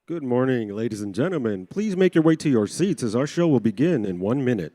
Good morning, ladies and gentlemen. Please make your way to your seats as our show will begin in 1 minute.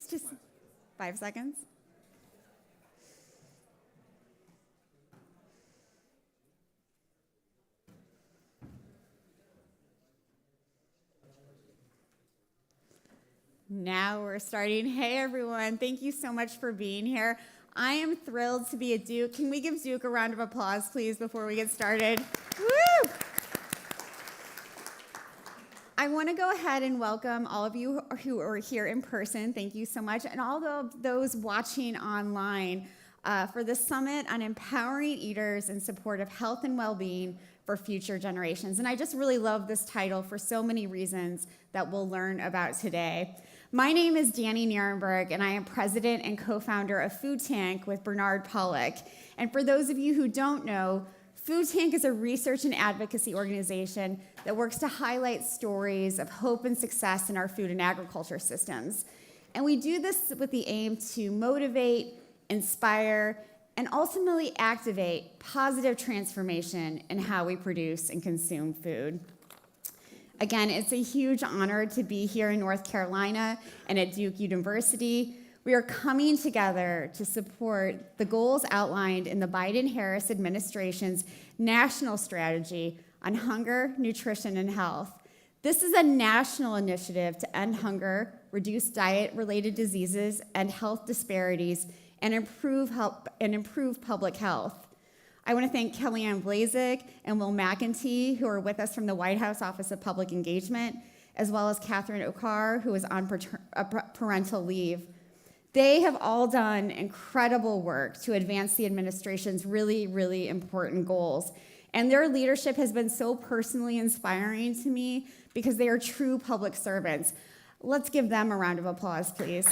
It's just 5 seconds. Now we're starting. Hey, everyone. Thank you so much for being here. I am thrilled to be at Duke. Can we give Duke a round of applause, please, before we get started? Woo! I want to go ahead and welcome all of you who are here in person. Thank you so much. And all of those watching online for the Summit on Empowering Eaters in Support of Health and Wellbeing for Future Generations. And I just really love this title for so many reasons that we'll learn about today. My name is Dani Nierenberg, and I am president and co-founder of Food Tank with Bernard Pollock. And for those of you who don't know, Food Tank is a research and advocacy organization that works to highlight stories of hope and success in our food and agriculture systems. And we do this with the aim to motivate, inspire, and ultimately activate positive transformation in how we produce and consume food. Again, it's a huge honor to be here in North Carolina and at Duke University. We are coming together to support the goals outlined in the Biden-Harris administration's national strategy on hunger, nutrition, and health. This is a national initiative to end hunger, reduce diet-related diseases and health disparities, and improve public health. I want to thank Kellyanne Blazek and Will McIntee, who are with us from the White House Office of Public Engagement, as well as Catherine Okar, who is on parental leave. They have all done incredible work to advance the administration's really, really important goals. And their leadership has been so personally inspiring to me because they are true public servants. Let's give them a round of applause, please.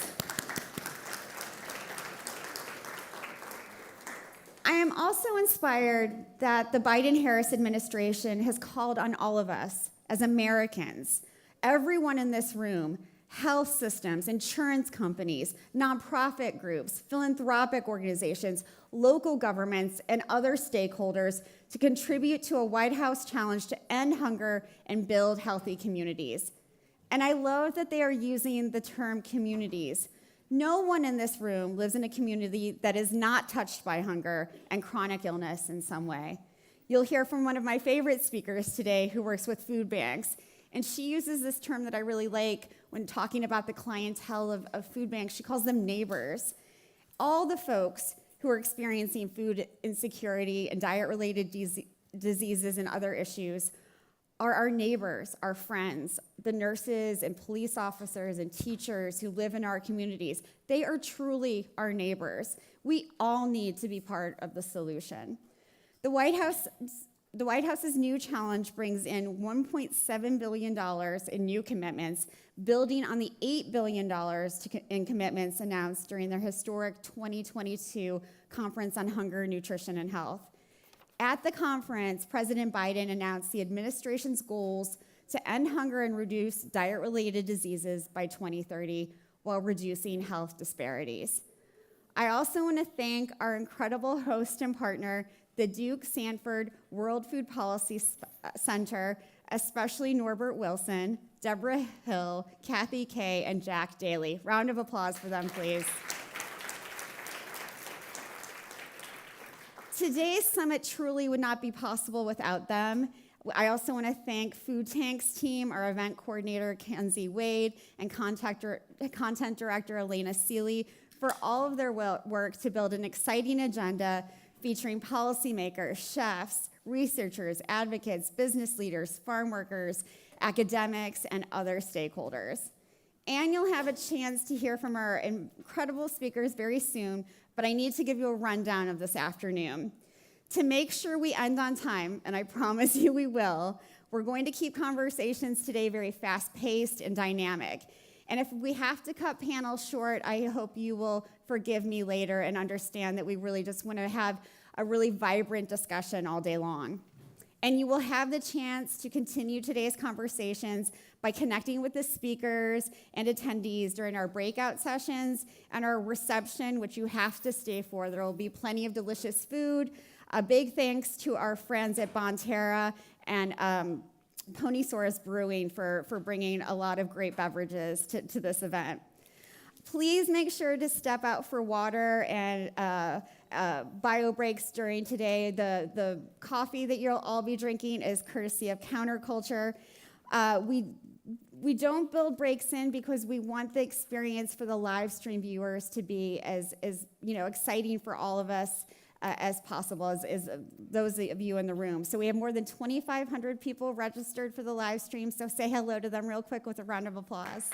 I am also inspired that the Biden-Harris administration has called on all of us as Americans, everyone in this room, health systems, insurance companies, nonprofit groups, philanthropic organizations, local governments, and other stakeholders to contribute to a White House challenge to end hunger and build healthy communities. And I love that they are using the term communities. No one in this room lives in a community that is not touched by hunger and chronic illness in some way. You'll hear from one of my favorite speakers today who works with food banks, and she uses this term that I really like when talking about the clientele of food banks. She calls them neighbors. All the folks who are experiencing food insecurity and diet-related diseases and other issues are our neighbors, our friends, the nurses and police officers and teachers who live in our communities. They are truly our neighbors. We all need to be part of the solution. The White House's new challenge brings in $1.7 billion in new commitments, building on the $8 billion in commitments announced during their historic 2022 Conference on Hunger, Nutrition, and Health. At the conference, President Biden announced the administration's goals to end hunger and reduce diet-related diseases by 2030 while reducing health disparities. I also want to thank our incredible host and partner, the Duke Sanford World Food Policy Center, especially Norbert Wilson, Deborah Hill, Kathy Kay, and Jack Daly. Round of applause for them, please. Today's summit truly would not be possible without them. I also want to thank Food Tank's team, our event coordinator, Kenzie Wade, and content director, Elena Seeley, for all of their work to build an exciting agenda featuring policymakers, chefs, researchers, advocates, business leaders, farm workers, academics, and other stakeholders. And you'll have a chance to hear from our incredible speakers very soon, but I need to give you a rundown of this afternoon. To make sure we end on time, and I promise you we will, we're going to keep conversations today very fast-paced and dynamic. And if we have to cut panels short, I hope you will forgive me later and understand that we really just want to have a really vibrant discussion all day long. And you will have the chance to continue today's conversations by connecting with the speakers and attendees during our breakout sessions and our reception, which you have to stay for. There will be plenty of delicious food. A big thanks to our friends at Bonterra and Ponysaurus Brewing for bringing a lot of great beverages to this event. Please make sure to step out for water and bio breaks during today. The coffee that you'll all be drinking is courtesy of Counterculture. We don't build breaks in because we want the experience for the live stream viewers to be as exciting for all of us as possible, as those of you in the room. So we have more than 2,500 people registered for the live stream, so say hello to them real quick with a round of applause.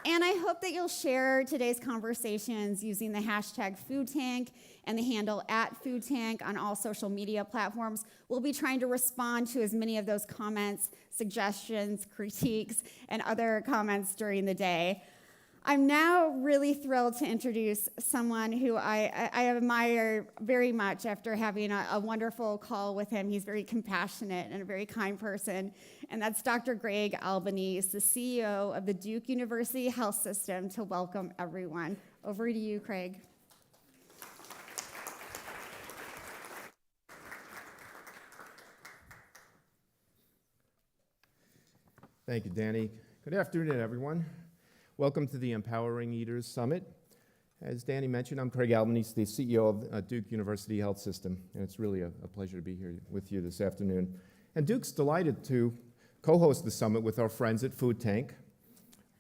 And I hope that you'll share today's conversations using the hashtag #FoodTank and the handle @FoodTank on all social media platforms. We'll be trying to respond to as many of those comments, suggestions, critiques, and other comments during the day. I'm now really thrilled to introduce someone who I admire very much after having a wonderful call with him. He's very compassionate and a very kind person, and that's Dr. Greg Albanese, the CEO of the Duke University Health System, to welcome everyone. Over to you, Craig. Thank you, Danny. Good afternoon, everyone. Welcome to the Empowering Eaters Summit. As Danny mentioned, I'm Craig Albanese, the CEO of Duke University Health System, and it's really a pleasure to be here with you this afternoon. And Duke's delighted to co-host the summit with our friends at Food Tank,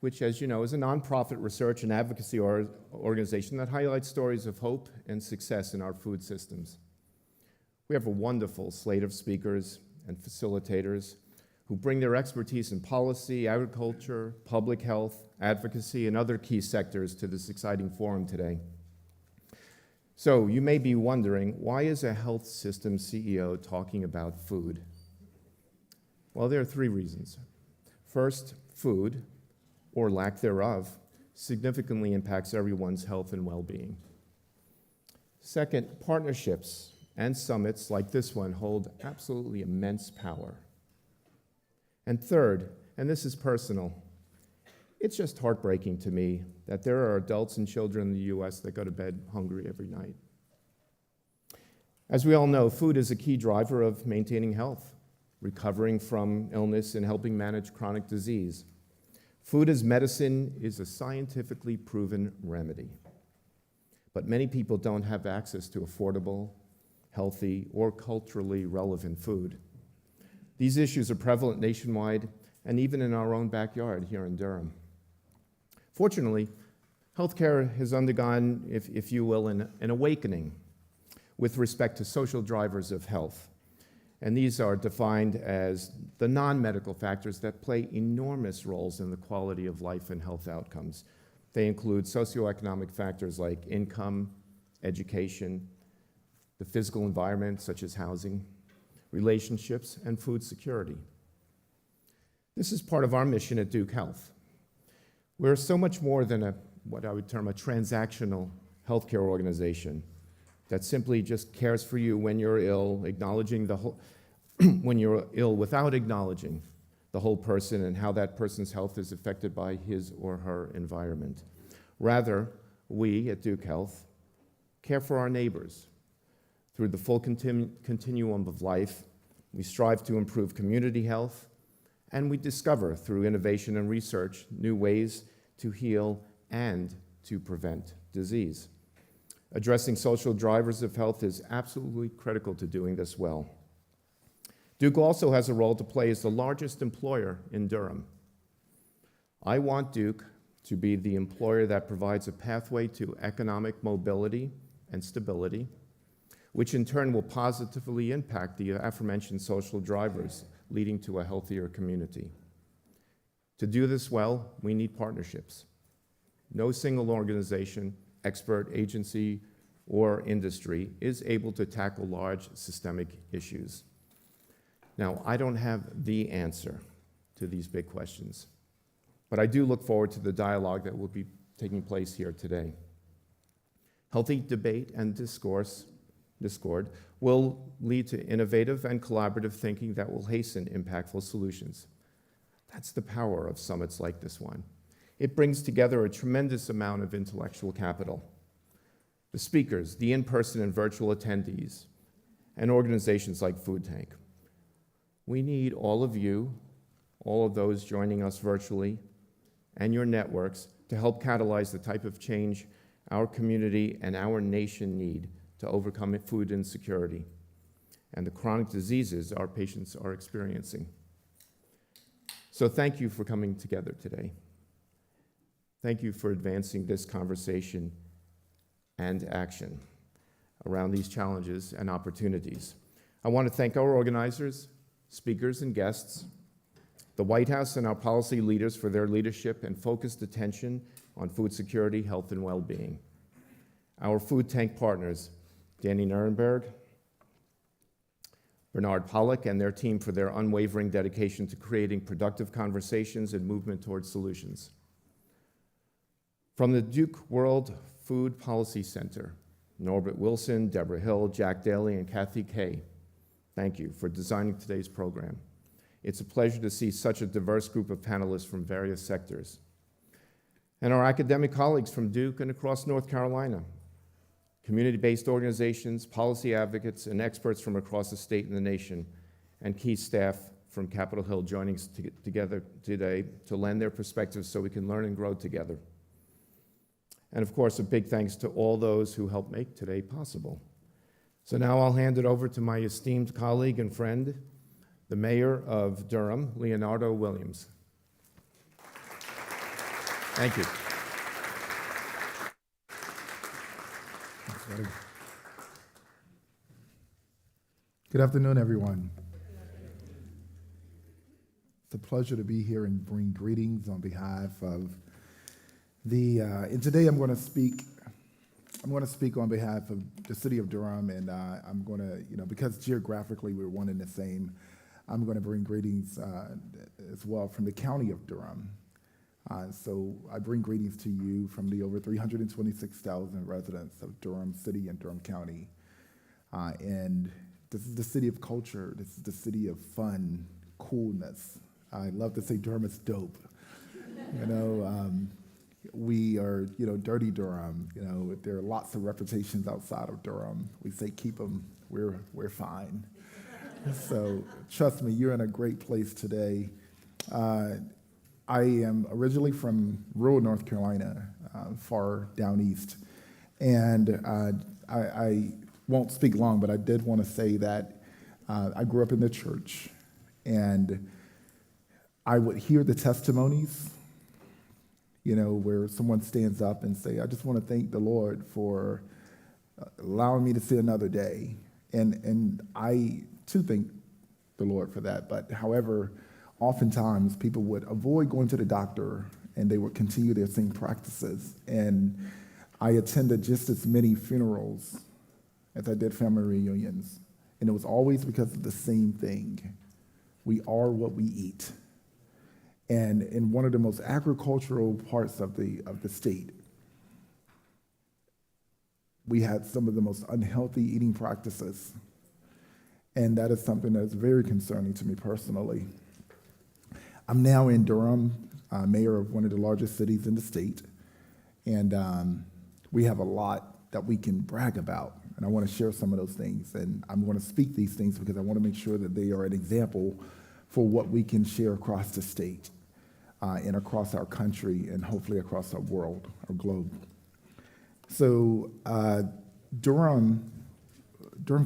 which, as you know, is a nonprofit research and advocacy organization that highlights stories of hope and success in our food systems. We have a wonderful slate of speakers and facilitators who bring their expertise in policy, agriculture, public health, advocacy, and other key sectors to this exciting forum today. So you may be wondering, why is a health system CEO talking about food? Well, there are three reasons. First, food, or lack thereof, significantly impacts everyone's health and well-being. Second, partnerships and summits like this one hold absolutely immense power. And third, and this is personal, it's just heartbreaking to me that there are adults and children in the U.S. that go to bed hungry every night. As we all know, food is a key driver of maintaining health, recovering from illness, and helping manage chronic disease. Food as medicine is a scientifically proven remedy. But many people don't have access to affordable, healthy, or culturally relevant food. These issues are prevalent nationwide and even in our own backyard here in Durham. Fortunately, healthcare has undergone, if you will, an awakening with respect to social drivers of health. And these are defined as the non-medical factors that play enormous roles in the quality of life and health outcomes. They include socioeconomic factors like income, education, the physical environment such as housing, relationships, and food security. This is part of our mission at Duke Health. We're so much more than what I would term a transactional healthcare organization that simply just cares for you when you're ill, acknowledging when you're ill without acknowledging the whole person and how that person's health is affected by his or her environment. Rather, we at Duke Health care for our neighbors. Through the full continuum of life, we strive to improve community health, and we discover, through innovation and research, new ways to heal and to prevent. disease. Addressing social drivers of health is absolutely critical to doing this well. Duke also has a role to play as the largest employer in Durham. I want Duke to be the employer that provides a pathway to economic mobility and stability, which in turn will positively impact the aforementioned social drivers, leading to a healthier community. To do this well, we need partnerships. No single organization, expert, agency, or industry is able to tackle large systemic issues. Now, I don't have the answer to these big questions, but I do look forward to the dialogue that will be taking place here today. Healthy debate and discord will lead to innovative and collaborative thinking that will hasten impactful solutions. That's the power of summits like this one. It brings together a tremendous amount of intellectual capital. The speakers, the in-person and virtual attendees, and organizations like Food Tank. We need all of you, all of those joining us virtually, and your networks to help catalyze the type of change our community and our nation need to overcome food insecurity and the chronic diseases our patients are experiencing. So thank you for coming together today. Thank you for advancing this conversation and action around these challenges and opportunities. I want to thank our organizers, speakers, and guests, the White House and our policy leaders for their leadership and focused attention on food security, health, and well-being. Our food tank partners, Danny Nierenberg, Bernard Pollack, and their team for their unwavering dedication to creating productive conversations and movement towards solutions. From the Duke World Food Policy Center, Norbert Wilson, Deborah Hill, Jack Daly, and Kathy Kay, thank you for designing today's program. It's a pleasure to see such a diverse group of panelists from various sectors. And our academic colleagues from Duke and across North Carolina, community-based organizations, policy advocates, and experts from across the state and the nation, and key staff from Capitol Hill joining us together today to lend their perspectives so we can learn and grow together. And of course, a big thanks to all those who helped make today possible. So now I'll hand it over to my esteemed colleague and friend, the Mayor of Durham, Leonardo Williams. Thank you. Good afternoon, everyone. It's a pleasure to be here and bring greetings on behalf of and today I'm going to speak on behalf of the city of Durham, and I'm going to, because geographically we're one and the same, I'm going to bring greetings as well from the county of Durham. So I bring greetings to you from the over 326,000 residents of Durham City and Durham County. And this is the city of culture. This is the city of fun, coolness. I love to say Durham is dope. We are, dirty Durham. There are lots of reputations outside of Durham. We say keep them. We're fine. So trust me, you're in a great place today. I am originally from rural North Carolina, far down east, and I won't speak long, but I did want to say that I grew up in the church, and I would hear the testimonies, where someone stands up and say, I just want to thank the Lord for allowing me to see another day. And I, too, thank the Lord for that. But however, oftentimes people would avoid going to the doctor and they would continue their same practices. And I attended just as many funerals as I did family reunions. And it was always because of the same thing. We are what we eat. And in one of the most agricultural parts of the state, we had some of the most unhealthy eating practices. And that is something that is very concerning to me personally. I'm now in Durham, mayor of one of the largest cities in the state. And we have a lot that we can brag about. And I want to share some of those things. And I'm going to speak these things because I want to make sure that they are an example for what we can share across the state. And across our country, and hopefully across our world, our globe. So Durham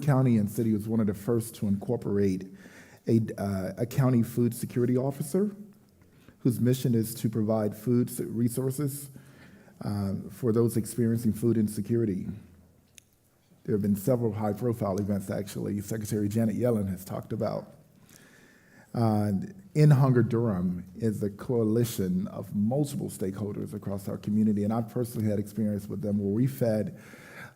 County and City was one of the first to incorporate a county food security officer whose mission is to provide food resources for those experiencing food insecurity. There have been several high-profile events, actually, Secretary Janet Yellen has talked about. In Hunger Durham is a coalition of multiple stakeholders across our community, and I've personally had experience with them where we fed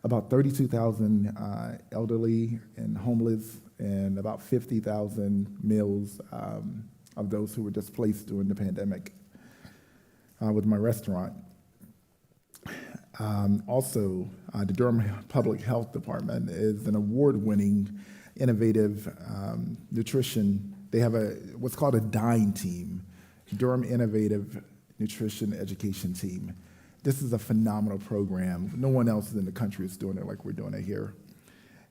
about 32,000 elderly and homeless and about 50,000 meals of those who were displaced during the pandemic with my restaurant. Also, the Durham Public Health Department is an award-winning, innovative nutrition. They have what's called a DINE team, Durham Innovative Nutrition Education Team. This is a phenomenal program. No one else in the country is doing it like we're doing it here.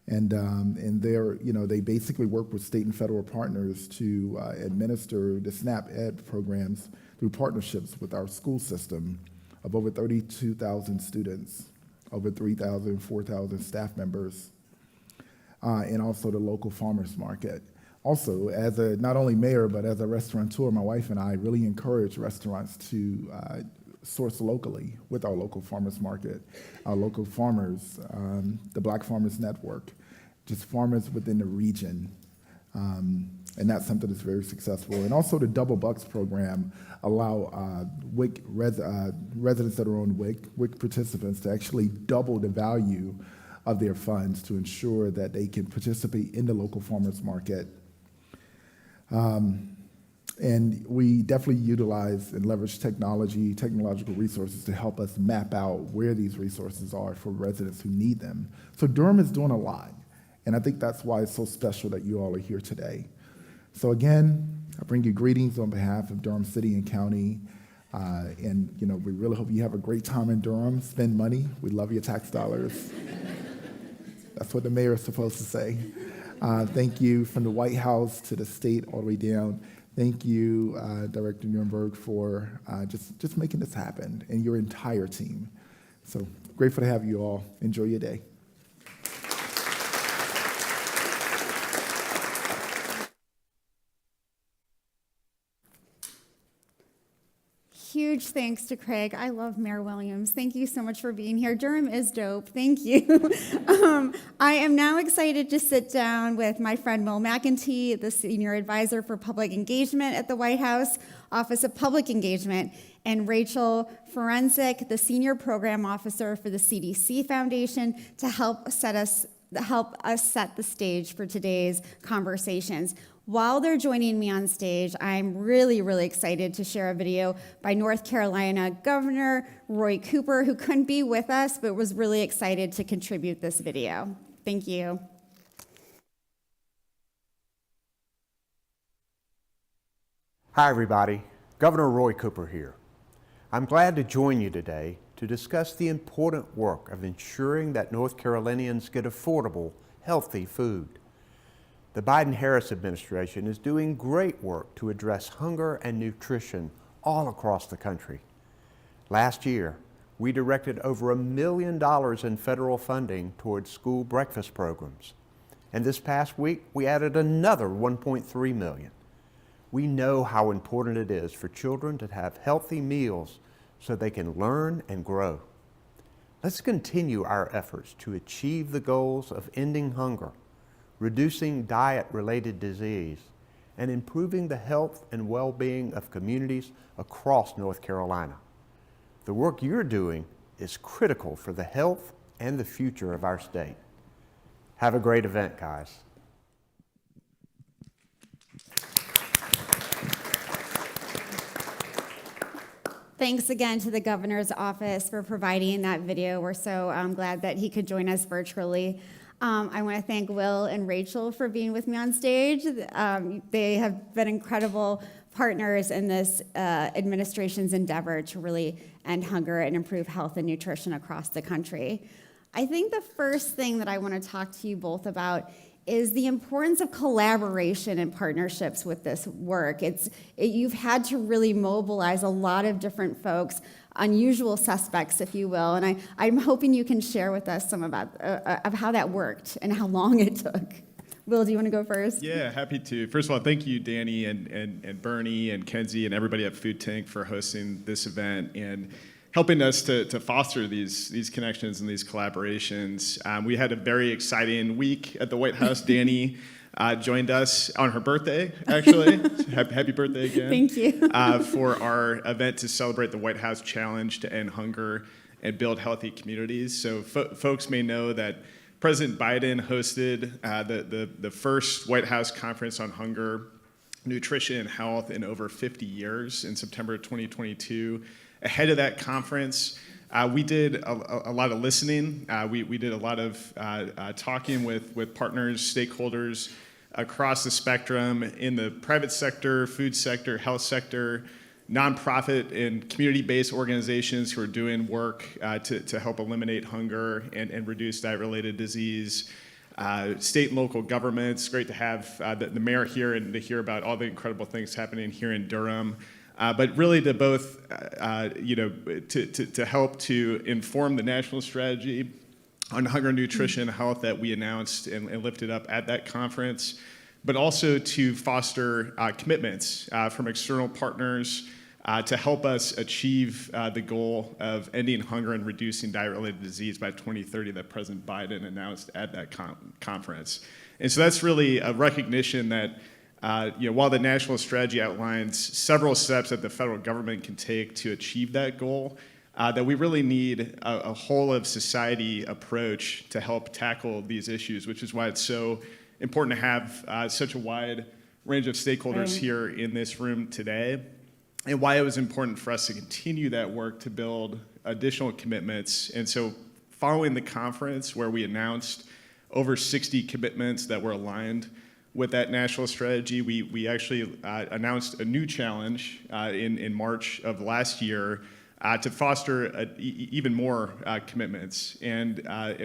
And they basically work with state and federal partners to administer the SNAP Ed programs through partnerships with our school system of over 32,000 students, over 3,000, 4,000 staff members, and also the local farmers market. Also, as not only mayor, but as a restaurateur, my wife and I really encourage restaurants to source locally with our local farmers market, our local farmers, the Black Farmers Network, just farmers within the region. And that's something that's very successful. And also the Double Bucks program allow WIC residents that are on WIC participants to actually double the value of their funds to ensure that they can participate in the local farmers market. And we definitely utilize and leverage technological resources to help us map out where these resources are for residents who need them. So Durham is doing a lot, and I think that's why it's so special that you all are here today. So again, I bring you greetings on behalf of Durham City and County, and we really hope you have a great time in Durham. Spend money. We love your tax dollars. That's what the mayor is supposed to say. Thank you from the White House to the state all the way down. Thank you, Director Nierenberg, for just making this happen, and your entire team. So grateful to have you all. Enjoy your day. Huge thanks to Craig. I love Mayor Williams. Thank you so much for being here. Durham is dope. Thank you. I am now excited to sit down with my friend Will McIntee, the Senior Advisor for Public Engagement at the White House Office of Public Engagement, and Rachel Ferencik, the Senior Program Officer for the CDC Foundation, to help us set the stage for today's conversations. While they're joining me on stage, I'm really, really excited to share a video by North Carolina Governor Roy Cooper, who couldn't be with us, but was really excited to contribute this video. Thank you. Hi, everybody. Governor Roy Cooper here. I'm glad to join you today to discuss the important work of ensuring that North Carolinians get affordable, healthy food. The Biden-Harris administration is doing great work to address hunger and nutrition all across the country. Last year, we directed over $1 million in federal funding towards school breakfast programs. And this past week, we added another $1.3 million. We know how important it is for children to have healthy meals so they can learn and grow. Let's continue our efforts to achieve the goals of ending hunger, reducing diet-related disease, and improving the health and well-being of communities across North Carolina. The work you're doing is critical for the health and the future of our state. Have a great event, guys. Thanks again to the governor's office for providing that video. We're so glad that he could join us virtually. I want to thank Will and Rachel for being with me on stage. They have been incredible partners in this administration's endeavor to really end hunger and improve health and nutrition across the country. I think the first thing that I want to talk to you both about is the importance of collaboration and partnerships with this work. You've had to really mobilize a lot of different folks unusual suspects, if you will. And I'm hoping you can share with us some about of how that worked and how long it took. Will, do you want to go first? Yeah, happy to. First of all, thank you, Danny and Bernie and Kenzie and everybody at Food Tank for hosting this event and helping us to foster these connections and these collaborations. We had a very exciting week at the White House. Danny joined us on her birthday, actually. Happy birthday again. Thank you. For our event to celebrate the White House Challenge to End Hunger and Build Healthy Communities. So folks may know that President Biden hosted the first White House Conference on Hunger, Nutrition, and Health in over 50 years in September 2022. Ahead of that conference, we did a lot of listening. We did a lot of talking with partners, stakeholders across the spectrum in the private sector, food sector, health sector, nonprofit and community-based organizations who are doing work to help eliminate hunger and reduce diet-related disease, state and local governments. Great to have the mayor here and to hear about all the incredible things happening here in Durham. But really to both, to help to inform the national strategy on hunger, nutrition, health that we announced and lifted up at that conference, but also to foster commitments from external partners to help us achieve the goal of ending hunger and reducing diet-related disease by 2030 that President Biden announced at that conference. And so that's really a recognition that while the national strategy outlines several steps that the federal government can take to achieve that goal, that we really need a whole of society approach to help tackle these issues, which is why it's so important to have such a wide range of stakeholders here in this room today, and why it was important for us to continue that work to build additional commitments. And so following the conference where we announced over 60 commitments that were aligned with that national strategy, we actually announced a new challenge in March of last year to foster even more commitments. And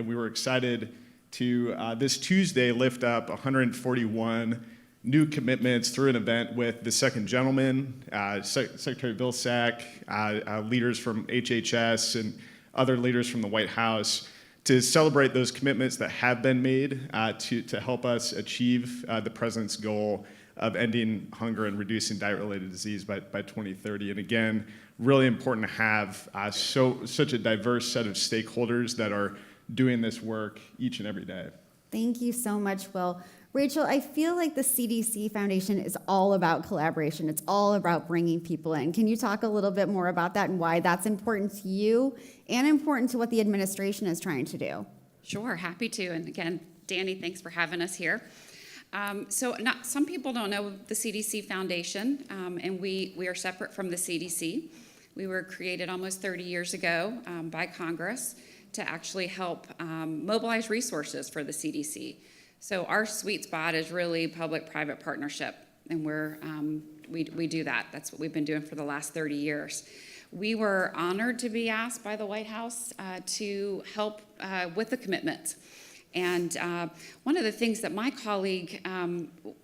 we were excited to this Tuesday lift up 141 new commitments through an event with the Second Gentleman, Secretary Vilsack, leaders from HHS, and other leaders from the White House to celebrate those commitments that have been made to help us achieve the President's goal of ending hunger and reducing diet-related disease by 2030. And again, really important to have such a diverse set of stakeholders that are doing this work each and every day. Thank you so much, Will. Rachel, I feel like the CDC Foundation is all about collaboration. It's all about bringing people in. Can you talk a little bit more about that and why that's important to you and important to what the administration is trying to do? Sure, happy to. And again, Danny, thanks for having us here. Some people don't know the CDC Foundation, and we are separate from the CDC. We were created almost 30 years ago by Congress to actually help mobilize resources for the CDC. So our sweet spot is really public-private partnership, and we do that. That's what we've been doing for the last 30 years. We were honored to be asked by the White House to help with the commitment. And one of the things that my colleague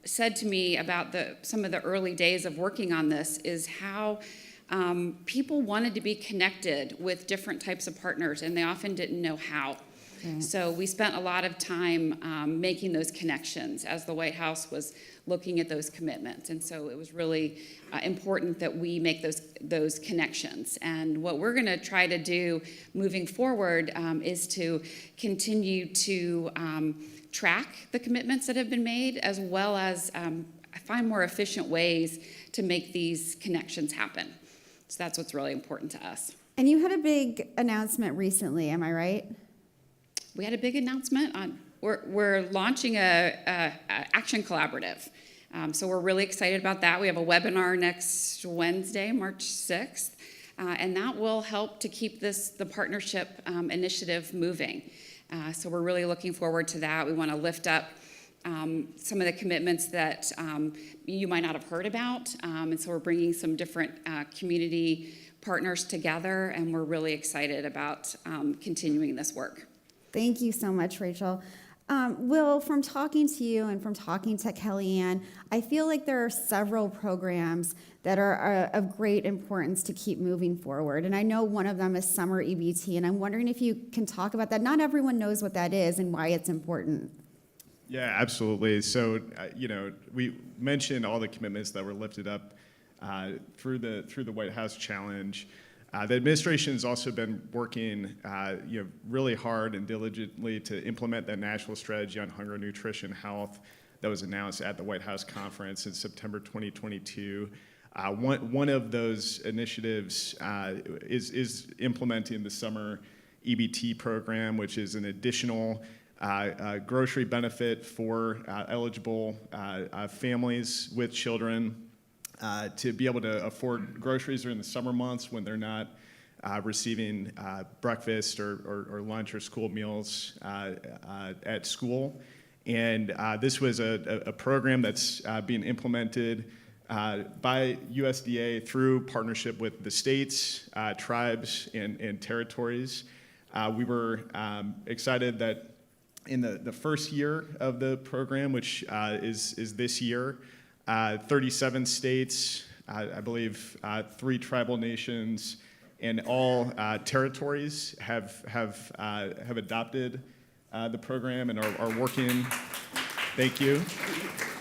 said to me about some of the early days of working on this is how people wanted to be connected with different types of partners, and they often didn't know how. So we spent a lot of time making those connections as the White House was looking at those commitments. And so it was really important that we make those connections. And what we're going to try to do moving forward is to continue to track the commitments that have been made, as well as find more efficient ways to make these connections happen. So that's what's really important to us. And you had a big announcement recently, am I right? We had a big announcement on we're launching a action collaborative. So we're really excited about that. We have a webinar next Wednesday, March 6th, and that will help to keep the partnership initiative moving. So we're really looking forward to that. We want to lift up some of the commitments that you might not have heard about, and so we're bringing some different community partners together, and we're really excited about continuing this work. Thank you so much, Rachel. Will, from talking to you and from talking to Kellyanne, I feel like there are several programs that are of great importance to keep moving forward. And I know one of them is summer EBT, and I'm wondering if you can talk about that. Not everyone knows what that is and why it's important. Yeah, absolutely. So, we mentioned all the commitments that were lifted up through the White House challenge. The administration has also been working, really hard and diligently to implement that national strategy on hunger, nutrition, health that was announced at the White House conference in September 2022. One of those initiatives is implementing the summer EBT program, which is an additional grocery benefit for eligible families with children to be able to afford groceries during the summer months when they're not receiving breakfast or lunch or school meals at school. And this was a program that's being implemented by USDA through partnership with the states, tribes, and territories. We were excited that in the first year of the program, which is this year, 37 states, I believe 3 tribal nations, and all territories have adopted the program and are working. Thank you.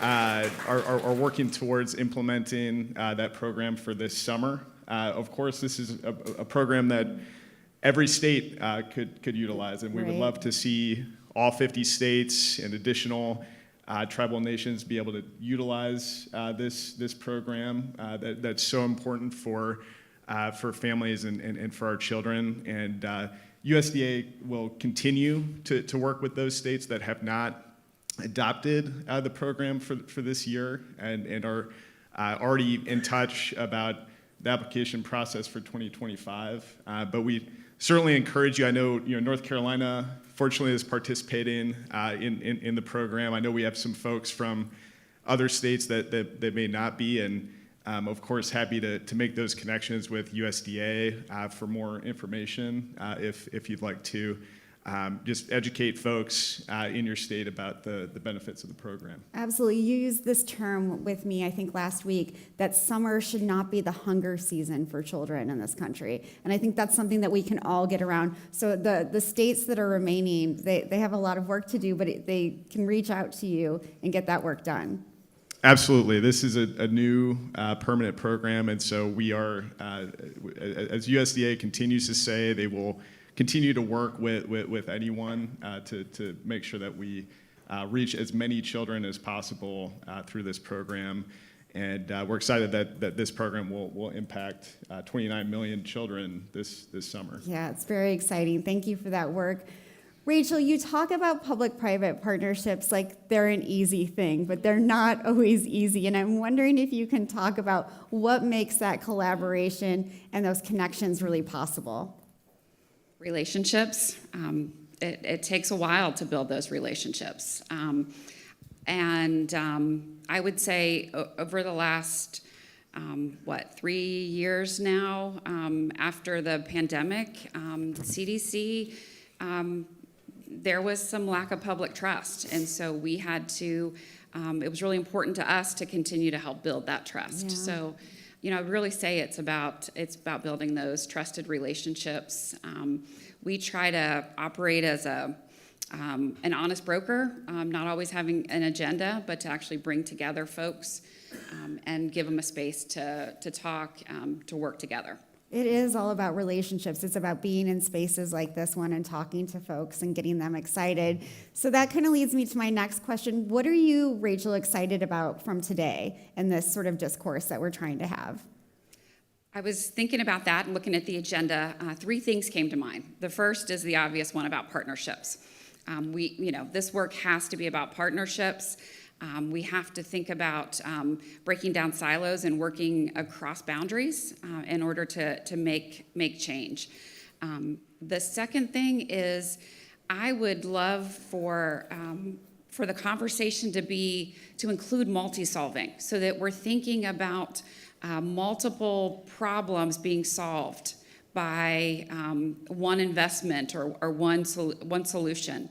Are working towards implementing that program for this summer. Of course, this is a program that every state could utilize, and we would love to see all 50 states and additional tribal nations be able to utilize this program that's so important for families and for our children. And USDA will continue to work with those states that have not adopted the program for this year and are already in touch about the application process for 2025. But we certainly encourage you. I know North Carolina, fortunately, is participating in the program. I know we have some folks from other states that may not be, and of course, happy to make those connections with USDA for more information if you'd like to. Just educate folks in your state about the benefits of the program. Absolutely. You used this term with me, I think, last week, that summer should not be the hunger season for children in this country. And I think that's something that we can all get around. So the states that are remaining, they have a lot of work to do, but they can reach out to you and get that work done. Absolutely. This is a new permanent program, and so we are, as USDA continues to say, they will continue to work with anyone to make sure that we reach as many children as possible through this program. And we're excited that this program will impact 29 million children this summer. Yeah, it's very exciting. Thank you for that work. Rachel, you talk about public-private partnerships like they're an easy thing, but they're not always easy. And I'm wondering if you can talk about what makes that collaboration and those connections really possible. Relationships. It takes a while to build those relationships. And I would say over the last, 3 years now, after the pandemic, the CDC, there was some lack of public trust. And so we had to, it was really important to us to continue to help build that trust. Yeah. So, I really say it's about building those trusted relationships. We try to operate as an honest broker, not always having an agenda, but to actually bring together folks and give them a space to talk, to work together. It is all about relationships. It's about being in spaces like this one and talking to folks and getting them excited. So that kind of leads me to my next question. What are you, Rachel, excited about from today and this sort of discourse that we're trying to have? I was thinking about that and looking at the agenda. 3 things came to mind. The first is the obvious one about partnerships. This work has to be about partnerships. We have to think about breaking down silos and working across boundaries in order to make change. The second thing is I would love for the conversation to include multi-solving so that we're thinking about multiple problems being solved by one investment or one solution.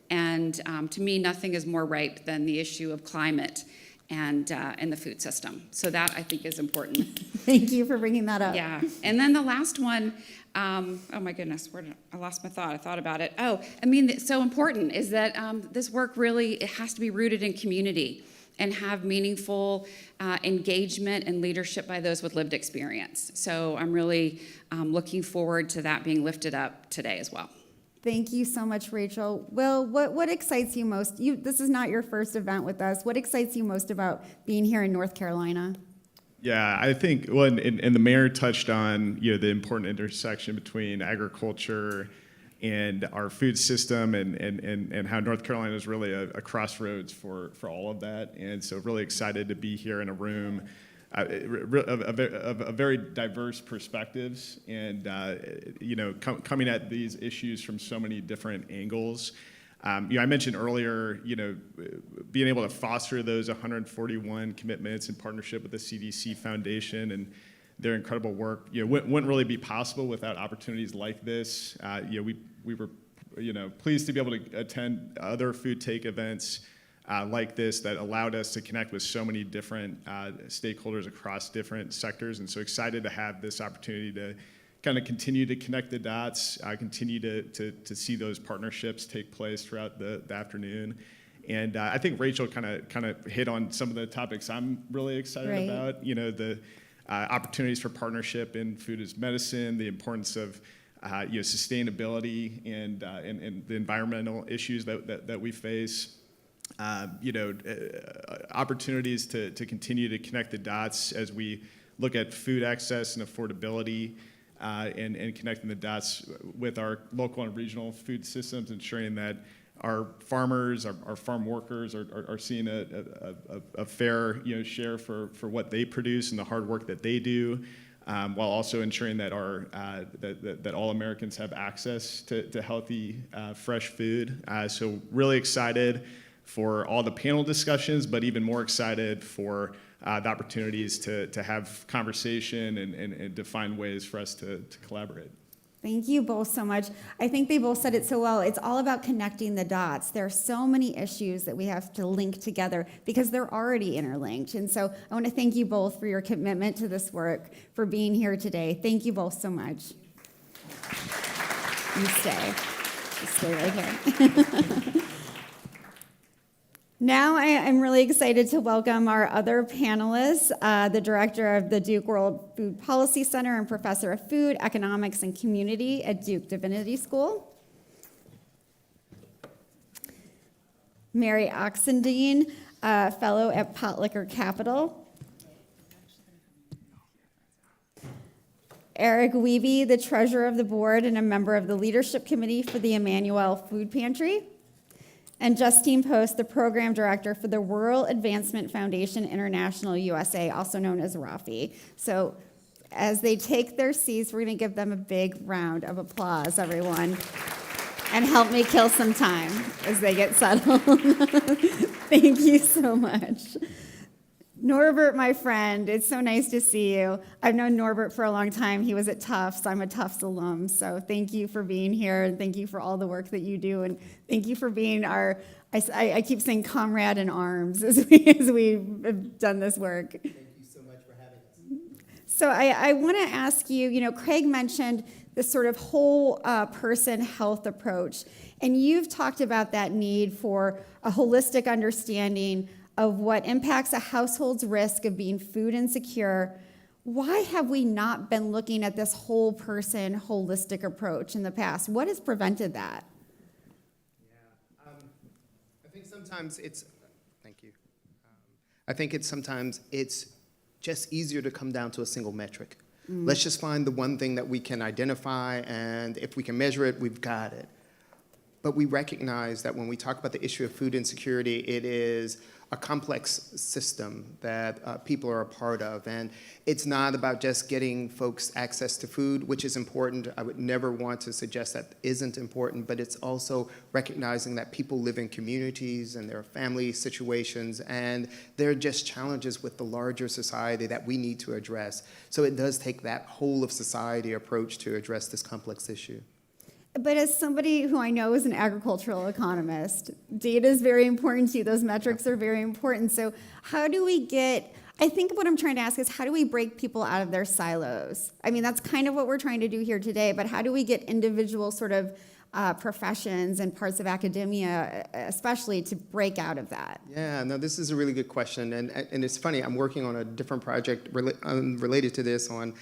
And to me, nothing is more ripe than the issue of climate and the food system. So that, I think, is important. Thank you for bringing that up. Yeah. And then the last one, oh my goodness, I lost my thought. I thought about it. Oh, I mean, so important is that this work really, it has to be rooted in community and have meaningful engagement and leadership by those with lived experience. So I'm really looking forward to that being lifted up today as well. Thank you so much, Rachel. Will, what excites you most? This is not your first event with us. What excites you most about being here in North Carolina? Yeah, I think, well, and the mayor touched on, the important intersection between agriculture and our food system, and how North Carolina is really a crossroads for all of that. And so really excited to be here in a room of very diverse perspectives, and coming at these issues from so many different angles. I mentioned earlier, being able to foster those 141 commitments in partnership with the CDC Foundation and their incredible work, wouldn't really be possible without opportunities like this. We were, pleased to be able to attend other food take events like this that allowed us to connect with so many different stakeholders across different sectors, and so excited to have this opportunity to kind of continue to connect the dots, continue to see those partnerships take place throughout the afternoon. And I think Rachel kind of hit on some of the topics I'm really excited about. The opportunities for partnership in food as medicine, the importance of sustainability and the environmental issues that we face. Opportunities to continue to connect the dots as we look at food access and affordability, and connecting the dots with our local and regional food systems, ensuring that our farmers, our farm workers are seeing a fair share for what they produce and the hard work that they do, while also ensuring that that all Americans have access to healthy, fresh food. So really excited for all the panel discussions, but even more excited for the opportunities to have conversation and to find ways for us to collaborate. Thank you both so much. I think they both said it so well. It's all about connecting the dots. There are so many issues that we have to link together because they're already interlinked. And so I want to thank you both for your commitment to this work, for being here today. Thank you both so much. You stay. You stay right here. Now I'm really excited to welcome our other panelists, the director of the Duke World Food Policy Center and professor of food, economics, and community at Duke Divinity School, Mary Oxendine, fellow at Potlicker Capital, Eric Wiebe, the treasurer of the board and a member of the leadership committee for the Emmanuel Food Pantry, and Justine Post, the program director for the Rural Advancement Foundation International USA, also known as RAFI. So as they take their seats, we're going to give them a big round of applause, everyone, and help me kill some time as they get settled. Thank you so much. Norbert, my friend, it's so nice to see you. I've known Norbert for a long time. He was at Tufts. I'm a Tufts alum, so thank you for being here, and thank you for all the work that you do, and thank you for being our, I keep saying comrade in arms as we have done this work. Thank you so much for having us. So I want to ask you, Craig mentioned this sort of whole person health approach, and you've talked about that need for a holistic understanding of what impacts a household's risk of being food insecure. Why have we not been looking at this whole person holistic approach in the past? What has prevented that? Yeah, I think sometimes it's, thank you. I think sometimes it's just easier to come down to a single metric. Let's just find the one thing that we can identify, and if we can measure it, we've got it. But we recognize that when we talk about the issue of food insecurity, it is a complex system that people are a part of. And it's not about just getting folks access to food, which is important. I would never want to suggest that isn't important, but it's also recognizing that people live in communities and their family situations, and there are just challenges with the larger society that we need to address. So it does take that whole of society approach to address this complex issue. But as somebody who I know is an agricultural economist, data is very important to you. Those metrics are very important. So how do we get, I think what I'm trying to ask is how do we break people out of their silos? I mean, that's kind of what we're trying to do here today, but how do we get individual sort of professions and parts of academia, especially, to break out of that? Yeah, no, this is a really good question, and it's funny. I'm working on a different project related to this on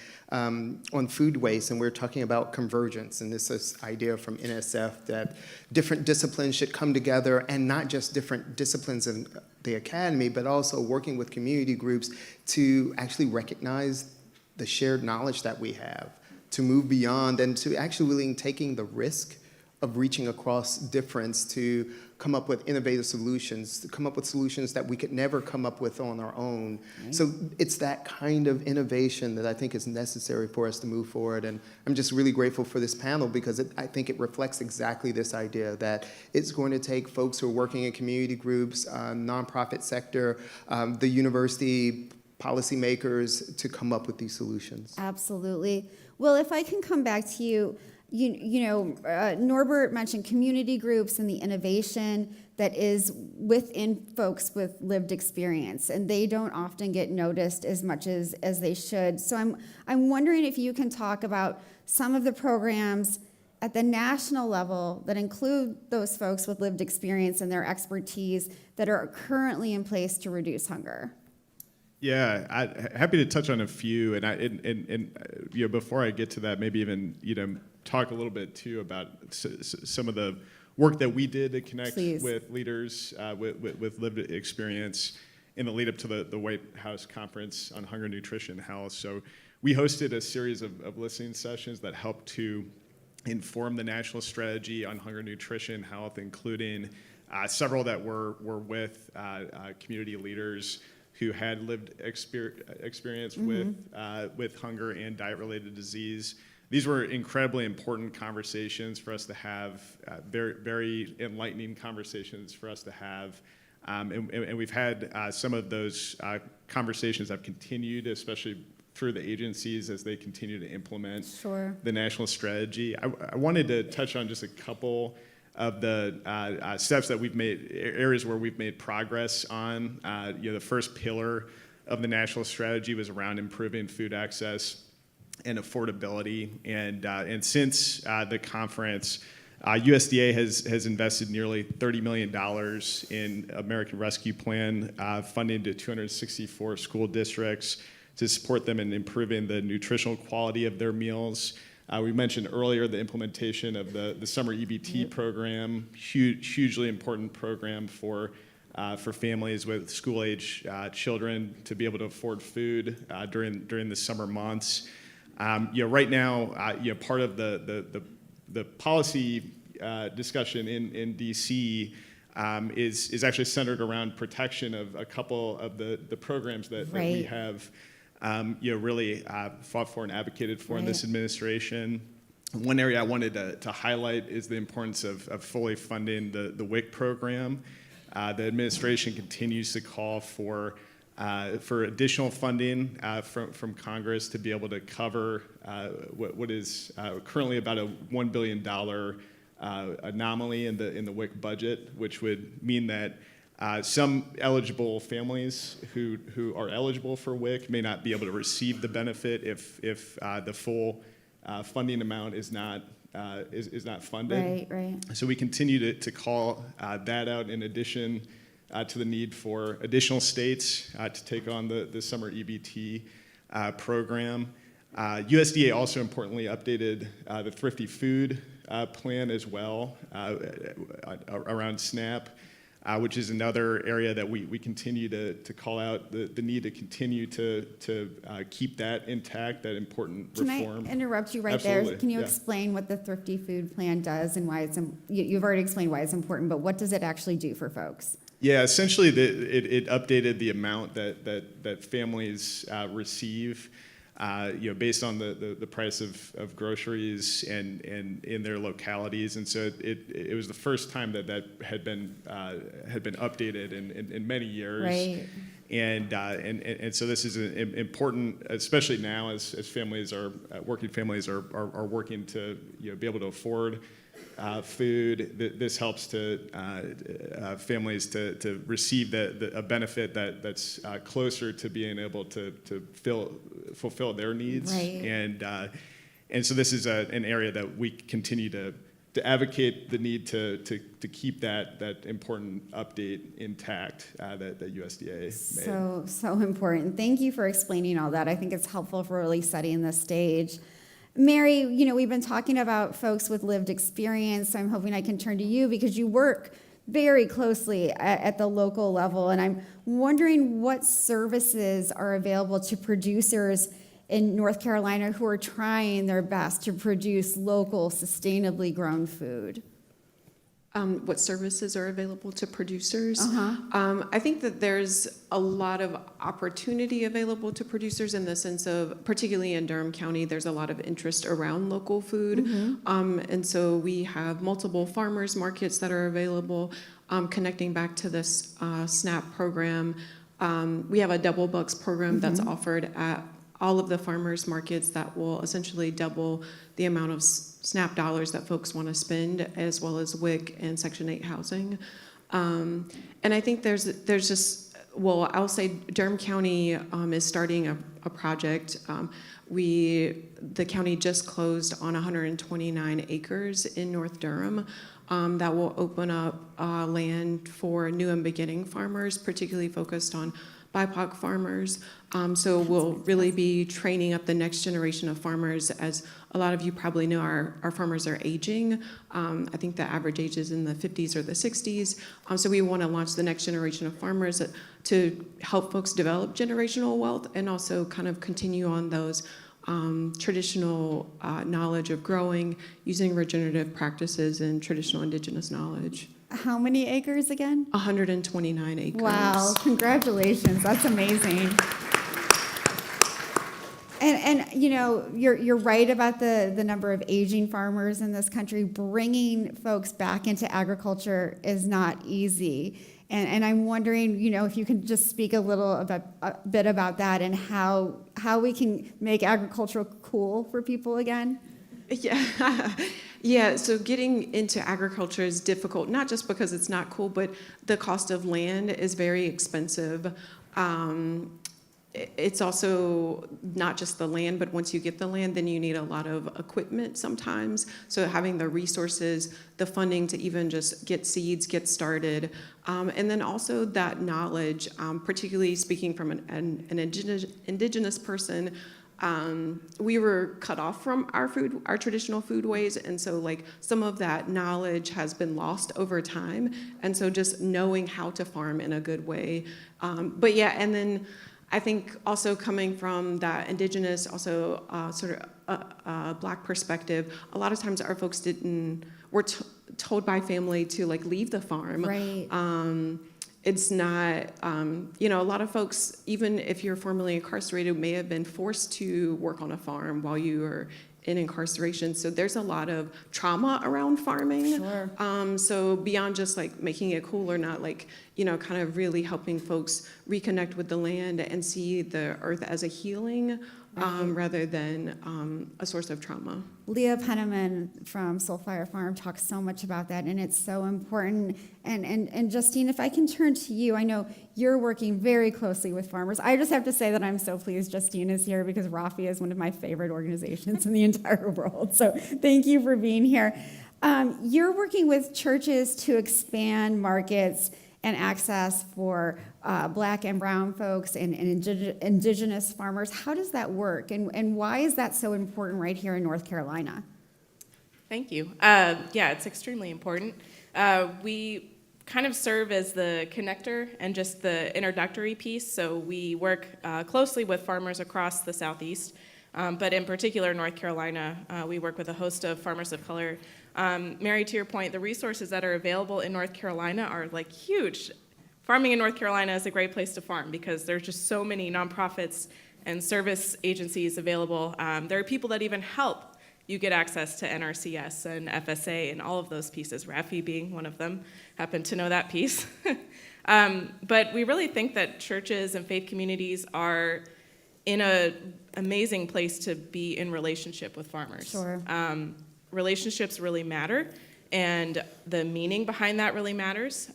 food waste, and we're talking about convergence, and this idea from NSF that different disciplines should come together, and not just different disciplines in the academy, but also working with community groups to actually recognize the shared knowledge that we have, to move beyond and to actually really taking the risk of reaching across difference to come up with innovative solutions, to come up with solutions that we could never come up with on our own. Right. So it's that kind of innovation that I think is necessary for us to move forward. And I'm just really grateful for this panel because I think it reflects exactly this idea that it's going to take folks who are working in community groups, nonprofit sector, the university, policymakers to come up with these solutions. Absolutely. Well, if I can come back to you, Norbert mentioned community groups and the innovation that is within folks with lived experience, and they don't often get noticed as much as they should. So I'm wondering if you can talk about some of the programs at the national level that include those folks with lived experience and their expertise that are currently in place to reduce hunger. Yeah, happy to touch on a few, and before I get to that, maybe even talk a little bit too about some of the work that we did to connect with leaders with lived experience in the lead up to the White House Conference on Hunger, Nutrition, Health. So we hosted a series of listening sessions that helped to inform the national strategy on hunger, nutrition, health, including several that were with community leaders who had lived experience with hunger and diet-related disease. These were incredibly important conversations for us to have, very, very enlightening conversations for us to have. And we've had some of those conversations have continued, especially through the agencies as they continue to implement the national strategy. I wanted to touch on just a couple of the steps that we've made, areas where we've made progress on. The first pillar of the national strategy was around improving food access and affordability. And since the conference, USDA has invested nearly $30 million in American Rescue Plan funding to 264 school districts to support them in improving the nutritional quality of their meals. We mentioned earlier the implementation of the summer EBT program, hugely important program for families with school-age children to be able to afford food during the summer months. Right now, part of the policy discussion in DC is actually centered around protection of a couple of the programs that we have really fought for and advocated for in this administration. One area I wanted to highlight is the importance of fully funding the WIC program. The administration continues to call for additional funding from Congress to be able to cover what is currently about a $1 billion anomaly in the WIC budget, which would mean that some eligible families who are eligible for WIC may not be able to receive the benefit if the full funding amount is not funded. Right. So we continue to call that out in addition to the need for additional states to take on the summer EBT program. USDA also importantly updated the Thrifty Food Plan as well around SNAP. Which is another area that we continue to call out the need to continue to keep that intact, that important reform. Can I interrupt you right Absolutely. there? Can you explain what the Thrifty Food Plan does and why it's, you've already explained why it's important, but what does it actually do for folks? Yeah, essentially it updated the amount that families receive. Based on the price of groceries and in their localities, and so it was the first time that had been updated in many years. Right. And so this is important, especially now as families are working families are working to be able to afford food. This helps to families to receive a benefit that's closer to being able to fulfill their needs. Right. And so this is an area that we continue to advocate the need to keep that important update intact that USDA made. So important. Thank you for explaining all that. I think it's helpful for really setting the stage. Mary, we've been talking about folks with lived experience, so I'm hoping I can turn to you because you work very closely at the local level, and I'm wondering what services are available to producers in North Carolina who are trying their best to produce local, sustainably grown food. What services are available to producers? I think that there's a lot of opportunity available to producers in the sense of, particularly in Durham County, there's a lot of interest around local food. And so we have multiple farmers markets that are available. Connecting back to this SNAP program, we have a double bucks program that's offered at all of the farmers markets that will essentially double the amount of SNAP dollars that folks want to spend, as well as WIC and Section 8 housing. And I think there's just, well, I'll say Durham County is starting a project. The county just closed on 129 acres in North Durham that will open up land for new and beginning farmers, particularly focused on BIPOC farmers. So we'll really be training up the next generation of farmers. As a lot of you probably know, our farmers are aging. I think the average age is in the 50s or the 60s. So we want to launch the next generation of farmers to help folks develop generational wealth and also kind of continue on those traditional knowledge of growing, using regenerative practices and traditional indigenous knowledge. How many acres again? 129 acres. Wow, congratulations, that's amazing. And you're right about the number of aging farmers in this country. Bringing folks back into agriculture is not easy. And I'm wondering, if you can just speak a bit about that and how we can make agriculture cool for people again. Yeah, so getting into agriculture is difficult, not just because it's not cool, but the cost of land is very expensive. It's also not just the land, but once you get the land, then you need a lot of equipment sometimes. So having the resources, the funding to even just get seeds, get started, and then also that knowledge, particularly speaking from an indigenous person. We were cut off from our traditional foodways, and so like some of that knowledge has been lost over time, and so just knowing how to farm in a good way. But yeah, and then I think also coming from that indigenous, also sort of Black perspective, a lot of times our folks were told by family to like leave the farm. Right. It's not, a lot of folks, even if you're formerly incarcerated, may have been forced to work on a farm while you were in incarceration. So there's a lot of trauma around farming. Sure. So beyond just like making it cool or not, like, kind of really helping folks reconnect with the land and see the earth as a healing rather than a source of trauma. Leah Penniman from Soulfire Farm talks so much about that, and it's so important. And Justine, if I can turn to you, I know you're working very closely with farmers. I just have to say that I'm so pleased Justine is here because Rafi is one of my favorite organizations in the entire world. So thank you for being here. You're working with churches to expand markets and access for Black and brown folks and indigenous farmers. How does that work, and why is that so important right here in North Carolina? Thank you. Yeah, it's extremely important. We kind of serve as the connector and just the introductory piece, so we work closely with farmers across the Southeast, but in particular North Carolina, we work with a host of farmers of color. Mary, to your point, the resources that are available in North Carolina are like huge. Farming in North Carolina is a great place to farm because there's just so many nonprofits and service agencies available. There are people that even help you get access to NRCS and FSA and all of those pieces, Rafi being one of them. Happen to know that piece. But we really think that churches and faith communities are in an amazing place to be in relationship with farmers. Sure. Relationships really matter, and the meaning behind that really matters.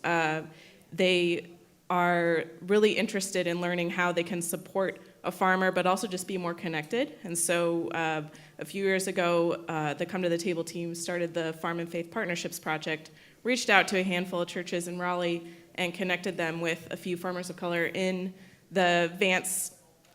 They are really interested in learning how they can support a farmer, but also just be more connected. And so a few years ago, the Come to the Table team started the Farm and Faith Partnerships Project, reached out to a handful of churches in Raleigh, and connected them with a few farmers of color in the Vance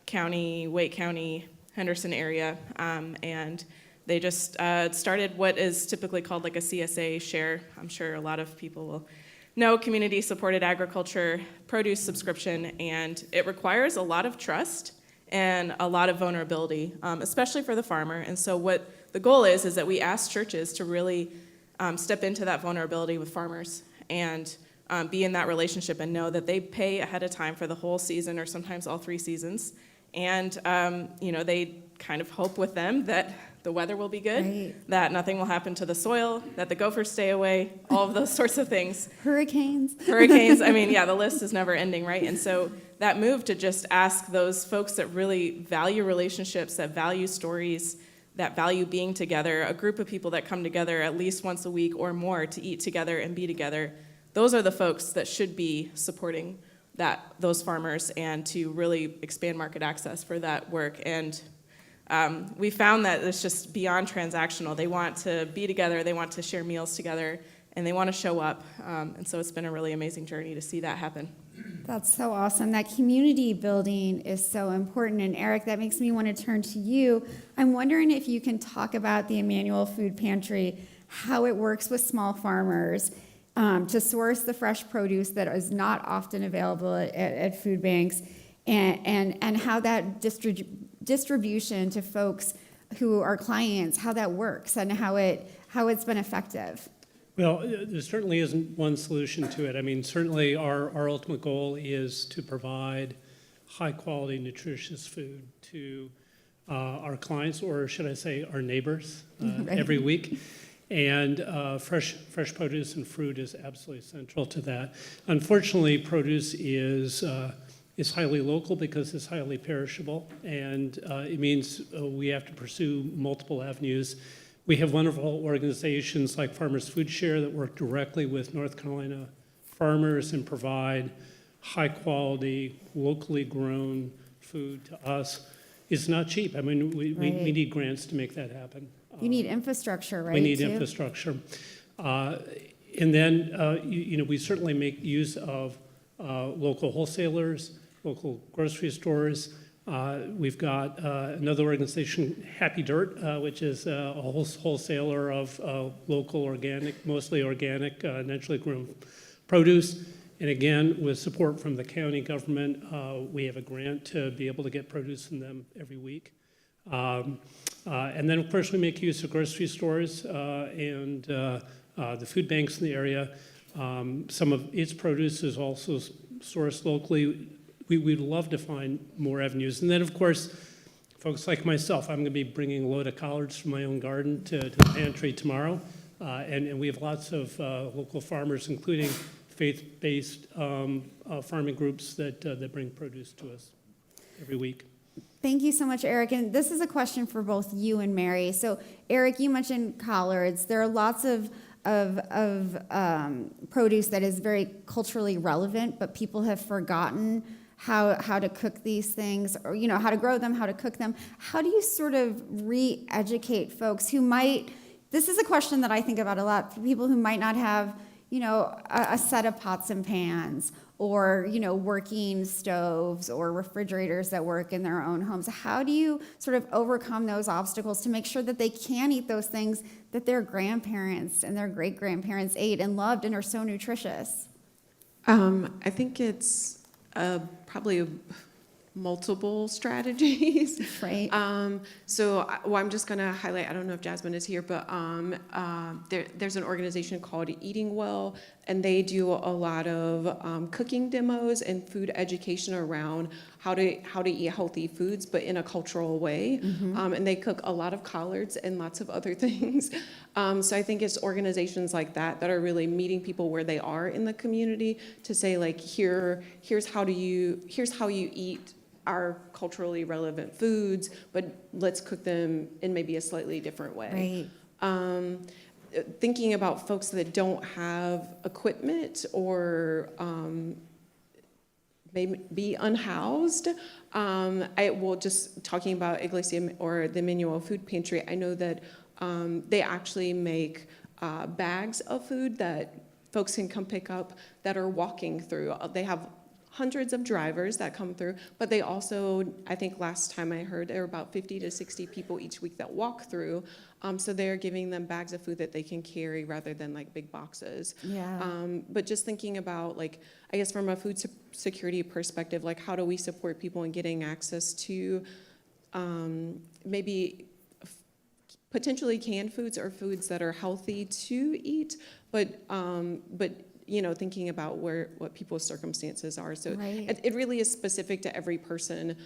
County, Wake County, Henderson area. And they just started what is typically called like a CSA share. I'm sure a lot of people will know community-supported agriculture, produce subscription, and it requires a lot of trust and a lot of vulnerability, especially for the farmer. And so what the goal is that we ask churches to really step into that vulnerability with farmers and be in that relationship and know that they pay ahead of time for the whole season or sometimes all 3 seasons. And they kind of hope with them that the weather will be good, Right. that nothing will happen to the soil, that the gophers stay away, all of those sorts of things. Hurricanes. Hurricanes, I mean, yeah, the list is never ending, right? And so that move to just ask those folks that really value relationships, that value stories, that value being together, a group of people that come together at least once a week or more to eat together and be together, those are the folks that should be supporting those farmers and to really expand market access for that work. And we found that it's just beyond transactional. They want to be together, they want to share meals together, and they want to show up. And so it's been a really amazing journey to see that happen. That's so awesome. That community building is so important. And Eric, that makes me want to turn to you. I'm wondering if you can talk about the Emmanuel Food Pantry, how it works with small farmers to source the fresh produce that is not often available at food banks, and how that distribution to folks who are clients, how that works and how it's been effective. Well, there certainly isn't one solution to it. I mean, certainly our ultimate goal is to provide high-quality, nutritious food to our clients, or should I say our neighbors, Right. every week. And fresh produce and fruit is absolutely central to that. Unfortunately, produce is highly local because it's highly perishable, and it means we have to pursue multiple avenues. We have wonderful organizations like Farmers Food Share that work directly with North Carolina farmers and provide high-quality, locally grown food to us. It's not cheap. I mean, we need grants to make that happen. You need infrastructure, right? We need too? infrastructure. And then, we certainly make use of local wholesalers, local grocery stores. We've got another organization, Happy Dirt, which is a wholesaler of local organic, mostly organic, naturally grown produce. And again, with support from the county government, we have a grant to be able to get produce from them every week. And then, of course, we make use of grocery stores and the food banks in the area. Some of its produce is also sourced locally. We'd love to find more avenues. And then, of course, folks like myself, I'm going to be bringing a load of collards from my own garden to the pantry tomorrow. And we have lots of local farmers, including faith-based farming groups that bring produce to us every week. Thank you so much, Eric. And this is a question for both you and Mary. So, Eric, you mentioned collards. There are lots of produce that is very culturally relevant, but people have forgotten how to cook these things, or how to grow them, how to cook them. How do you sort of re-educate folks who might? This is a question that I think about a lot for people who might not have, a set of pots and pans, or working stoves or refrigerators that work in their own homes. How do you sort of overcome those obstacles to make sure that they can eat those things that their grandparents and their great-grandparents ate and loved and are so nutritious? I think it's probably multiple strategies. Right. Well, I'm just gonna highlight, I don't know if Jasmine is here, but there's an organization called Eating Well, and they do a lot of cooking demos and food education around how to eat healthy foods, but in a cultural way. And they cook a lot of collards and lots of other things. So I think it's organizations like that that are really meeting people where they are in the community to say, like, here's how you eat our culturally relevant foods, but let's cook them in maybe a slightly different way. Right. Thinking about folks that don't have equipment or may be unhoused. Just talking about Iglesia or the Emmanuel Food Pantry, I know that they actually make bags of food that folks can come pick up that are walking through. They have hundreds of drivers that come through, but they also, I think last time I heard, there are about 50 to 60 people each week that walk through. So they're giving them bags of food that they can carry rather than like big boxes. Yeah. But just thinking about, like, I guess from a food security perspective, like, how do we support people in getting access to maybe potentially canned foods or foods that are healthy to eat, but thinking about what people's circumstances are. So Right. it really is specific to every person.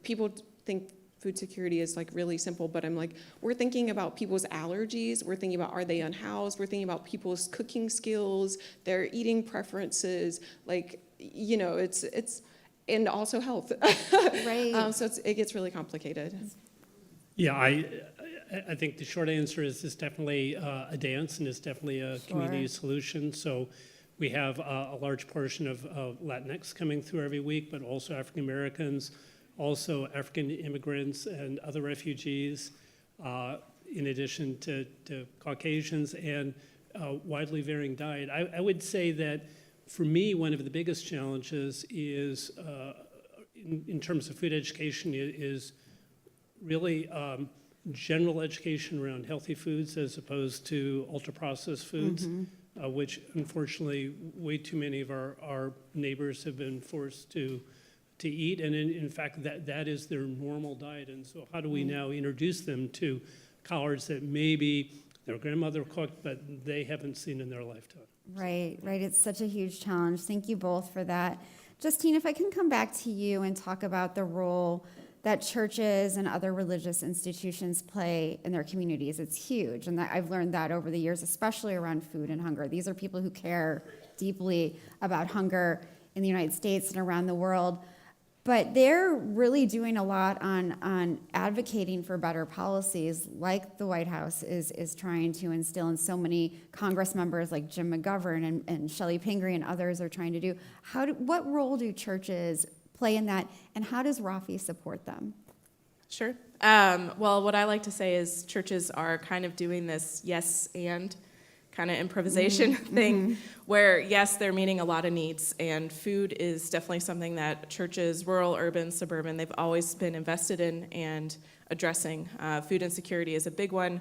People think food security is like really simple, but I'm like, we're thinking about people's allergies. We're thinking about, are they unhoused? We're thinking about people's cooking skills, their eating preferences, like, it's and also health. Right. So it gets really complicated. Yeah, I think the short answer is it's definitely a dance, and it's definitely a community solution. So we have a large portion of Latinx coming through every week, but also African Americans, also African immigrants and other refugees, in addition to Caucasians, and widely varying diet. I would say that for me, one of the biggest challenges is, in terms of food education, is really general education around healthy foods as opposed to ultra-processed foods, which unfortunately way too many of our neighbors have been forced to eat, and in fact that is their normal diet. And so how do we now introduce them to collards that maybe their grandmother cooked but they haven't seen in their lifetime? Right. It's such a huge challenge. Thank you both for that. Justine, if I can come back to you and talk about the role that churches and other religious institutions play in their communities. It's huge, and I've learned that over the years, especially around food and hunger. These are people who care deeply about hunger in the United States and around the world, but they're really doing a lot on advocating for better policies, like the White House is trying to instill, and so many Congress members like Jim McGovern and Shelley Pingree and others are trying to do. What role do churches play in that, and how does Rafi support them? Sure. Well, what I like to say is churches are kind of doing this yes and kind of improvisation thing where, yes, they're meeting a lot of needs, and food is definitely something that churches, rural, urban, suburban, they've always been invested in and addressing. Food insecurity is a big one.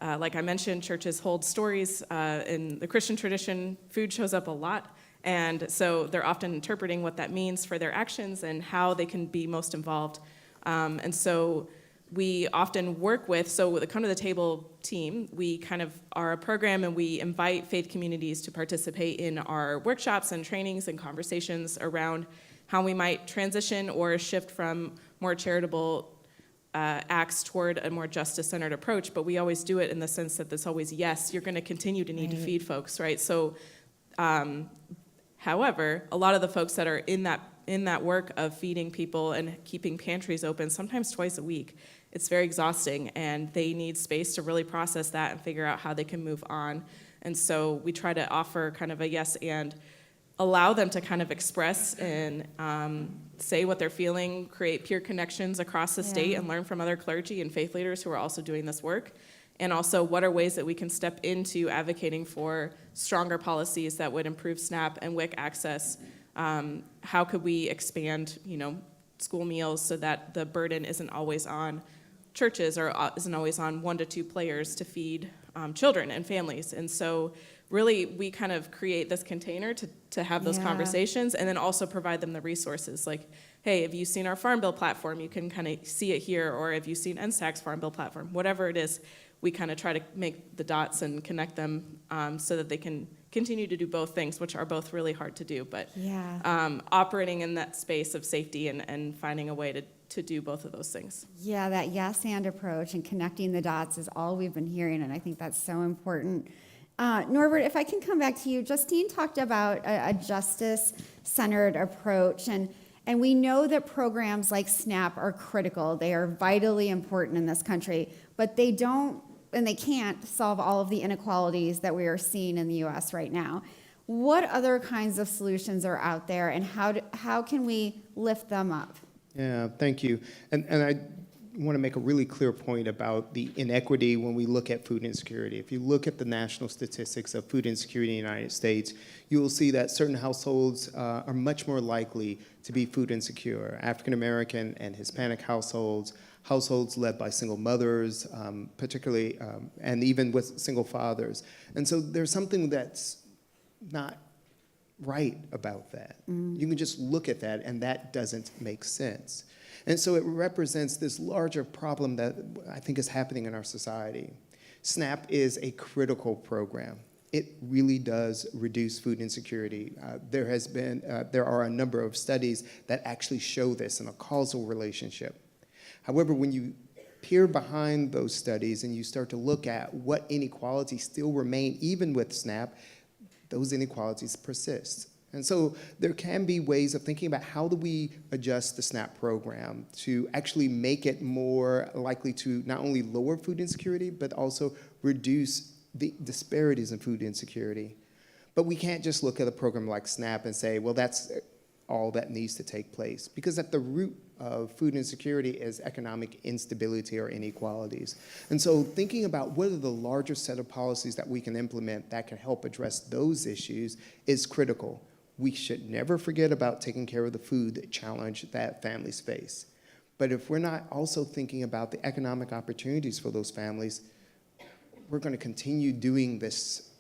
Like I mentioned, churches hold stories. In the Christian tradition, food shows up a lot. And so they're often interpreting what that means for their actions and how they can be most involved. And so we often work with, so the Come to the Table team, we kind of are a program, and we invite faith communities to participate in our workshops and trainings and conversations around how we might transition or shift from more charitable acts toward a more justice-centered approach. But we always do it in the sense that it's always, yes, you're going to continue to need to feed folks, right? So however, a lot of the folks that are in that work of feeding people and keeping pantries open, sometimes twice a week, it's very exhausting, and they need space to really process that and figure out how they can move on. And so we try to offer kind of a yes and allow them to kind of express and say what they're feeling, create peer connections across the state, and learn from other clergy and faith leaders who are also doing this work. And also, what are ways that we can step into advocating for stronger policies that would improve SNAP and WIC access? How could we expand, school meals so that the burden isn't always on churches or isn't always on 1 to 2 players to feed children and families? And so really, we kind of create this container to have those conversations, and then also provide them the resources. Like, hey, have you seen our Farm Bill platform? You can kind of see it here, or have you seen NSAC's Farm Bill platform? Whatever it is, we kind of try to make the dots and connect them so that they can continue to do both things, which are both really hard to do. But operating in that space of safety and finding a way to do both of those things. Yeah, that yes and approach and connecting the dots is all we've been hearing, and I think that's so important. Norbert, if I can come back to you, Justine talked about a justice-centered approach, and we know that programs like SNAP are critical. They are vitally important in this country, but they don't and they can't solve all of the inequalities that we are seeing in the U.S. right now. What other kinds of solutions are out there, and how can we lift them up? Yeah, thank you. And I want to make a really clear point about the inequity when we look at food insecurity. If you look at the national statistics of food insecurity in the United States, you will see that certain households are much more likely to be food insecure. African American and Hispanic households led by single mothers, particularly, and even with single fathers. And so there's something that's not right about that. You can just look at that, and that doesn't make sense. And so it represents this larger problem that I think is happening in our society. SNAP is a critical program. It really does reduce food insecurity. There are a number of studies that actually show this in a causal relationship. However, when you peer behind those studies and you start to look at what inequalities still remain even with SNAP, those inequalities persist. And so there can be ways of thinking about how do we adjust the SNAP program to actually make it more likely to not only lower food insecurity, but also reduce the disparities in food insecurity. But we can't just look at a program like SNAP and say, well, that's all that needs to take place. Because at the root of food insecurity is economic instability or inequalities. And so thinking about what are the larger set of policies that we can implement that can help address those issues is critical. We should never forget about taking care of the food challenge that families face. But if we're not also thinking about the economic opportunities for those families, we're going to continue doing this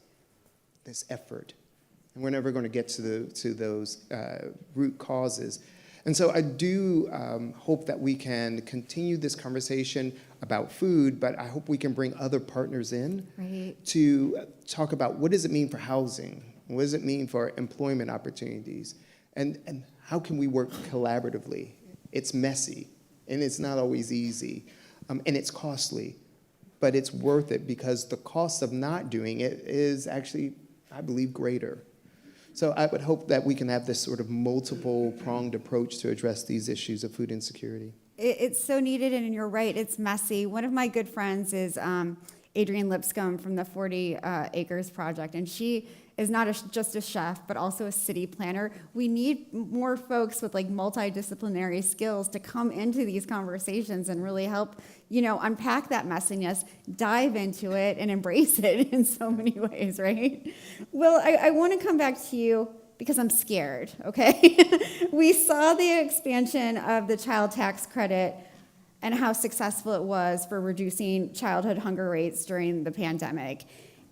effort. And we're never going to get to those root causes. And so I do hope that we can continue this conversation about food, but I hope we can bring other partners in to talk about what does it mean for housing? What does it mean for employment opportunities? And how can we work collaboratively? It's messy, and it's not always easy, and it's costly, but it's worth it because the cost of not doing it is actually, I believe, greater. So I would hope that we can have this sort of multiple-pronged approach to address these issues of food insecurity. It's so needed, and you're right, it's messy. One of my good friends is Adrienne Lipscomb from the 40 Acres Project, and she is not just a chef, but also a city planner. We need more folks with like multidisciplinary skills to come into these conversations and really help, unpack that messiness, dive into it, and embrace it in so many ways, right? Well, I want to come back to you because I'm scared, okay? We saw the expansion of the child tax credit and how successful it was for reducing childhood hunger rates during the pandemic.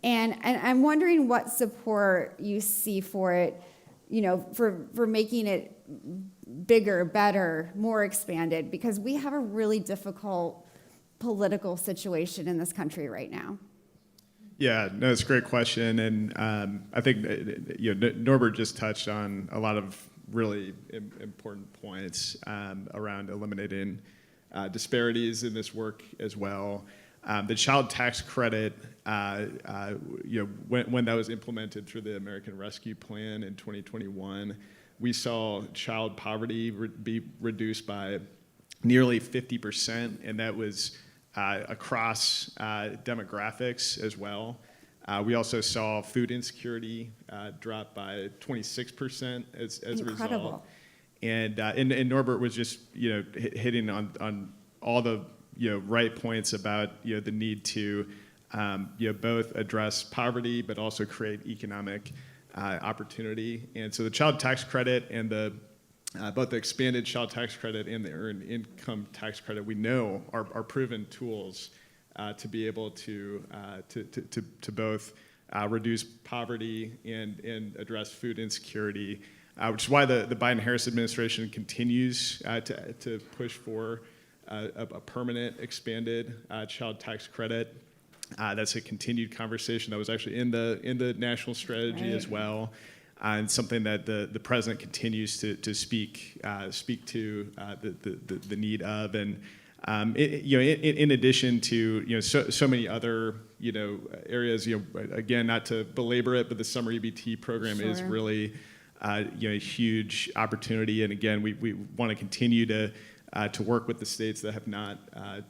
And I'm wondering what support you see for it, for making it bigger, better, more expanded, because we have a really difficult political situation in this country right now. Yeah, no, it's a great question, and I think Norbert just touched on a lot of really important points around eliminating disparities in this work as well. The child tax credit, when that was implemented through the American Rescue Plan in 2021, we saw child poverty be reduced by nearly 50%, and that was across demographics as well. We also saw food insecurity drop by 26% as a result. And Norbert was just hitting on all the right points about the need to both address poverty but also create economic opportunity. And so the child tax credit and both the expanded child tax credit and the earned income tax credit, we know are proven tools to be able to both reduce poverty and address food insecurity. which is why the Biden-Harris administration continues to push for a permanent expanded child tax credit. That's a continued conversation that was actually in the national strategy as well, and something that the president continues to speak to the need of, and in addition to so many other areas. Again, not to belabor it, but the summer EBT program is really a huge opportunity, and again, we want to continue to work with the states that have not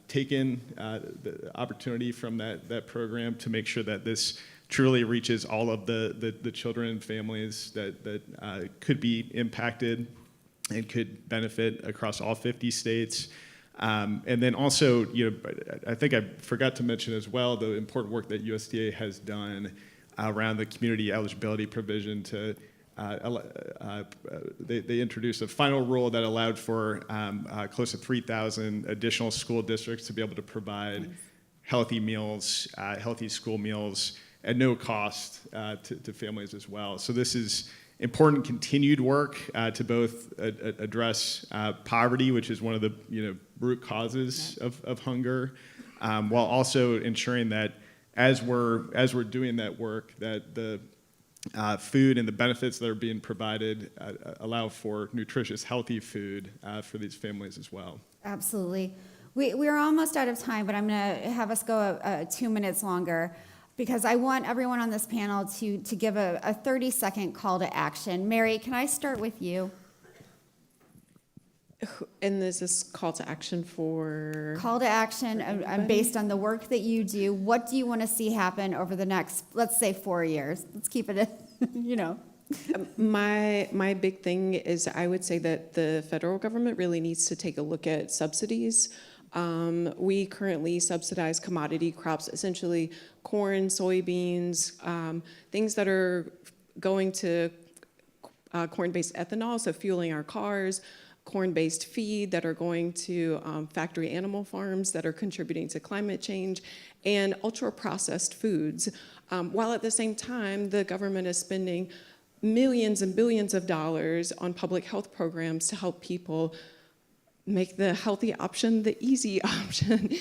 taken the opportunity from that program to make sure that this truly reaches all of the children and families that could be impacted and could benefit across all 50 states. And then also, I think I forgot to mention as well the important work that USDA has done around the community eligibility provision to they introduced a final rule that allowed for close to 3,000 additional school districts to be able to provide healthy meals, healthy school meals at no cost to families as well. So this is important continued work to both address poverty, which is one of the root causes of hunger, while also ensuring that as we're doing that work, that the food and the benefits that are being provided allow for nutritious, healthy food for these families as well. Absolutely. We're almost out of time, but I'm going to have us go 2 minutes longer because I want everyone on this panel to give a 30-second call to action. Mary, can I start with you? And is this call to action for? Call to action based on the work that you do. What do you want to see happen over the next, let's say, 4 years? Let's keep it, My big thing is I would say that the federal government really needs to take a look at subsidies. We currently subsidize commodity crops, essentially corn, soybeans, things that are going to corn-based ethanol, so fueling our cars, corn-based feed that are going to factory animal farms that are contributing to climate change, and ultra-processed foods. While at the same time, the government is spending millions and billions of dollars on public health programs to help people make the healthy option the easy option.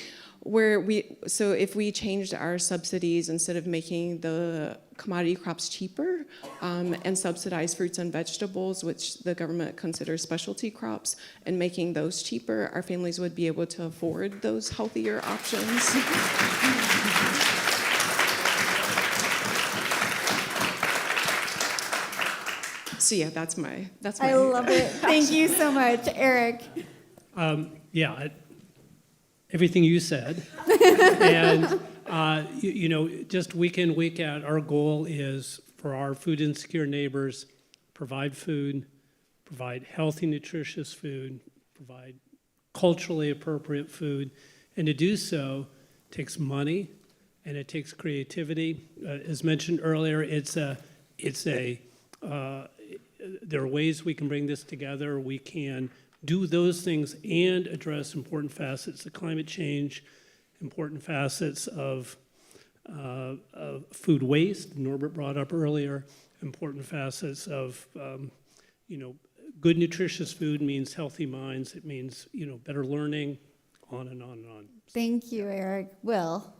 So if we changed our subsidies, instead of making the commodity crops cheaper and subsidize fruits and vegetables, which the government considers specialty crops, and making those cheaper, our families would be able to afford those healthier options. So yeah, that's my. I love it. Thank you so much, Eric. Everything you said. And, just week in, week out, our goal is for our food insecure neighbors, provide food, provide healthy, nutritious food, provide culturally appropriate food. And to do so takes money and it takes creativity. As mentioned earlier, there are ways we can bring this together. We can do those things and address important facets of climate change, important facets of food waste, Norbert brought up earlier, important facets of, good nutritious food means healthy minds, it means, better learning, on and on and on. Thank you, Eric. Will?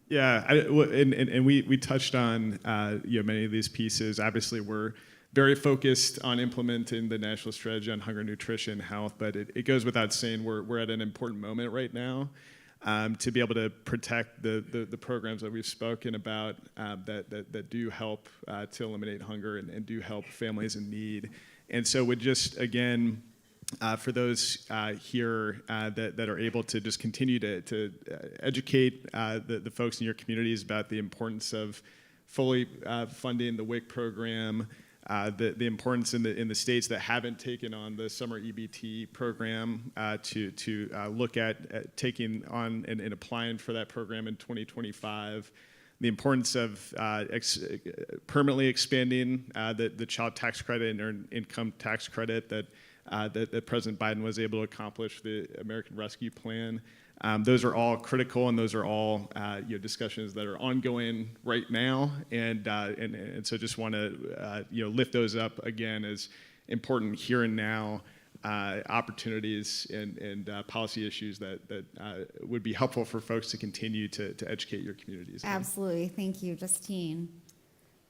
Yeah, and we touched on many of these pieces. Obviously, we're very focused on implementing the national strategy on hunger, nutrition, health, but it goes without saying we're at an important moment right now to be able to protect the programs that we've spoken about that do help to eliminate hunger and do help families in need. And so would just, again, for those here that are able to just continue to educate the folks in your communities about the importance of fully funding the WIC program, the importance in the states that haven't taken on the summer EBT program to look at taking on and applying for that program in 2025. The importance of permanently expanding the child tax credit and earned income tax credit that President Biden was able to accomplish, the American Rescue Plan. Those are all critical, and those are all discussions that are ongoing right now, and so just want to lift those up again as important here and now opportunities and policy issues that would be helpful for folks to continue to educate your communities on. Absolutely. Thank you, Justine.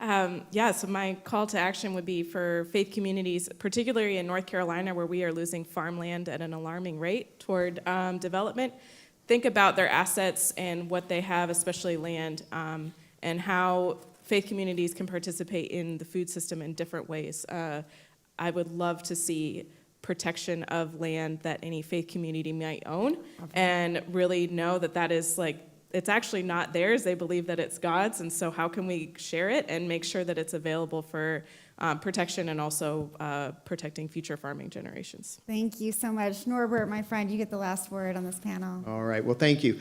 So my call to action would be for faith communities, particularly in North Carolina, where we are losing farmland at an alarming rate toward development. Think about their assets and what they have, especially land, and how faith communities can participate in the food system in different ways. I would love to see protection of land that any faith community might own, and really know that that is it's actually not theirs. They believe that it's God's, and so how can we share it and make sure that it's available for protection and also protecting future farming generations? Thank you so much. Norbert, my friend, you get the last word on this panel. All right, well, thank you.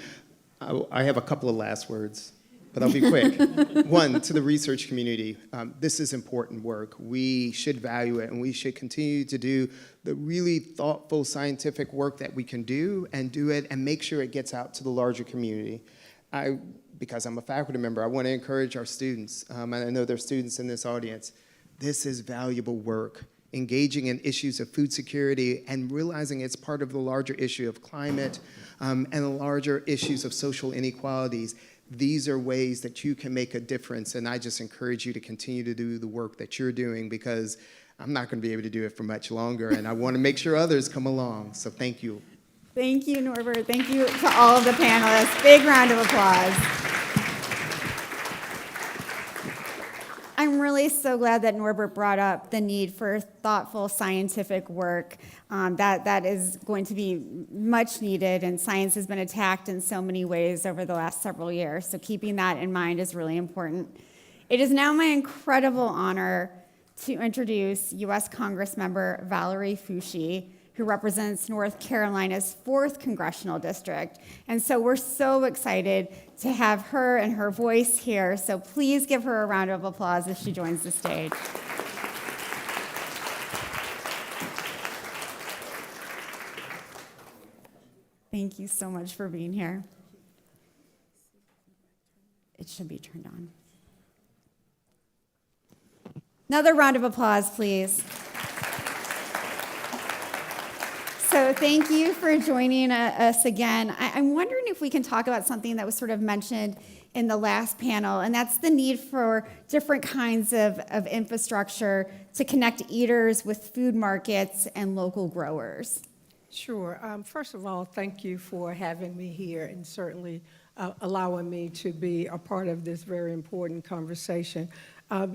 I have a couple of last words, but I'll be quick. One, to the research community, this is important work. We should value it, and we should continue to do the really thoughtful scientific work that we can do it and make sure it gets out to the larger community. Because I'm a faculty member, I want to encourage our students, and I know there are students in this audience, this is valuable work. Engaging in issues of food security and realizing it's part of the larger issue of climate and the larger issues of social inequalities. These are ways that you can make a difference, and I just encourage you to continue to do the work that you're doing, because I'm not going to be able to do it for much longer, and I want to make sure others come along. So thank you. Thank you, Norbert. Thank you to all of the panelists. Big round of applause. I'm really so glad that Norbert brought up the need for thoughtful scientific work. That is going to be much needed, and science has been attacked in so many ways over the last several years, so keeping that in mind is really important. It is now my incredible honor to introduce U.S. Congressmember Valerie Foushee, who represents North Carolina's 4th Congressional District. And so we're so excited to have her and her voice here. So please give her a round of applause as she joins the stage. Thank you so much for being here. It should be turned on. Another round of applause, please. So thank you for joining us again. I'm wondering if we can talk about something that was sort of mentioned in the last panel, and that's the need for different kinds of infrastructure to connect eaters with food markets and local growers. Sure. First of all, thank you for having me here and certainly allowing me to be a part of this very important conversation.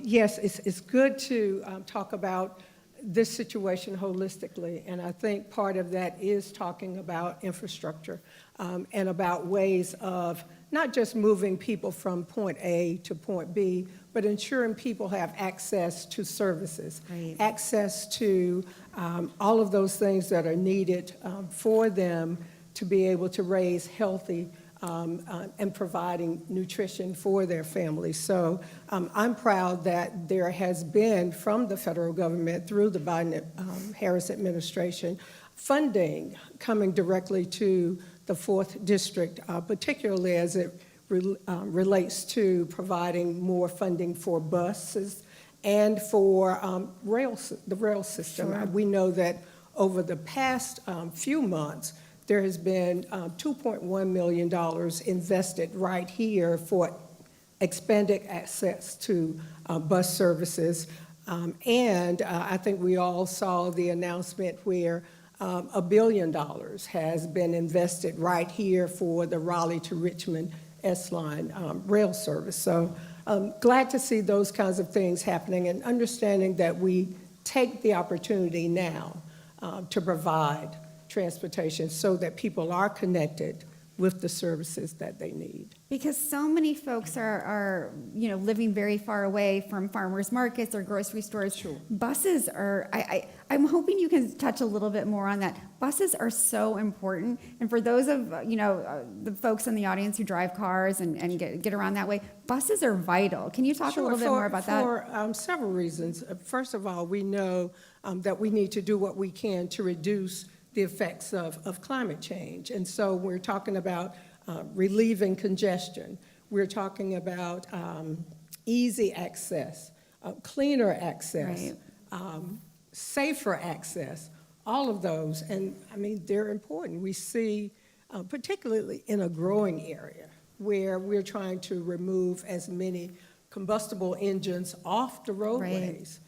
Yes, it's good to talk about this situation holistically, and I think part of that is talking about infrastructure and about ways of not just moving people from point A to point B, but ensuring people have access to services, right, access to all of those things that are needed for them to be able to raise healthy and providing nutrition for their families. So I'm proud that there has been, from the federal government through the Biden-Harris administration, funding coming directly to the 4th District, particularly as it relates to providing more funding for buses and for the rail system. Sure. We know that over the past few months, there has been $2.1 million invested right here for expanded access to bus services. And I think we all saw the announcement where $1 billion has been invested right here for the Raleigh to Richmond S-Line rail service. So glad to see those kinds of things happening and understanding that we take the opportunity now to provide transportation so that people are connected with the services that they need. Because so many folks are living very far away from farmers markets or grocery stores. Sure. Buses are, I'm hoping you can touch a little bit more on that. Buses are so important. And for those of, the folks in the audience who drive cars and get around that way, buses are vital. Can you talk a little bit more about that? For several reasons. First of all, we know that we need to do what we can to reduce the effects of climate change. And so we're talking about relieving congestion. We're talking about easy access, cleaner access, right, safer access, all of those. And I mean, they're important. We see, particularly in a growing area, where we're trying to remove as many combustible engines off the roadways,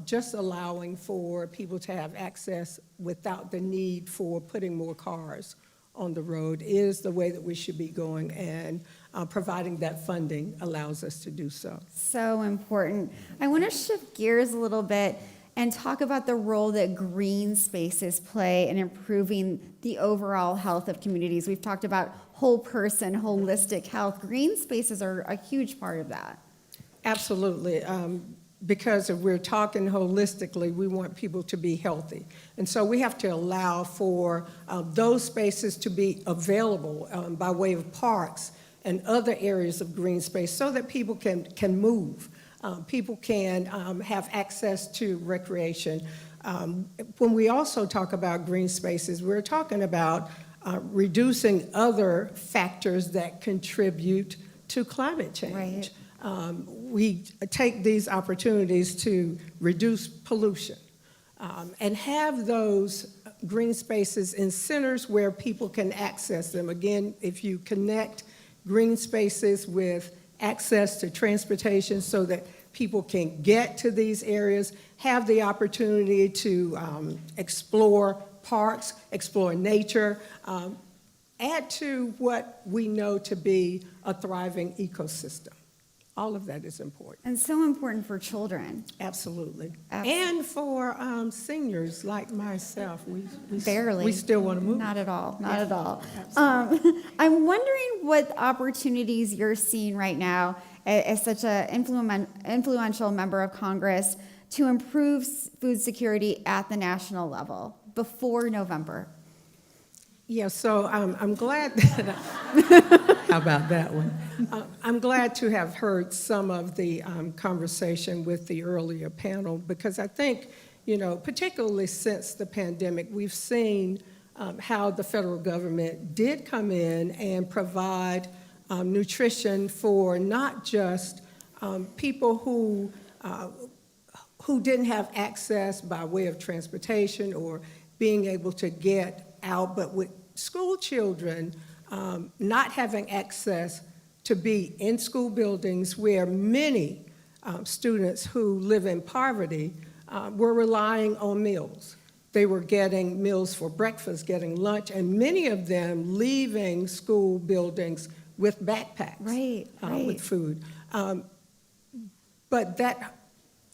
just allowing for people to have access without the need for putting more cars on the road is the way that we should be going, and providing that funding allows us to do so. So important. I want to shift gears a little bit and talk about the role that green spaces play in improving the overall health of communities. We've talked about whole person, holistic health. Green spaces are a huge part of that. Absolutely. Because if we're talking holistically, we want people to be healthy. And so we have to allow for those spaces to be available by way of parks and other areas of green space so that people can move. People can have access to recreation. When we also talk about green spaces, we're talking about reducing other factors that contribute to climate change. Right. We take these opportunities to reduce pollution and have those green spaces in centers where people can access them. Again, if you connect green spaces with access to transportation so that people can get to these areas, have the opportunity to explore parks, explore nature, add to what we know to be a thriving ecosystem. All of that is important. And so important for children. Absolutely. Absolutely. And for seniors like myself, we Barely. We still want to move. Not at all. Not Yeah. at all. Absolutely. I'm wondering what opportunities you're seeing right now as such an influential member of Congress to improve food security at the national level before November. Yeah, so I'm glad that, how about that one? I'm glad to have heard some of the conversation with the earlier panel, because I think, you know, particularly since the pandemic, we've seen how the federal government did come in and provide nutrition for not just people who didn't have access by way of transportation or being able to get out, but with school children not having access to be in school buildings where many students who live in poverty were relying on meals. They were getting meals for breakfast, getting lunch, and many of them leaving school buildings with backpacks with food. But that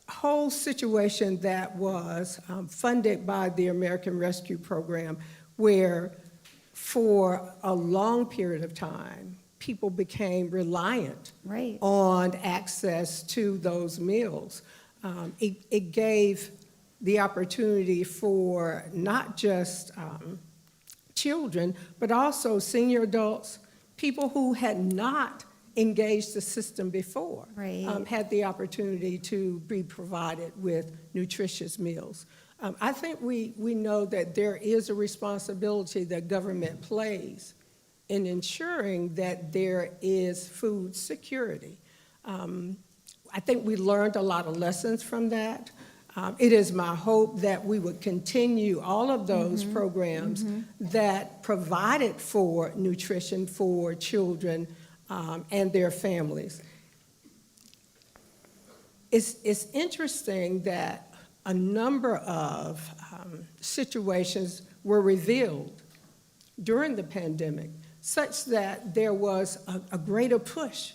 whole situation that was funded by the American Rescue Program, where for a long period of time, people became reliant on access to those meals. It gave the opportunity for not just children, but also senior adults, people who had not engaged the system before, had the opportunity to be provided with nutritious meals. I think we know that there is a responsibility that government plays in ensuring that there is food security. I think we learned a lot of lessons from that. It is my hope that we would continue all of those programs that provided for nutrition for children and their families. It's interesting that a number of situations were revealed during the pandemic, such that there was a greater push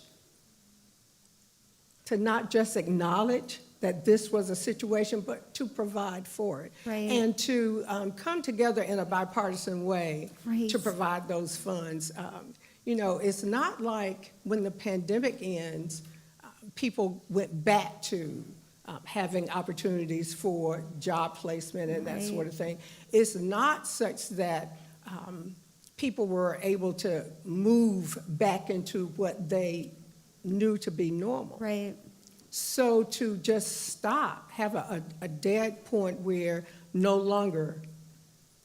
to not just acknowledge that this was a situation, but to provide for it. And to come together in a bipartisan way to provide those funds. You know, it's not like when the pandemic ends, people went back to having opportunities for job placement and that sort of thing. It's not such that people were able to move back into what they knew to be normal. So to just stop, have a dead point where no longer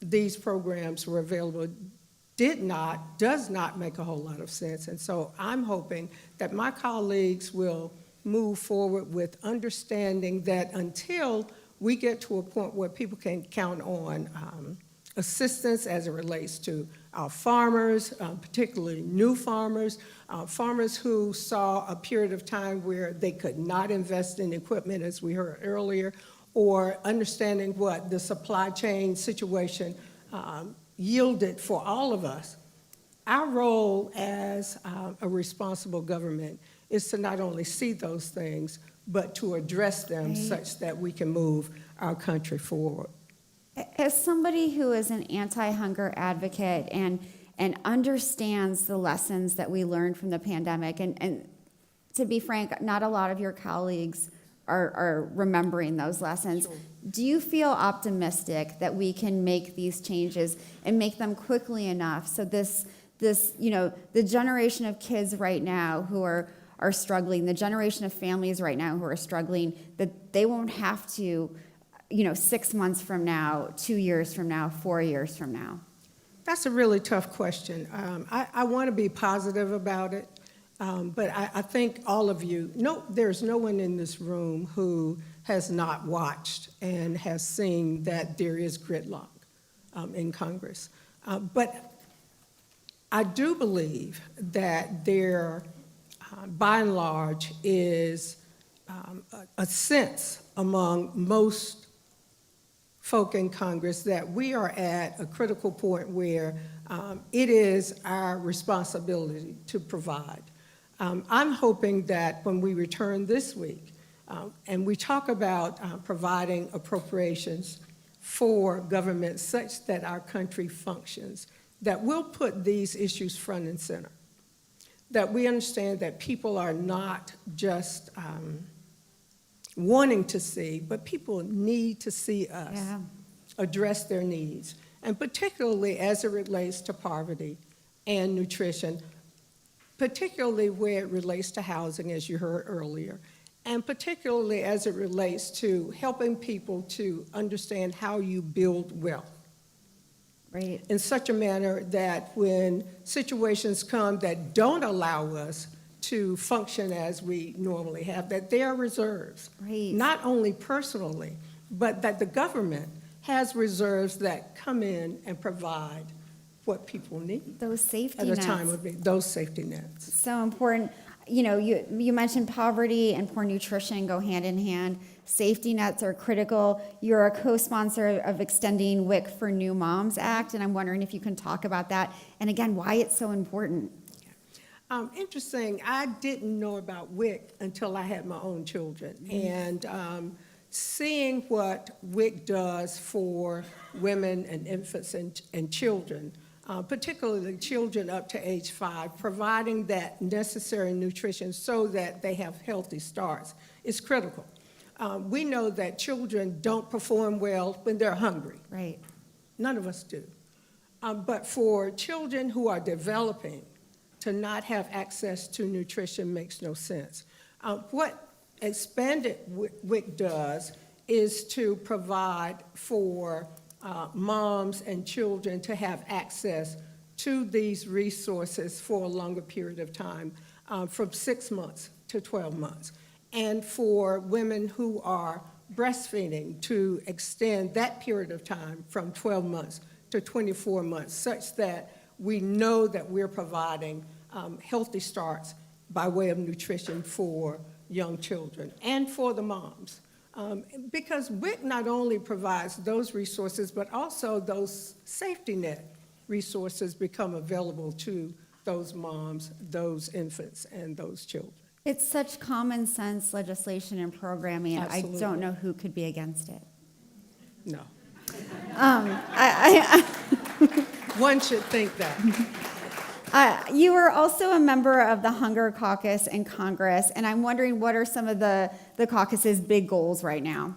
these programs were available does not make a whole lot of sense. And so I'm hoping that my colleagues will move forward with understanding that until we get to a point where people can count on assistance as it relates to our farmers, particularly new farmers, farmers who saw a period of time where they could not invest in equipment, as we heard earlier, or understanding what the supply chain situation yielded for all of us. Our role as a responsible government is to not only see those things, but to address them such that we can move our country forward. As somebody who is an anti-hunger advocate and understands the lessons that we learned from the pandemic, and to be frank, not a lot of your colleagues are remembering those lessons. Sure. Do you feel optimistic that we can make these changes and make them quickly enough so this the generation of kids right now who are struggling, the generation of families right now who are struggling, that they won't have to 6 months from now, 2 years from now, 4 years from now? That's a really tough question. I want to be positive about it, but I think all of you, there's no one in this room who has not watched and has seen that there is gridlock in Congress. But I do believe that there, by and large, is a sense among most folk in Congress that we are at a critical point where it is our responsibility to provide. I'm hoping that when we return this week and we talk about providing appropriations for government such that our country functions, that we'll put these issues front and center, that we understand that people are not just wanting to see, but people need to see us address their needs, and particularly as it relates to poverty and nutrition, particularly where it relates to housing, as you heard earlier, and particularly as it relates to helping people to understand how you build wealth. Right. In such a manner that when situations come that don't allow us to function as we normally have, that there are reserves, right, not only personally, but that the government has reserves that come in and provide what people need. Those safety at nets. A time of need, those safety nets. So important. You mentioned poverty and poor nutrition go hand in hand. Safety nets are critical. You're a co-sponsor of extending WIC for New Moms Act, and I'm wondering if you can talk about that, and again, why it's so important. Interesting. I didn't know about WIC until I had my own children, and seeing what WIC does for women and infants and children, particularly children up to age 5, providing that necessary nutrition so that they have healthy starts is critical. We know that children don't perform well when they're hungry. Right. None of us do. But for children who are developing, to not have access to nutrition makes no sense. What expanded WIC does is to provide for moms and children to have access to these resources for a longer period of time, from 6 months to 12 months. And for women who are breastfeeding to extend that period of time from 12 months to 24 months, such that we know that we're providing healthy starts by way of nutrition for young children and for the moms. Because WIC not only provides those resources, but also those safety net resources become available to those moms, those infants, and those children. It's such common sense legislation and programming, and I don't know who could be against it. No. One should think that. You are also a member of the Hunger Caucus in Congress, and I'm wondering what are some of the caucus's big goals right now?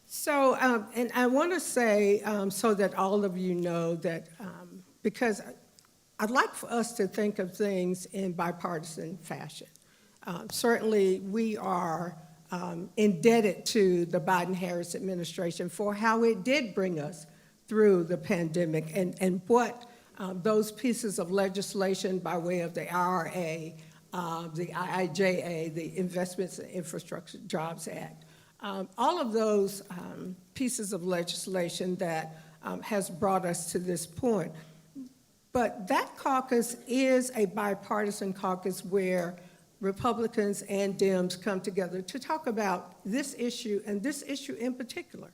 So, and I want to say, so that all of you know that, because I'd like for us to think of things in bipartisan fashion. Certainly, we are indebted to the Biden-Harris administration for how it did bring us through the pandemic and what those pieces of legislation by way of the IRA, the IIJA, the Investments in Infrastructure Jobs Act, All of those pieces of legislation that has brought us to this point. But that caucus is a bipartisan caucus where Republicans and Dems come together to talk about this issue, and this issue in particular,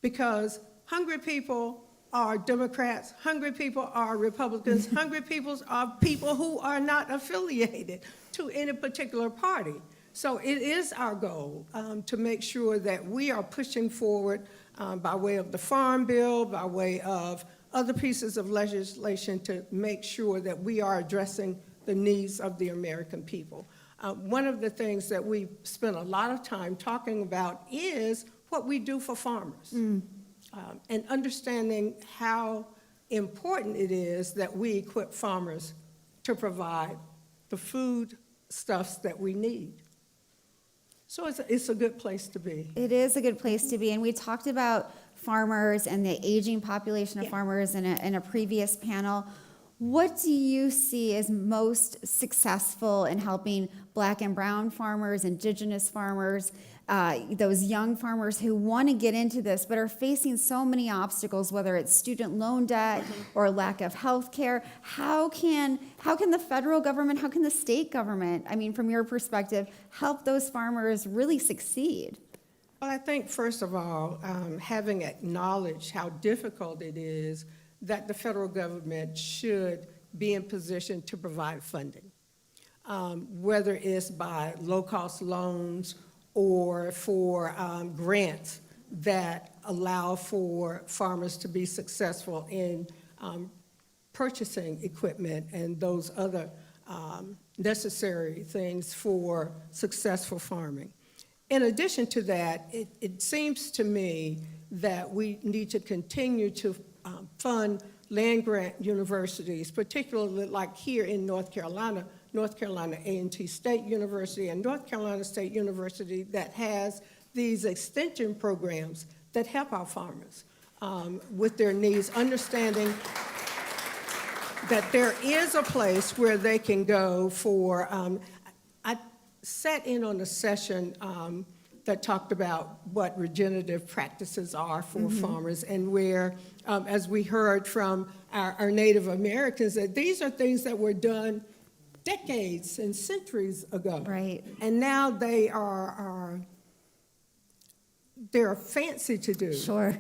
because hungry people are Democrats, hungry people are Republicans, hungry people are people who are not affiliated to any particular party. So it is our goal to make sure that we are pushing forward by way of the Farm Bill, by way of other pieces of legislation to make sure that we are addressing the needs of the American people. One of the things that we spent a lot of time talking about is what we do for farmers, and understanding how important it is that we equip farmers to provide the food stuffs that we need. So it's a good place to be. It is a good place to be, and we talked about farmers and the aging population of farmers in a previous panel. What do you see as most successful in helping Black and brown farmers, Indigenous farmers, those young farmers who want to get into this but are facing so many obstacles, whether it's student loan debt or lack of health care? How can the federal government, how can the state government, I mean, from your perspective, help those farmers really succeed? Well, I think, first of all, having acknowledged how difficult it is, that the federal government should be in position to provide funding, whether it's by low-cost loans or for grants that allow for farmers to be successful in purchasing equipment and those other necessary things for successful farming. In addition to that, it seems to me that we need to continue to fund land-grant universities, particularly like here in North Carolina A&T State University and North Carolina State University that has these extension programs that help our farmers with their needs, understanding that there is a place where they can go for, I sat in on a session that talked about what regenerative practices are for farmers, and where, as we heard from our Native Americans, that these are things that were done decades and centuries ago. Right. And now they're fancy to do. Sure.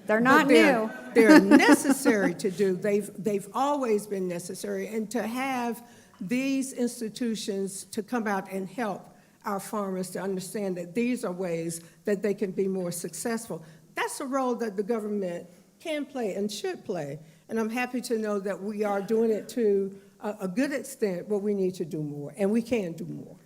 They're not But new. They're necessary to do. They've always been necessary. And to have these institutions to come out and help our farmers to understand that these are ways that they can be more successful, that's a role that the government can play and should play. And I'm happy to know that we are doing it to a good extent, but we need to do more, and we can do more.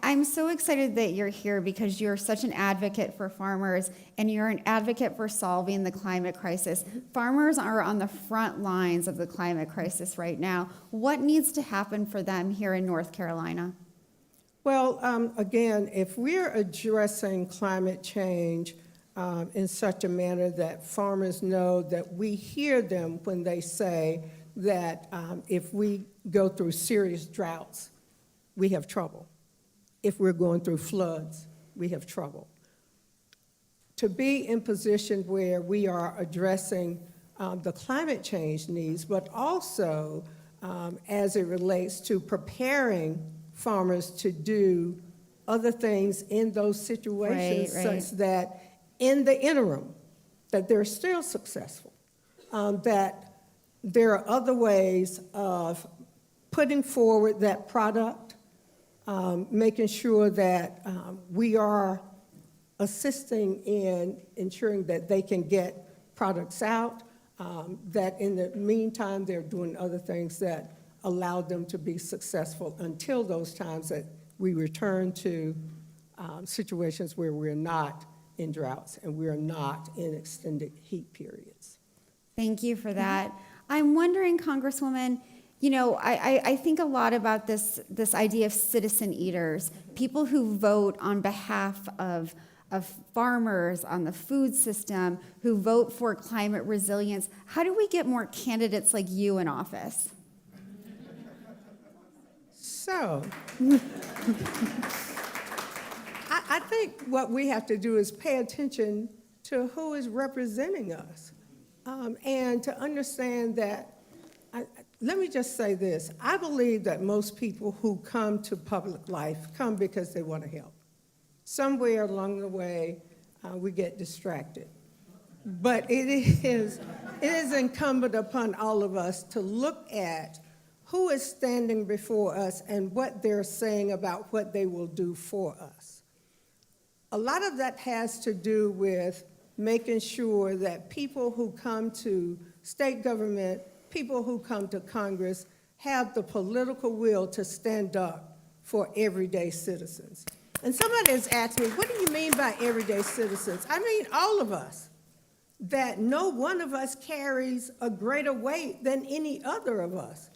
I'm so excited that you're here because you're such an advocate for farmers and you're an advocate for solving the climate crisis. Farmers are on the front lines of the climate crisis right now. What needs to happen for them here in North Carolina? Well, again, if we're addressing climate change in such a manner that farmers know that we hear them when they say that if we go through serious droughts, we have trouble. If we're going through floods, we have trouble. To be in position where we are addressing the climate change needs, but also as it relates to preparing farmers to do other things in those situations, Right. such that in the interim, that they're still successful, that there are other ways of putting forward that product, making sure that we are assisting in ensuring that they can get products out, that in the meantime, they're doing other things that allow them to be successful until those times that we return to situations where we're not in droughts and we're not in extended heat periods. Thank you for that. I'm wondering, Congresswoman, you know, I think a lot about this idea of citizen eaters, people who vote on behalf of farmers, on the food system, who vote for climate resilience. How do we get more candidates like you in office? So, I think what we have to do is pay attention to who is representing us, and to understand that, let me just say this. I believe that most people who come to public life come because they want to help. Somewhere along the way, we get distracted. But it is incumbent upon all of us to look at who is standing before us and what they're saying about what they will do for us. A lot of that has to do with making sure that people who come to state government, people who come to Congress, have the political will to stand up for everyday citizens. And somebody has asked me, what do you mean by everyday citizens? I mean all of us, that no one of us carries a greater weight than any other of us.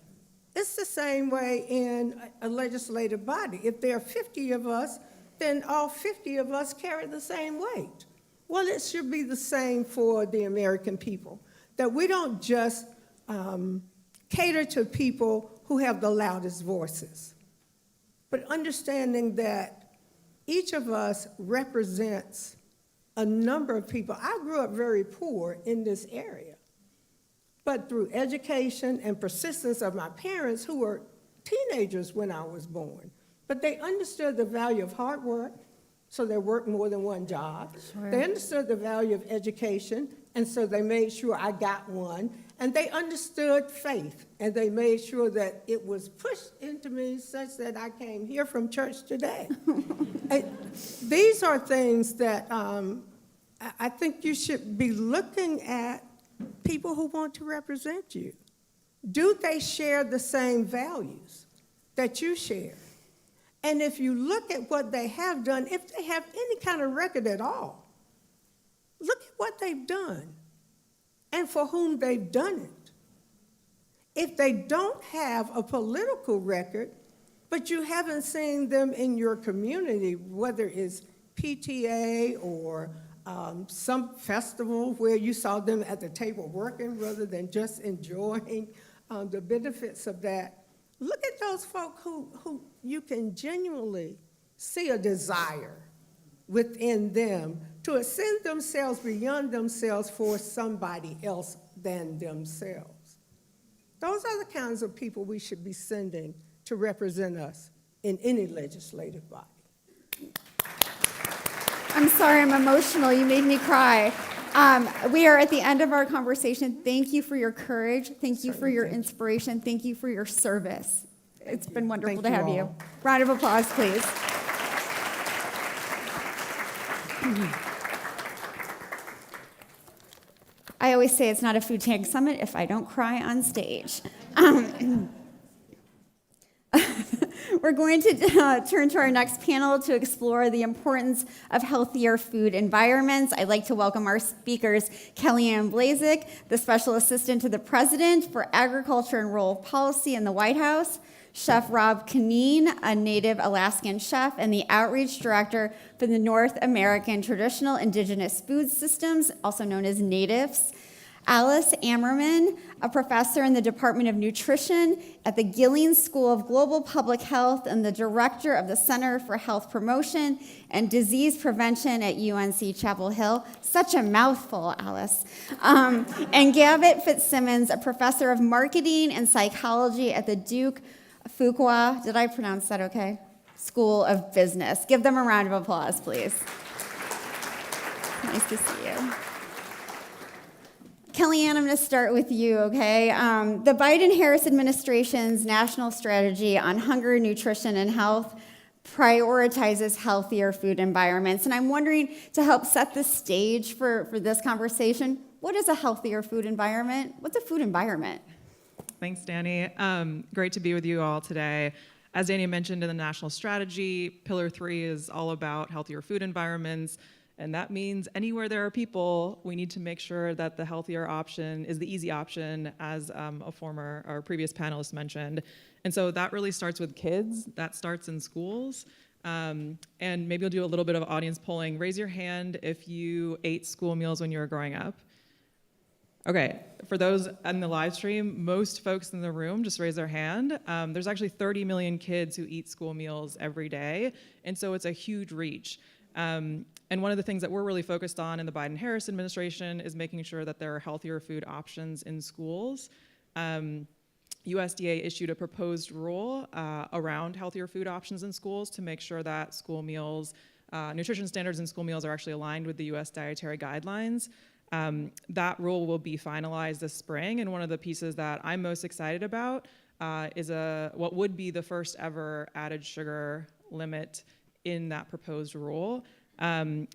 It's the same way in a legislative body. If there are 50 of us, then all 50 of us carry the same weight. Well, it should be the same for the American people, that we don't just cater to people who have the loudest voices, but understanding that each of us represents a number of people. I grew up very poor in this area, but through education and persistence of my parents, who were teenagers when I was born, but they understood the value of hard work, so they worked more than one job. Sure. They understood the value of education, and so they made sure I got one. And they understood faith, and they made sure that it was pushed into me such that I came here from church today. These are things that I think you should be looking at people who want to represent you. Do they share the same values that you share? And if you look at what they have done, if they have any kind of record at all, look at what they've done and for whom they've done it. If they don't have a political record, but you haven't seen them in your community, whether it's PTA or some festival where you saw them at the table working rather than just enjoying the benefits of that, look at those folk who you can genuinely see a desire within them to ascend themselves beyond themselves for somebody else than themselves. Those are the kinds of people we should be sending to represent us in any legislative body. I'm sorry, I'm emotional. You made me cry. We are at the end of our conversation. Thank you for your courage. Thank you for your inspiration. Thank you for your service. It's been wonderful to have you. Round of applause, please. I always say it's not a food tank summit if I don't cry on stage. We're going to turn to our next panel to explore the importance of healthier food environments. I'd like to welcome our speakers, Kellyanne Blazek, the Special Assistant to the President for Agriculture and Rural Policy in the White House, Chef Rob Kaneen, a native Alaskan chef and the Outreach Director for the North American Traditional Indigenous Food Systems, also known as NATIVs, Alice Ammerman, a professor in the Department of Nutrition at the Gillings School of Global Public Health and the director of the Center for Health Promotion and Disease Prevention at UNC Chapel Hill. Such a mouthful, Alice. And Gavin Fitzsimmons, a professor of marketing and psychology at the Duke Fuqua, did I pronounce that okay? School of Business. Give them a round of applause, please. Nice to see you. Kellyanne, I'm going to start with you, okay? The Biden-Harris administration's national strategy on hunger, nutrition, and health prioritizes healthier food environments. And I'm wondering, to help set the stage for this conversation, what is a healthier food environment? What's a food environment? Thanks, Danny. Great to be with you all today. As Danny mentioned in the national strategy, Pillar 3 is all about healthier food environments. And that means anywhere there are people, we need to make sure that the healthier option is the easy option, as a previous panelist mentioned. And so that really starts with kids. That starts in schools. And maybe we'll do a little bit of audience polling. Raise your hand if you ate school meals when you were growing up. Okay, for those in the live stream, most folks in the room just raise their hand. There's actually 30 million kids who eat school meals every day, and so it's a huge reach. And one of the things that we're really focused on in the Biden-Harris administration is making sure that there are healthier food options in schools. USDA issued a proposed rule around healthier food options in schools to make sure that school meals, nutrition standards in school meals are actually aligned with the US dietary guidelines. That rule will be finalized this spring, and one of the pieces that I'm most excited about is what would be the first ever added sugar limit in that proposed rule.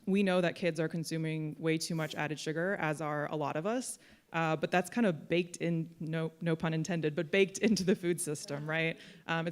We know that kids are consuming way too much added sugar, as are a lot of us, but that's kind of baked in, no pun intended, but baked into the food system, right?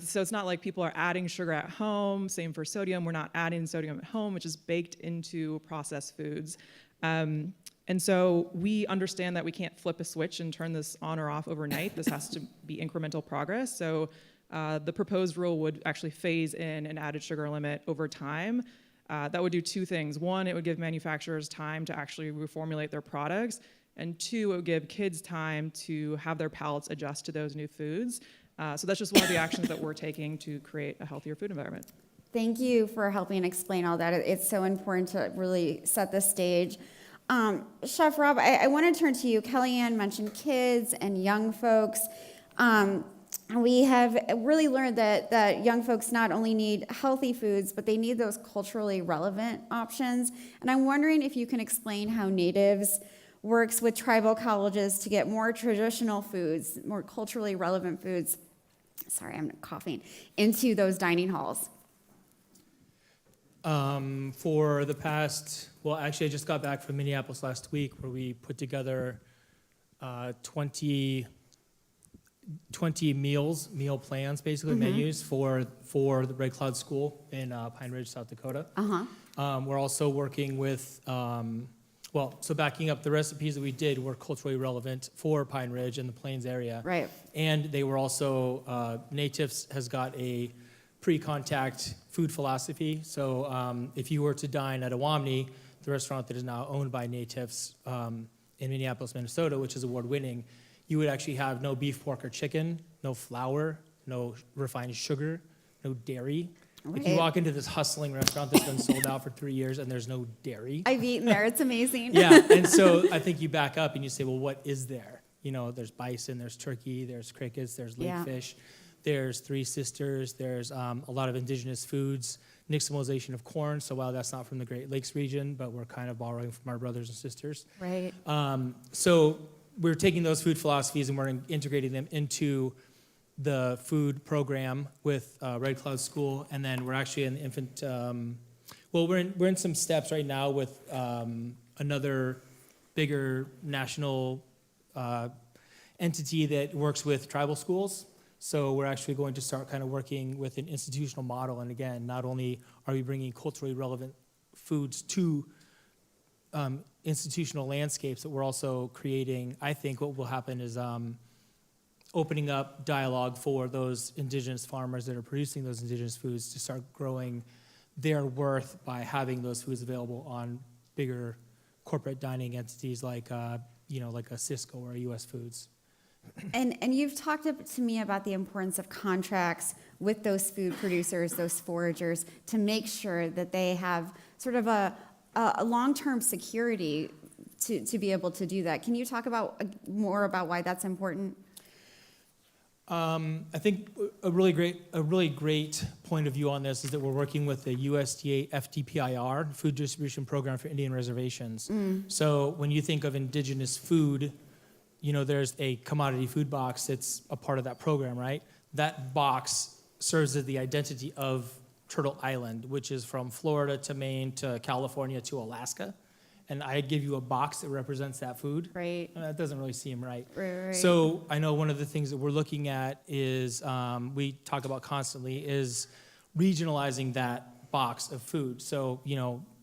So it's not like people are adding sugar at home. Same for sodium. We're not adding sodium at home, which is baked into processed foods. And so we understand that we can't flip a switch and turn this on or off overnight. This has to be incremental progress. So the proposed rule would actually phase in an added sugar limit over time. That would do two things. One, it would give manufacturers time to actually reformulate their products. And two, it would give kids time to have their palates adjust to those new foods. So that's just one of the actions that we're taking to create a healthier food environment. Thank you for helping explain all that. It's so important to really set the stage. Chef Rob, I want to turn to you. Kellyanne mentioned kids and young folks. We have really learned that young folks not only need healthy foods, but they need those culturally relevant options. And I'm wondering if you can explain how Natives works with tribal colleges to get more traditional foods, more culturally relevant foods, sorry, I'm coughing, into those dining halls. For the past, well, actually I just got back from Minneapolis last week where we put together 20 meal plans, basically menus for the Red Cloud School in Pine Ridge, South Dakota. We're also working with, so backing up, the recipes that we did were culturally relevant for Pine Ridge and the Plains area. Right. And they were also, Natives has got a pre-contact food philosophy. So if you were to dine at Awamni, the restaurant that is now owned by Natives in Minneapolis, Minnesota, which is award-winning, you would actually have no beef, pork, or chicken, no flour, no refined sugar, no dairy. Right. If you walk into this hustling restaurant that's been sold out for 3 years and there's no dairy. I've eaten there, it's amazing. Yeah, and so I think you back up and you say, well, what is there? You know, there's bison, there's turkey, there's crickets, there's lake fish, there's Three Sisters, there's a lot of indigenous foods, nixtamalization of corn. So while that's not from the Great Lakes region, but we're kind of borrowing from our brothers and sisters. Right. So we're taking those food philosophies and we're integrating them into the food program with Red Cloud School, and then we're actually in the infant. We're in some steps right now with another bigger national entity that works with tribal schools. So we're actually going to start kind of working with an institutional model. And again, not only are we bringing culturally relevant foods to institutional landscapes, but we're also creating, I think what will happen is opening up dialogue for those indigenous farmers that are producing those indigenous foods to start growing their worth by having those foods available on bigger corporate dining entities like like a Cisco or a US Foods. And you've talked to me about the importance of contracts with those food producers, those foragers, to make sure that they have sort of a long-term security to be able to do that. Can you talk about more about why that's important? I think a really great point of view on this is that we're working with the USDA FDPIR, Food Distribution Program for Indian Reservations. So when you think of indigenous food, there's a commodity food box that's a part of that program, right? That box serves as the identity of Turtle Island, which is from Florida to Maine to California to Alaska. And I give you a box that represents that food. Right. That doesn't really seem right. Right. So I know one of the things that we're looking at is, we talk about constantly, is regionalizing that box of food. So,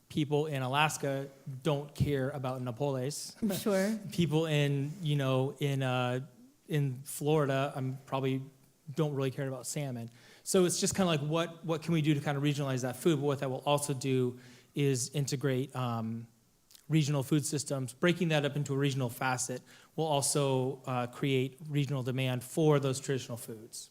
people in Alaska don't care about napoles. Sure. People in Florida, probably don't really care about salmon. So it's just kind of like, what can we do to kind of regionalize that food? But what that will also do is integrate regional food systems. Breaking that up into a regional facet will also create regional demand for those traditional foods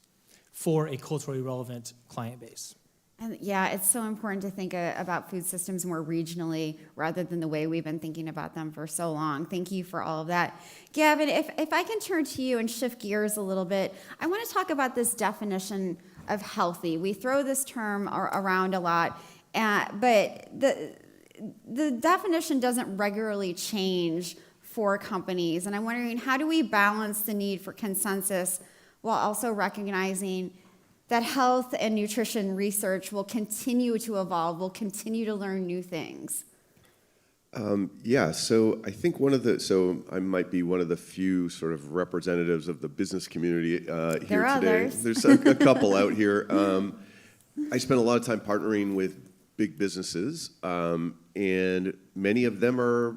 for a culturally relevant client base. And yeah, it's so important to think about food systems more regionally rather than the way we've been thinking about them for so long. Thank you for all of that. Gavin, if I can turn to you and shift gears a little bit, I want to talk about this definition of healthy. We throw this term around a lot, but the definition doesn't regularly change for companies. And I'm wondering, how do we balance the need for consensus while also recognizing that health and nutrition research will continue to evolve, will continue to learn new things? Yeah, so I think I might be one of the few sort of representatives of the business community here There are today. others. There's a couple out here. I spend a lot of time partnering with big businesses, and many of them are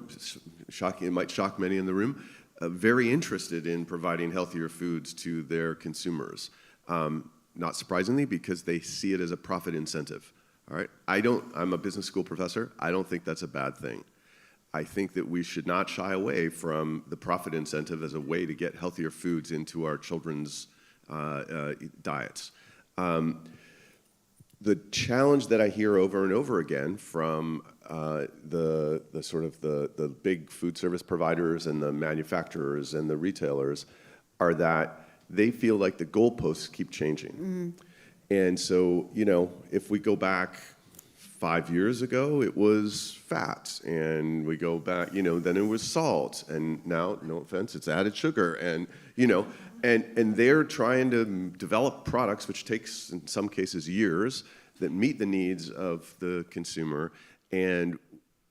shocking. It might shock many in the room. Very interested in providing healthier foods to their consumers. Not surprisingly, because they see it as a profit incentive. All right, I'm a business school professor. I don't think that's a bad thing. I think that we should not shy away from the profit incentive as a way to get healthier foods into our children's diets. The challenge that I hear over and over again from the big food service providers and the manufacturers and the retailers are that they feel like the goalposts keep changing. And so, if we go back 5 years ago, it was fats, and we go back, then it was salt, and now, no offense, it's added sugar, and they're trying to develop products, which takes, in some cases, years, that meet the needs of the consumer, and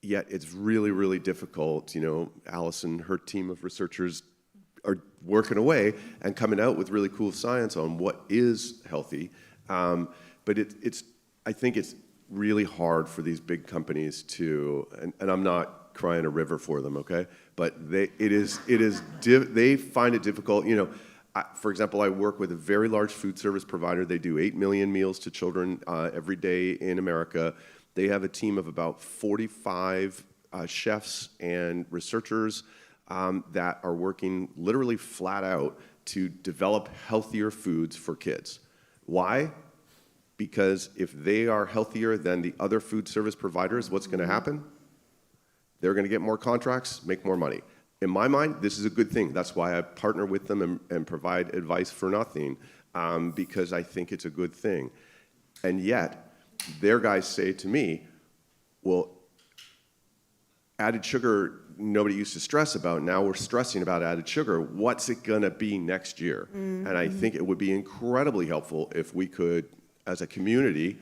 yet it's really, really difficult. Alice and her team of researchers are working away and coming out with really cool science on what is healthy. But I think it's really hard for these big companies to, and I'm not crying a river for them, okay? But they find it difficult. For example, I work with a very large food service provider. They do 8 million meals to children every day in America. They have a team of about 45 chefs and researchers that are working literally flat out to develop healthier foods for kids. Why? Because if they are healthier than the other food service providers, what's going to happen? They're going to get more contracts, make more money. In my mind, this is a good thing. That's why I partner with them and provide advice for nothing, because I think it's a good thing. And yet, their guys say to me, well, added sugar, nobody used to stress about. Now we're stressing about added sugar. What's it going to be next year? And I think it would be incredibly helpful if we could, as a community,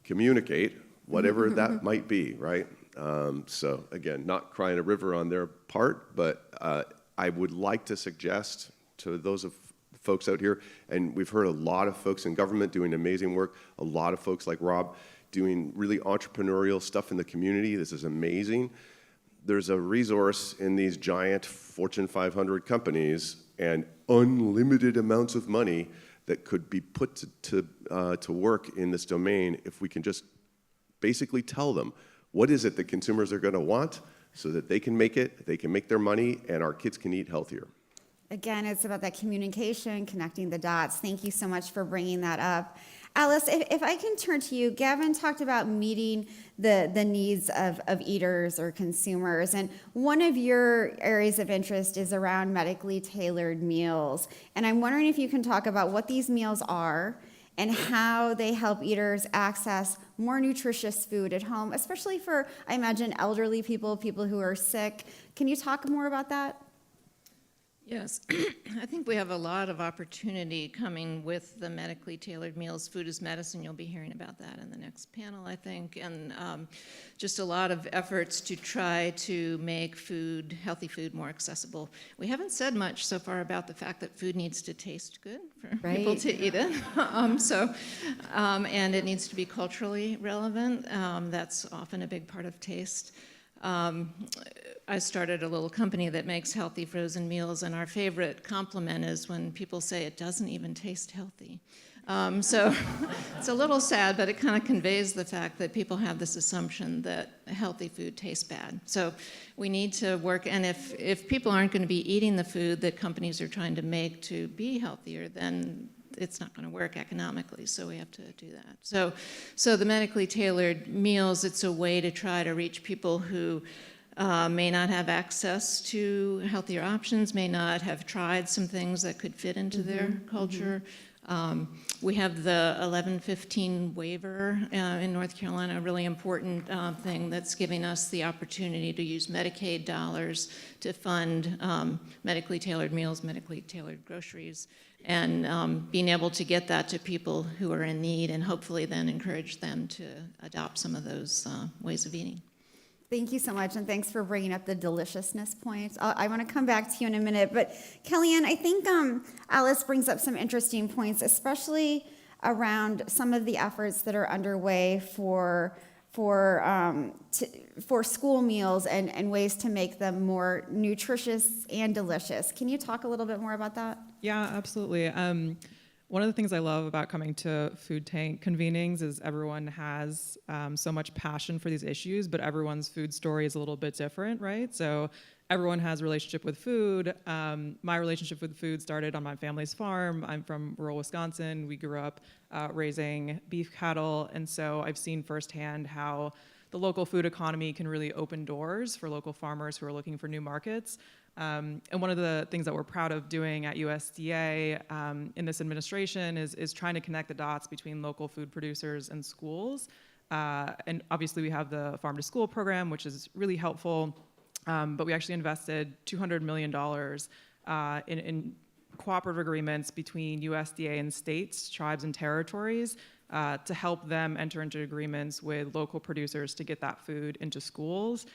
communicate whatever that might be, right? So again, not crying a river on their part, but I would like to suggest to those of folks out here, and we've heard a lot of folks in government doing amazing work, a lot of folks like Rob doing really entrepreneurial stuff in the community. This is amazing. There's a resource in these giant Fortune 500 companies and unlimited amounts of money that could be put to work in this domain if we can just basically tell them what is it that consumers are going to want so that they can make it, they can make their money, and our kids can eat healthier. Again, it's about that communication, connecting the dots. Thank you so much for bringing that up. Alice, if I can turn to you, Gavin talked about meeting the needs of eaters or consumers, and one of your areas of interest is around medically tailored meals. And I'm wondering if you can talk about what these meals are and how they help eaters access more nutritious food at home, especially for, I imagine, elderly people, people who are sick. Can you talk more about that? Yes, I think we have a lot of opportunity coming with the medically tailored meals. Food is medicine. You'll be hearing about that in the next panel, I think. And just a lot of efforts to try to make food, healthy food, more accessible. We haven't said much so far about the fact that food needs to taste good for people to eat it. And it needs to be culturally relevant. That's often a big part of taste. I started a little company that makes healthy frozen meals, and our favorite compliment is when people say it doesn't even taste healthy. So it's a little sad, but it kind of conveys the fact that people have this assumption that healthy food tastes bad. So we need to work, and if people aren't going to be eating the food that companies are trying to make to be healthier, then it's not going to work economically, so we have to do that. So the medically tailored meals, it's a way to try to reach people who may not have access to healthier options, may not have tried some things that could fit into their culture. We have the 1115 waiver in North Carolina, a really important thing that's giving us the opportunity to use Medicaid dollars to fund medically tailored meals, medically tailored groceries, and being able to get that to people who are in need and hopefully then encourage them to adopt some of those ways of eating. Thank you so much, and thanks for bringing up the deliciousness point. I want to come back to you in a minute, but Kellyanne, I think Alice brings up some interesting points, especially around some of the efforts that are underway for school meals and ways to make them more nutritious and delicious. Can you talk a little bit more about that? Yeah, absolutely. One of the things I love about coming to food tank convenings is everyone has so much passion for these issues, but everyone's food story is a little bit different, right? So everyone has a relationship with food. My relationship with food started on my family's farm. I'm from rural Wisconsin. We grew up raising beef cattle, and so I've seen firsthand how the local food economy can really open doors for local farmers who are looking for new markets. And one of the things that we're proud of doing at USDA in this administration is trying to connect the dots between local food producers and schools. And obviously we have the Farm to School program, which is really helpful. But we actually invested $200 million in cooperative agreements between USDA and states, tribes, and territories to help them enter into agreements with local producers to get that food into schools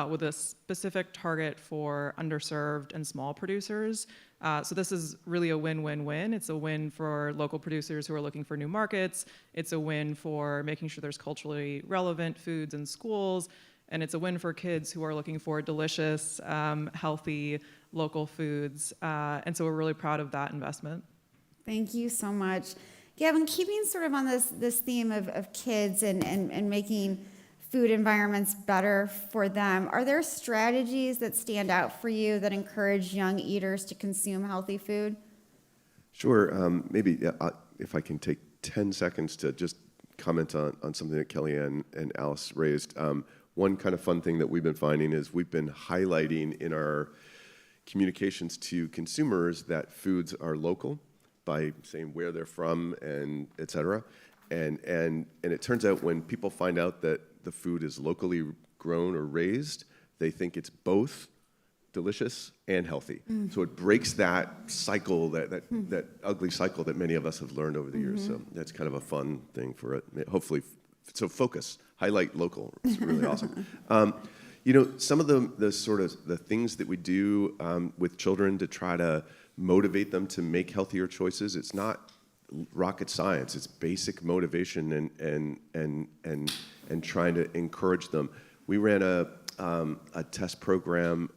with a specific target for underserved and small producers. So this is really a win-win-win. It's a win for local producers who are looking for new markets. It's a win for making sure there's culturally relevant foods in schools. And it's a win for kids who are looking for delicious, healthy, local foods. And so we're really proud of that investment. Thank you so much. Gavin, keeping sort of on this theme of kids and making food environments better for them, are there strategies that stand out for you that encourage young eaters to consume healthy food? Sure. Maybe if I can take 10 seconds to just comment on something that Kellyanne and Alice raised. One kind of fun thing that we've been finding is we've been highlighting in our communications to consumers that foods are local by saying where they're from and et cetera. And it turns out when people find out that the food is locally grown or raised, they think it's both delicious and healthy. So it breaks that cycle, that ugly cycle that many of us have learned over the years. So that's kind of a fun thing for it. Hopefully, so focus, highlight local. It's really awesome. You know, some of the sort of the things that we do with children to try to motivate them to make healthier choices, it's not rocket science. It's basic motivation and trying to encourage them. We ran a test program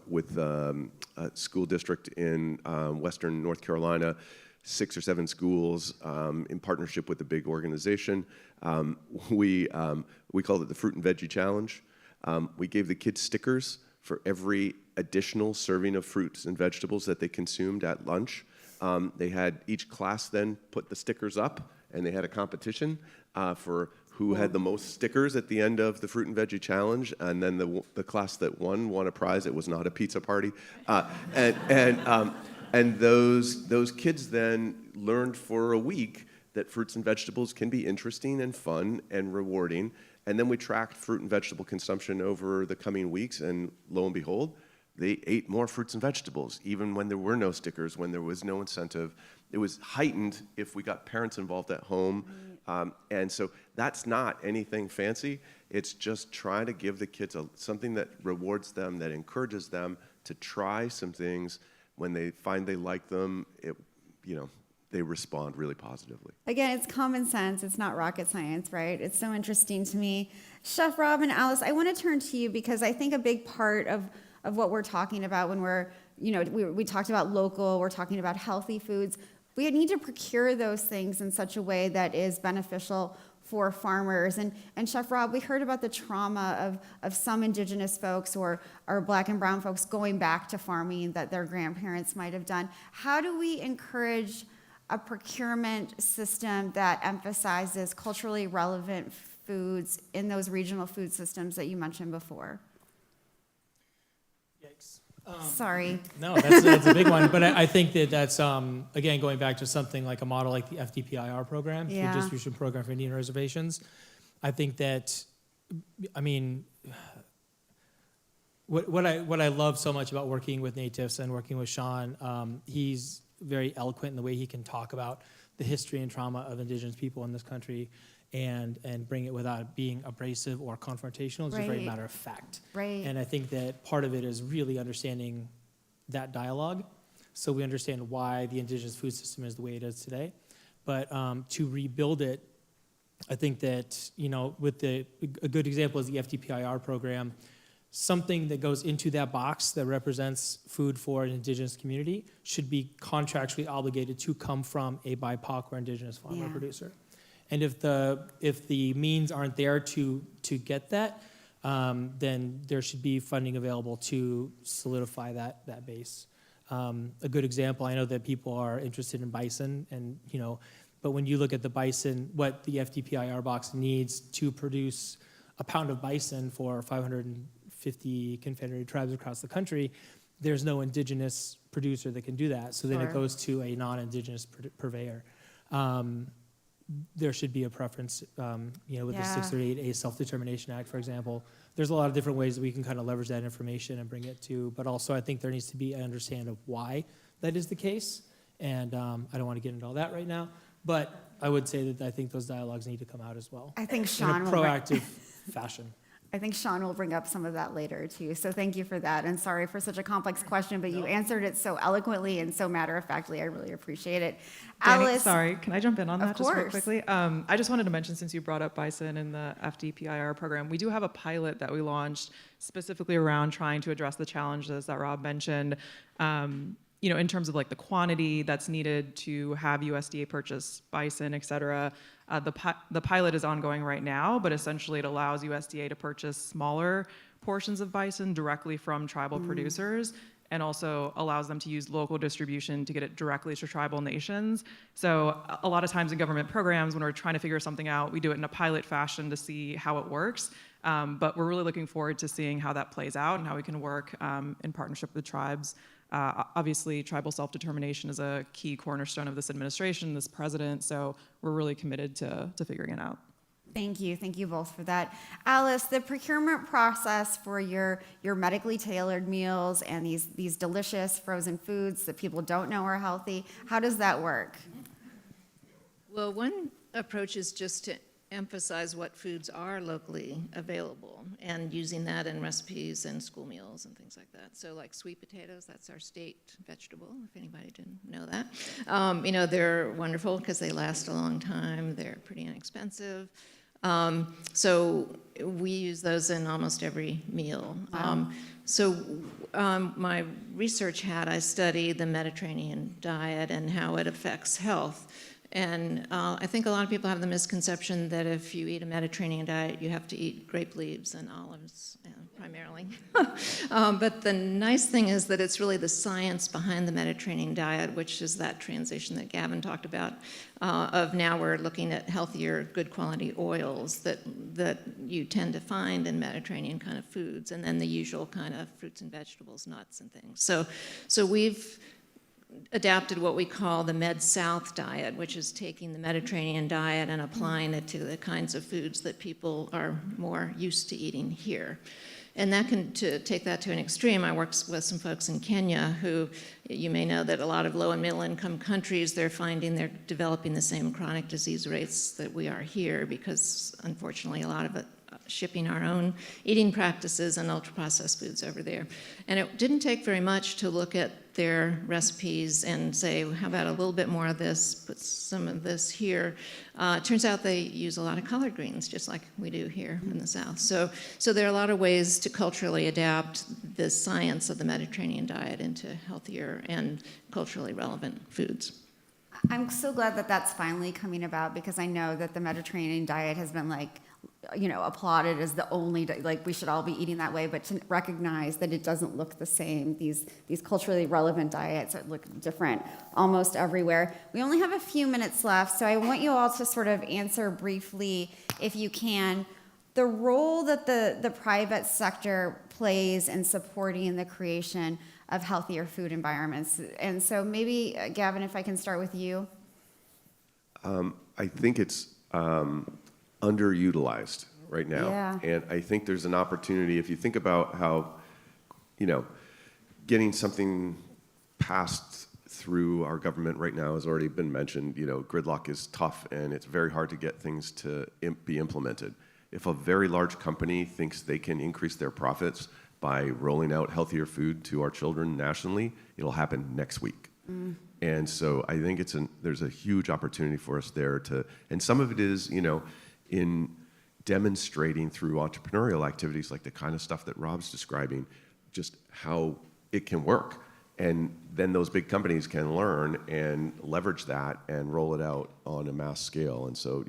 with a school district in Western North Carolina, 6 or 7 schools in partnership with a big organization. We called it the Fruit and Veggie Challenge. We gave the kids stickers for every additional serving of fruits and vegetables that they consumed at lunch. They had each class then put the stickers up, and they had a competition for who had the most stickers at the end of the Fruit and Veggie Challenge, and then the class that won a prize. It was not a pizza party. And those kids then learned for a week that fruits and vegetables can be interesting and fun and rewarding. And then we tracked fruit and vegetable consumption over the coming weeks, and lo and behold, they ate more fruits and vegetables, even when there were no stickers, when there was no incentive. It was heightened if we got parents involved at home. And so that's not anything fancy. It's just trying to give the kids something that rewards them, that encourages them to try some things. When they find they like them, they respond really positively. Again, it's common sense. It's not rocket science, right? It's so interesting to me. Chef Rob and Alice, I want to turn to you because I think a big part of what we're talking about when we talked about local, we're talking about healthy foods. We need to procure those things in such a way that is beneficial for farmers. And Chef Rob, we heard about the trauma of some Indigenous folks or Black and brown folks going back to farming that their grandparents might have done. How do we encourage a procurement system that emphasizes culturally relevant foods in those regional food systems that you mentioned before? Yikes. Sorry. No, that's a big one. But I think that's, again, going back to something like a model like the FDPIR program, Food Distribution Program for Indian Reservations. I think that, I mean, what I love so much about working with natives and working with Sean, he's very eloquent in the way he can talk about the history and trauma of Indigenous people in this country and bring it without being abrasive or confrontational. It's just very matter of fact. Right. And I think that part of it is really understanding that dialogue so we understand why the Indigenous food system is the way it is today. But to rebuild it, I think that, you know, with a good example is the FDPIR program. Something that goes into that box that represents food for an Indigenous community should be contractually obligated to come from a BIPOC or Indigenous farmer producer. And if the means aren't there to get that, then there should be funding available to solidify that base. A good example, I know that people are interested in bison, and you know, but when you look at the bison, what the FDPIR box needs to produce a pound of bison for 550 confederated tribes across the country, there's no Indigenous producer that can do that. So then it goes to a non-Indigenous purveyor. There should be a preference, you know, with the 638A Self-Determination Act, for example. There's a lot of different ways that we can kind of leverage that information and bring it to, but also I think there needs to be an understanding of why that is the case. And I don't want to get into all that right now, but I would say that I think those dialogues need to come out as well. I think Sean in a proactive fashion. I think Sean will bring up some of that later too. So thank you for that. And sorry for such a complex question, but you answered it so eloquently and so matter-of-factly. I really appreciate it. Danny, Alice. sorry, can I jump in on that just real course. quickly? I just wanted to mention, since you brought up bison in the FDPIR program, we do have a pilot that we launched specifically around trying to address the challenges that Rob mentioned. You know, in terms of like the quantity that's needed to have USDA purchase bison, et cetera. The pilot is ongoing right now, but essentially it allows USDA to purchase smaller portions of bison directly from tribal producers, and also allows them to use local distribution to get it directly to tribal nations. So a lot of times in government programs, when we're trying to figure something out, we do it in a pilot fashion to see how it works. But we're really looking forward to seeing how that plays out and how we can work in partnership with tribes. Obviously, tribal self-determination is a key cornerstone of this administration, this president, so we're really committed to figuring it out. Thank you both for that. Alice, the procurement process for your medically tailored meals and these delicious frozen foods that people don't know are healthy, how does that work? Well, one approach is just to emphasize what foods are locally available and using that in recipes and school meals and things like that. So like sweet potatoes, that's our state vegetable, if anybody didn't know that. You know, they're wonderful because they last a long time. They're pretty inexpensive. So we use those in almost every meal. My research I studied the Mediterranean diet and how it affects health. And I think a lot of people have the misconception that if you eat a Mediterranean diet, you have to eat grape leaves and olives, primarily. But the nice thing is that it's really the science behind the Mediterranean diet, which is that transition that Gavin talked about, of now we're looking at healthier, good quality oils that you tend to find in Mediterranean kind of foods, and then the usual kind of fruits and vegetables, nuts and things. So we've adapted what we call the Med-South diet, which is taking the Mediterranean diet and applying it to the kinds of foods that people are more used to eating here. And to take that to an extreme, I work with some folks in Kenya who, you may know that a lot of low and middle income countries, they're developing the same chronic disease rates that we are here, because unfortunately a lot of it shipping our own eating practices and ultra-processed foods over there. And it didn't take very much to look at their recipes and say, how about a little bit more of this, put some of this here. It turns out they use a lot of collard greens, just like we do here in the South. So there are a lot of ways to culturally adapt the science of the Mediterranean diet into healthier and culturally relevant foods. I'm so glad that that's finally coming about, because I know that the Mediterranean diet has been like applauded as the only, like we should all be eating that way, but to recognize that it doesn't look the same. These culturally relevant diets look different almost everywhere. We only have a few minutes left, so I want you all to sort of answer briefly, if you can, the role that the private sector plays in supporting the creation of healthier food environments. And so maybe, Gavin, if I can start with you. I think it's underutilized right now. Yeah. And I think there's an opportunity, if you think about how, getting something passed through our government right now has already been mentioned. Gridlock is tough and it's very hard to get things to be implemented. If a very large company thinks they can increase their profits by rolling out healthier food to our children nationally, it'll happen next week. And so I think there's a huge opportunity for us there and some of it is, in demonstrating through entrepreneurial activities like the kind of stuff that Rob's describing, just how it can work. And then those big companies can learn and leverage that and roll it out on a mass scale. And so,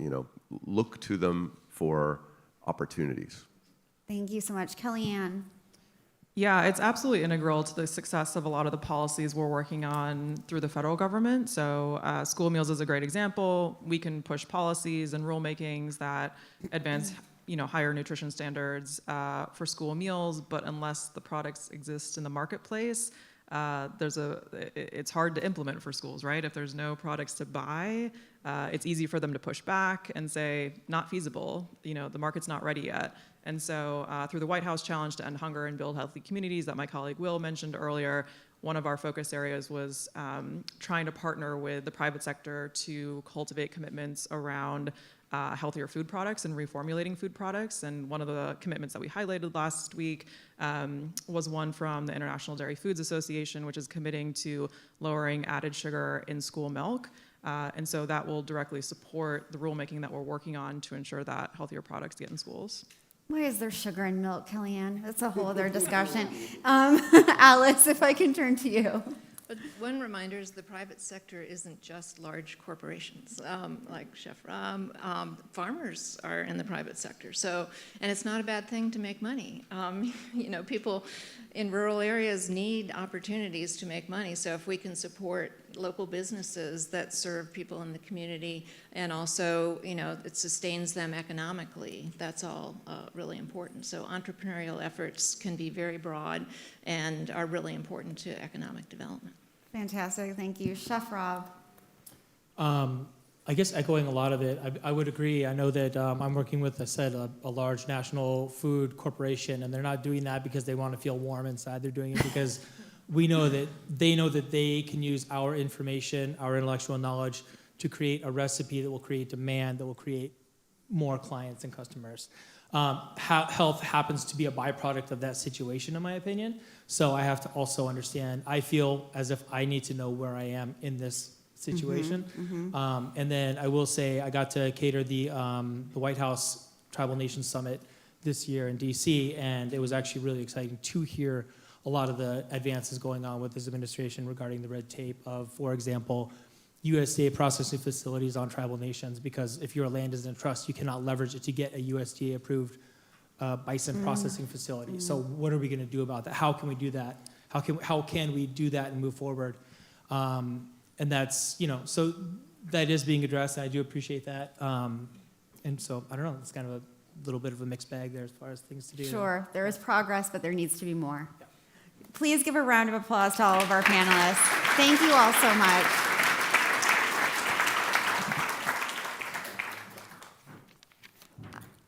look to them for opportunities. Thank you so much. Kellyanne. Yeah, it's absolutely integral to the success of a lot of the policies we're working on through the federal government. So school meals is a great example. We can push policies and rulemakings that advance higher nutrition standards for school meals, but unless the products exist in the marketplace, it's hard to implement for schools, right? If there's no products to buy, it's easy for them to push back and say, not feasible, the market's not ready yet. And so through the White House Challenge to End Hunger and Build Healthy Communities that my colleague Will mentioned earlier, one of our focus areas was trying to partner with the private sector to cultivate commitments around healthier food products and reformulating food products. And one of the commitments that we highlighted last week was one from the International Dairy Foods Association, which is committing to lowering added sugar in school milk. And so that will directly support the rulemaking that we're working on to ensure that healthier products get in schools. Why is there sugar in milk, Kellyanne? That's a whole other discussion. Alice, if I can turn to you. But one reminder is the private sector isn't just large corporations like Chef Rob. Farmers are in the private sector, and it's not a bad thing to make money. People in rural areas need opportunities to make money. So if we can support local businesses that serve people in the community and also, it sustains them economically, that's all really important. So entrepreneurial efforts can be very broad and are really important to economic development. Fantastic, thank you. Chef Rob. I guess echoing a lot of it, I would agree. I know that I'm working with, a large national food corporation, and they're not doing that because they want to feel warm inside. They're doing it because we know that they can use our information, our intellectual knowledge, to create a recipe that will create demand, that will create more clients and customers. Health happens to be a byproduct of that situation, in my opinion. So I have to also understand, I feel as if I need to know where I am in this situation. And then I will say I got to cater the White House Tribal Nations Summit this year in DC, and it was actually really exciting to hear a lot of the advances going on with this administration regarding the red tape of, for example, USDA processing facilities on tribal nations, because if your land is in trust, you cannot leverage it to get a USDA approved bison processing facility. So what are we going to do about that? How can we do that? How can we do that and move forward? And that's, so that is being addressed, and I do appreciate that. And so, I don't know, it's kind of a little bit of a mixed bag there as far as things to do. Sure, there is progress, but there needs to be more. Yeah. Please give a round of applause to all of our panelists. Thank you all so much.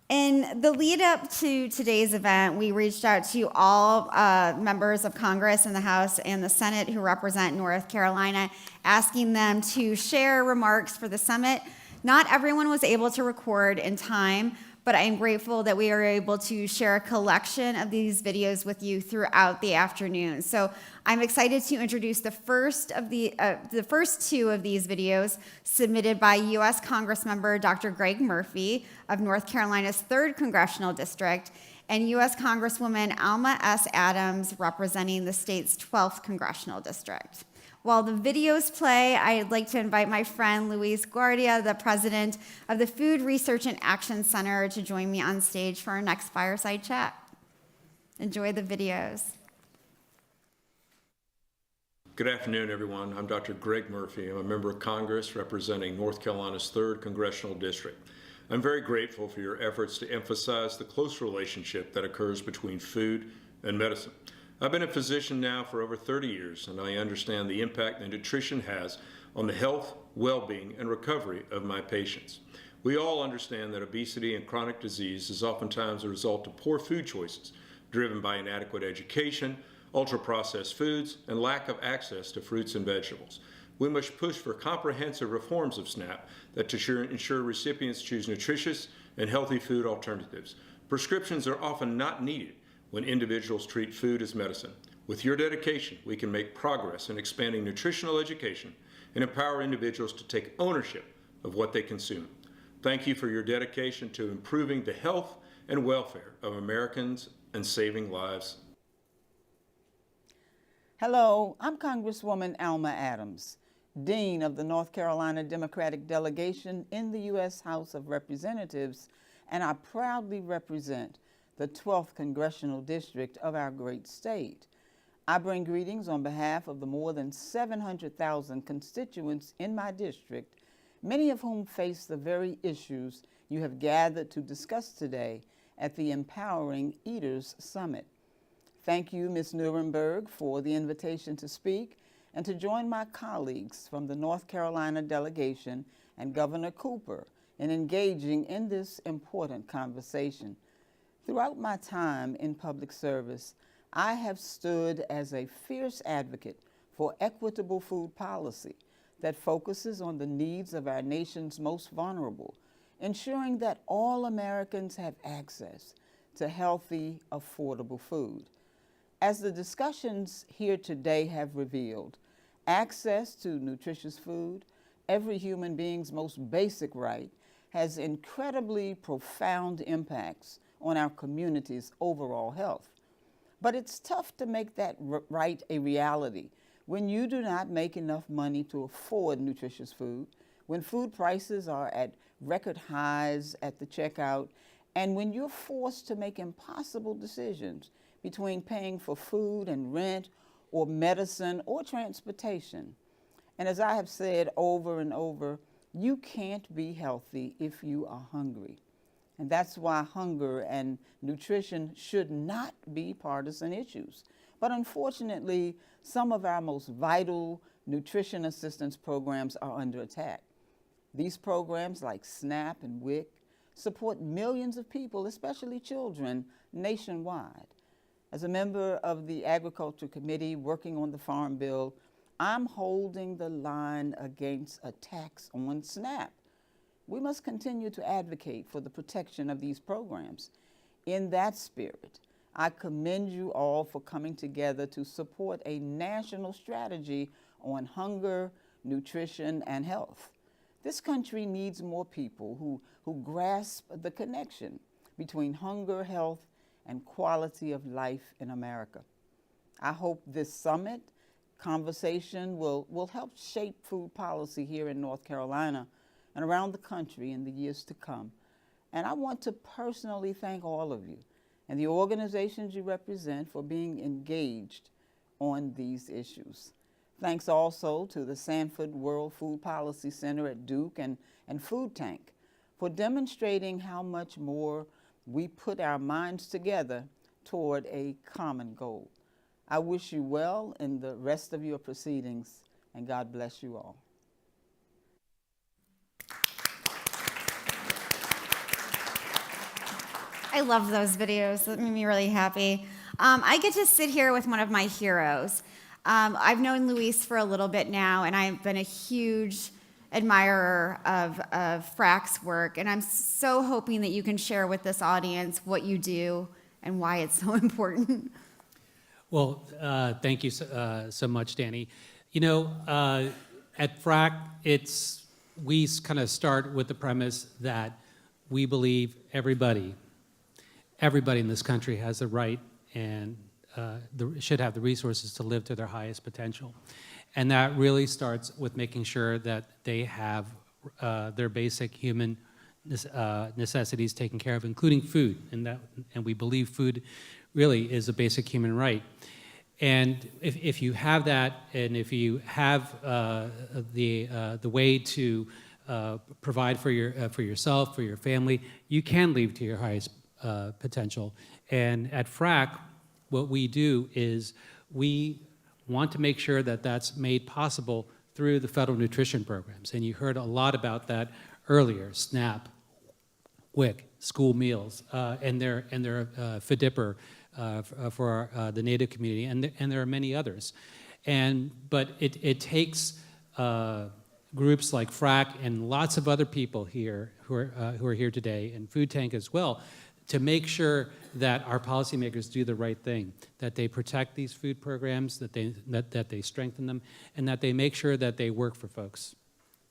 In the lead up to today's event, we reached out to all members of Congress in the House and the Senate who represent North Carolina, asking them to share remarks for the summit. Not everyone was able to record in time, but I am grateful that we are able to share a collection of these videos with you throughout the afternoon. So I'm excited to introduce the first two of these videos submitted by U.S. Congressmember Dr. Greg Murphy of North Carolina's 3rd Congressional District and U.S. Congresswoman Alma S. Adams representing the state's 12th Congressional District. While the videos play, I'd like to invite my friend Luis Guardia, the president of the Food Research and Action Center, to join me on stage for our next fireside chat. Enjoy the videos. Good afternoon, everyone. I'm Dr. Greg Murphy. I'm a member of Congress representing North Carolina's 3rd Congressional District. I'm very grateful for your efforts to emphasize the close relationship that occurs between food and medicine. I've been a physician now for over 30 years, and I understand the impact that nutrition has on the health, well-being, and recovery of my patients. We all understand that obesity and chronic disease is oftentimes a result of poor food choices, driven by inadequate education, ultra-processed foods, and lack of access to fruits and vegetables. We must push for comprehensive reforms of SNAP that ensure recipients choose nutritious and healthy food alternatives. Prescriptions are often not needed when individuals treat food as medicine. With your dedication, we can make progress in expanding nutritional education and empower individuals to take ownership of what they consume. Thank you for your dedication to improving the health and welfare of Americans and saving lives. Hello, I'm Congresswoman Alma Adams, Dean of the North Carolina Democratic Delegation in the U.S. House of Representatives, and I proudly represent the 12th Congressional District of our great state. I bring greetings on behalf of the more than 700,000 constituents in my district, many of whom face the very issues you have gathered to discuss today at the Empowering Eaters Summit. Thank you, Ms. Nierenberg, for the invitation to speak and to join my colleagues from the North Carolina delegation and Governor Cooper in engaging in this important conversation. Throughout my time in public service, I have stood as a fierce advocate for equitable food policy that focuses on the needs of our nation's most vulnerable, ensuring that all Americans have access to healthy, affordable food. As the discussions here today have revealed, access to nutritious food, every human being's most basic right, has incredibly profound impacts on our community's overall health. But it's tough to make that right a reality when you do not make enough money to afford nutritious food, when food prices are at record highs at the checkout, and when you're forced to make impossible decisions between paying for food and rent or medicine or transportation. And as I have said over and over, you can't be healthy if you are hungry. And that's why hunger and nutrition should not be partisan issues. But unfortunately, some of our most vital nutrition assistance programs are under attack. These programs like SNAP and WIC support millions of people, especially children, nationwide. As a member of the Agriculture Committee working on the Farm Bill, I'm holding the line against attacks on SNAP. We must continue to advocate for the protection of these programs. In that spirit, I commend you all for coming together to support a national strategy on hunger, nutrition, and health. This country needs more people who grasp the connection between hunger, health, and quality of life in America. I hope this summit conversation will help shape food policy here in North Carolina and around the country in the years to come. And I want to personally thank all of you and the organizations you represent for being engaged on these issues. Thanks also to the Sanford World Food Policy Center at Duke and Food Tank for demonstrating how much more we put our minds together toward a common goal. I wish you well in the rest of your proceedings, and God bless you all. I love those videos. That made me really happy. I get to sit here with one of my heroes. I've known Luis for a little bit now, and I've been a huge admirer of FRAC's work, and I'm so hoping that you can share with this audience what you do and why it's so important. Well, thank you so much, Danny. You know, at FRAC, we kind of start with the premise that we believe everybody in this country has the right and should have the resources to live to their highest potential. And that really starts with making sure that they have their basic human necessities taken care of, including food. And we believe food really is a basic human right. And if you have that, and if you have the way to provide for yourself, for your family, you can leave to your highest potential. And at FRAC, what we do is we want to make sure that that's made possible through the federal nutrition programs. And you heard a lot about that earlier: SNAP, WIC, school meals, and their FDIPR for the Native community, and there are many others. But it takes groups like FRAC and lots of other people here who are here today, and Food Tank as well, to make sure that our policymakers do the right thing, that they protect these food programs, that they strengthen them, and that they make sure that they work for folks.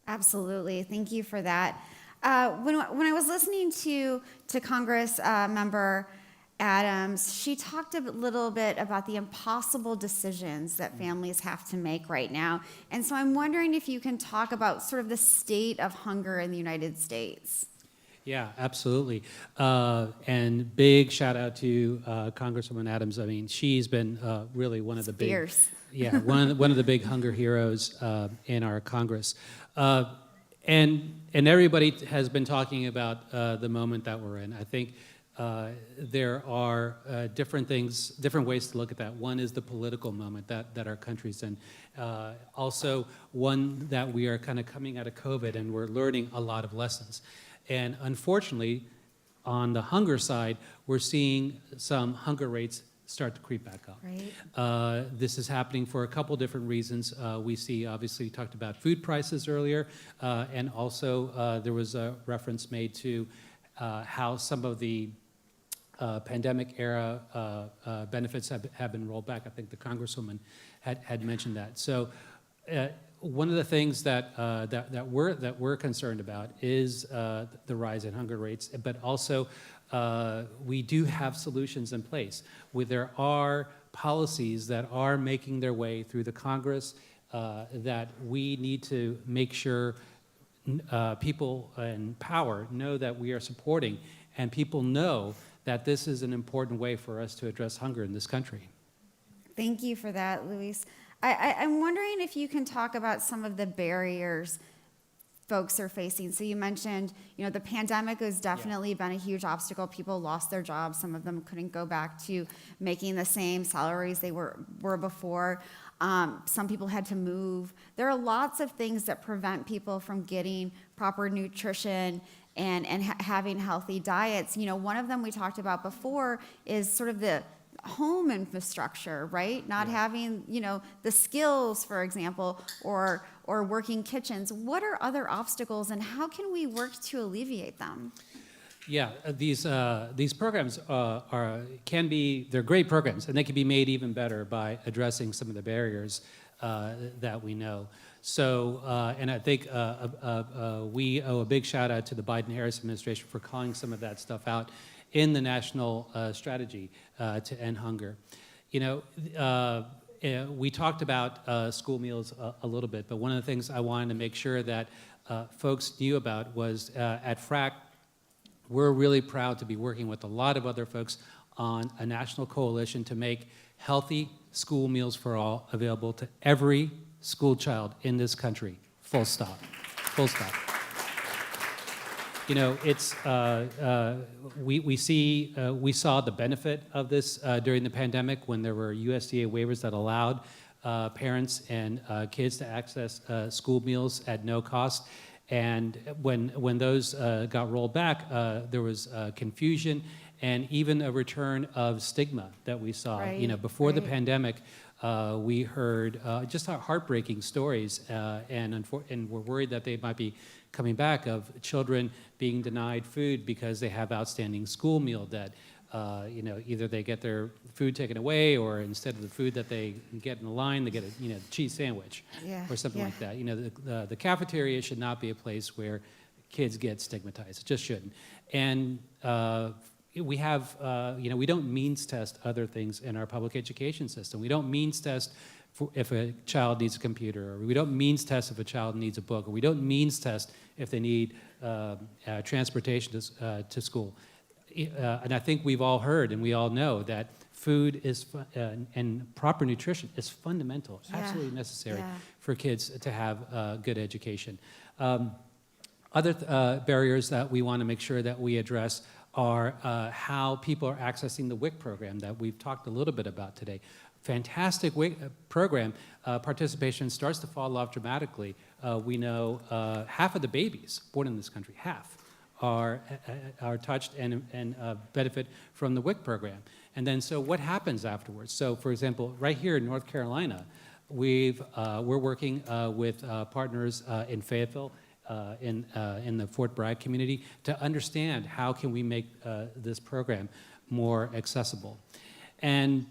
Absolutely. Thank you for that. When I was listening to Congress member Adams, she talked a little bit about the impossible decisions that families have to make right now. And so I'm wondering if you can talk about sort of the state of hunger in the United States. Yeah, absolutely. And big shout out to Congresswoman Adams. I mean, she's been really one of the big, fierce. Yeah, one of the big hunger heroes in our Congress. And everybody has been talking about the moment that we're in. I think there are different ways to look at that. One is the political moment that our country's in. Also, one that we are kind of coming out of COVID and we're learning a lot of lessons. And unfortunately, on the hunger side, we're seeing some hunger rates start to creep back up. Right. This is happening for a couple different reasons. We see, obviously, we talked about food prices earlier, and also there was a reference made to how some of the pandemic era benefits have been rolled back. I think the Congresswoman had mentioned that. So one of the things that we're concerned about is the rise in hunger rates, but also we do have solutions in place. There are policies that are making their way through the Congress that we need to make sure people in power know that we are supporting, and people know that this is an important way for us to address hunger in this country. Thank you for that, Luis. I'm wondering if you can talk about some of the barriers folks are facing. So you mentioned, the pandemic has definitely been a huge obstacle. People lost their jobs. Some of them couldn't go back to making the same salaries they were before. Some people had to move. There are lots of things that prevent people from getting proper nutrition and having healthy diets. One of them we talked about before is sort of the home infrastructure, right? Not having, the skills, for example, or working kitchens. What are other obstacles, and how can we work to alleviate them? Yeah, these programs they're great programs, and they can be made even better by addressing some of the barriers that we know. So, and I think we owe a big shout out to the Biden-Harris administration for calling some of that stuff out in the national strategy to end hunger. We talked about school meals a little bit, but one of the things I wanted to make sure that folks knew about was at FRAC, we're really proud to be working with a lot of other folks on a national coalition to make healthy school meals for all available to every school child in this country. Full stop. Full stop. It's we saw the benefit of this during the pandemic when there were USDA waivers that allowed parents and kids to access school meals at no cost. And when those got rolled back, there was confusion and even a return of stigma that we saw. Right, Before the pandemic, we heard just heartbreaking stories, and we're worried that they might be coming back, of children being denied food because they have outstanding school meal debt. Either they get their food taken away, or instead of the food that they get in the line, they get a cheese sandwich or something like that. The cafeteria should not be a place where kids get stigmatized. It just shouldn't. And we have, we don't means test other things in our public education system. We don't means test if a child needs a computer, or we don't means test if a child needs a book, or we don't means test if they need transportation to school. And I think we've all heard and we all know that food is and proper nutrition is fundamental, absolutely necessary for kids to have good education. Other barriers that we want to make sure that we address are how people are accessing the WIC program that we've talked a little bit about today. Fantastic WIC program. Participation starts to fall off dramatically. We know half of the babies born in this country, half, are touched and benefit from the WIC program. And then so what happens afterwards? So for example, right here in North Carolina, we're working with partners in Fayetteville, in the Fort Bragg community, to understand how can we make this program more accessible. And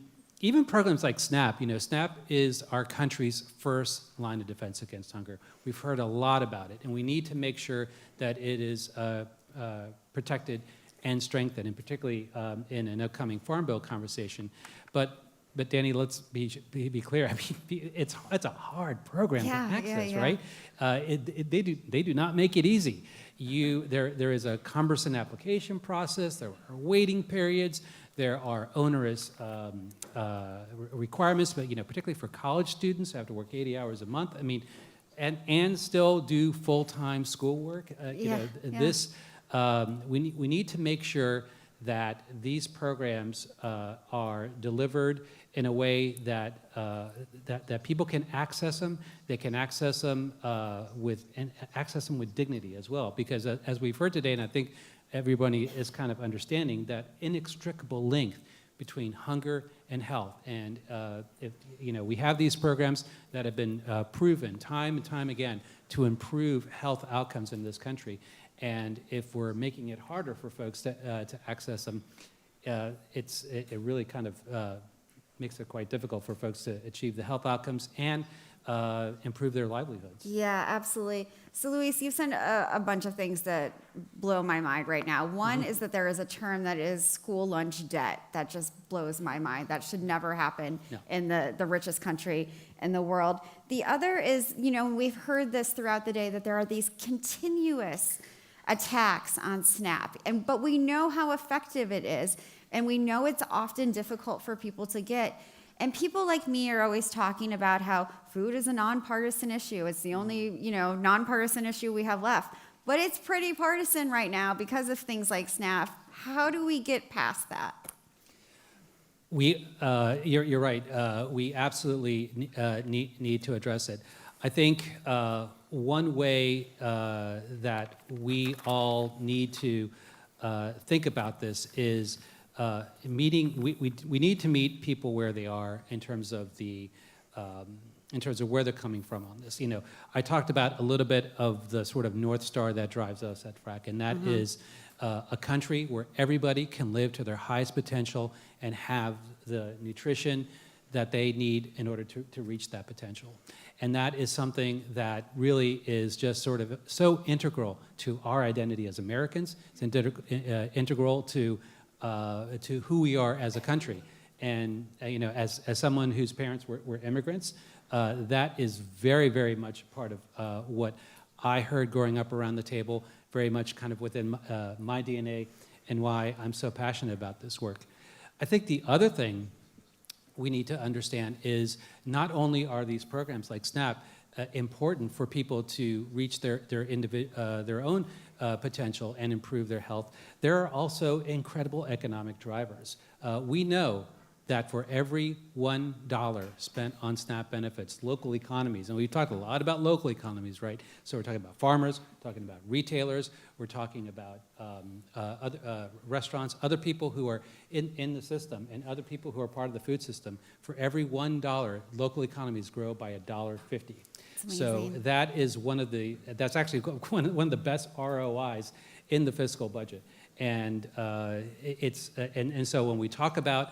even programs like SNAP, SNAP is our country's first line of defense against hunger. We've heard a lot about it, and we need to make sure that it is protected and strengthened, and particularly in an upcoming Farm Bill conversation. But Danny, let's be clear. I mean, it's a hard program to access, right? They do not make it easy. There is a cumbersome application process. There are waiting periods. There are onerous requirements, but particularly for college students who have to work 80 hours a month. I mean, and still do full-time schoolwork. We need to make sure that these programs are delivered in a way that people can access them. They can access them with dignity as well, because as we've heard today, and I think everybody is kind of understanding that inextricable link between hunger and health. And we have these programs that have been proven time and time again to improve health outcomes in this country. And if we're making it harder for folks to access them, it really kind of makes it quite difficult for folks to achieve the health outcomes and improve their livelihoods. Yeah, absolutely. So Luis, you've said a bunch of things that blow my mind right now. One is that there is a term that is school lunch debt. That just blows my mind. That should never happen in the richest country in the world. The other is, we've heard this throughout the day, that there are these continuous attacks on SNAP, but we know how effective it is, and we know it's often difficult for people to get. And people like me are always talking about how food is a nonpartisan issue. It's the only, nonpartisan issue we have left. But it's pretty partisan right now because of things like SNAP. How do we get past that? You're right. We absolutely need to address it. I think one way that we all need to think about this is we need to meet people where they are in terms of where they're coming from on this. I talked about a little bit of the sort of North Star that drives us at FRAC, and that is a country where everybody can live to their highest potential and have the nutrition that they need in order to reach that potential. And that is something that really is just sort of so integral to our identity as Americans. It's integral to who we are as a country. And as someone whose parents were immigrants, that is very, very much part of what I heard growing up around the table, very much kind of within my DNA, and why I'm so passionate about this work. I think the other thing we need to understand is not only are these programs like SNAP important for people to reach their own potential and improve their health, there are also incredible economic drivers. We know that for every $1 spent on SNAP benefits, local economies, and we've talked a lot about local economies, right? So we're talking about farmers, we're talking about retailers, we're talking about other restaurants, other people who are in the system, and other people who are part of the food system. For every $1, local economies grow by $1.50. So that is that's actually one of the best ROIs in the fiscal budget. And so when we talk about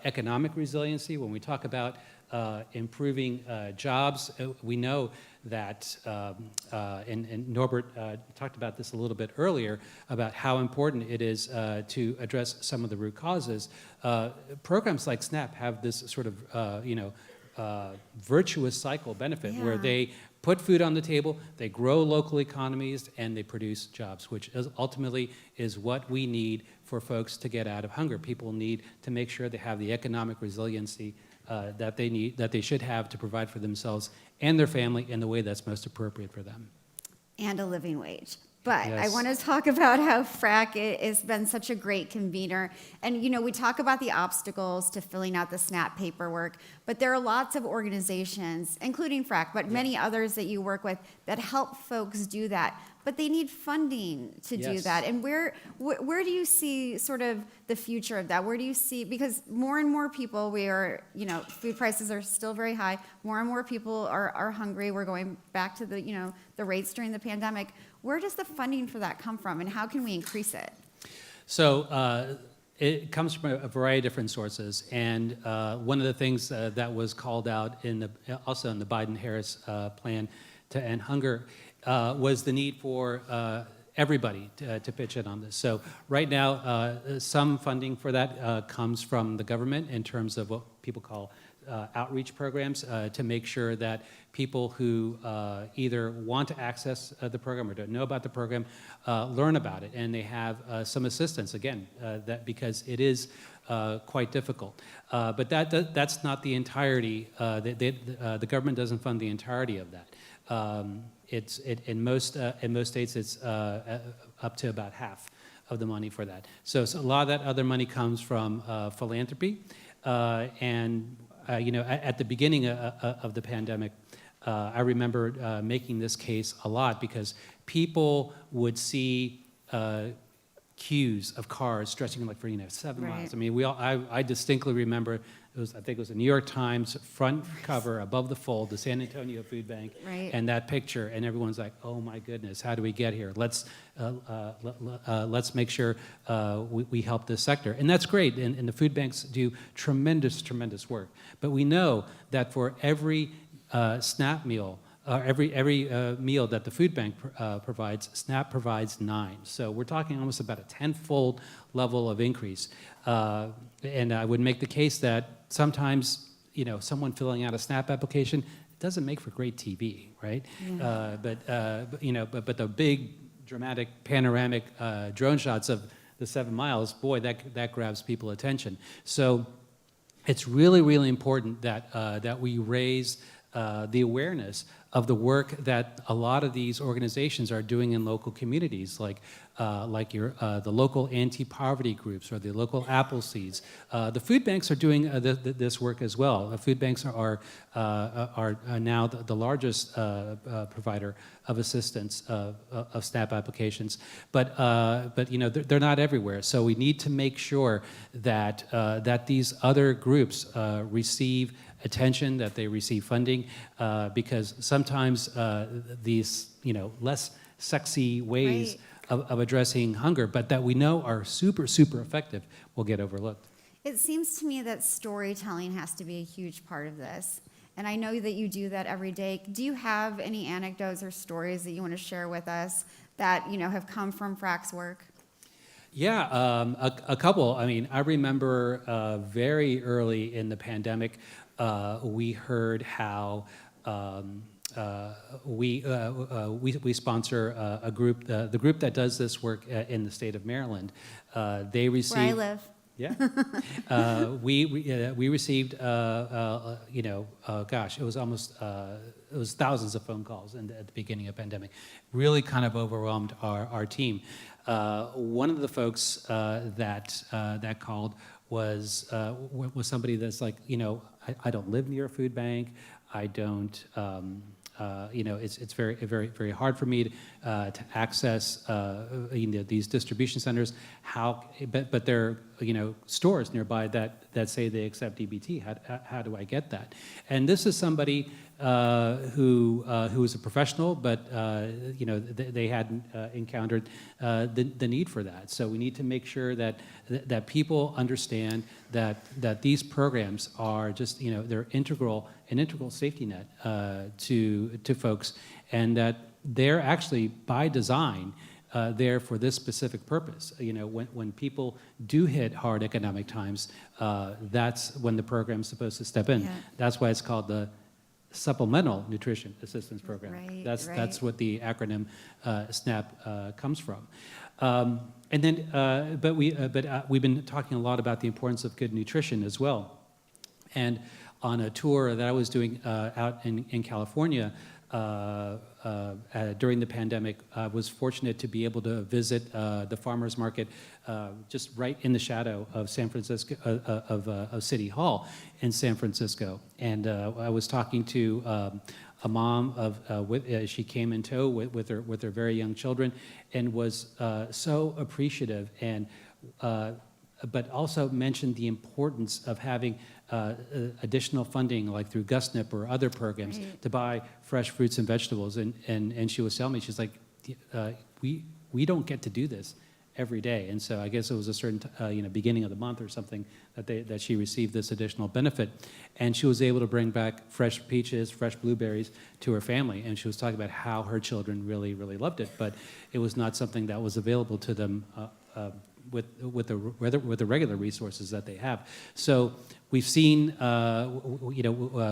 economic resiliency, when we talk about improving jobs, we know that, and Norbert talked about this a little bit earlier, about how important it is to address some of the root causes. Programs like SNAP have this sort of virtuous cycle benefit where they put food on the table, they grow local economies, and they produce jobs, which ultimately is what we need for folks to get out of hunger. People need to make sure they have the economic resiliency that they should have to provide for themselves and their family in the way that's most appropriate for them. And a living wage. But Yes. I want to talk about how FRAC has been such a great convener. And, we talk about the obstacles to filling out the SNAP paperwork, but there are lots of organizations, including FRAC, but many others that you work with that help folks do that. But they need funding to do Yes. that. And where do you see sort of the future of that? Where do you see, because more and more people, food prices are still very high. More and more people are hungry. We're going back to the rates during the pandemic. Where does the funding for that come from, and how can we increase it? So it comes from a variety of different sources, and one of the things that was called out also in the Biden-Harris plan to end hunger was the need for everybody to pitch in on this. So right now, some funding for that comes from the government in terms of what people call outreach programs to make sure that people who either want to access the program or don't know about the program learn about it, and they have some assistance, again, because it is quite difficult. But that's not the entirety. The government doesn't fund the entirety of that. In most states, it's up to about half of the money for that. So a lot of that other money comes from philanthropy, and at the beginning of the pandemic, I remember making this case a lot because people would see queues of cars stretching like for 7 miles. I mean, I distinctly remember I think it was a New York Times front cover above the fold, the San Antonio Food Bank, and that picture, and everyone's like, "Oh my goodness, how do we get here? Let's make sure we help this sector," and that's great. And the food banks do tremendous work. But we know that for every SNAP meal, every meal that the food bank provides, SNAP provides 9. So we're talking almost about a 10-fold level of increase. And I would make the case that sometimes, someone filling out a SNAP application doesn't make for great TV, right? Yeah. But the big, dramatic, panoramic drone shots of the 7 miles, boy, that grabs people's attention. So it's really, really important that we raise the awareness of the work that a lot of these organizations are doing in local communities, like the local anti-poverty groups or the local Appleseeds. The food banks are doing this work as well. The food banks are now the largest provider of assistance of SNAP applications, but they're not everywhere. So we need to make sure that these other groups receive attention, that they receive funding, because sometimes these less sexy ways of addressing hunger, but that we know are super effective, will get overlooked. It seems to me that storytelling has to be a huge part of this. And I know that you do that every day. Do you have any anecdotes or stories that you want to share with us that have come from FRAC's work? Yeah, a couple. I mean, I remember very early in the pandemic, we heard how we sponsor a group, the group that does this work in the state of Maryland. They received. Where I live. Yeah, we received gosh, it was thousands of phone calls at the beginning of the pandemic. Really kind of overwhelmed our team. One of the folks that called was somebody that's like, I don't live near a food bank. I don't, it's very hard for me to access these distribution centers. But they're stores nearby that say they accept EBT. How do I get that? And this is somebody who is a professional, but they hadn't encountered the need for that. So we need to make sure that people understand that these programs are just they're an integral safety net to folks, and that they're actually by design there for this specific purpose. When people do hit hard economic times, that's when the program's supposed to step in. Yeah. That's why it's called the Supplemental Nutrition Assistance Program. Right, That's what the acronym SNAP comes from. And then, but we've been talking a lot about the importance of good nutrition as well. And on a tour that I was doing out in California during the pandemic, I was fortunate to be able to visit the farmers market just right in the shadow of San Francisco, of City Hall in San Francisco. And I was talking to a mom she came in tow with her very young children, and was so appreciative, and but also mentioned the importance of having additional funding, like through GusNIP or other programs, to buy fresh fruits and vegetables. And she was telling me, she's like, we don't get to do this every day. And so I guess it was a certain beginning of the month or something that she received this additional benefit. And she was able to bring back fresh peaches, fresh blueberries to her family. And she was talking about how her children really, really loved it. But it was not something that was available to them with the regular resources that they have. So we've seen,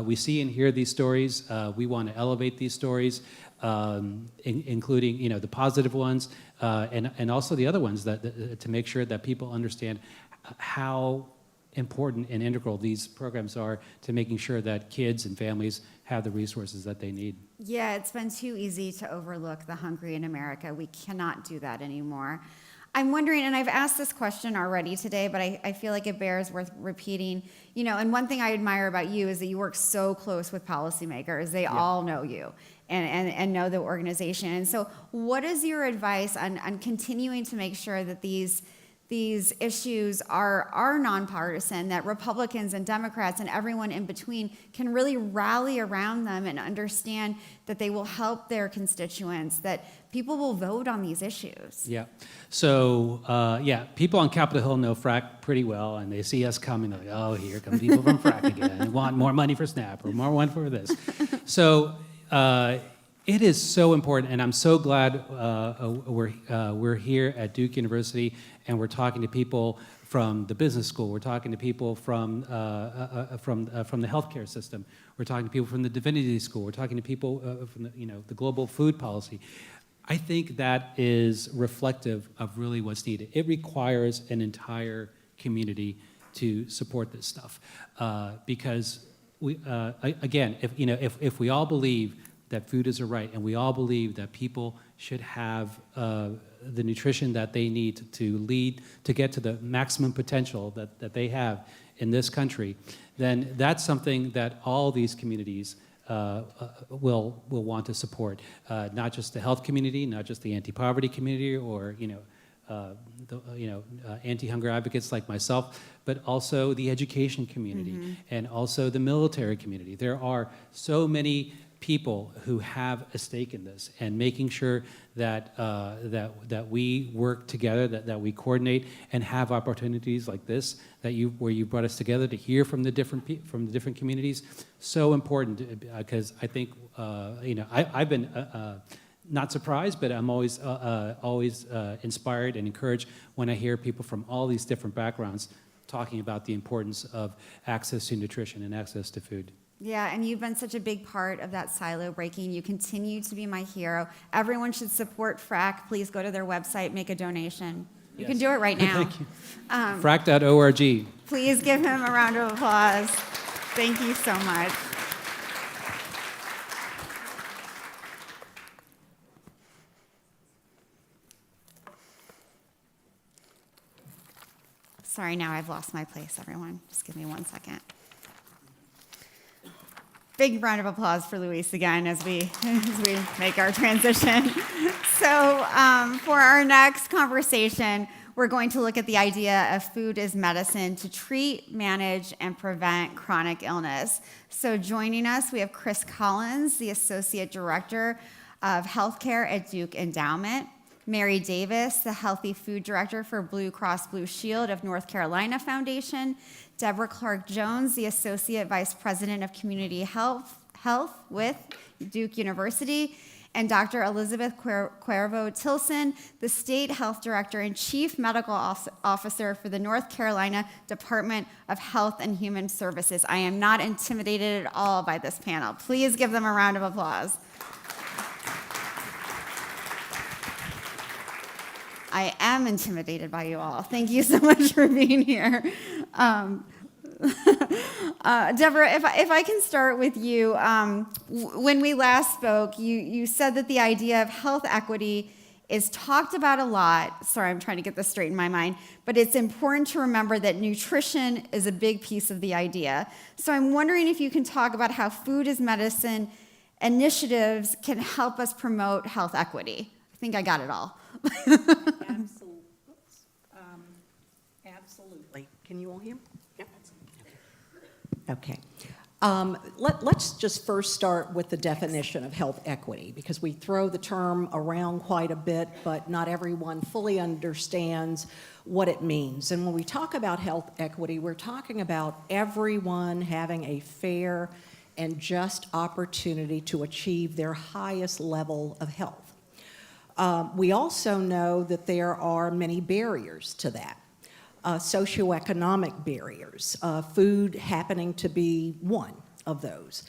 we see and hear these stories. We want to elevate these stories, including the positive ones, and also the other ones to make sure that people understand how important and integral these programs are to making sure that kids and families have the resources that they need. Yeah, it's been too easy to overlook the hungry in America. We cannot do that anymore. I'm wondering, and I've asked this question already today, but I feel like it bears worth repeating. And one thing I admire about you is that you work so close with policymakers. They all know you and know the organization. And so what is your advice on continuing to make sure that these issues are nonpartisan, that Republicans and Democrats and everyone in between can really rally around them and understand that they will help their constituents, that people will vote on these issues? Yeah. So, people on Capitol Hill know FRAC pretty well, and they see us coming, they're like, oh, here come people from FRAC again. They want more money for SNAP or more money for this. So, it is so important, and I'm so glad we're here at Duke University, and we're talking to people from the business school. We're talking to people from the healthcare system. We're talking to people from the divinity school. We're talking to people from the global food policy. I think that is reflective of really what's needed. It requires an entire community to support this stuff, because we, again, if we all believe that food is a right, and we all believe that people should have the nutrition that they need to get to the maximum potential that they have in this country, then that's something that all these communities will want to support. Not just the health community, not just the anti-poverty community, or anti-hunger advocates like myself, but also the education community, and also the military community. There are so many people who have a stake in this, and making sure that that we work together, that we coordinate and have opportunities like this, where you brought us together to hear from the different communities, so important, because I think I've been not surprised, but I'm always inspired and encouraged when I hear people from all these different backgrounds talking about the importance of access to nutrition and access to food. Yeah, and you've been such a big part of that silo breaking. You continue to be my hero. Everyone should support FRAC. Please go to their website, make a donation. You can do it right now. Thank you. FRAC.org. Please give him a round of applause. Thank you so much. Sorry, now I've lost my place, everyone. Just give me 1 second. Big round of applause for Luis again as we make our transition. So for our next conversation, we're going to look at the idea of food as medicine to treat, manage, and prevent chronic illness. So joining us, we have Chris Collins, the Associate Director of Healthcare at Duke Endowment, Mary Davis, the Healthy Food Director for Blue Cross Blue Shield of North Carolina Foundation, Deborah Clark-Jones, the Associate Vice President of Community Health with Duke University, and Dr. Elizabeth Cuervo-Tilson, the State Health Director and Chief Medical Officer for the North Carolina Department of Health and Human Services. I am not intimidated at all by this panel. Please give them a round of applause. I am intimidated by you all. Thank you so much for being here. Deborah, if I can start with you, when we last spoke, you said that the idea of health equity is talked about a lot. Sorry, I'm trying to get this straight in my mind, but it's important to remember that nutrition is a big piece of the idea. So I'm wondering if you can talk about how food as medicine initiatives can help us promote health equity. I think I got it all. Absolutely. Can you all hear me? Okay. Let's just first start with the definition of health equity, because we throw the term around quite a bit, but not everyone fully understands what it means. And when we talk about health equity, we're talking about everyone having a fair and just opportunity to achieve their highest level of health. We also know that there are many barriers to that. Socioeconomic barriers, food happening to be one of those.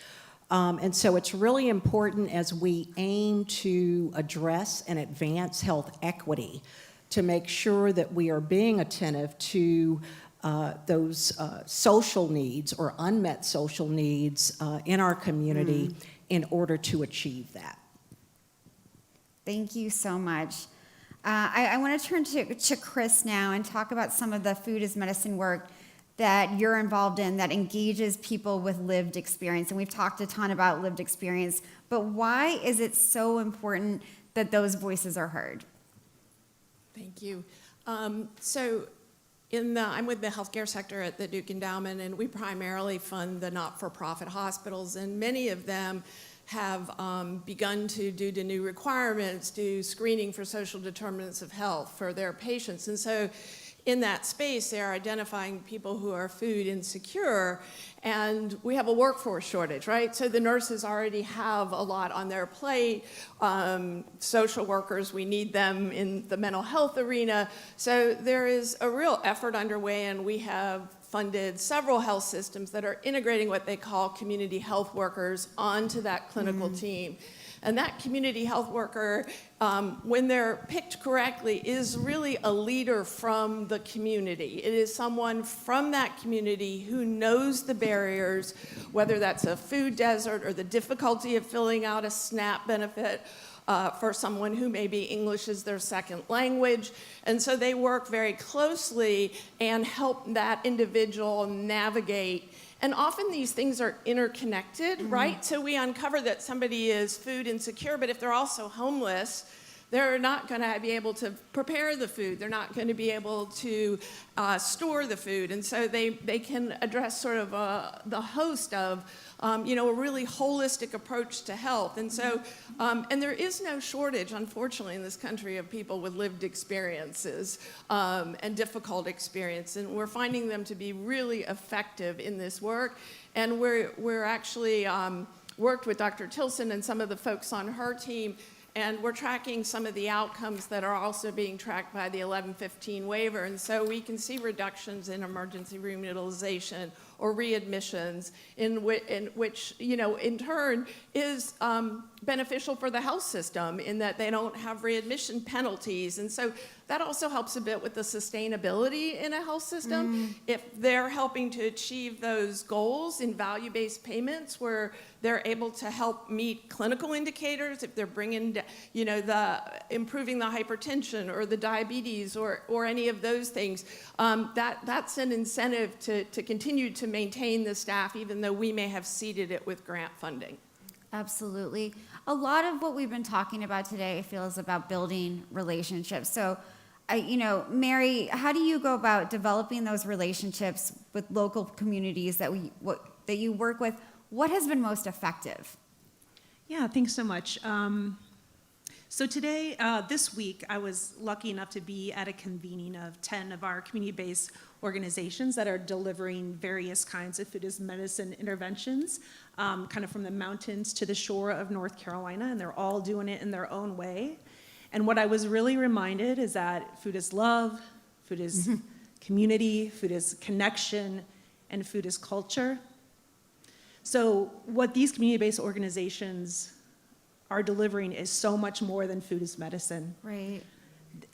And so it's really important as we aim to address and advance health equity to make sure that we are being attentive to those social needs or unmet social needs in our community in order to achieve that. Thank you so much. I want to turn to Chris now and talk about some of the food as medicine work that you're involved in that engages people with lived experience. And we've talked a ton about lived experience, but why is it so important that those voices are heard? Thank you. I'm with the healthcare sector at the Duke Endowment, and we primarily fund the not-for-profit hospitals, and many of them have begun to, due to new requirements, do screening for social determinants of health for their patients. And so in that space, they are identifying people who are food insecure, and we have a workforce shortage, right? So the nurses already have a lot on their plate. Social workers, we need them in the mental health arena. So there is a real effort underway, and we have funded several health systems that are integrating what they call community health workers onto that clinical team. And that community health worker, when they're picked correctly, is really a leader from the community. It is someone from that community who knows the barriers, whether that's a food desert or the difficulty of filling out a SNAP benefit, for someone who maybe English is their second language. And so they work very closely and help that individual navigate. And often these things are interconnected, right? So we uncover that somebody is food insecure, but if they're also homeless, they're not going to be able to prepare the food. They're not going to be able to store the food. And so they can address sort of the host of a really holistic approach to health. And so, and there is no shortage, unfortunately, in this country of people with lived experiences and difficult experience. And we're finding them to be really effective in this work. And we're actually worked with Dr. Tilson and some of the folks on her team, and we're tracking some of the outcomes that are also being tracked by the 1115 waiver. And so we can see reductions in emergency room utilization or readmissions, in which, in turn is beneficial for the health system in that they don't have readmission penalties. And so that also helps a bit with the sustainability in a health system. If they're helping to achieve those goals in value-based payments where they're able to help meet clinical indicators, if they're bringing, improving the hypertension or the diabetes or any of those things, that's an incentive to continue to maintain the staff, even though we may have seeded it with grant funding. Absolutely. A lot of what we've been talking about today, I feel, is about building relationships. So Mary, how do you go about developing those relationships with local communities that you work with? What has been most effective? Yeah, thanks so much. So today, this week, I was lucky enough to be at a convening of 10 of our community-based organizations that are delivering various kinds of food as medicine interventions, kind of from the mountains to the shore of North Carolina, and they're all doing it in their own way. And what I was really reminded is that food is love, food is community, food is connection, and food is culture. So what these community-based organizations are delivering is so much more than food is medicine. Right.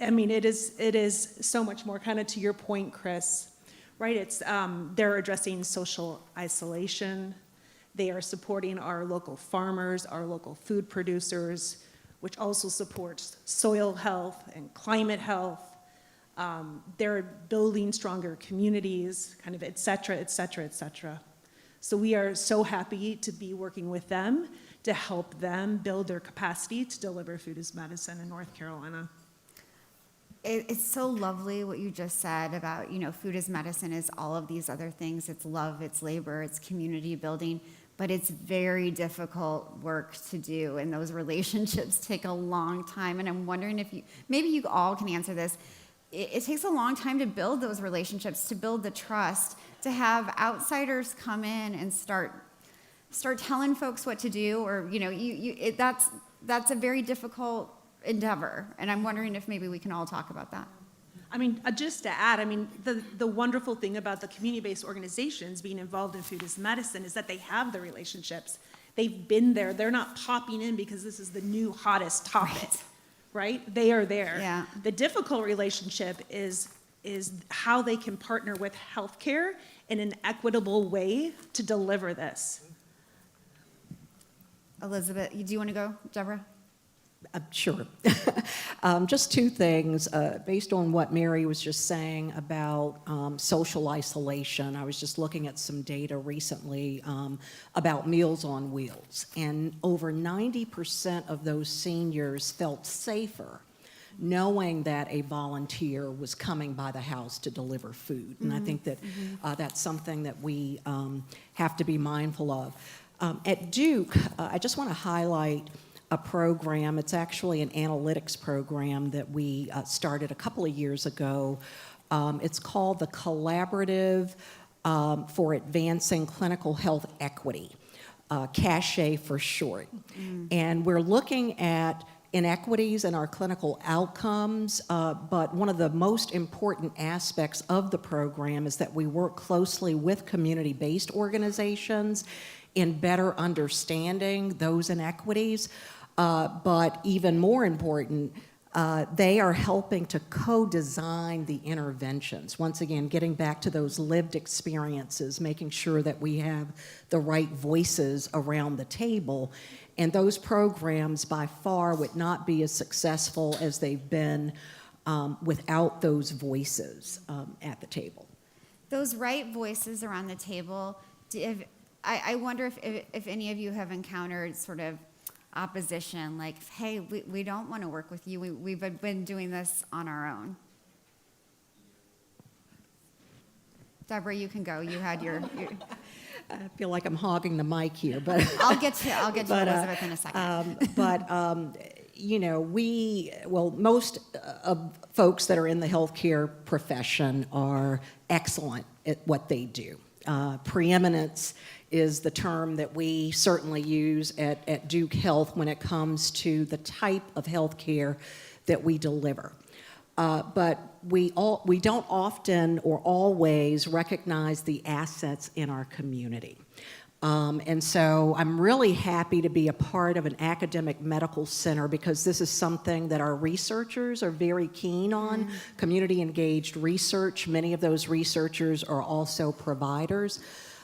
I mean, it is so much more, kind of to your point, Chris, right? It's, they're addressing social isolation. They are supporting our local farmers, our local food producers, which also supports soil health and climate health. They're building stronger communities, kind of et cetera, et cetera, et cetera. So we are so happy to be working with them to help them build their capacity to deliver food as medicine in North Carolina. It's so lovely what you just said about, food as medicine is all of these other things. It's love, it's labor, it's community building, but it's very difficult work to do, and those relationships take a long time. And I'm wondering if maybe you all can answer this. It takes a long time to build those relationships, to build the trust, to have outsiders come in and start telling folks what to do, or that's a very difficult endeavor. And I'm wondering if maybe we can all talk about that. I mean, just to add, the wonderful thing about the community-based organizations being involved in food as medicine is that they have the relationships. They've been there. They're not popping in because this is the new hottest topic, right? They are there. Yeah. The difficult relationship is how they can partner with healthcare in an equitable way to deliver this. Elizabeth, do you want to go, Deborah? Sure. Just two things. Based on what Mary was just saying about social isolation, I was just looking at some data recently about Meals on Wheels, and over 90% of those seniors felt safer knowing that a volunteer was coming by the house to deliver food. And I think that that's something that we have to be mindful of. At Duke, I just want to highlight a program. It's actually an analytics program that we started a couple of years ago. It's called the Collaborative for Advancing Clinical Health Equity, CACHE for short. And we're looking at inequities in our clinical outcomes, but one of the most important aspects of the program is that we work closely with community-based organizations in better understanding those inequities. But even more important, they are helping to co-design the interventions. Once again, getting back to those lived experiences, making sure that we have the right voices around the table. And those programs by far would not be as successful as they've been without those voices at the table. Those right voices around the table, I wonder if any of you have encountered sort of opposition, like, hey, we don't want to work with you. We've been doing this on our own. Deborah, you can go. You had your I feel like I'm hogging the mic here, but I'll get to Elizabeth in a second. Most of folks that are in the healthcare profession are excellent at what they do. Preeminence is the term that we certainly use at Duke Health when it comes to the type of healthcare that we deliver. But we don't often or always recognize the assets in our community. And so I'm really happy to be a part of an academic medical center because this is something that our researchers are very keen on, community engaged research. Many of those researchers are also providers.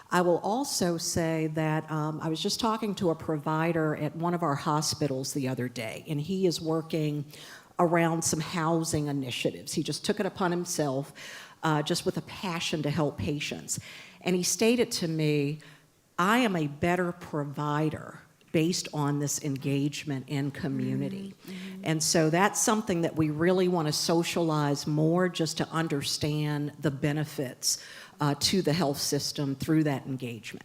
I will also say that I was just talking to a provider at one of our hospitals the other day, and he is working around some housing initiatives. He just took it upon himself, just with a passion to help patients. And he stated to me, I am a better provider based on this engagement in community. And so that's something that we really want to socialize more, just to understand the benefits to the health system through that engagement.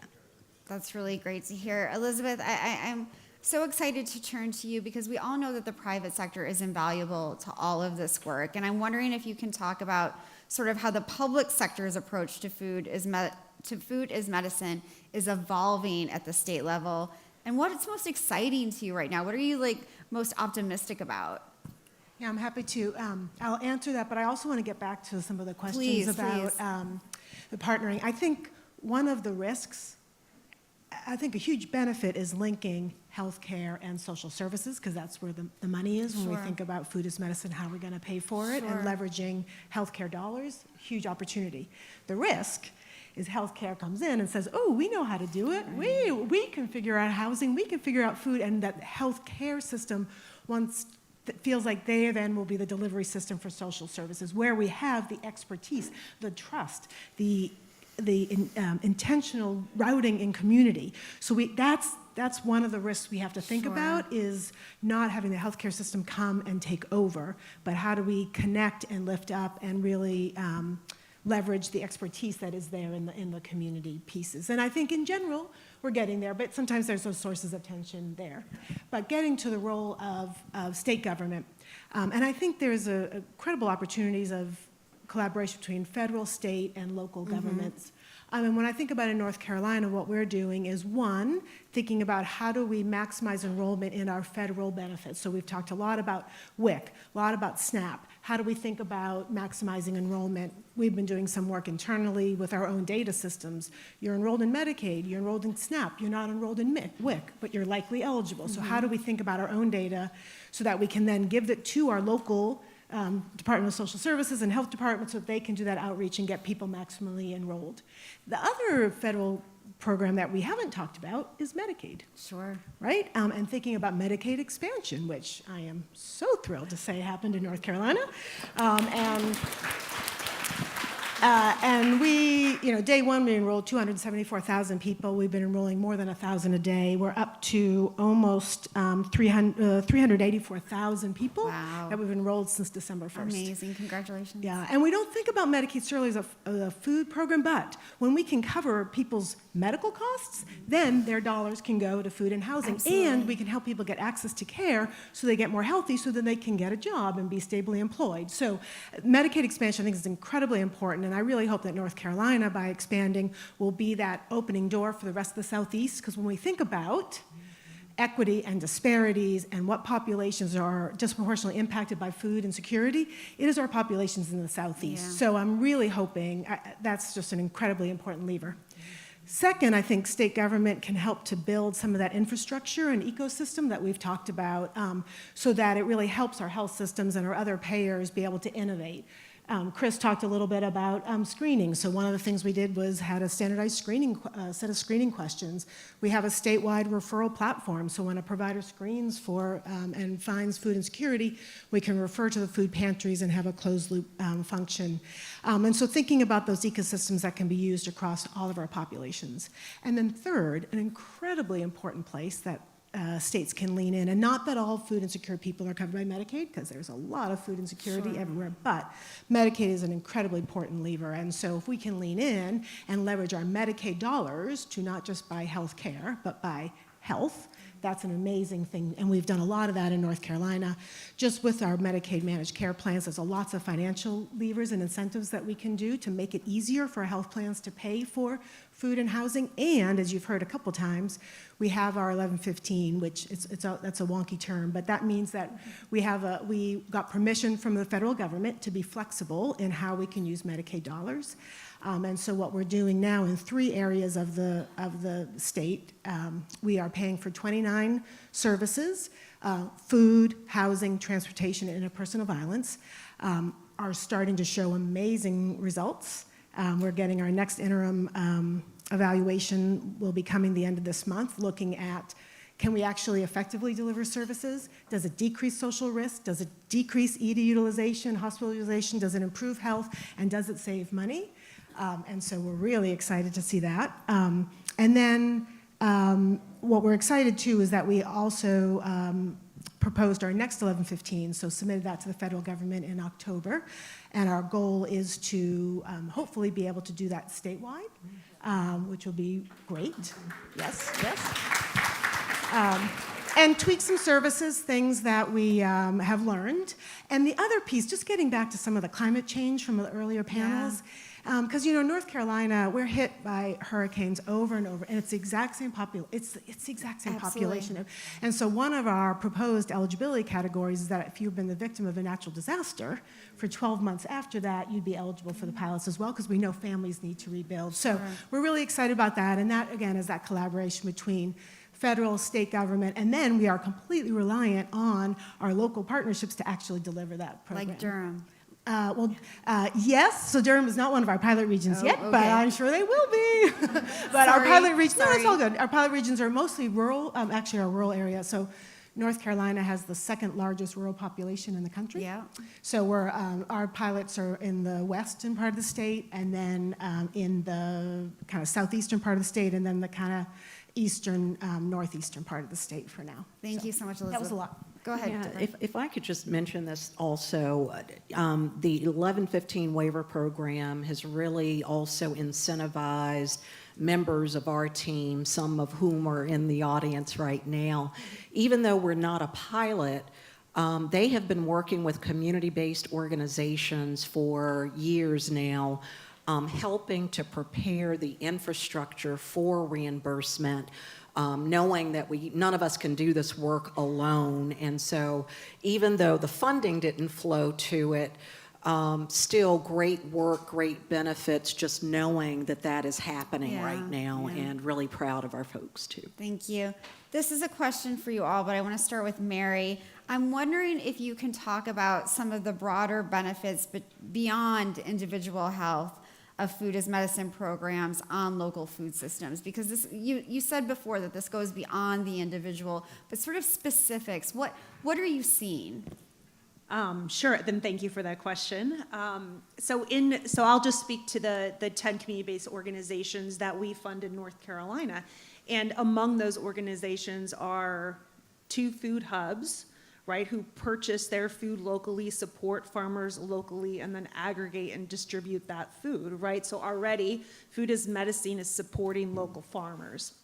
That's really great to hear. Elizabeth, I'm so excited to turn to you because we all know that the private sector is invaluable to all of this work. And I'm wondering if you can talk about sort of how the public sector's approach to food as medicine is evolving at the state level, and what is most exciting to you right now. What are you like most optimistic about? Yeah, I'm happy to. I'll answer that, but I also want to get back to some of the questions Please. The partnering. I think one of the risks, I think a huge benefit is linking healthcare and social services, because that's where the money is when we think about food as medicine, how we're going to pay for it, and leveraging healthcare dollars, huge opportunity. The risk is healthcare comes in and says, oh, we know how to do it. We can figure out housing, we can figure out food, and that healthcare system feels like they then will be the delivery system for social services, where we have the expertise, the trust, the intentional routing in community. So that's one of the risks we have to think about, is not having the healthcare system come and take over, but how do we connect and lift up and really leverage the expertise that is there in the community pieces. And I think in general, we're getting there, but sometimes there's those sources of tension there. But getting to the role of state government, and I think there's incredible opportunities of collaboration between federal, state, and local governments. And when I think about in North Carolina, what we're doing is, one, thinking about how do we maximize enrollment in our federal benefits. So we've talked a lot about WIC, a lot about SNAP. How do we think about maximizing enrollment? We've been doing some work internally with our own data systems. You're enrolled in Medicaid, you're enrolled in SNAP, you're not enrolled in WIC, but you're likely eligible. So how do we think about our own data so that we can then give it to our local Department of Social Services and health departments so that they can do that outreach and get people maximally enrolled. The other federal program that we haven't talked about is Medicaid. Sure. Right? And thinking about Medicaid expansion, which I am so thrilled to say happened in North Carolina. And we, day one, we enrolled 274,000 people. We've been enrolling more than 1,000 a day. We're up to almost 384,000 people that we've enrolled since December 1st. Amazing, congratulations. Yeah, and we don't think about Medicaid solely as a food program, but when we can cover people's medical costs, then their dollars can go to food and housing. Absolutely. And we can help people get access to care so they get more healthy, so then they can get a job and be stably employed. So Medicaid expansion, I think, is incredibly important, and I really hope that North Carolina, by expanding, will be that opening door for the rest of the Southeast, because when we think about equity and disparities and what populations are disproportionately impacted by food insecurity, it is our populations in the Southeast. Yeah. So I'm really hoping that's just an incredibly important lever. Second, I think state government can help to build some of that infrastructure and ecosystem that we've talked about, so that it really helps our health systems and our other payers be able to innovate. Chris talked a little bit about screening. So one of the things we did was had a standardized set of screening questions. We have a statewide referral platform. So when a provider screens for and finds food insecurity, we can refer to the food pantries and have a closed loop function. And so thinking about those ecosystems that can be used across all of our populations. And then third, an incredibly important place that states can lean in, and not that all food insecure people are covered by Medicaid, because there's a lot of food insecurity everywhere, but Medicaid is an incredibly important lever, and so if we can lean in and leverage our Medicaid dollars to not just buy health care, but buy health, that's an amazing thing, and we've done a lot of that in North Carolina. Just with our Medicaid managed care plans, there's lots of financial levers and incentives that we can do to make it easier for health plans to pay for food and housing, and as you've heard a couple times, we have our 1115, which that's a wonky term, but that means that we got permission from the federal government to be flexible in how we can use Medicaid dollars. And so what we're doing now in 3 areas of the state, we are paying for 29 services, food, housing, transportation, and interpersonal violence, are starting to show amazing results. We're getting our next interim evaluation will be coming the end of this month, looking at, can we actually effectively deliver services? Does it decrease social risk? Does it decrease ED utilization, hospitalization? Does it improve health? And does it save money? And so we're really excited to see that. And then what we're excited too is that we also proposed our next 1115, so submitted that to the federal government in October, and our goal is to hopefully be able to do that statewide, which will be great. Yes, yes. And tweak some services, things that we have learned. And the other piece, just getting back to some of the climate change from the earlier panels, because North Carolina, we're hit by hurricanes over and over, and it's the exact same it's the exact same population. And so one of our proposed eligibility categories is that if you've been the victim of a natural disaster, for 12 months after that, you'd be eligible for the pilots as well, because we know families need to rebuild. So we're really excited about that, and that, again, is that collaboration between federal, state government, and then we are completely reliant on our local partnerships to actually deliver that program. Like Durham. Yes, so Durham is not one of our pilot regions yet, but I'm sure they will be. But our Sorry. pilot regions, no, it's all good. Our pilot regions are mostly rural, actually our rural area. So North Carolina has the second largest rural population in the country. Yeah. So our pilots are in the western part of the state, and then in the kind of southeastern part of the state, and then the kind of eastern, northeastern part of the state for now. Thank you so much, Elizabeth. That was a lot. Go ahead. Yeah, Deborah. if I could just mention this also, the 1115 waiver program has really also incentivized members of our team, some of whom are in the audience right now. Even though we're not a pilot, they have been working with community-based organizations for years now, helping to prepare the infrastructure for reimbursement, knowing that none of us can do this work alone. And so even though the funding didn't flow to it, still great work, great benefits, just knowing that that is happening right now, and really proud of our folks too. Thank you. This is a question for you all, but I want to start with Mary. I'm wondering if you can talk about some of the broader benefits beyond individual health of food as medicine programs on local food systems, because this, you said before that this goes beyond the individual, but sort of specifics. What are you seeing? Sure, then thank you for that question. So I'll just speak to the 10 community-based organizations that we fund in North Carolina. And among those organizations are 2 food hubs, right, who purchase their food locally, support farmers locally, and then aggregate and distribute that food, right? So already, Food as Medicine is supporting local farmers.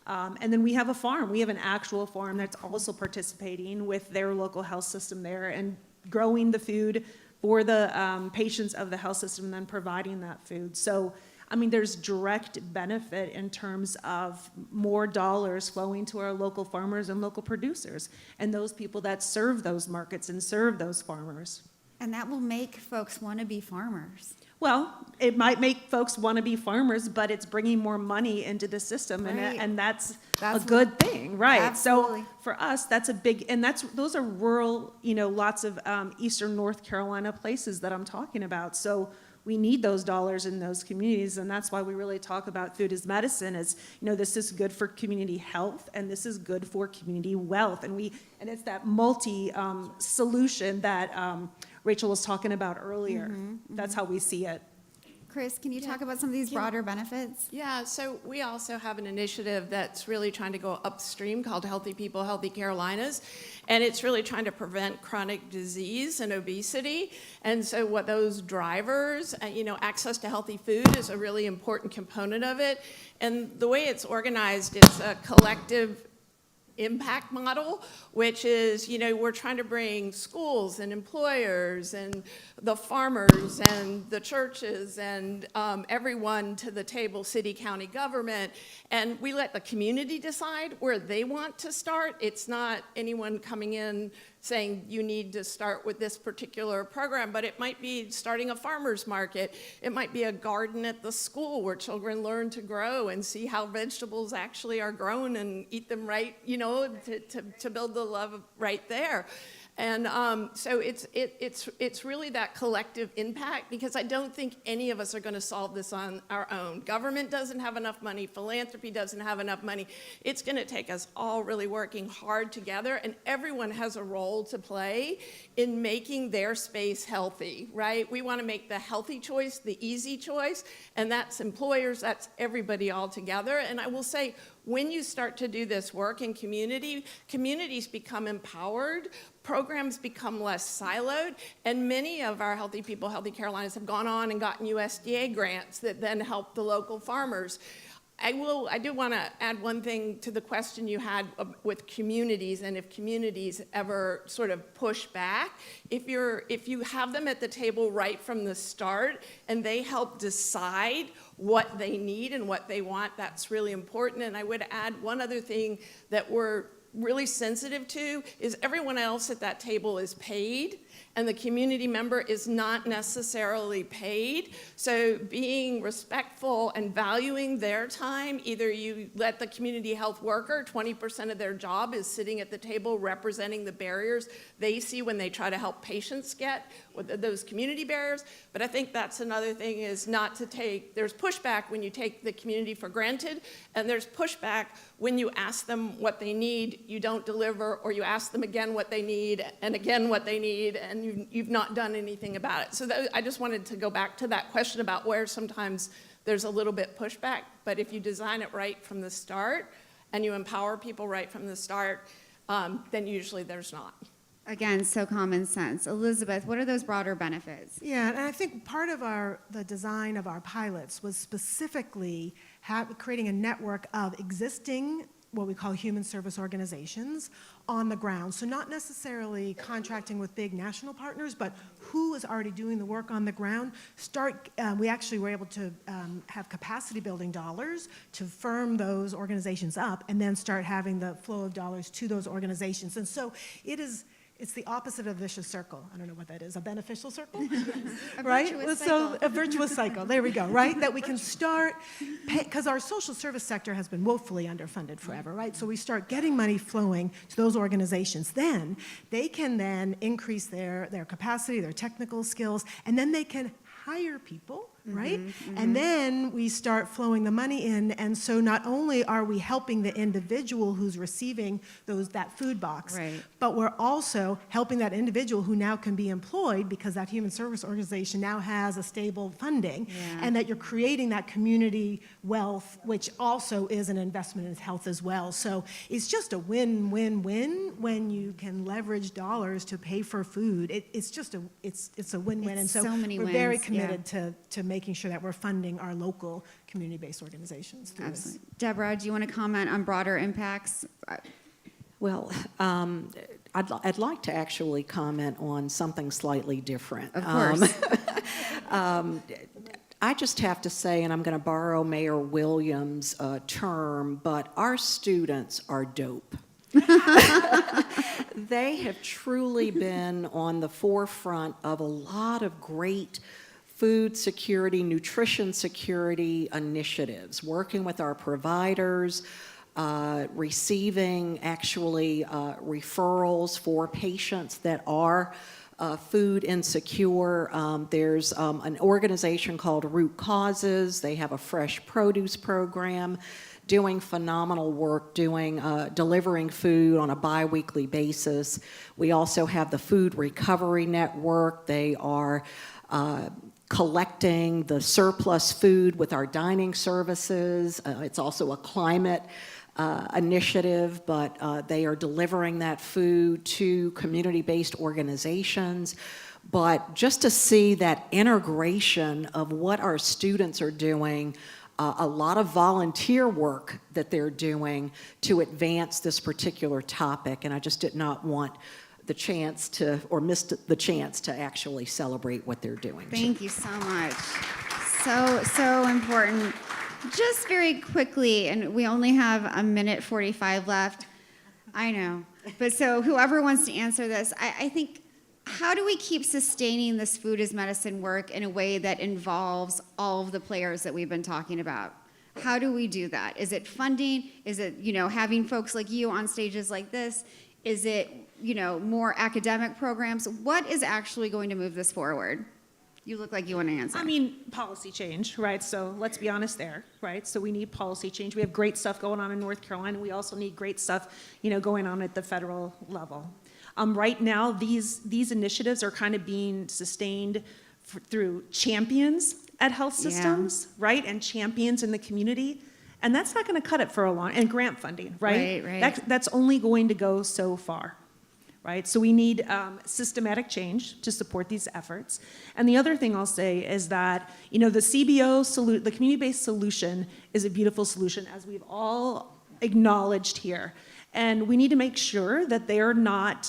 And then we have a farm. We have an actual farm that's also participating with their local health system there and growing the food for the patients of the health system and then providing that food. So, I mean, there's direct benefit in terms of more dollars flowing to our local farmers and local producers and those people that serve those markets and serve those farmers. And that will make folks want to be farmers. Well, it might make folks want to be farmers, but it's bringing more money into the system, Right. and that's a good thing, right? Absolutely. So for us, that's a big, and those are rural, lots of eastern North Carolina places that I'm talking about. So we need those dollars in those communities, and that's why we really talk about food as medicine. As this is good for community health, and this is good for community wealth, and it's that multi solution that Rachel was talking about earlier. That's how we see it. Chris, can you talk about some of these broader benefits? Yeah, so we also have an initiative that's really trying to go upstream called Healthy People, Healthy Carolinas, and it's really trying to prevent chronic disease and obesity. And so what those drivers, access to healthy food is a really important component of it. And the way it's organized, it's a collective impact model, which is, we're trying to bring schools and employers and the farmers and the churches and everyone to the table, city, county government, and we let the community decide where they want to start. It's not anyone coming in saying you need to start with this particular program, but it might be starting a farmer's market. It might be a garden at the school where children learn to grow and see how vegetables actually are grown and eat them right, to build the love right there. And so it's really that collective impact, because I don't think any of us are going to solve this on our own. Government doesn't have enough money. Philanthropy doesn't have enough money. It's going to take us all really working hard together, and everyone has a role to play in making their space healthy, right? We want to make the healthy choice the easy choice, and that's employers, that's everybody all together. And I will say, when you start to do this work in communities become empowered, programs become less siloed, and many of our Healthy People, Healthy Carolinas have gone on and gotten USDA grants that then help the local farmers. I do want to add one thing to the question you had with communities, and if communities ever sort of push back. If you have them at the table right from the start and they help decide what they need and what they want, that's really important. And I would add one other thing that we're really sensitive to is everyone else at that table is paid, and the community member is not necessarily paid. So being respectful and valuing their time, either you let the community health worker, 20% of their job is sitting at the table representing the barriers they see when they try to help patients get with those community barriers. But I think that's another thing, is not to take, there's pushback when you take the community for granted, and there's pushback when you ask them what they need, you don't deliver, or you ask them again what they need, and again what they need, and you've not done anything about it. So I just wanted to go back to that question about where sometimes there's a little bit pushback, but if you design it right from the start, and you empower people right from the start, then usually there's not. Again, so common sense. Elizabeth, what are those broader benefits? Yeah, and I think part of the design of our pilots was specifically creating a network of existing, what we call human service organizations on the ground. So not necessarily contracting with big national partners, but who is already doing the work on the ground. We actually were able to have capacity building dollars to firm those organizations up and then start having the flow of dollars to those organizations. And so it's the opposite of a vicious circle. I don't know what that is, a beneficial circle? Right? So a virtuous cycle, there we go, right? That we can start, because our social service sector has been woefully underfunded forever, right? So we start getting money flowing to those organizations. Then they can then increase their capacity, their technical skills, and then they can hire people, right? And then we start flowing the money in, and so not only are we helping the individual who's receiving that food box, but we're also helping that individual who now can be employed because that human service organization now has a stable funding, and that you're creating that community wealth, which also is an investment in health as well. So it's just a win-win-win when you can leverage dollars to pay for food. It's a win-win, and so we're very committed to making sure that we're funding our local community-based organizations through this. Deborah, do you want to comment on broader impacts? Well, I'd like to actually comment on something slightly different. Of course. I just have to say, and I'm going to borrow Mayor Williams' term, but our students are dope. They have truly been on the forefront of a lot of great food security, nutrition security initiatives, working with our providers, receiving actually referrals for patients that are food insecure. There's an organization called Root Causes. They have a fresh produce program, doing phenomenal work, delivering food on a bi-weekly basis. We also have the Food Recovery Network. They are collecting the surplus food with our dining services. It's also a climate initiative, but they are delivering that food to community-based organizations. But just to see that integration of what our students are doing, a lot of volunteer work that they're doing to advance this particular topic, and I just did not want the chance to, or missed the chance to actually celebrate what they're doing. Thank you so much. So important. Just very quickly, and we only have 1:45 left. I know. But so whoever wants to answer this, I think, how do we keep sustaining this food as medicine work in a way that involves all of the players that we've been talking about? How do we do that? Is it funding? Is it, having folks like you on stages like this? Is it, more academic programs? What is actually going to move this forward? You look like you want to answer. I mean, policy change, right? So let's be honest there, right? So we need policy change. We have great stuff going on in North Carolina. We also need great stuff, going on at the federal level. Right now, these initiatives are kind of being sustained through champions at health systems, right? And champions in the community. And that's not going to cut it for a long, and grant funding, right? Right. That's only going to go so far, right? So we need systematic change to support these efforts. And the other thing I'll say is that, the CBO, the community-based solution is a beautiful solution, as we've all acknowledged here. And we need to make sure that they're not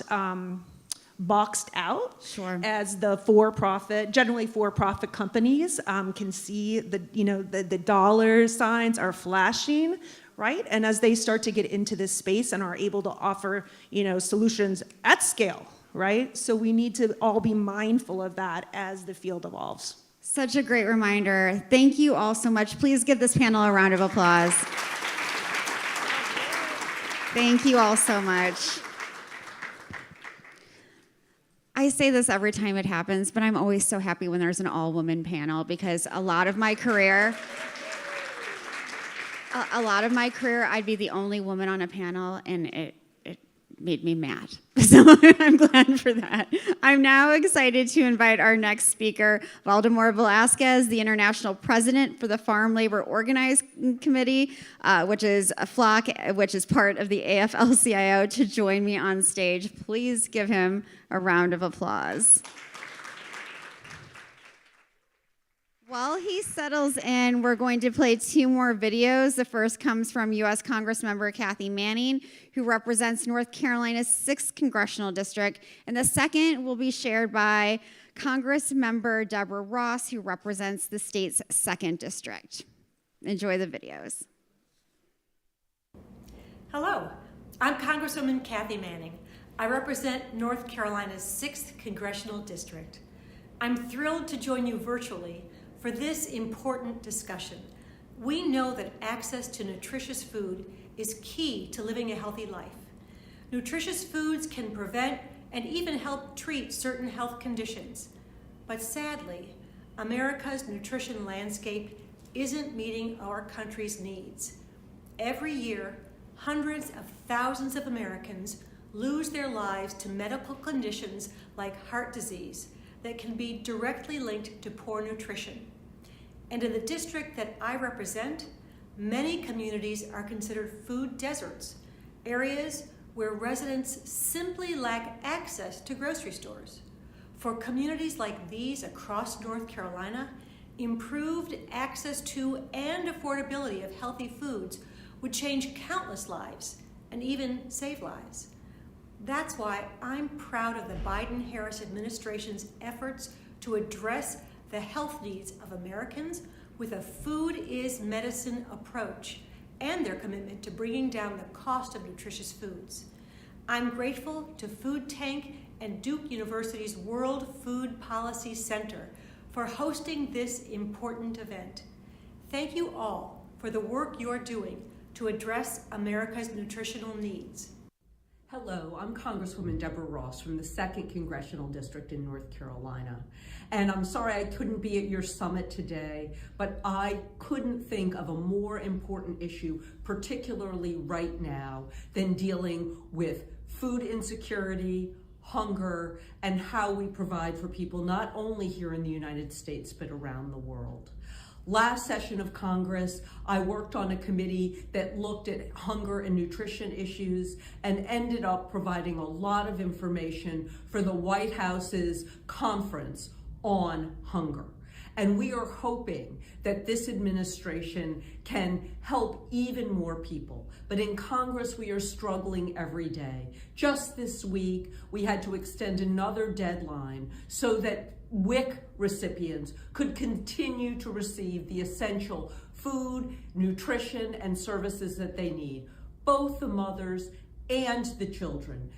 boxed out as the generally for-profit companies can see the dollar signs are flashing, right? And as they start to get into this space and are able to offer, solutions at scale, right? So we need to all be mindful of that as the field evolves. Such a great reminder. Thank you all so much. Please give this panel a round of applause. Thank you all so much. I say this every time it happens, but I'm always so happy when there's an all-woman panel, because a lot of my career, I'd be the only woman on a panel, and it made me mad. So I'm glad for that. I'm now excited to invite our next speaker, Valdemar Velasquez, the International President for the Farm Labor Organizing Committee, which is a FLOC, which is part of the AFL-CIO, to join me on stage. Please give him a round of applause. While he settles in, we're going to play 2 more videos. The first comes from U.S. Congressmember Kathy Manning, who represents North Carolina's 6th Congressional District, and the second will be shared by Congressmember Deborah Ross, who represents the state's 2nd District. Enjoy the videos. Hello, I'm Congresswoman Kathy Manning. I represent North Carolina's 6th Congressional District. I'm thrilled to join you virtually for this important discussion. We know that access to nutritious food is key to living a healthy life. Nutritious foods can prevent and even help treat certain health conditions. But sadly, America's nutrition landscape isn't meeting our country's needs. Every year, hundreds of thousands of Americans lose their lives to medical conditions like heart disease that can be directly linked to poor nutrition. And in the district that I represent, many communities are considered food deserts, areas where residents simply lack access to grocery stores. For communities like these across North Carolina, improved access to and affordability of healthy foods would change countless lives and even save lives. That's why I'm proud of the Biden-Harris administration's efforts to address the health needs of Americans with a food is medicine approach and their commitment to bringing down the cost of nutritious foods. I'm grateful to Food Tank and Duke University's World Food Policy Center for hosting this important event. Thank you all for the work you're doing to address America's nutritional needs. Hello, I'm Congresswoman Deborah Ross from the 2nd Congressional District in North Carolina. And I'm sorry I couldn't be at your summit today, but I couldn't think of a more important issue, particularly right now, than dealing with food insecurity, hunger, and how we provide for people not only here in the United States, but around the world. Last session of Congress, I worked on a committee that looked at hunger and nutrition issues and ended up providing a lot of information for the White House's conference on hunger. And we are hoping that this administration can help even more people. But in Congress, we are struggling every day. Just this week, we had to extend another deadline so that WIC recipients could continue to receive the essential food, nutrition, and services that they need, both the mothers and the children.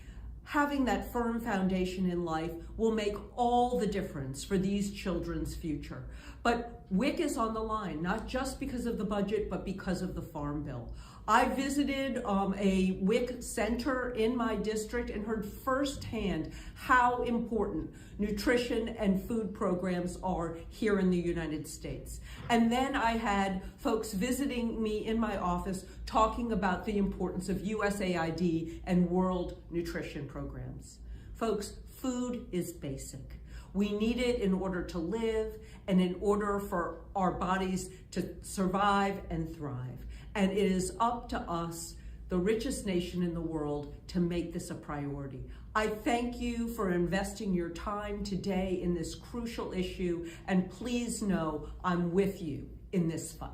Having that firm foundation in life will make all the difference for these children's future. But WIC is on the line, not just because of the budget, but because of the Farm Bill. I visited a WIC center in my district and heard firsthand how important nutrition and food programs are here in the United States. And then I had folks visiting me in my office talking about the importance of USAID and World Nutrition Programs. Folks, food is basic. We need it in order to live and in order for our bodies to survive and thrive. And it is up to us, the richest nation in the world, to make this a priority. I thank you for investing your time today in this crucial issue, and please know I'm with you in this fight.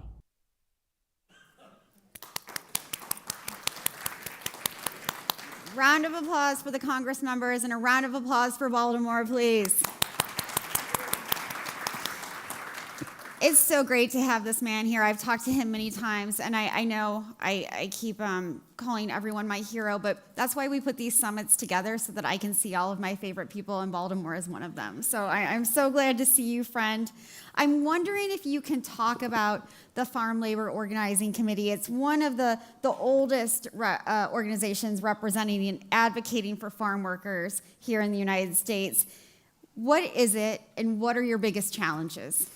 Round of applause for the Congress members and a round of applause for Baltimore, please. It's so great to have this man here. I've talked to him many times, and I know I keep calling everyone my hero, but that's why we put these summits together, so that I can see all of my favorite people, and Baltimore is one of them. So I'm so glad to see you, friend. I'm wondering if you can talk about the Farm Labor Organizing Committee. It's one of the oldest organizations representing and advocating for farm workers here in the United States. What is it, and what are your biggest challenges?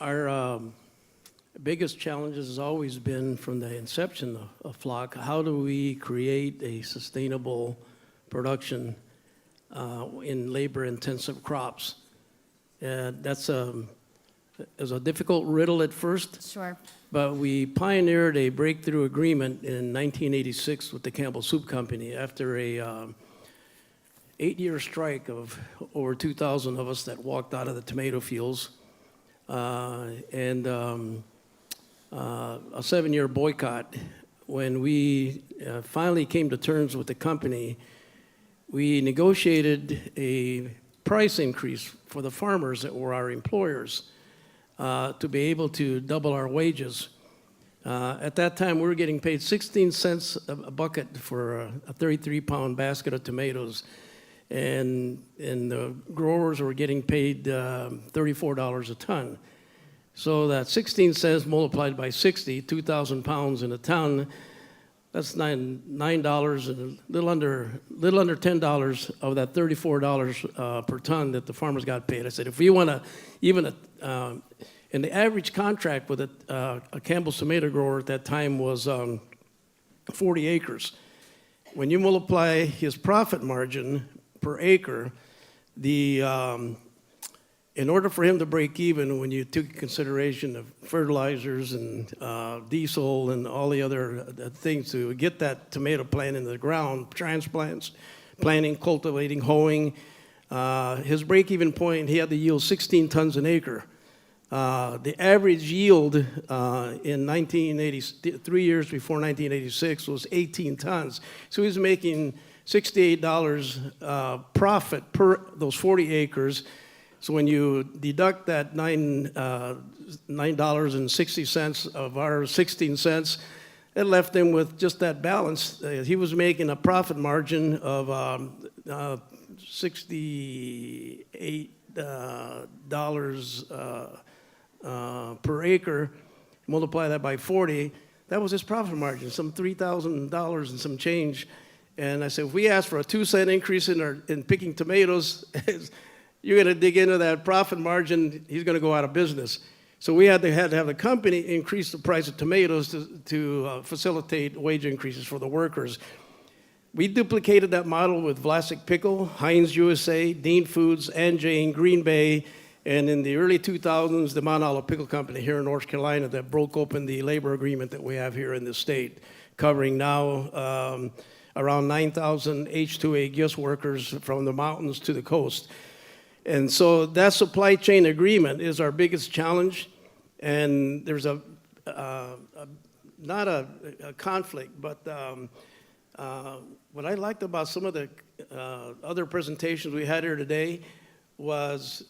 Our biggest challenges has always been from the inception of FLOC, how do we create a sustainable production in labor-intensive crops? That's is a difficult riddle at first. Sure. But we pioneered a breakthrough agreement in 1986 with the Campbell Soup Company after a 8-year strike of over 2,000 of us that walked out of the tomato fields. And a 7-year boycott. When we finally came to terms with the company, we negotiated a price increase for the farmers that were our employers to be able to double our wages. At that time, we were getting paid 16 cents a bucket for a 33-pound basket of tomatoes. And the growers were getting paid $34 a ton. So that 16 cents multiplied by 60, 2,000 pounds in a ton, that's $9 and a little under $10 of that $34 per ton that the farmers got paid. I said, if we want to even, and the average contract with a Campbell's tomato grower at that time was 40 acres. When you multiply his profit margin per acre, in order for him to break even, when you took consideration of fertilizers and diesel and all the other things to get that tomato plant into the ground, transplants, planting, cultivating, hoeing, his break-even point, he had to yield 16 tons an acre. The average yield in 3 years before 1986 was 18 tons. So he was making $68 profit per those 40 acres. So when you deduct that $9.60 of our 16 cents, it left him with just that balance. He was making a profit margin of $68 per acre. Multiply that by 40, that was his profit margin, some $3,000 and some change. And I said, if we ask for a 2-cent increase in picking tomatoes, you're going to dig into that profit margin, he's going to go out of business. So we had to have the company increase the price of tomatoes to facilitate wage increases for the workers. We duplicated that model with Vlasic Pickle, Heinz USA, Dean Foods, and Jane, Green Bay, and in the early 2000s, the Mount Olive Pickle Company here in North Carolina that broke open the labor agreement that we have here in the state, covering now around 9,000 H-2A GIS workers from the mountains to the coast. And so that supply chain agreement is our biggest challenge, and there's not a conflict, but what I liked about some of the other presentations we had here today was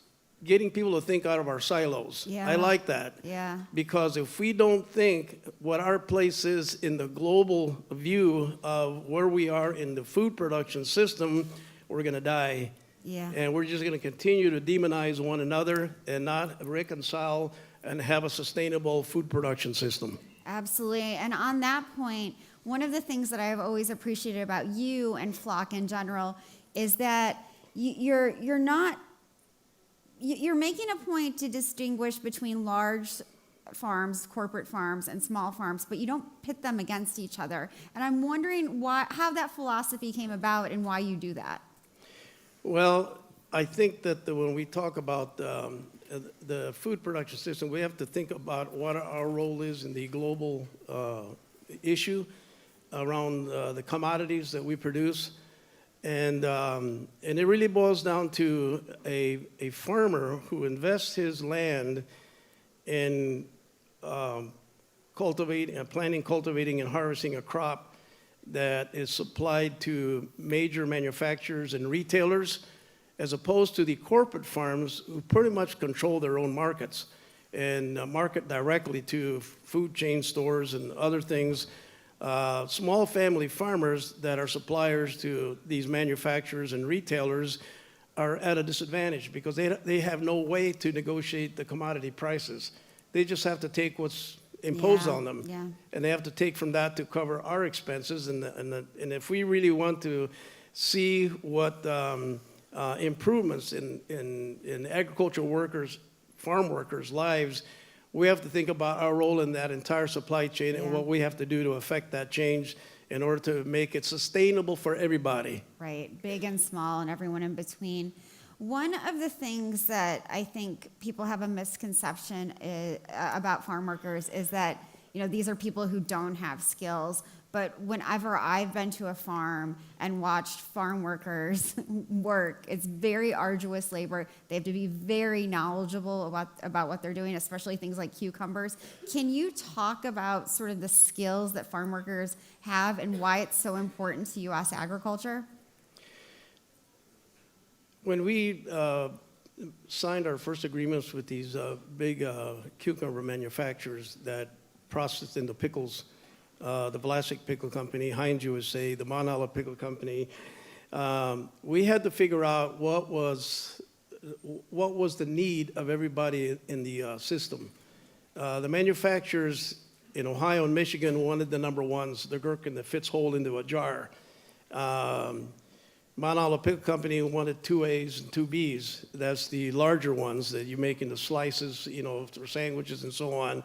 getting people to think out of our silos. Yeah. I like that. Yeah. Because if we don't think what our place is in the global view of where we are in the food production system, we're going to die. Yeah. And we're just going to continue to demonize one another and not reconcile and have a sustainable food production system. Absolutely. And on that point, one of the things that I've always appreciated about you and FLOC in general is that you're making a point to distinguish between large farms, corporate farms, and small farms, but you don't pit them against each other. And I'm wondering how that philosophy came about and why you do that. Well, I think that when we talk about the food production system, we have to think about what our role is in the global issue around the commodities that we produce. And it really boils down to a farmer who invests his land in planting, cultivating, and harvesting a crop that is supplied to major manufacturers and retailers, as opposed to the corporate farms who pretty much control their own markets and market directly to food chain stores and other things. Small family farmers that are suppliers to these manufacturers and retailers are at a disadvantage because they have no way to negotiate the commodity prices. They just have to take what's imposed on them. Yeah. And they have to take from that to cover our expenses. And if we really want to see what improvements in agricultural workers, farm workers' lives, we have to think about our role in that entire supply chain and what we have to do to affect that change in order to make it sustainable for everybody. Right, big and small and everyone in between. One of the things that I think people have a misconception about farm workers is that, you know, these are people who don't have skills. But whenever I've been to a farm and watched farm workers work, it's very arduous labor. They have to be very knowledgeable about what they're doing, especially things like cucumbers. Can you talk about sort of the skills that farm workers have and why it's so important to U.S. agriculture? When we signed our first agreements with these big cucumber manufacturers that processed into pickles, the Vlasic Pickle Company, Heinz USA, the Mount Olive Pickle Company, we had to figure out what was the need of everybody in the system. The manufacturers in Ohio and Michigan wanted the number ones, the gherkin that fits whole into a jar. Mount Olive Pickle Company wanted 2As and 2Bs. That's the larger ones that you make into slices, you know, for sandwiches and so on.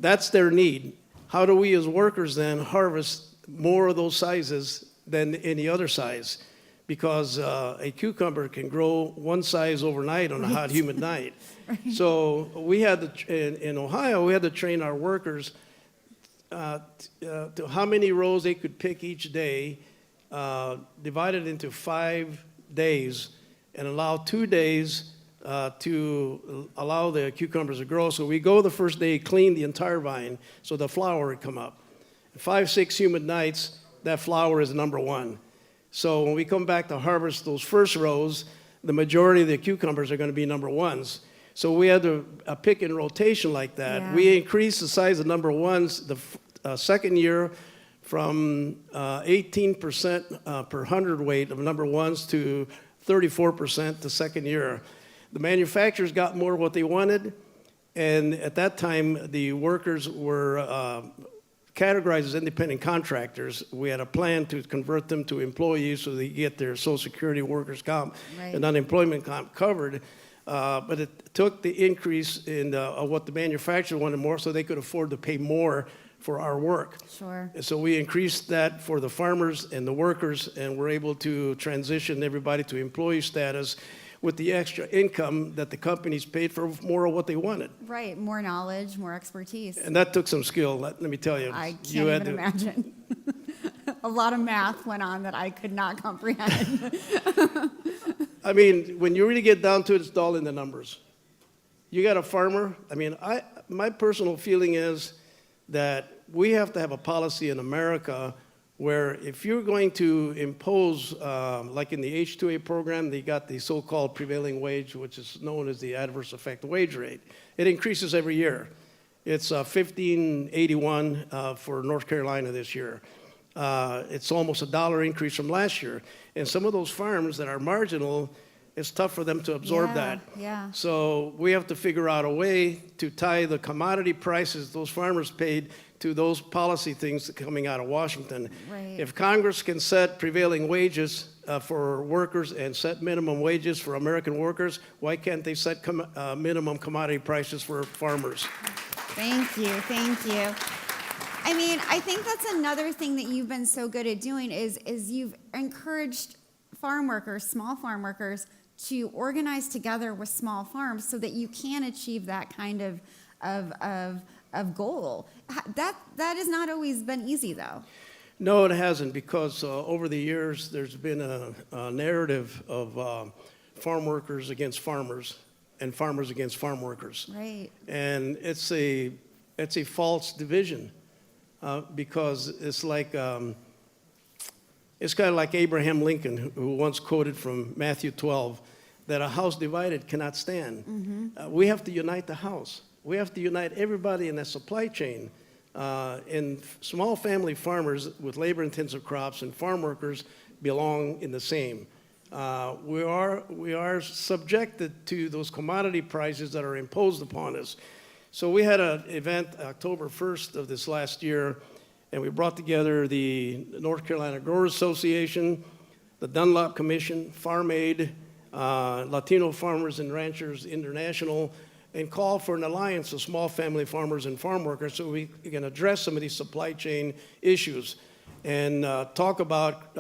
That's their need. How do we as workers then harvest more of those sizes than any other size? Because a cucumber can grow one size overnight on a hot, humid night. So we had to, in Ohio, we had to train our workers to how many rows they could pick each day, divided into 5 days, and allow 2 days to allow the cucumbers to grow. So we go the first day, clean the entire vine so the flower would come up. 5, 6 humid nights, that flower is number one. So when we come back to harvest those first rows, the majority of the cucumbers are going to be number ones. So we had to pick in rotation like that. Yeah. We increased the size of number ones the second year from 18% per hundredweight of number ones to 34% the second year. The manufacturers got more of what they wanted, and at that time, the workers were categorized as independent contractors. We had a plan to convert them to employees so they get their Social Security, workers' comp, and unemployment comp covered. But it took the increase in what the manufacturer wanted more so they could afford to pay more for our work. Sure. And so we increased that for the farmers and the workers, and we're able to transition everybody to employee status with the extra income that the companies paid for more of what they wanted. Right, more knowledge, more expertise. And that took some skill, let me tell you. I can't You had even to- imagine. A lot of math went on that I could not comprehend. I mean, when you really get down to it, it's all in the numbers. You got a farmer, I mean, my personal feeling is that we have to have a policy in America where if you're going to impose, like in the H-2A program, they got the so-called prevailing wage, which is known as the adverse effect wage rate. It increases every year. It's $15.81 for North Carolina this year. It's almost $1 increase from last year. And some of those farms that are marginal, it's tough for them to absorb that. Yeah. So we have to figure out a way to tie the commodity prices those farmers paid to those policy things coming out of Washington. Right. If Congress can set prevailing wages for workers and set minimum wages for American workers, why can't they set minimum commodity prices for farmers? Thank you, thank you. I mean, I think that's another thing that you've been so good at doing is you've encouraged farm workers, small farm workers, to organize together with small farms so that you can achieve that kind of goal. That has not always been easy, though. No, it hasn't, because over the years, there's been a narrative of farm workers against farmers and farmers against farm workers. Right. And it's a false division because it's like, it's kind of like Abraham Lincoln, who once quoted from Matthew 12, that a house divided cannot stand. We have to unite the house. We have to unite everybody in that supply chain. And small family farmers with labor-intensive crops and farm workers belong in the same. We are subjected to those commodity prices that are imposed upon us. So we had an event October 1st of this last year, and we brought together the North Carolina Growers Association, the Dunlop Commission, Farm Aid, Latino Farmers and Ranchers International, and call for an alliance of small family farmers and farm workers so we can address some of these supply chain issues and talk about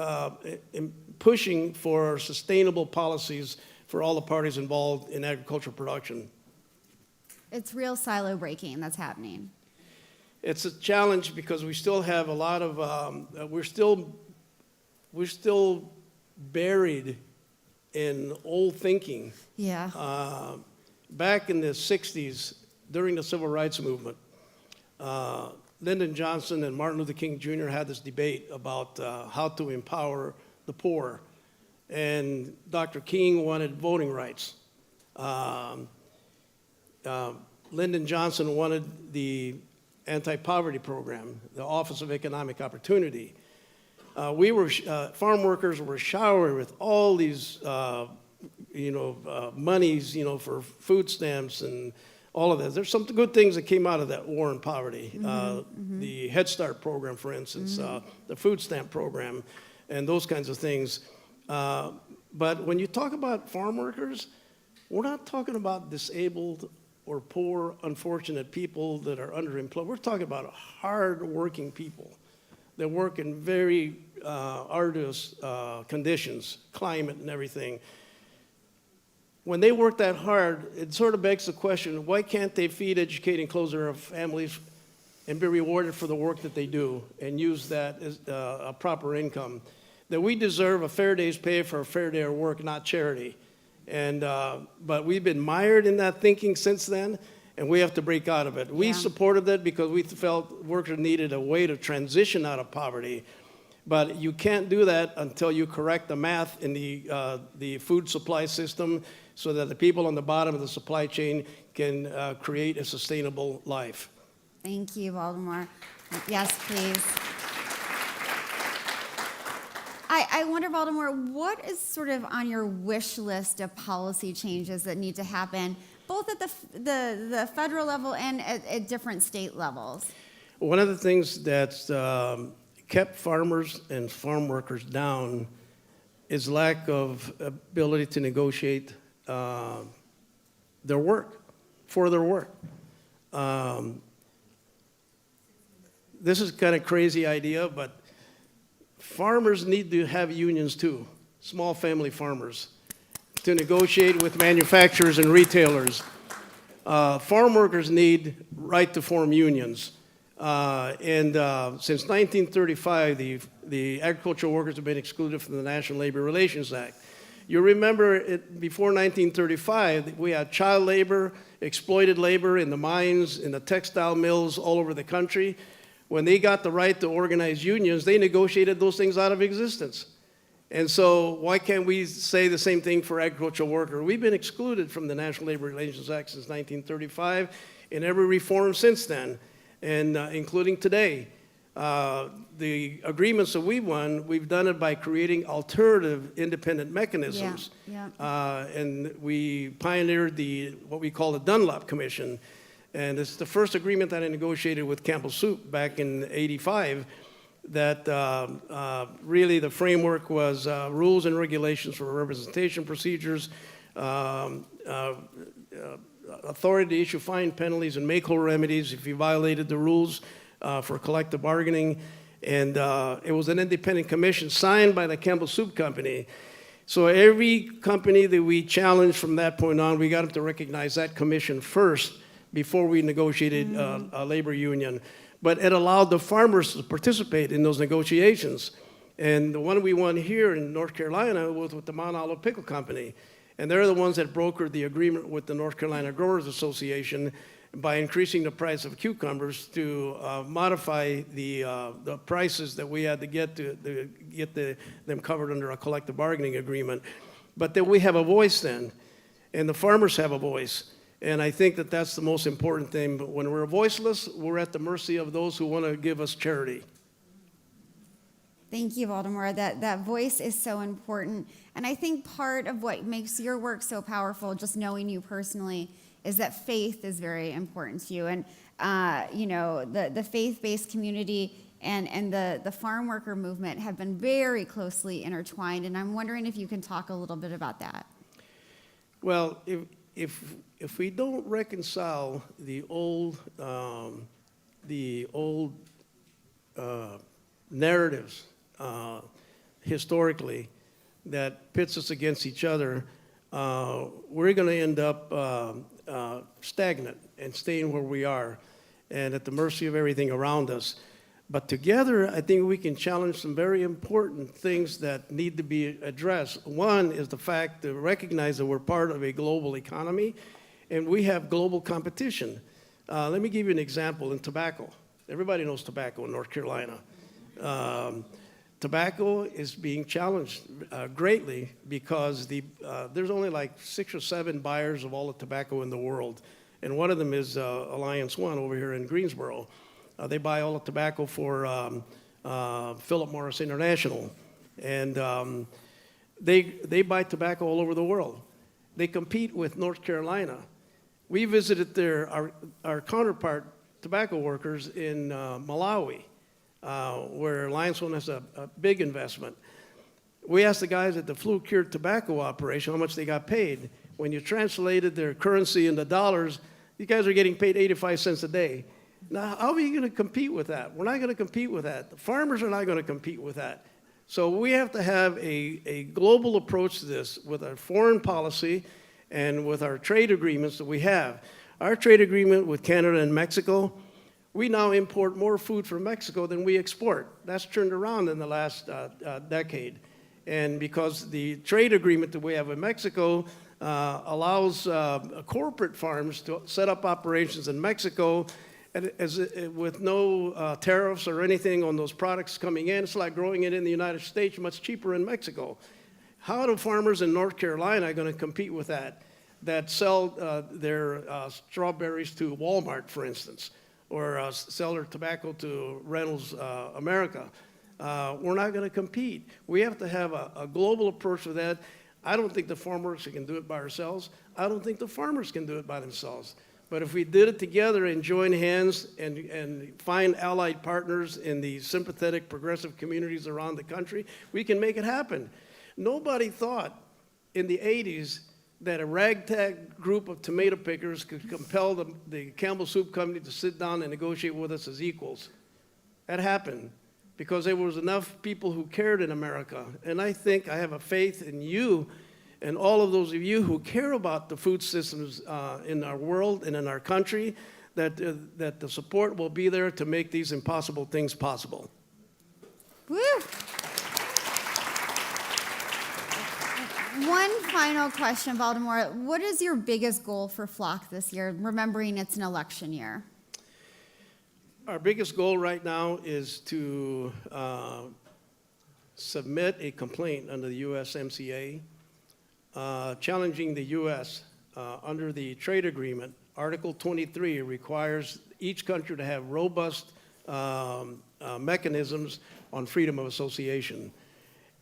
pushing for sustainable policies for all the parties involved in agricultural production. It's real silo breaking that's happening. It's a challenge because we still have a lot of, we're still buried in old thinking. Yeah. Back in the 60s, during the Civil Rights Movement, Lyndon Johnson and Martin Luther King Jr. had this debate about how to empower the poor. And Dr. King wanted voting rights. Lyndon Johnson wanted the anti-poverty program, the Office of Economic Opportunity. Farm workers were showered with all these monies, for food stamps and all of that. There's some good things that came out of that war on poverty. The Head Start program, for instance, the food stamp program, and those kinds of things. But when you talk about farm workers, we're not talking about disabled or poor, unfortunate people that are underemployed. We're talking about hard-working people that work in very arduous conditions, climate and everything. When they work that hard, it sort of begs the question, why can't they feed, educate, and clothe their families and be rewarded for the work that they do and use that as a proper income? That we deserve a fair day's pay for a fair day of work, not charity. And but we've been mired in that thinking since then, and we have to break out of it. We supported that because we felt workers needed a way to transition out of poverty. But you can't do that until you correct the math in the food supply system so that the people on the bottom of the supply chain can create a sustainable life. Thank you, Baltimore. Yes, please. I wonder, Baltimore, what is sort of on your wish list of policy changes that need to happen, both at the federal level and at different state levels? One of the things that's kept farmers and farm workers down is lack of ability to negotiate their work, for their work. This is kind of crazy idea, but farmers need to have unions too, small family farmers, to negotiate with manufacturers and retailers. Farm workers need right to form unions. Since 1935, the agricultural workers have been excluded from the National Labor Relations Act. You remember before 1935, we had child labor, exploited labor in the mines, in the textile mills all over the country. When they got the right to organize unions, they negotiated those things out of existence. And so why can't we say the same thing for agricultural workers? We've been excluded from the National Labor Relations Act since 1935 in every reform since then, and including today. The agreements that we won, we've done it by creating alternative independent mechanisms. And we pioneered what we call the Dunlop Commission. And it's the first agreement that I negotiated with Campbell Soup back in '85 that really the framework was rules and regulations for representation procedures, authority to issue fine penalties and make whole remedies if you violated the rules for collective bargaining. And it was an independent commission signed by the Campbell Soup Company. So every company that we challenged from that point on, we got them to recognize that commission first before we negotiated a labor union. But it allowed the farmers to participate in those negotiations. And the one we won here in North Carolina was with the Mount Olive Pickle Company. And they're the ones that brokered the agreement with the North Carolina Growers Association by increasing the price of cucumbers to modify the prices that we had to get them covered under a collective bargaining agreement. But that we have a voice then, and the farmers have a voice. And I think that that's the most important thing. But when we're voiceless, we're at the mercy of those who want to give us charity. Thank you, Baltimore. That voice is so important. And I think part of what makes your work so powerful, just knowing you personally, is that faith is very important to you. And, the faith-based community and the farm worker movement have been very closely intertwined. And I'm wondering if you can talk a little bit about that. Well, if we don't reconcile the old narratives historically that pits us against each other, we're going to end up stagnant and staying where we are and at the mercy of everything around us. But together, I think we can challenge some very important things that need to be addressed. One is the fact to recognize that we're part of a global economy and we have global competition. Let me give you an example in tobacco. Everybody knows tobacco in North Carolina. Tobacco is being challenged greatly because there's only like 6 or 7 buyers of all the tobacco in the world. And one of them is Alliance One over here in Greensboro. They buy all the tobacco for Philip Morris International. And they buy tobacco all over the world. They compete with North Carolina. We visited our counterpart tobacco workers in Malawi, where Alliance One has a big investment. We asked the guys at the flue-cured tobacco operation how much they got paid. When you translated their currency into dollars, you guys are getting paid 85 cents a day. Now, how are you going to compete with that? We're not going to compete with that. The farmers are not going to compete with that. So we have to have a global approach to this with our foreign policy and with our trade agreements that we have. Our trade agreement with Canada and Mexico, we now import more food from Mexico than we export. That's turned around in the last decade. And because the trade agreement that we have with Mexico allows corporate farms to set up operations in Mexico with no tariffs or anything on those products coming in. It's like growing it in the United States, much cheaper in Mexico. How are farmers in North Carolina going to compete with that sell their strawberries to Walmart, for instance, or sell their tobacco to Reynolds America? We're not going to compete. We have to have a global approach to that. I don't think the farmers can do it by ourselves. I don't think the farmers can do it by themselves. But if we did it together and join hands and find allied partners in the sympathetic, progressive communities around the country, we can make it happen. Nobody thought in the 80s that a ragtag group of tomato pickers could compel the Campbell Soup Company to sit down and negotiate with us as equals. That happened because there was enough people who cared in America. And I think I have a faith in you and all of those of you who care about the food systems in our world and in our country, that the support will be there to make these impossible things possible. Woo! One final question, Baltimore. What is your biggest goal for Flock this year, remembering it's an election year? Our biggest goal right now is to submit a complaint under the USMCA challenging the U.S. Under the trade agreement. Article 23 requires each country to have robust mechanisms on freedom of association.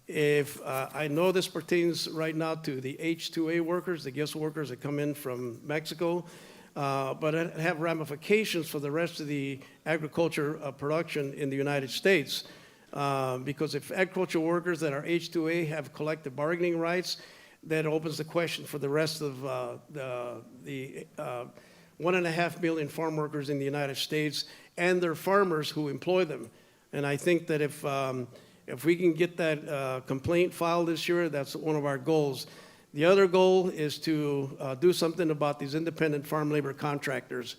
If I know this pertains right now to the H-2A workers, the guest workers that come in from Mexico, but it have ramifications for the rest of the agriculture production in the United States. Because if agricultural workers that are H-2A have collective bargaining rights, that opens the question for the rest of the 1.5 million farm workers in the United States and their farmers who employ them. And I think that if If we can get that complaint filed this year, that's one of our goals. The other goal is to do something about these independent farm labor contractors.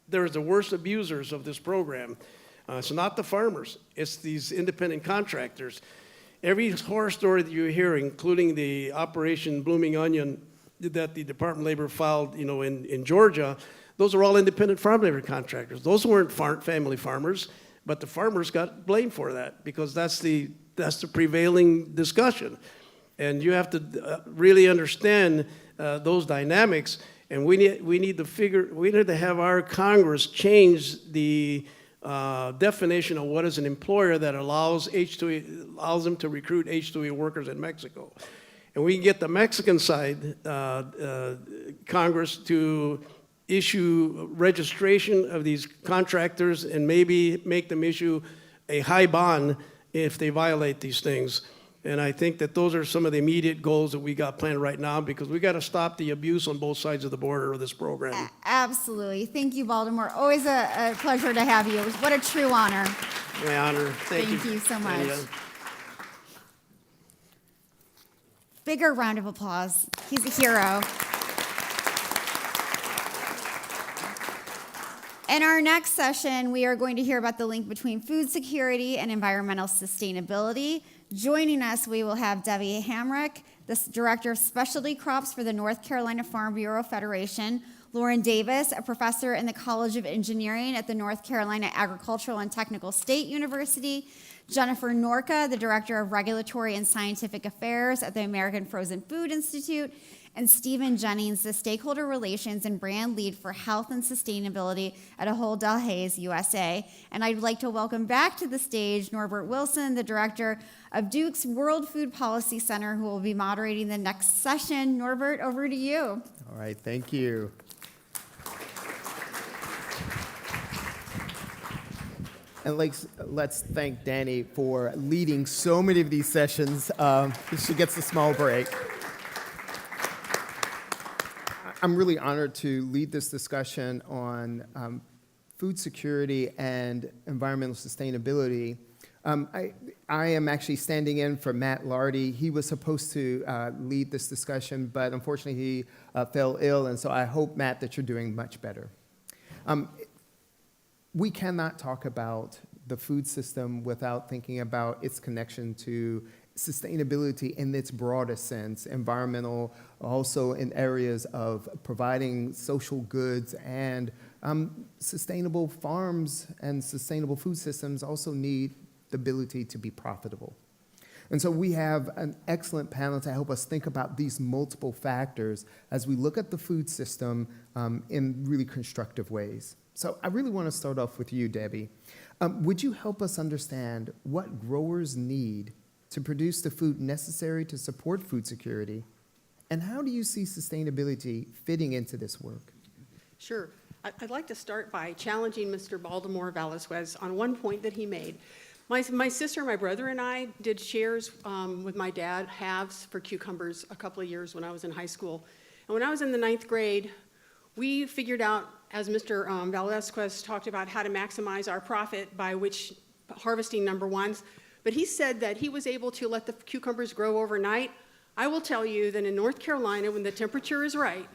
They're the worst abusers of this program. It's not the farmers, it's these independent contractors. Every horror story that you hear, including the Operation Blooming Onion that the Department of Labor filed, in Georgia, those are all independent farm labor contractors. Those weren't family farmers, but the farmers got blamed for that because that's the prevailing discussion. And you have to really understand those dynamics. And we need to have our Congress change the definition of what is an employer that allows them to recruit H-2A workers in Mexico. And we can get the Mexican side, Congress, to issue registration of these contractors and maybe make them issue a high bond if they violate these things. And I think that those are some of the immediate goals that we got planned right now, because we got to stop the abuse on both sides of the border of this program. Absolutely. Thank you, Baltimore. Always a pleasure to have you. What a true honor. My honor. Thank you so much. Danielle. Bigger round of applause. He's a hero. In our next session, we are going to hear about the link between food security and environmental sustainability. Joining us, we will have Debbie Hamrick, the Director of Specialty Crops for the North Carolina Farm Bureau Federation, Lauren Davis, a professor in the College of Engineering at the North Carolina Agricultural and Technical State University, Jennifer Norca, the Director of Regulatory and Scientific Affairs at the American Frozen Food Institute, and Stephen Jennings, the Stakeholder Relations and Brand Lead for Health and Sustainability at Ahold Delhaize, USA. And I'd like to welcome back to the stage Norbert Wilson, the Director of Duke's World Food Policy Center, who will be moderating the next session. Norbert, over to you. All right, thank you. And let's thank Danny for leading so many of these sessions. She gets a small break. I'm really honored to lead this discussion on food security and environmental sustainability. I am actually standing in for Matt Lardy. He was supposed to lead this discussion, but unfortunately he fell ill, and so I hope, Matt, that you're doing much better. We cannot talk about the food system without thinking about its connection to sustainability in its broadest sense, environmental, also in areas of providing social goods, and sustainable farms and sustainable food systems also need the ability to be profitable. And so we have an excellent panel to help us think about these multiple factors as we look at the food system in really constructive ways. So I really want to start off with you, Debbie. Would you help us understand what growers need to produce the food necessary to support food security? And how do you see sustainability fitting into this work? Sure. I'd like to start by challenging Mr. Baltimore Valasquez on one point that he made. My sister, my brother, and I did shares with my dad, halves for cucumbers a couple of years when I was in high school. And when I was in the 9th grade, we figured out, as Mr. Valasquez talked about, how to maximize our profit by harvesting number ones. But he said that he was able to let the cucumbers grow overnight. I will tell you that in North Carolina, when the temperature is right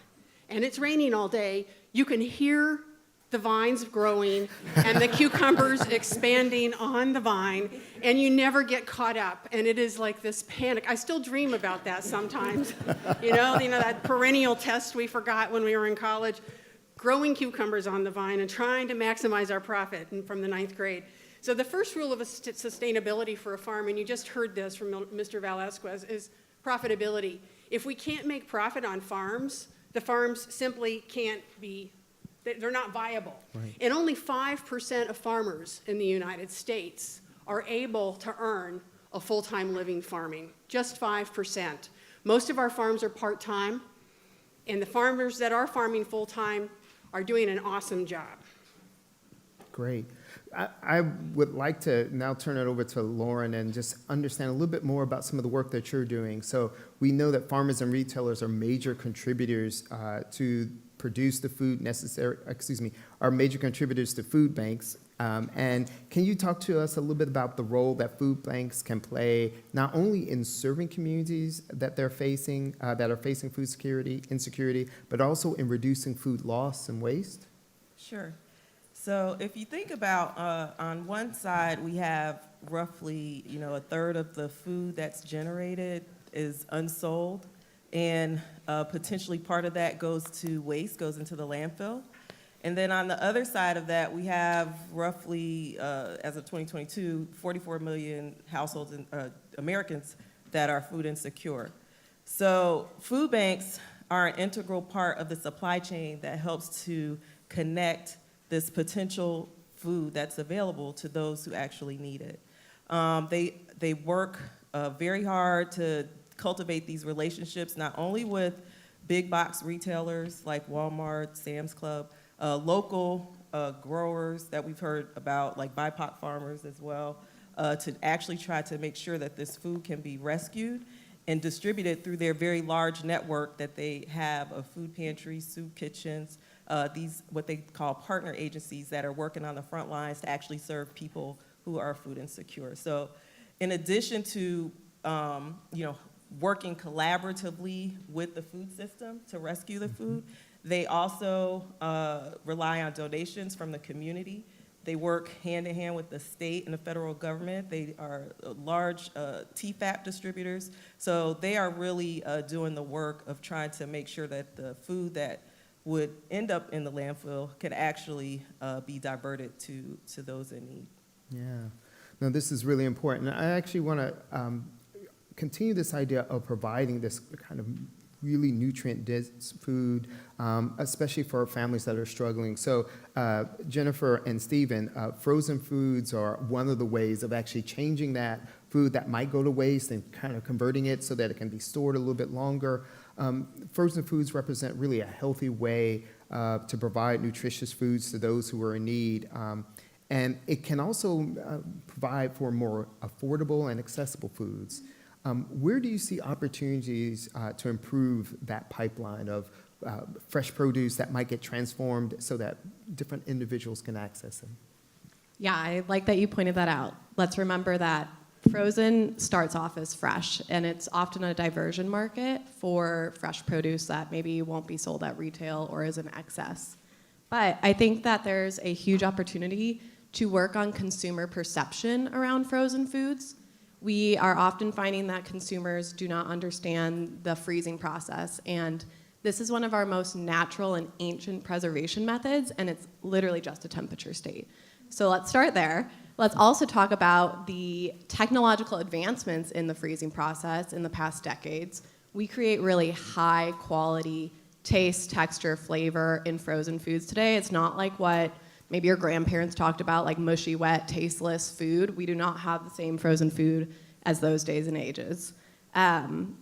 and it's raining all day, you can hear the vines growing and the cucumbers expanding on the vine, and you never get caught up. And it is like this panic. I still dream about that sometimes. You know that perennial test we forgot when we were in college, growing cucumbers on the vine and trying to maximize our profit from the 9th grade. So the first rule of sustainability for a farm, and you just heard this from Mr. Valasquez, is profitability. If we can't make profit on farms, the farms simply can't be, they're not viable. Right. And only 5% of farmers in the United States are able to earn a full-time living farming, just 5%. Most of our farms are part-time, and the farmers that are farming full-time are doing an awesome job. Great. I would like to now turn it over to Lauren and just understand a little bit more about some of the work that you're doing. So we know that farmers and retailers are major contributors to produce the food necessary, are major contributors to food banks. And can you talk to us a little bit about the role that food banks can play, not only in serving communities that they're facing, that are facing food security, insecurity, but also in reducing food loss and waste? Sure. So if you think about, on one side, we have roughly, a third of the food that's generated is unsold, and potentially part of that goes to waste, goes into the landfill. And then on the other side of that, we have roughly, as of 2022, 44 million households, Americans, that are food insecure. So food banks are an integral part of the supply chain that helps to connect this potential food that's available to those who actually need it. They work very hard to cultivate these relationships, not only with big box retailers like Walmart, Sam's Club, local growers that we've heard about, like BIPOC farmers as well, to actually try to make sure that this food can be rescued and distributed through their very large network that they have of food pantries, soup kitchens, these what they call partner agencies that are working on the front lines to actually serve people who are food insecure. So in addition to working collaboratively with the food system to rescue the food, they also rely on donations from the community. They work hand in hand with the state and the federal government. They are large TFAP distributors. So they are really doing the work of trying to make sure that the food that would end up in the landfill could actually be diverted to those in need. Yeah. No, this is really important. I actually want to continue this idea of providing this kind of really nutrient-dense food, especially for families that are struggling. So Jennifer and Stephen, frozen foods are one of the ways of actually changing that food that might go to waste and kind of converting it so that it can be stored a little bit longer. Frozen foods represent really a healthy way to provide nutritious foods to those who are in need. And it can also provide for more affordable and accessible foods. Where do you see opportunities to improve that pipeline of fresh produce that might get transformed so that different individuals can access them? Yeah, I like that you pointed that out. Let's remember that frozen starts off as fresh, and it's often a diversion market for fresh produce that maybe won't be sold at retail or is in excess. But I think that there's a huge opportunity to work on consumer perception around frozen foods. We are often finding that consumers do not understand the freezing process, and this is one of our most natural and ancient preservation methods, and it's literally just a temperature state. So let's start there. Let's also talk about the technological advancements in the freezing process in the past decades. We create really high quality taste, texture, flavor in frozen foods today. It's not like what maybe your grandparents talked about, like mushy, wet, tasteless food. We do not have the same frozen food as those days and ages. And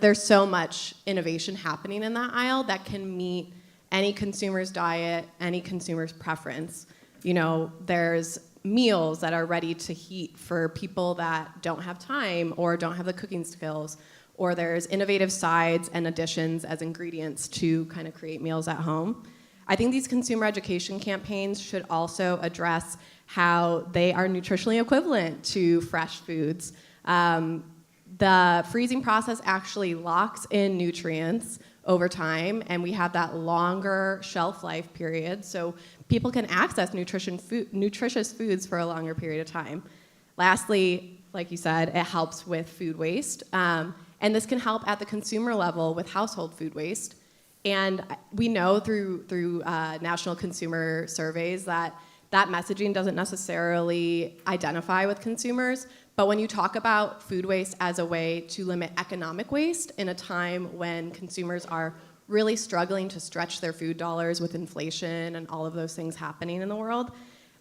there's so much innovation happening in that aisle that can meet any consumer's diet, any consumer's preference. There's meals that are ready to heat for people that don't have time or don't have the cooking skills, or there's innovative sides and additions as ingredients to kind of create meals at home. I think these consumer education campaigns should also address how they are nutritionally equivalent to fresh foods. The freezing process actually locks in nutrients over time, and we have that longer shelf life period, so people can access nutritious foods for a longer period of time. Lastly, like you said, it helps with food waste, and this can help at the consumer level with household food waste. And we know through national consumer surveys that messaging doesn't necessarily identify with consumers, but when you talk about food waste as a way to limit economic waste in a time when consumers are really struggling to stretch their food dollars with inflation and all of those things happening in the world,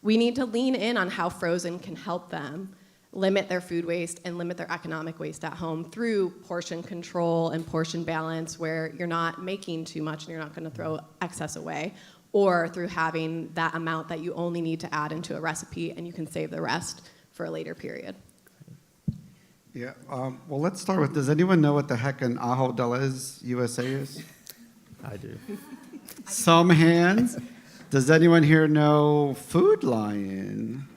we need to lean in on how frozen can help them limit their food waste and limit their economic waste at home through portion control and portion balance, where you're not making too much and you're not going to throw excess away, or through having that amount that you only need to add into a recipe and you can save the rest for a later period. Yeah, well, let's start with, does anyone know what the heck an Ajo de las USA is? I do. Some hands. Does anyone here know Food Lion?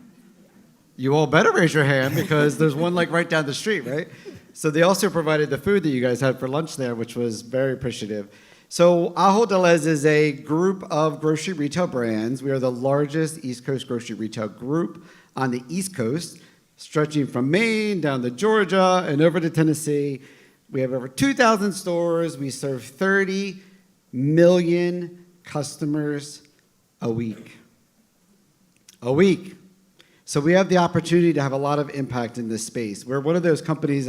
You all better raise your hand because there's one like right down the street, right? So they also provided the food that you guys had for lunch there, which was very appreciative. So Ajo Deleuze is a group of grocery retail brands. We are the largest East Coast grocery retail group on the East Coast, stretching from Maine down to Georgia and over to Tennessee. We have over 2,000 stores. We serve 30 million customers a week. A week. So we have the opportunity to have a lot of impact in this space. We're one of those companies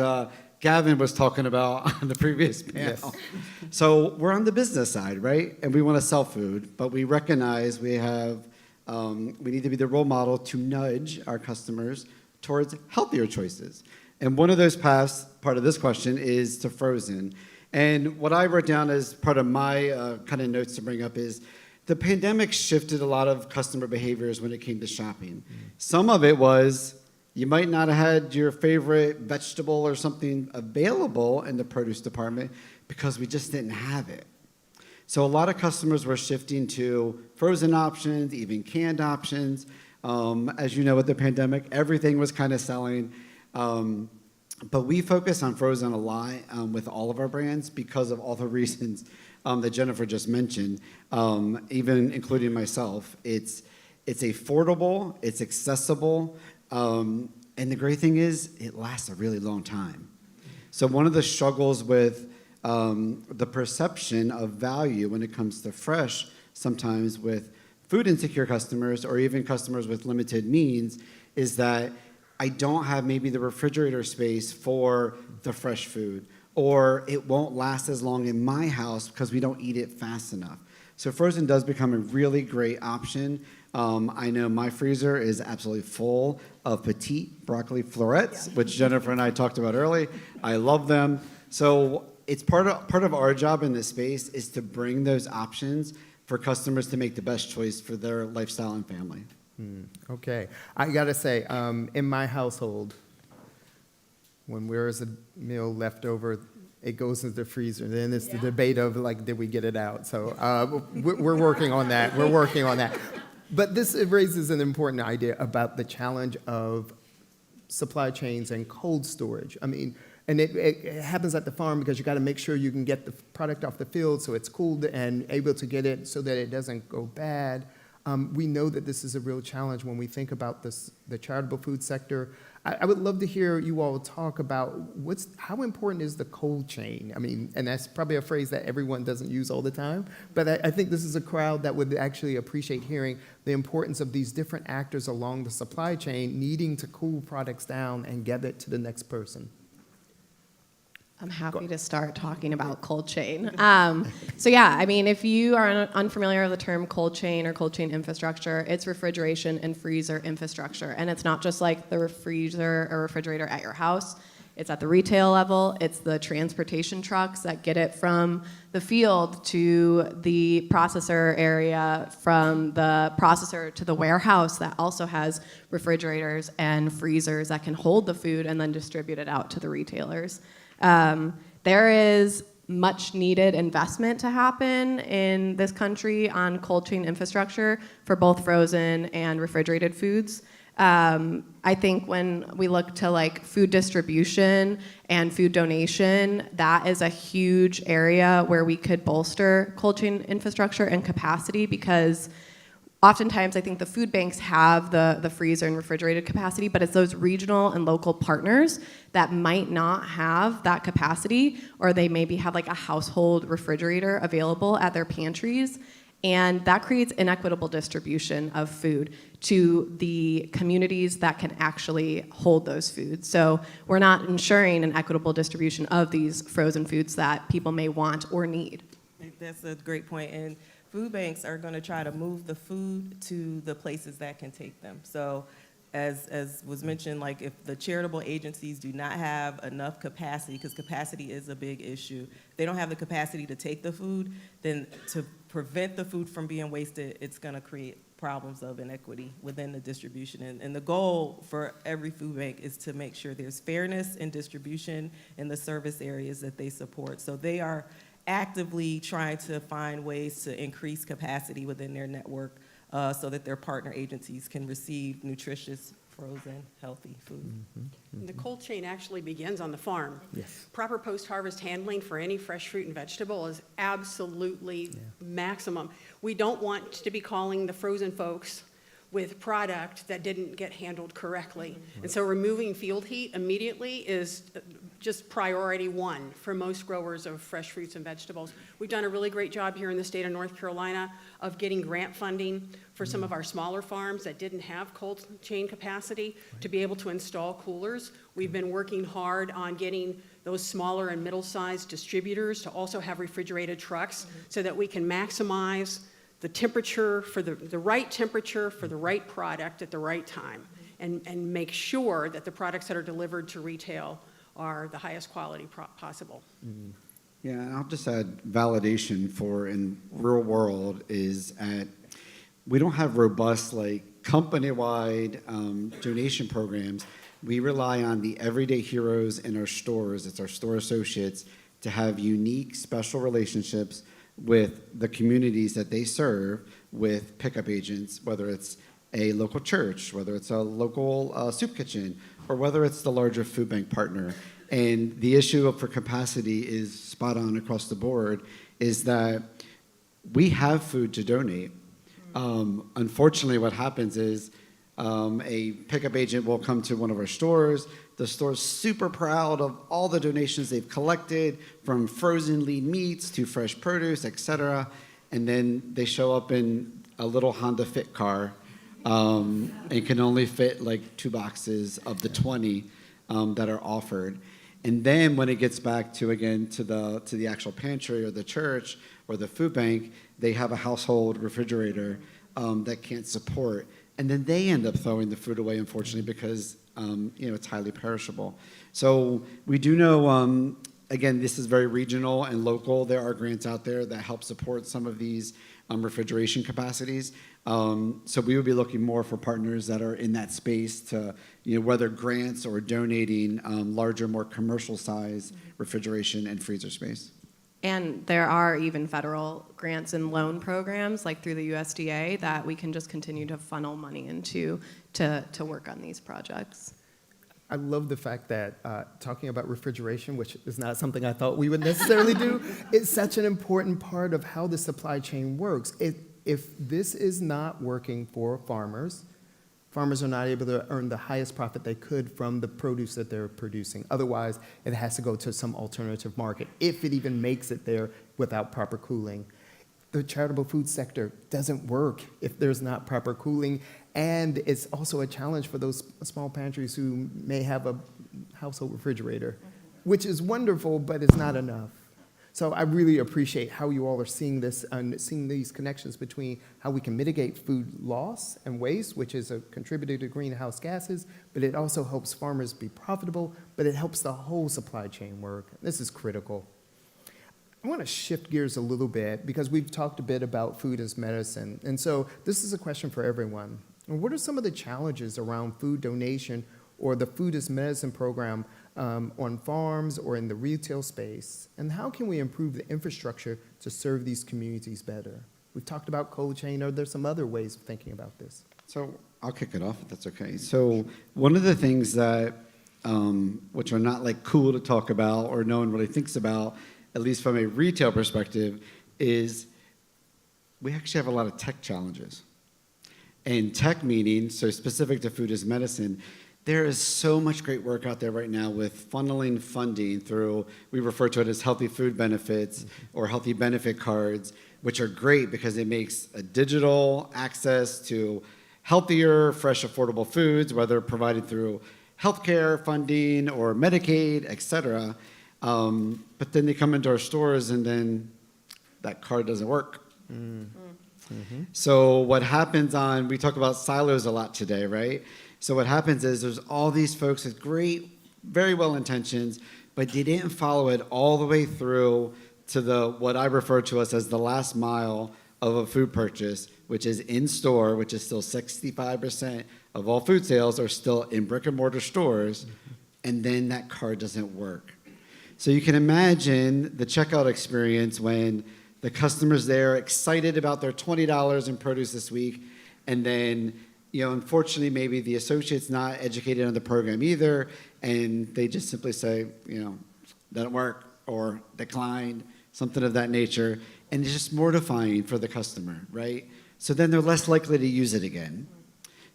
Gavin was talking about on the previous panel. Yes. So we're on the business side, right? And we want to sell food, but we recognize we need to be the role model to nudge our customers towards healthier choices. And one of those paths, part of this question, is to frozen. And what I wrote down as part of my kind of notes to bring up is the pandemic shifted a lot of customer behaviors when it came to shopping. Some of it was you might not have had your favorite vegetable or something available in the produce department because we just didn't have it. So a lot of customers were shifting to frozen options, even canned options. As you know, with the pandemic, everything was kind of selling. But we focus on frozen a lot with all of our brands because of all the reasons that Jennifer just mentioned, even including myself. It's affordable, it's accessible, and the great thing is it lasts a really long time. So one of the struggles with the perception of value when it comes to fresh, sometimes with food insecure customers or even customers with limited means, is that I don't have maybe the refrigerator space for the fresh food, or it won't last as long in my house because we don't eat it fast enough. So frozen does become a really great option. I know my freezer is absolutely full of petite broccoli florets, which Jennifer and I talked about earlier. I love them. So it's part of our job in this space is to bring those options for customers to make the best choice for their lifestyle and family. Okay. I got to say, in my household, when there's a meal left over, it goes into the freezer. Then it's the debate of, like, did we get it out? So we're working on that. We're working on that. But this raises an important idea about the challenge of supply chains and cold storage. I mean, and it happens at the farm because you got to make sure you can get the product off the field so it's cooled and able to get it so that it doesn't go bad. We know that this is a real challenge when we think about the charitable food sector. I would love to hear you all talk about how important is the cold chain? I mean, and that's probably a phrase that everyone doesn't use all the time, but I think this is a crowd that would actually appreciate hearing the importance of these different actors along the supply chain needing to cool products down and get it to the next person. I'm happy to start talking about cold chain. So yeah, I mean, if you are unfamiliar with the term cold chain or cold chain infrastructure, it's refrigeration and freezer infrastructure. And it's not just like the freezer or refrigerator at your house. It's at the retail level. It's the transportation trucks that get it from the field to the processor area, from the processor to the warehouse that also has refrigerators and freezers that can hold the food and then distribute it out to the retailers. There is much needed investment to happen in this country on cold chain infrastructure for both frozen and refrigerated foods. I think when we look to like food distribution and food donation, that is a huge area where we could bolster cold chain infrastructure and capacity, because oftentimes I think the food banks have the freezer and refrigerated capacity, but it's those regional and local partners that might not have that capacity, or they maybe have like a household refrigerator available at their pantries. And that creates inequitable distribution of food to the communities that can actually hold those foods. So we're not ensuring an equitable distribution of these frozen foods that people may want or need. That's a great point. And food banks are going to try to move the food to the places that can take them. So as was mentioned, like if the charitable agencies do not have enough capacity, because capacity is a big issue, they don't have the capacity to take the food, then to prevent the food from being wasted, it's going to create problems of inequity within the distribution. And the goal for every food bank is to make sure there's fairness in distribution in the service areas that they support. So they are actively trying to find ways to increase capacity within their network so that their partner agencies can receive nutritious, frozen, healthy food. The cold chain actually begins on the farm. Yes. Proper post-harvest handling for any fresh fruit and vegetable is absolutely maximum. We don't want to be calling the frozen folks with product that didn't get handled correctly. And so removing field heat immediately is just priority one for most growers of fresh fruits and vegetables. We've done a really great job here in the state of North Carolina of getting grant funding for some of our smaller farms that didn't have cold chain capacity to be able to install coolers. We've been working hard on getting those smaller and middle-sized distributors to also have refrigerated trucks so that we can maximize the temperature for the right temperature for the right product at the right time, and make sure that the products that are delivered to retail are the highest quality possible. Yeah, and I'll just add validation for in real world is we don't have robust like company-wide donation programs. We rely on the everyday heroes in our stores. It's our store associates to have unique, special relationships with the communities that they serve with pickup agents, whether it's a local church, whether it's a local soup kitchen, or whether it's the larger food bank partner. And the issue for capacity is spot on across the board, is that we have food to donate. Unfortunately, what happens is a pickup agent will come to one of our stores. The store's super proud of all the donations they've collected, from frozen lean meats to fresh produce, et cetera. And then they show up in a little Honda Fit car and can only fit like 2 boxes of the 20 that are offered. And then when it gets back to, again, to the actual pantry or the church or the food bank, they have a household refrigerator that can't support. And then they end up throwing the food away, unfortunately, because it's highly perishable. So we do know, again, this is very regional and local. There are grants out there that help support some of these refrigeration capacities. So we would be looking more for partners that are in that space to, whether grants or donating larger, more commercial size refrigeration and freezer space. And there are even federal grants and loan programs, like through the USDA, that we can just continue to funnel money into to work on these projects. I love the fact that talking about refrigeration, which is not something I thought we would necessarily do, is such an important part of how the supply chain works. If this is not working for farmers, farmers are not able to earn the highest profit they could from the produce that they're producing. Otherwise, it has to go to some alternative market, if it even makes it there without proper cooling. The charitable food sector doesn't work if there's not proper cooling, and it's also a challenge for those small pantries who may have a household refrigerator, which is wonderful, but it's not enough. So I really appreciate how you all are seeing this and seeing these connections between how we can mitigate food loss and waste, which is a contributor to greenhouse gases, but it also helps farmers be profitable, but it helps the whole supply chain work. This is critical. I want to shift gears a little bit because we've talked a bit about food as medicine. And so this is a question for everyone. What are some of the challenges around food donation or the food as medicine program on farms or in the retail space? And how can we improve the infrastructure to serve these communities better? We've talked about cold chain. Are there some other ways of thinking about this? So I'll kick it off if that's okay. So one of the things that, which are not like cool to talk about or no one really thinks about, at least from a retail perspective, is we actually have a lot of tech challenges. And tech meaning, so specific to food as medicine, there is so much great work out there right now with funneling funding through, we refer to it as healthy food benefits or healthy benefit cards, which are great because it makes a digital access to healthier, fresh, affordable foods, whether provided through healthcare funding or Medicaid, et cetera. But then they come into our stores and then that card doesn't work. So what happens we talk about silos a lot today, right? So what happens is there's all these folks with great, very well intentions, but they didn't follow it all the way through to what I refer to as the last mile of a food purchase, which is in store, which is still 65% of all food sales are still in brick and mortar stores, and then that card doesn't work. So you can imagine the checkout experience when the customer's there excited about their $20 in produce this week, And then, unfortunately, maybe the associate's not educated on the program either, and they just simply say, doesn't work, or declined, something of that nature. And it's just mortifying for the customer, right? So then they're less likely to use it again.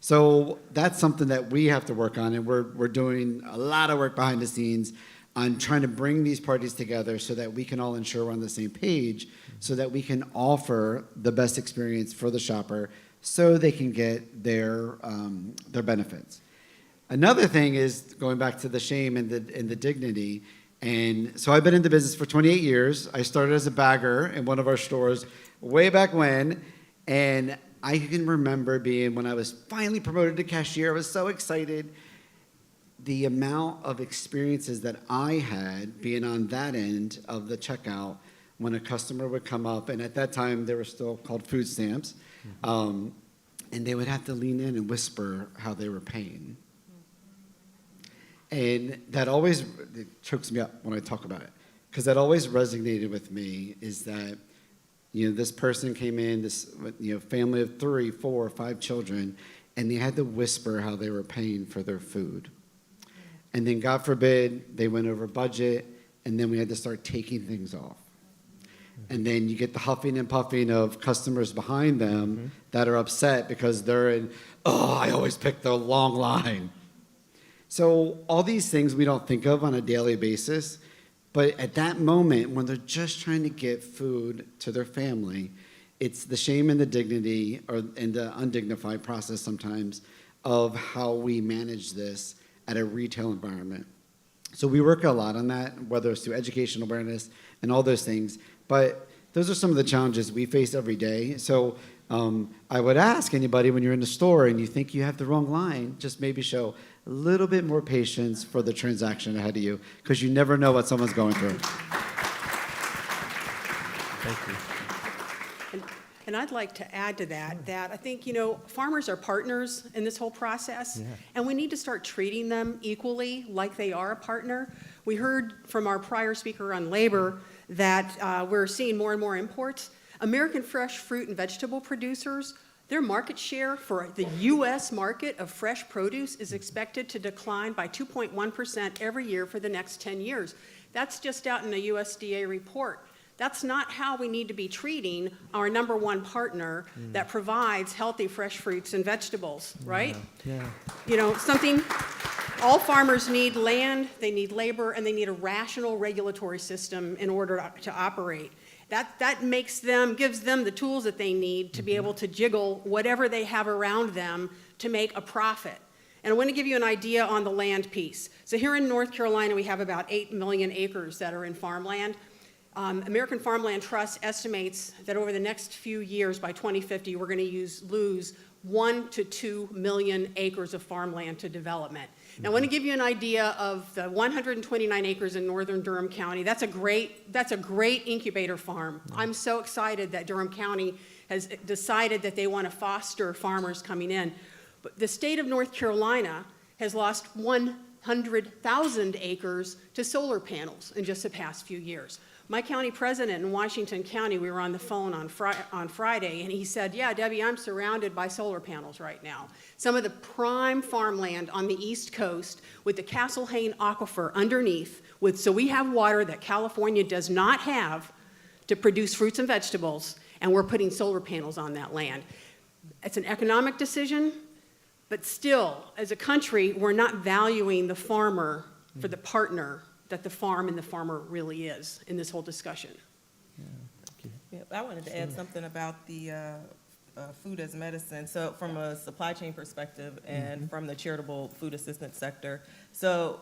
So that's something that we have to work on, and we're doing a lot of work behind the scenes on trying to bring these parties together so that we can all ensure we're on the same page, so that we can offer the best experience for the shopper so they can get their benefits. Another thing is going back to the shame and the dignity. And so I've been in the business for 28 years. I started as a bagger in one of our stores way back when, and I can remember being, when I was finally promoted to cashier, I was so excited. The amount of experiences that I had being on that end of the checkout when a customer would come up, and at that time they were still called food stamps, and they would have to lean in and whisper how they were paying. And that always, it chokes me up when I talk about it, because that always resonated with me, is that, this person came in, this, family of 3, 4, 5 children, and they had to whisper how they were paying for their food. And then, God forbid, they went over budget, and then we had to start taking things off. And then you get the huffing and puffing of customers behind them that are upset because they're in, I always pick the long line. So all these things we don't think of on a daily basis, but at that moment when they're just trying to get food to their family, it's the shame and the dignity, and the undignified process sometimes, of how we manage this at a retail environment. So we work a lot on that, whether it's through education awareness and all those things, but those are some of the challenges we face every day. So I would ask anybody, when you're in the store and you think you have the wrong line, just maybe show a little bit more patience for the transaction ahead of you, because you never know what someone's going through. Thank you. And I'd like to add to that, that I think, farmers are partners in this whole process, and we need to start treating them equally like they are a partner. We heard from our prior speaker on labor that we're seeing more and more imports. American fresh fruit and vegetable producers, their market share for the U.S. market of fresh produce is expected to decline by 2.1% every year for the next 10 years. That's just out in a USDA report. That's not how we need to be treating our number one partner that provides healthy fresh fruits and vegetables, right? Something, all farmers need land, they need labor, and they need a rational regulatory system in order to operate. That gives them the tools that they need to be able to jiggle whatever they have around them to make a profit. And I want to give you an idea on the land piece. So here in North Carolina, we have about 8 million acres that are in farmland. American Farmland Trust estimates that over the next few years, by 2050, we're going to lose 1 to 2 million acres of farmland to development. Now, I want to give you an idea of the 129 acres in northern Durham County. That's a great incubator farm. I'm so excited that Durham County has decided that they want to foster farmers coming in. But the state of North Carolina has lost 100,000 acres to solar panels in just the past few years. My county president in Washington County, we were on the phone on Friday, and he said, yeah, Debbie, I'm surrounded by solar panels right now. Some of the prime farmland on the East Coast with the Castle Hayne Aquifer underneath, so we have water that California does not have to produce fruits and vegetables, and we're putting solar panels on that land. It's an economic decision, but still, as a country, we're not valuing the farmer for the partner that the farm and the farmer really is in this whole discussion. I wanted to add something about the food as medicine. So from a supply chain perspective and from the charitable food assistance sector. So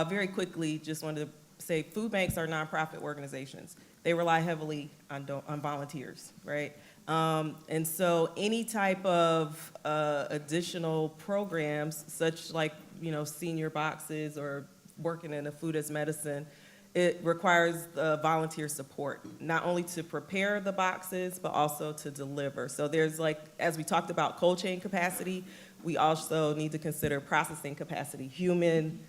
very quickly, just wanted to say food banks are nonprofit organizations. They rely heavily on volunteers, right? And so any type of additional programs, such like, senior boxes or working in a food as medicine, it requires volunteer support, not only to prepare the boxes, but also to deliver. So there's as we talked about cold chain capacity, we also need to consider processing capacity, human,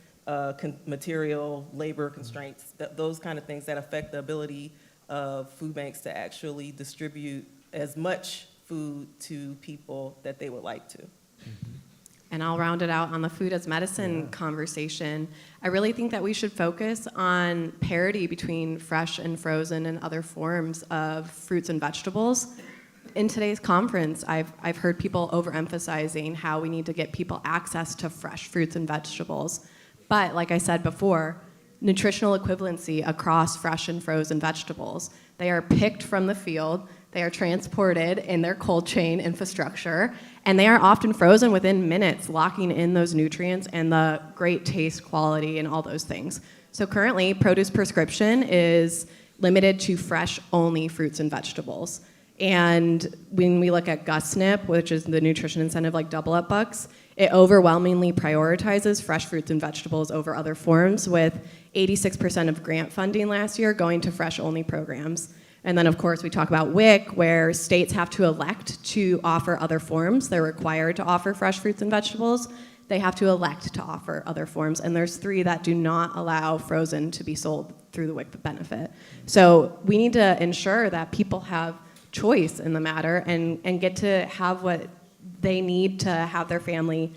material, labor constraints, those kind of things that affect the ability of food banks to actually distribute as much food to people that they would like to. And I'll round it out on the food as medicine conversation. I really think that we should focus on parity between fresh and frozen and other forms of fruits and vegetables. In today's conference, I've heard people overemphasizing how we need to get people access to fresh fruits and vegetables. But like I said before, nutritional equivalency across fresh and frozen vegetables. They are picked from the field, they are transported in their cold chain infrastructure, and they are often frozen within minutes, locking in those nutrients and the great taste, quality, and all those things. So currently, produce prescription is limited to fresh-only fruits and vegetables. And when we look at GusNIP, which is the nutrition incentive like Double Up Bucks, it overwhelmingly prioritizes fresh fruits and vegetables over other forms, with 86% of grant funding last year going to fresh-only programs. And then, of course, we talk about WIC, where states have to elect to offer other forms. They're required to offer fresh fruits and vegetables. They have to elect to offer other forms. And there's 3 that do not allow frozen to be sold through the WIC benefit. So we need to ensure that people have choice in the matter and get to have what they need to have their family,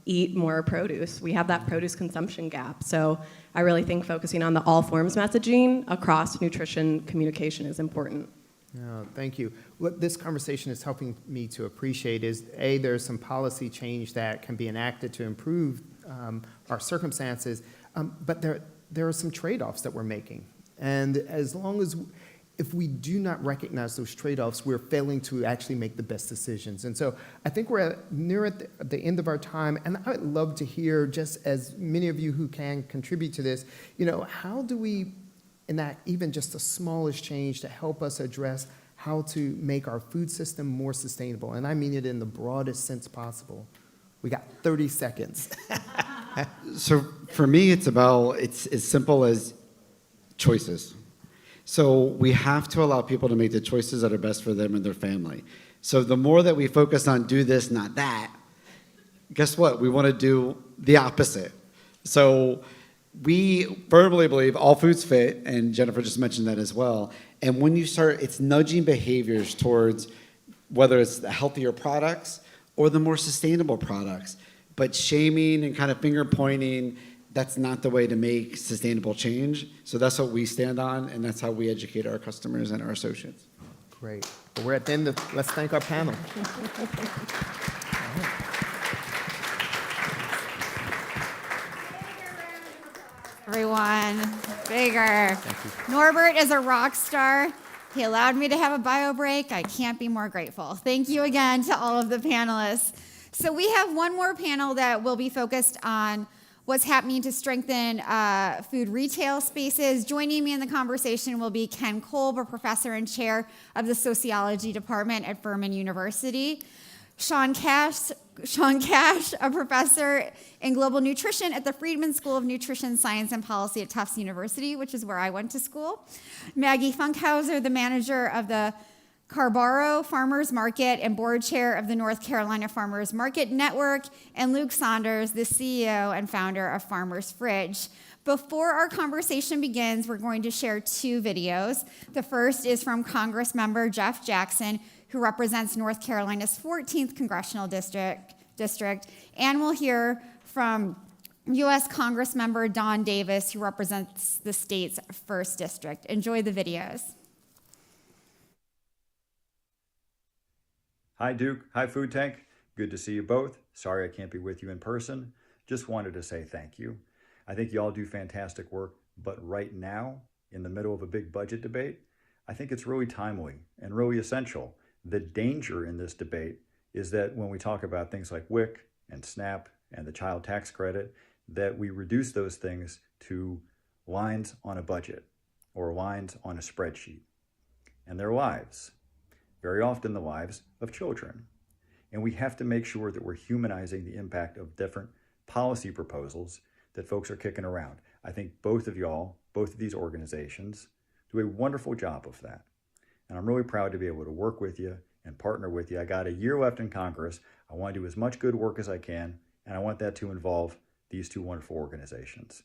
eat more produce. We have that produce consumption gap. So I really think focusing on the all forms messaging across nutrition communication is important. No, thank you. What this conversation is helping me to appreciate is, A, there's some policy change that can be enacted to improve our circumstances, but there are some trade-offs that we're making. And as long as, if we do not recognize those trade-offs, we're failing to actually make the best decisions. And so I think we're near at the end of our time, and I would love to hear, just as many of you who can contribute to this, how do we enact even just the smallest change to help us address how to make our food system more sustainable? And I mean it in the broadest sense possible. We got 30 seconds. So for me, it's as simple as choices. So we have to allow people to make the choices that are best for them and their family. So the more that we focus on do this, not that, guess what? We want to do the opposite. So we firmly believe all foods fit, and Jennifer just mentioned that as well. And when you start, it's nudging behaviors towards whether it's the healthier products or the more sustainable products. But shaming and kind of finger pointing, that's not the way to make sustainable change. So that's what we stand on, and that's how we educate our customers and our associates. Great. Well, we're at the end of, let's thank our panel. Everyone, bigger. Norbert is a rock star. He allowed me to have a bio break. I can't be more grateful. Thank you again to all of the panelists. So we have one more panel that will be focused on what's happening to strengthen food retail spaces. Joining me in the conversation will be Ken Kolb, a professor and chair of the sociology department at Furman University. Sean Cash, a professor in global nutrition at the Friedman School of Nutrition Science and Policy at Tufts University, which is where I went to school. Maggie Funkhauser, the manager of the Carbaro Farmers Market and board chair of the North Carolina Farmers Market Network, and Luke Saunders, the CEO and founder of Farmers Fridge. Before our conversation begins, we're going to share 2 videos. The first is from Congress member Jeff Jackson, who represents North Carolina's 14th Congressional District, and we'll hear from U.S. Congress member Don Davis, who represents the state's 1st District. Enjoy the videos. Hi, Duke. Hi, Food Tank. Good to see you both. Sorry I can't be with you in person. Just wanted to say thank you. I think you all do fantastic work, but right now, in the middle of a big budget debate, I think it's really timely and really essential. The danger in this debate is that when we talk about things like WIC and SNAP and the child tax credit, that we reduce those things to lines on a budget or lines on a spreadsheet. And their lives, very often the lives of children. And we have to make sure that we're humanizing the impact of different policy proposals that folks are kicking around. I think both of y'all, both of these organizations, do a wonderful job of that. And I'm really proud to be able to work with you and partner with you. I got a year left in Congress. I want to do as much good work as I can, and I want that to involve these 2 wonderful organizations.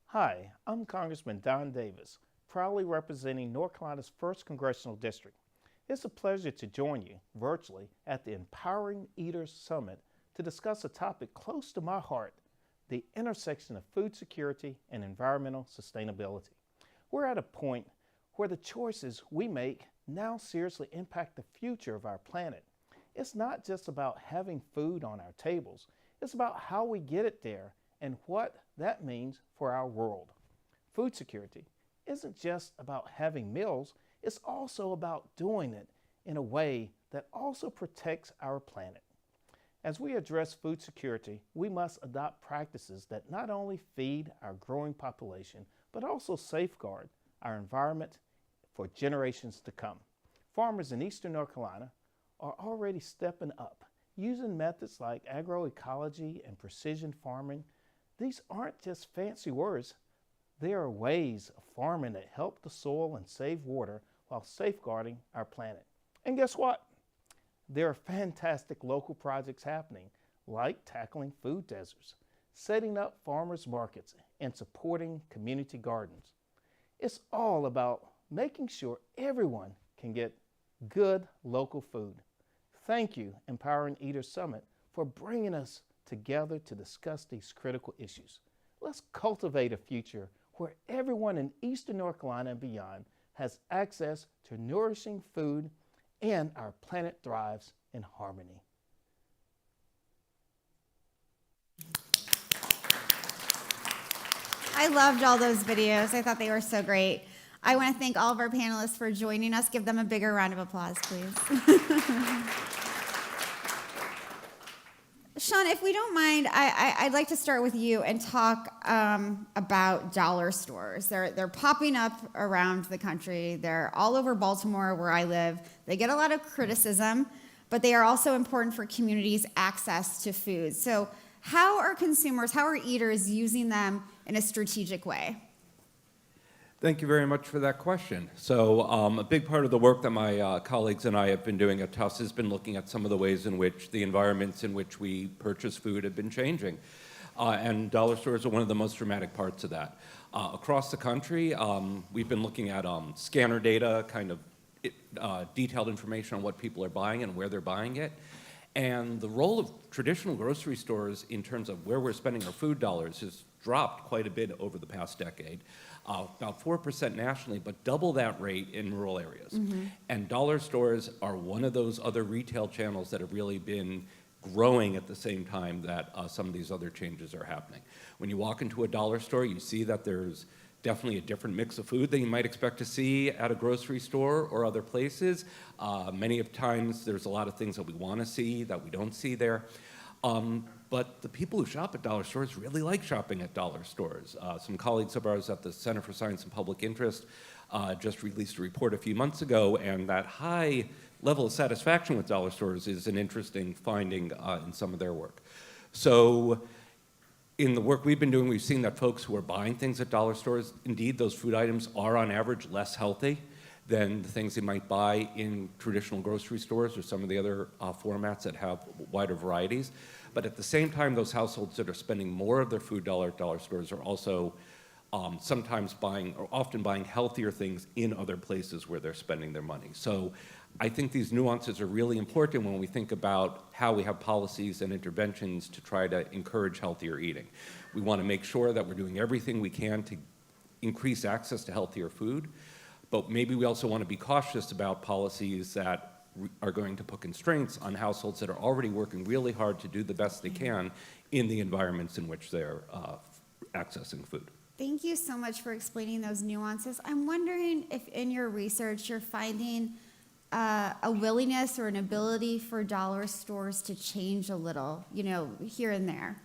Hi, I'm Congressman Don Davis, proudly representing North Carolina's 1st Congressional District. It's a pleasure to join you virtually at the Empowering Eaters Summit to discuss a topic close to my heart, the intersection of food security and environmental sustainability. We're at a point where the choices we make now seriously impact the future of our planet. It's not just about having food on our tables, it's about how we get it there and what that means for our world. Food security isn't just about having meals, it's also about doing it in a way that also protects our planet. As we address food security, we must adopt practices that not only feed our growing population, but also safeguard our environment for generations to come. Farmers in eastern North Carolina are already stepping up, using methods like agroecology and precision farming. These aren't just fancy words, they are ways of farming that help the soil and save water while safeguarding our planet. And guess what? There are fantastic local projects happening, like tackling food deserts, setting up farmers markets, and supporting community gardens. It's all about making sure everyone can get good local food. Thank you, Empowering Eaters Summit, for bringing us together to discuss these critical issues. Let's cultivate a future where everyone in eastern North Carolina and beyond has access to nourishing food and our planet thrives in harmony. I loved all those videos. I thought they were so great. I want to thank all of our panelists for joining us. Give them a bigger round of applause, please. Sean, if we don't mind, I'd like to start with you and talk about dollar stores. They're popping up around the country. They're all over Baltimore, where I live. They get a lot of criticism, but they are also important for communities' access to food. So how are consumers, how are eaters using them in a strategic way? Thank you very much for that question. So a big part of the work that my colleagues and I have been doing at Tufts has been looking at some of the ways in which the environments in which we purchase food have been changing. And dollar stores are one of the most dramatic parts of that. Across the country, we've been looking at scanner data, kind of detailed information on what people are buying and where they're buying it. And the role of traditional grocery stores in terms of where we're spending our food dollars has dropped quite a bit over the past decade. About 4% nationally, but double that rate in rural areas. Mm-hmm. And dollar stores are one of those other retail channels that have really been growing at the same time that some of these other changes are happening. When you walk into a dollar store, you see that there's definitely a different mix of food than you might expect to see at a grocery store or other places. Many of times there's a lot of things that we want to see that we don't see there. But the people who shop at dollar stores really like shopping at dollar stores. Some colleagues of ours at the Center for Science and Public Interest just released a report a few months ago, and that high level of satisfaction with dollar stores is an interesting finding in some of their work. So in the work we've been doing, we've seen that folks who are buying things at dollar stores, indeed those food items are on average less healthy than the things they might buy in traditional grocery stores or some of the other formats that have wider varieties. But at the same time, those households that are spending more of their food dollar at dollar stores are also sometimes buying, or often buying, healthier things in other places where they're spending their money. So I think these nuances are really important when we think about how we have policies and interventions to try to encourage healthier eating. We want to make sure that we're doing everything we can to increase access to healthier food, but maybe we also want to be cautious about policies that are going to put constraints on households that are already working really hard to do the best they can in the environments in which they're accessing food. Thank you so much for explaining those nuances. I'm wondering if in your research you're finding a willingness or an ability for dollar stores to change a little, here and there.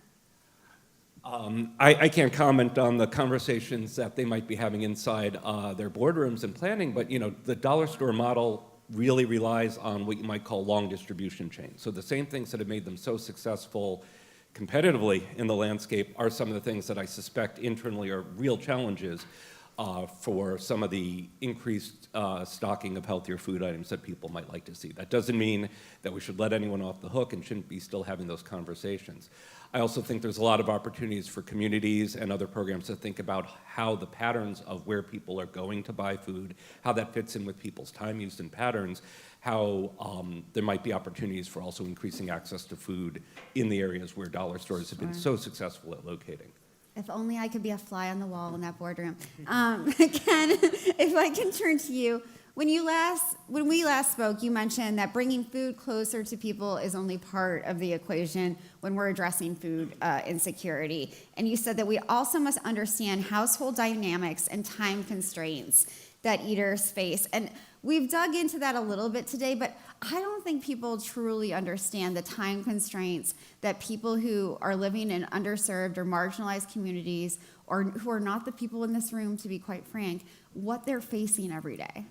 I can't comment on the conversations that they might be having inside their boardrooms and planning, but the dollar store model really relies on what you might call long distribution chains. So the same things that have made them so successful competitively in the landscape are some of the things that I suspect internally are real challenges for some of the increased stocking of healthier food items that people might like to see. That doesn't mean that we should let anyone off the hook and shouldn't be still having those conversations. I also think there's a lot of opportunities for communities and other programs to think about how the patterns of where people are going to buy food, how that fits in with people's time use and patterns, how there might be opportunities for also increasing access to food in the areas where dollar stores have been so successful at locating. If only I could be a fly on the wall in that boardroom. Ken, if I can turn to you. When we last spoke, you mentioned that bringing food closer to people is only part of the equation when we're addressing food insecurity. And you said that we also must understand household dynamics and time constraints that eaters face. And we've dug into that a little bit today, but I don't think people truly understand the time constraints that people who are living in underserved or marginalized communities, or who are not the people in this room, to be quite frank, what they're facing every day.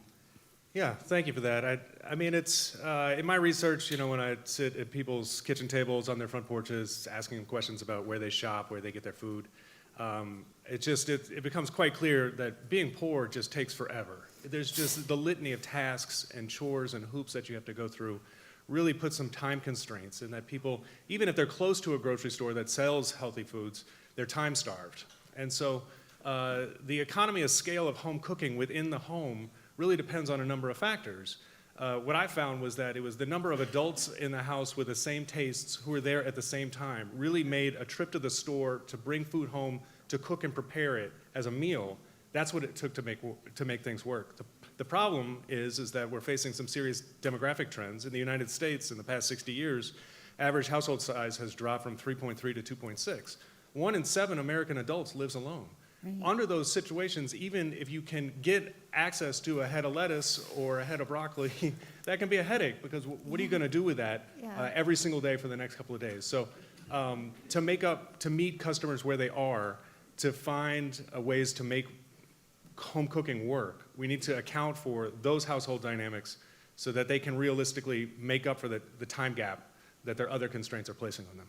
Yeah, thank you for that. I mean, it's in my research, when I sit at people's kitchen tables on their front porches, asking them questions about where they shop, where they get their food, it becomes quite clear that being poor just takes forever. There's just the litany of tasks and chores and hoops that you have to go through really put some time constraints, and that people, even if they're close to a grocery store that sells healthy foods, they're time starved. And so the economy of scale of home cooking within the home really depends on a number of factors. What I found was that it was the number of adults in the house with the same tastes who were there at the same time really made a trip to the store to bring food home, to cook and prepare it as a meal. That's what it took to make things work. The problem is that we're facing some serious demographic trends. In the United States, in the past 60 years, average household size has dropped from 3.3 to 2.6. 1 in 7 American adults lives alone. Right. Under those situations, even if you can get access to a head of lettuce or a head of broccoli, that can be a headache, because what are you going to do with that every single day for the next couple of days? So to meet customers where they are, to find ways to make home cooking work, we need to account for those household dynamics so that they can realistically make up for the time gap that their other constraints are placing on them.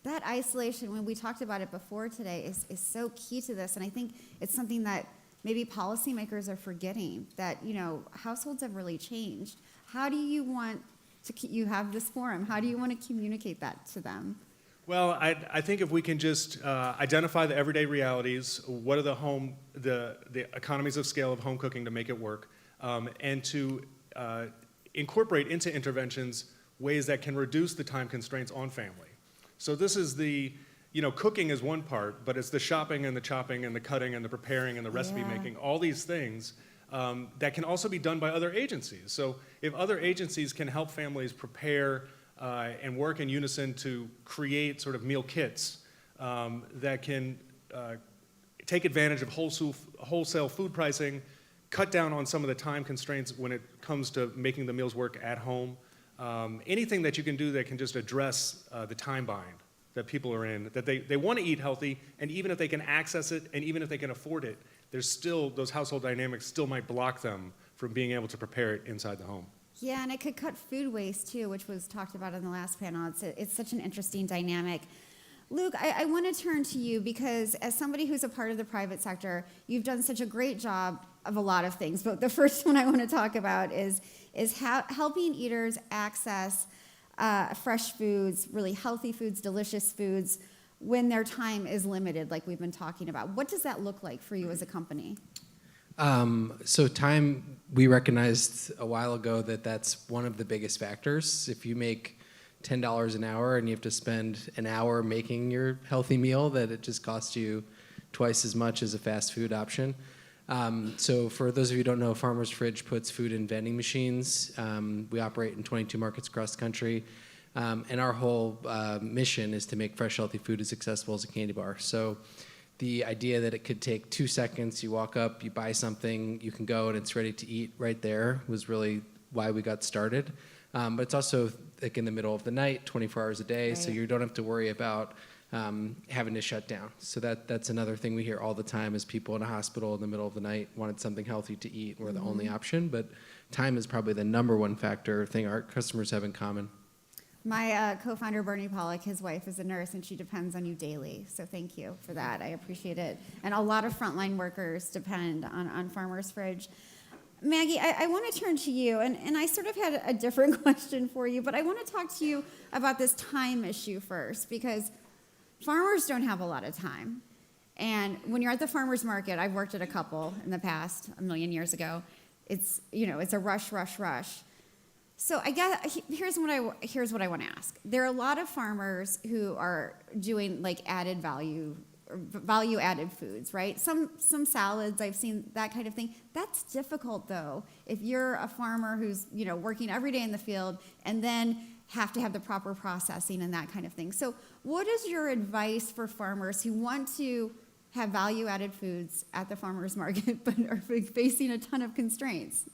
That isolation, when we talked about it before today, is so key to this. And I think it's something that maybe policymakers are forgetting, that, households have really changed. How do you want to, you have this forum, how do you want to communicate that to them? Well, I think if we can just identify the everyday realities, what are the economies of scale of home cooking to make it work, and to incorporate into interventions ways that can reduce the time constraints on family. So this is cooking is one part, but it's the shopping and the chopping and the cutting and the preparing and the recipe making, all these things that can also be done by other agencies. So if other agencies can help families prepare and work in unison to create sort of meal kits that can take advantage of wholesale food pricing, cut down on some of the time constraints when it comes to making the meals work at home, anything that you can do that can just address the time bind that people are in, that they want to eat healthy, and even if they can access it and even if they can afford it, there's still, those household dynamics still might block them from being able to prepare it inside the home. Yeah, and it could cut food waste too, which was talked about in the last panel. It's such an interesting dynamic. Luke, I want to turn to you, because as somebody who's a part of the private sector, you've done such a great job of a lot of things. But the first one I want to talk about is helping eaters access fresh foods, really healthy foods, delicious foods, when their time is limited, like we've been talking about. What does that look like for you as a company? So time, we recognized a while ago that that's one of the biggest factors. If you make $10 an hour and you have to spend an hour making your healthy meal, that it just costs you twice as much as a fast food option. So for those of you who don't know, Farmer's Fridge puts food in vending machines. We operate in 22 markets across the country. And our whole mission is to make fresh, healthy food as accessible as a candy bar. So the idea that it could take 2 seconds, you walk up, you buy something, you can go and it's ready to eat right there, was really why we got started. But it's also like in the middle of the night, 24 hours a day, so you don't have to worry about having to shut down. So that's another thing we hear all the time is people in a hospital in the middle of the night wanted something healthy to eat. We're the only option, but time is probably the number one thing our customers have in common. My co-founder, Bernie Pollack, his wife is a nurse, and she depends on you daily. So thank you for that. I appreciate it. And a lot of frontline workers depend on Farmer's Fridge. Maggie, I want to turn to you, and I sort of had a different question for you, but I want to talk to you about this time issue first, because farmers don't have a lot of time. And when you're at the farmer's market, I've worked at a couple in the past, a million years ago, it's a rush, rush, rush. So I guess here's what I want to ask. There are a lot of farmers who are doing like added value, or value added foods, right? Some salads, I've seen that kind of thing. That's difficult though. If you're a farmer who's working every day in the field and then have to have the proper processing and that kind of thing. So what is your advice for farmers who want to have value added foods at the farmer's market but are facing a ton of constraints?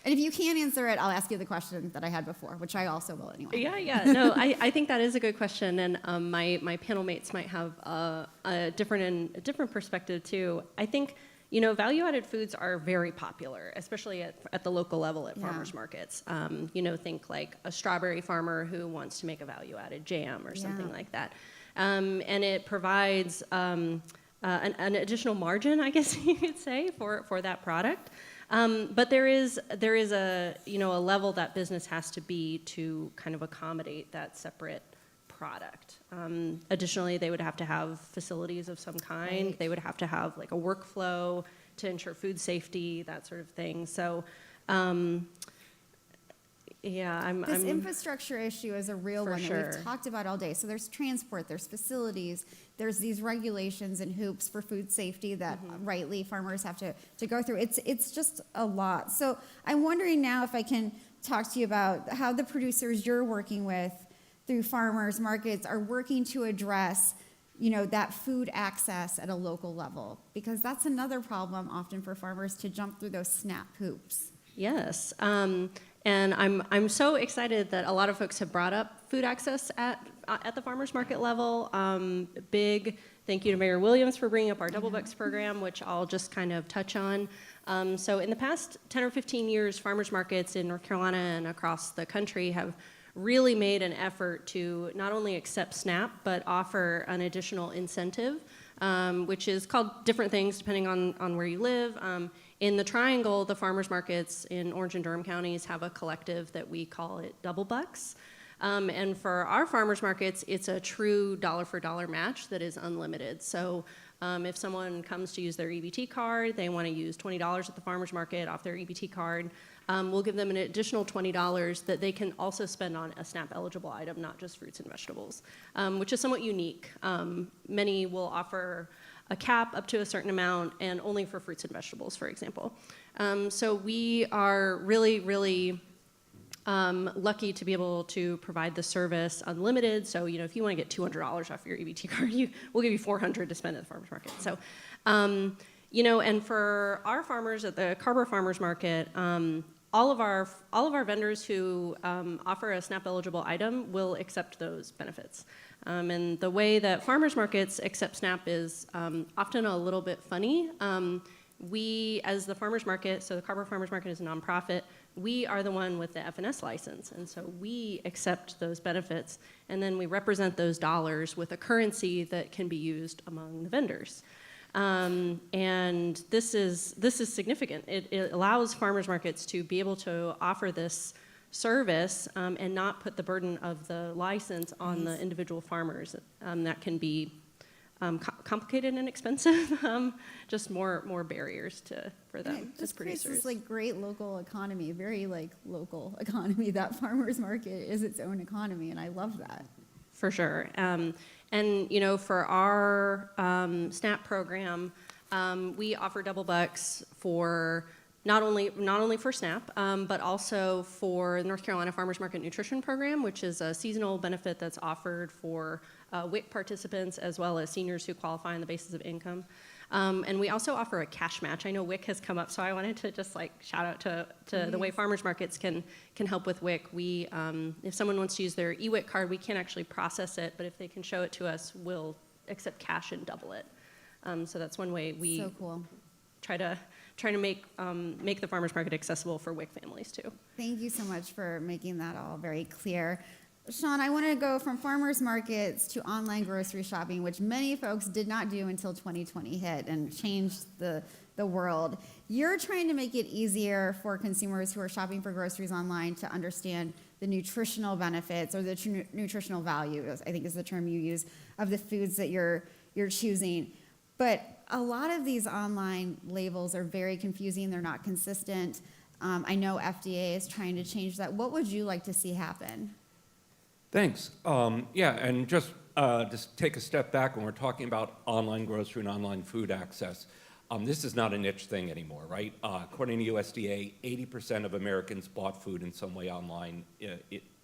And if you can't answer it, I'll ask you the question that I had before, which I also will anyway. Yeah. No, I think that is a good question, and my panel mates might have a different perspective too. I think value-added foods are very popular, especially at the local level at farmers markets. Think like a strawberry farmer who wants to make a value-added jam or something like that, and it provides an additional margin, I guess you could say, for that product. But there is a level that business has to be to kind of accommodate that separate product. Additionally, they would have to have facilities of some kind. Right. They would have to have like a workflow to ensure food safety, that sort of thing. So, This infrastructure issue is a real one sure. that we've talked about all day. So there's transport, there's facilities, there's these regulations and hoops for food safety that rightly farmers have to go through. It's just a lot. So I'm wondering now if I can talk to you about how the producers you're working with through farmers markets are working to address that food access at a local level, because that's another problem often for farmers to jump through those SNAP hoops. Yes. And I'm so excited that a lot of folks have brought up food access at the farmers market level. Big thank you to Mayor Williams for bringing up our Double Bucks program, which I'll just kind of touch on. So in the past 10 or 15 years, farmers markets in North Carolina and across the country have really made an effort to not only accept SNAP, but offer an additional incentive, which is called different things depending on where you live. In the Triangle, the farmers markets in Orange and Durham counties have a collective that we call it Double Bucks. And for our farmers markets, it's a true dollar-for-dollar match that is unlimited. So if someone comes to use their EBT card, they want to use $20 at the farmers market off their EBT card, we'll give them an additional $20 that they can also spend on a SNAP-eligible item, not just fruits and vegetables, which is somewhat unique. Many will offer a cap up to a certain amount and only for fruits and vegetables, for example. So we are really, really lucky to be able to provide the service unlimited. So, if you want to get $200 off your EBT card, we'll give you $400 to spend at the farmers market. So, and for our farmers at the Carver Farmers Market, all of our vendors who offer a SNAP-eligible item will accept those benefits. And the way that farmers markets accept SNAP is often a little bit funny. We, as the farmers market, so the Carver Farmers Market is a nonprofit, we are the one with the FNS license, and so we accept those benefits, and then we represent those dollars with a currency that can be used among the vendors. And this is significant. It allows farmers markets to be able to offer this service and not put the burden of the license on the individual farmers. That can be complicated and expensive, just more barriers for them as producers. This like great local economy, very local economy. That farmers market is its own economy, and I love that. For sure. And for our SNAP program, we offer Double Bucks for not only for SNAP, but also for the North Carolina Farmers Market Nutrition Program, which is a seasonal benefit that's offered for WIC participants as well as seniors who qualify on the basis of income. And we also offer a cash match. I know WIC has come up, so I wanted to just shout out to the way farmers markets can help with WIC. We, if someone wants to use their eWIC card, we can't actually process it, but if they can show it to us, we'll accept cash and double it. So that's one way we try to make the farmers market accessible for WIC families too. Thank you so much for making that all very clear. Sean, I want to go from farmers markets to online grocery shopping, which many folks did not do until 2020 hit and changed the world. You're trying to make it easier for consumers who are shopping for groceries online to understand the nutritional benefits or the nutritional value, I think is the term you use, of the foods that you're choosing. But a lot of these online labels are very confusing. They're not consistent. I know FDA is trying to change that. What would you like to see happen? Thanks. Yeah, and just take a step back when we're talking about online grocery and online food access. This is not a niche thing anymore, right? According to USDA, 80% of Americans bought food in some way online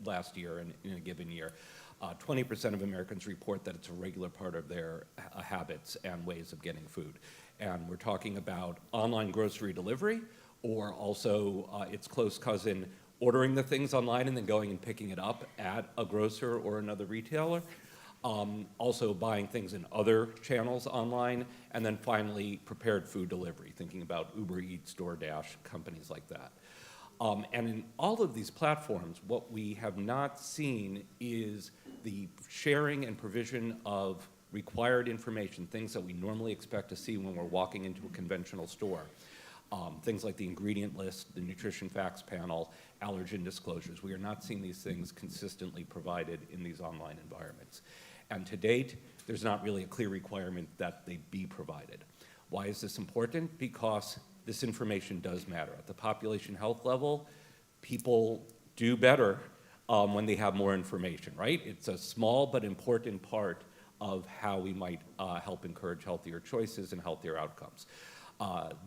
last year and in a given year. 20% of Americans report that it's a regular part of their habits and ways of getting food. And we're talking about online grocery delivery, or also its close cousin, ordering the things online and then going and picking it up at a grocer or another retailer. Also buying things in other channels online, and then finally prepared food delivery, thinking about Uber Eats, DoorDash, companies like that. And in all of these platforms, what we have not seen is the sharing and provision of required information, things that we normally expect to see when we're walking into a conventional store. Things like the ingredient list, the nutrition facts panel, allergen disclosures. We are not seeing these things consistently provided in these online environments. And to date, there's not really a clear requirement that they be provided. Why is this important? Because this information does matter. At the population health level, people do better when they have more information, right? It's a small but important part of how we might help encourage healthier choices and healthier outcomes.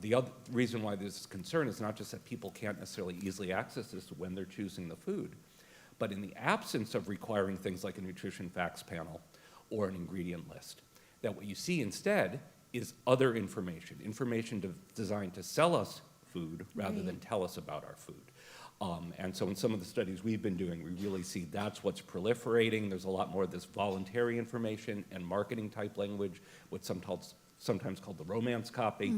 The other reason why this is a concern is not just that people can't necessarily easily access this when they're choosing the food, but in the absence of requiring things like a nutrition facts panel or an ingredient list, that what you see instead is other information designed to sell us food rather than tell us about our food. And so in some of the studies we've been doing, we really see that's what's proliferating. There's a lot more of this voluntary information and marketing type language, what's sometimes called the romance copy,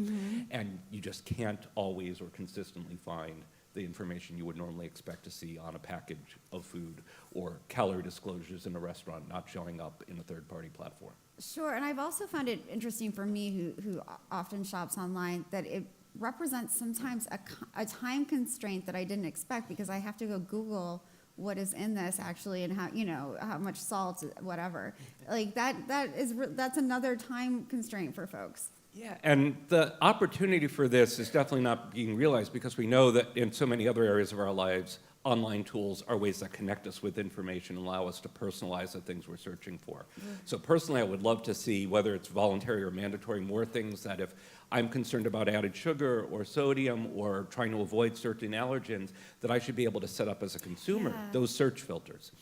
and you just can't always or consistently find the information you would normally expect to see on a package of food, or calorie disclosures in a restaurant not showing up in a third-party platform. Sure, and I've also found it interesting for me, who often shops online, that it represents sometimes a time constraint that I didn't expect, because I have to go Google what is in this actually and how much salt, whatever. Like that's another time constraint for folks. Yeah, and the opportunity for this is definitely not being realized, because we know that in so many other areas of our lives, online tools are ways that connect us with information and allow us to personalize the things we're searching for. So personally, I would love to see, whether it's voluntary or mandatory, more things that if I'm concerned about added sugar or sodium or trying to avoid certain allergens, that I should be able to set up as a consumer those search filters.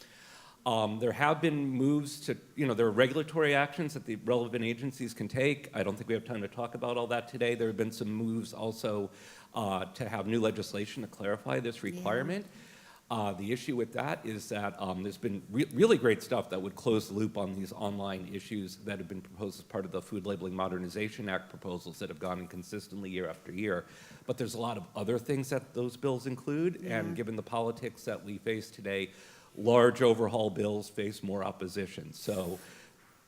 There have been moves to, there are regulatory actions that the relevant agencies can take. I don't think we have time to talk about all that today. There have been some moves also to have new legislation to clarify this requirement. The issue with that is that there's been really great stuff that would close the loop on these online issues that have been proposed as part of the Food Labeling Modernization Act proposals that have gone in consistently year after year. But there's a lot of other things that those bills include, and given the politics that we face today, large overhaul bills face more opposition. So,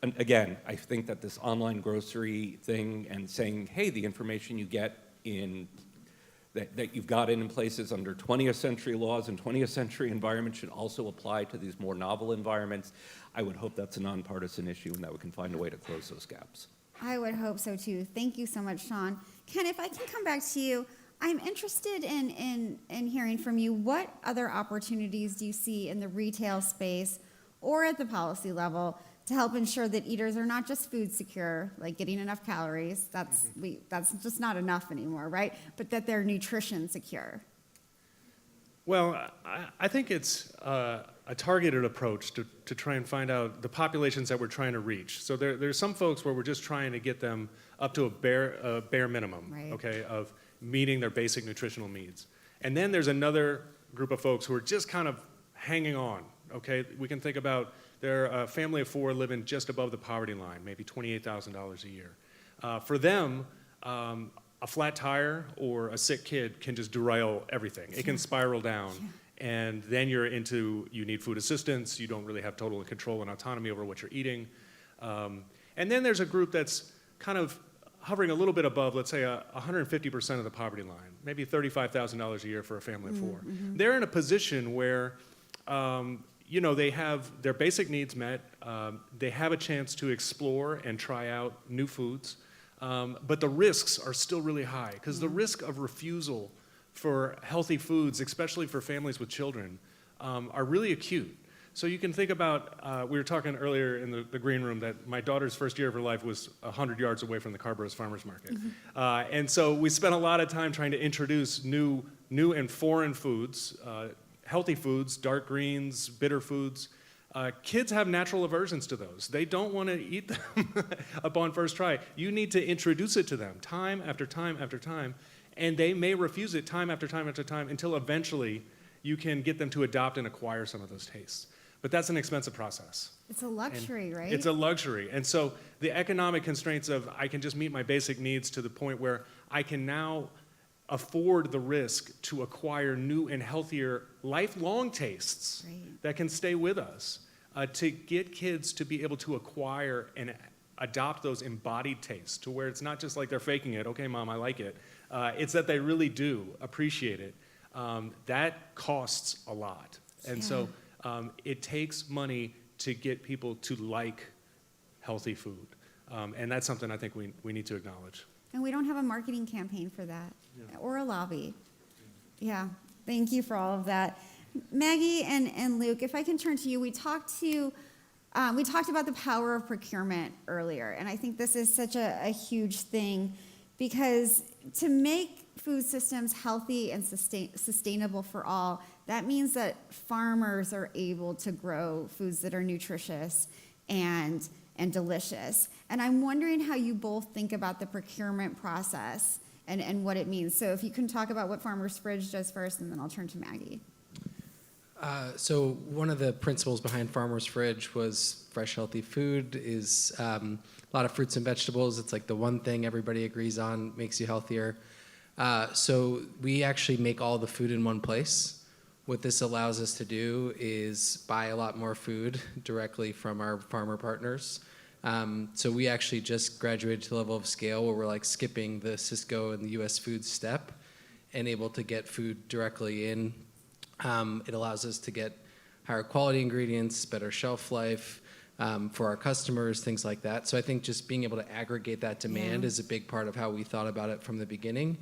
and again, I think that this online grocery thing and saying, hey, the information you get in that you've got in places under 20th century laws and 20th century environments should also apply to these more novel environments. I would hope that's a nonpartisan issue and that we can find a way to close those gaps. I would hope so too. Thank you so much, Sean. Ken, if I can come back to you, I'm interested in hearing from you, what other opportunities do you see in the retail space or at the policy level to help ensure that eaters are not just food secure, like getting enough calories, that's just not enough anymore, right? But that they're nutrition secure. Well, I think it's a targeted approach to try and find out the populations that we're trying to reach. So there's some folks where we're just trying to get them up to a bare minimum, okay, of meeting their basic nutritional needs. And then there's another group of folks who are just kind of hanging on, okay? We can think about they're a family of 4 living just above the poverty line, maybe $28,000 a year. For them, a flat tire or a sick kid can just derail everything. It can spiral down. And then you need food assistance. You don't really have total control and autonomy over what you're eating. And then there's a group that's kind of hovering a little bit above, let's say, 150% of the poverty line, maybe $35,000 a year for a family of 4. They're in a position where you know, they have their basic needs met. They have a chance to explore and try out new foods. But the risks are still really high, because the risk of refusal for healthy foods, especially for families with children, are really acute. So you can think about, we were talking earlier in the green room that my daughter's first year of her life was 100 yards away from the Carborough's Farmers Market. And so we spent a lot of time trying to introduce new and foreign foods, healthy foods, dark greens, bitter foods. Kids have natural aversions to those. They don't want to eat them upon first try. You need to introduce it to them time after time after time, and they may refuse it time after time after time until eventually you can get them to adopt and acquire some of those tastes. But that's an expensive process. It's a luxury, right? It's a luxury. And so the economic constraints of I can just meet my basic needs to the point where I can now afford the risk to acquire new and healthier lifelong tastes that can stay with us, to get kids to be able to acquire and adopt those embodied tastes to where it's not just like they're faking it, okay, Mom, I like it. It's that they really do appreciate it. That costs a lot. And so it takes money to get people to like healthy food. And that's something I think we need to acknowledge. And we don't have a marketing campaign for that, or a lobby. Yeah, thank you for all of that. Maggie and Luke, if I can turn to you, we talked about the power of procurement earlier, and I think this is such a huge thing, because to make food systems healthy and sustainable for all, that means that farmers are able to grow foods that are nutritious and delicious. And I'm wondering how you both think about the procurement process and what it means. So if you can talk about what Farmers Fridge does first, and then I'll turn to Maggie. So one of the principles behind Farmers Fridge was fresh, healthy food is a lot of fruits and vegetables. It's like the one thing everybody agrees on makes you healthier. So we actually make all the food in one place. What this allows us to do is buy a lot more food directly from our farmer partners. So we actually just graduated to the level of scale where we're like skipping the Cisco and the US Food step and able to get food directly in. It allows us to get higher quality ingredients, better shelf life for our customers, things like that. So I think just being able to aggregate that demand is a big part of how we thought about it from the beginning,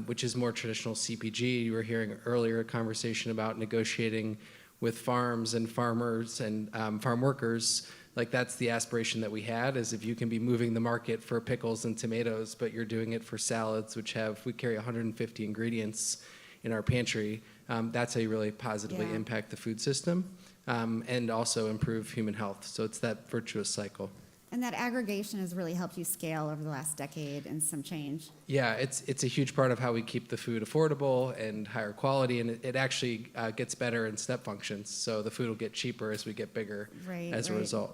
which is more traditional CPG. You were hearing earlier a conversation about negotiating with farms and farmers and farm workers. Like that's the aspiration that we had, is if you can be moving the market for pickles and tomatoes, but you're doing it for salads, which we carry 150 ingredients in our pantry. That's how you really positively impact the food system and also improve human health. So it's that virtuous cycle. And that aggregation has really helped you scale over the last decade and some change. Yeah, it's a huge part of how we keep the food affordable and higher quality, and it actually gets better in step functions. So the food will get cheaper as we get bigger as a result.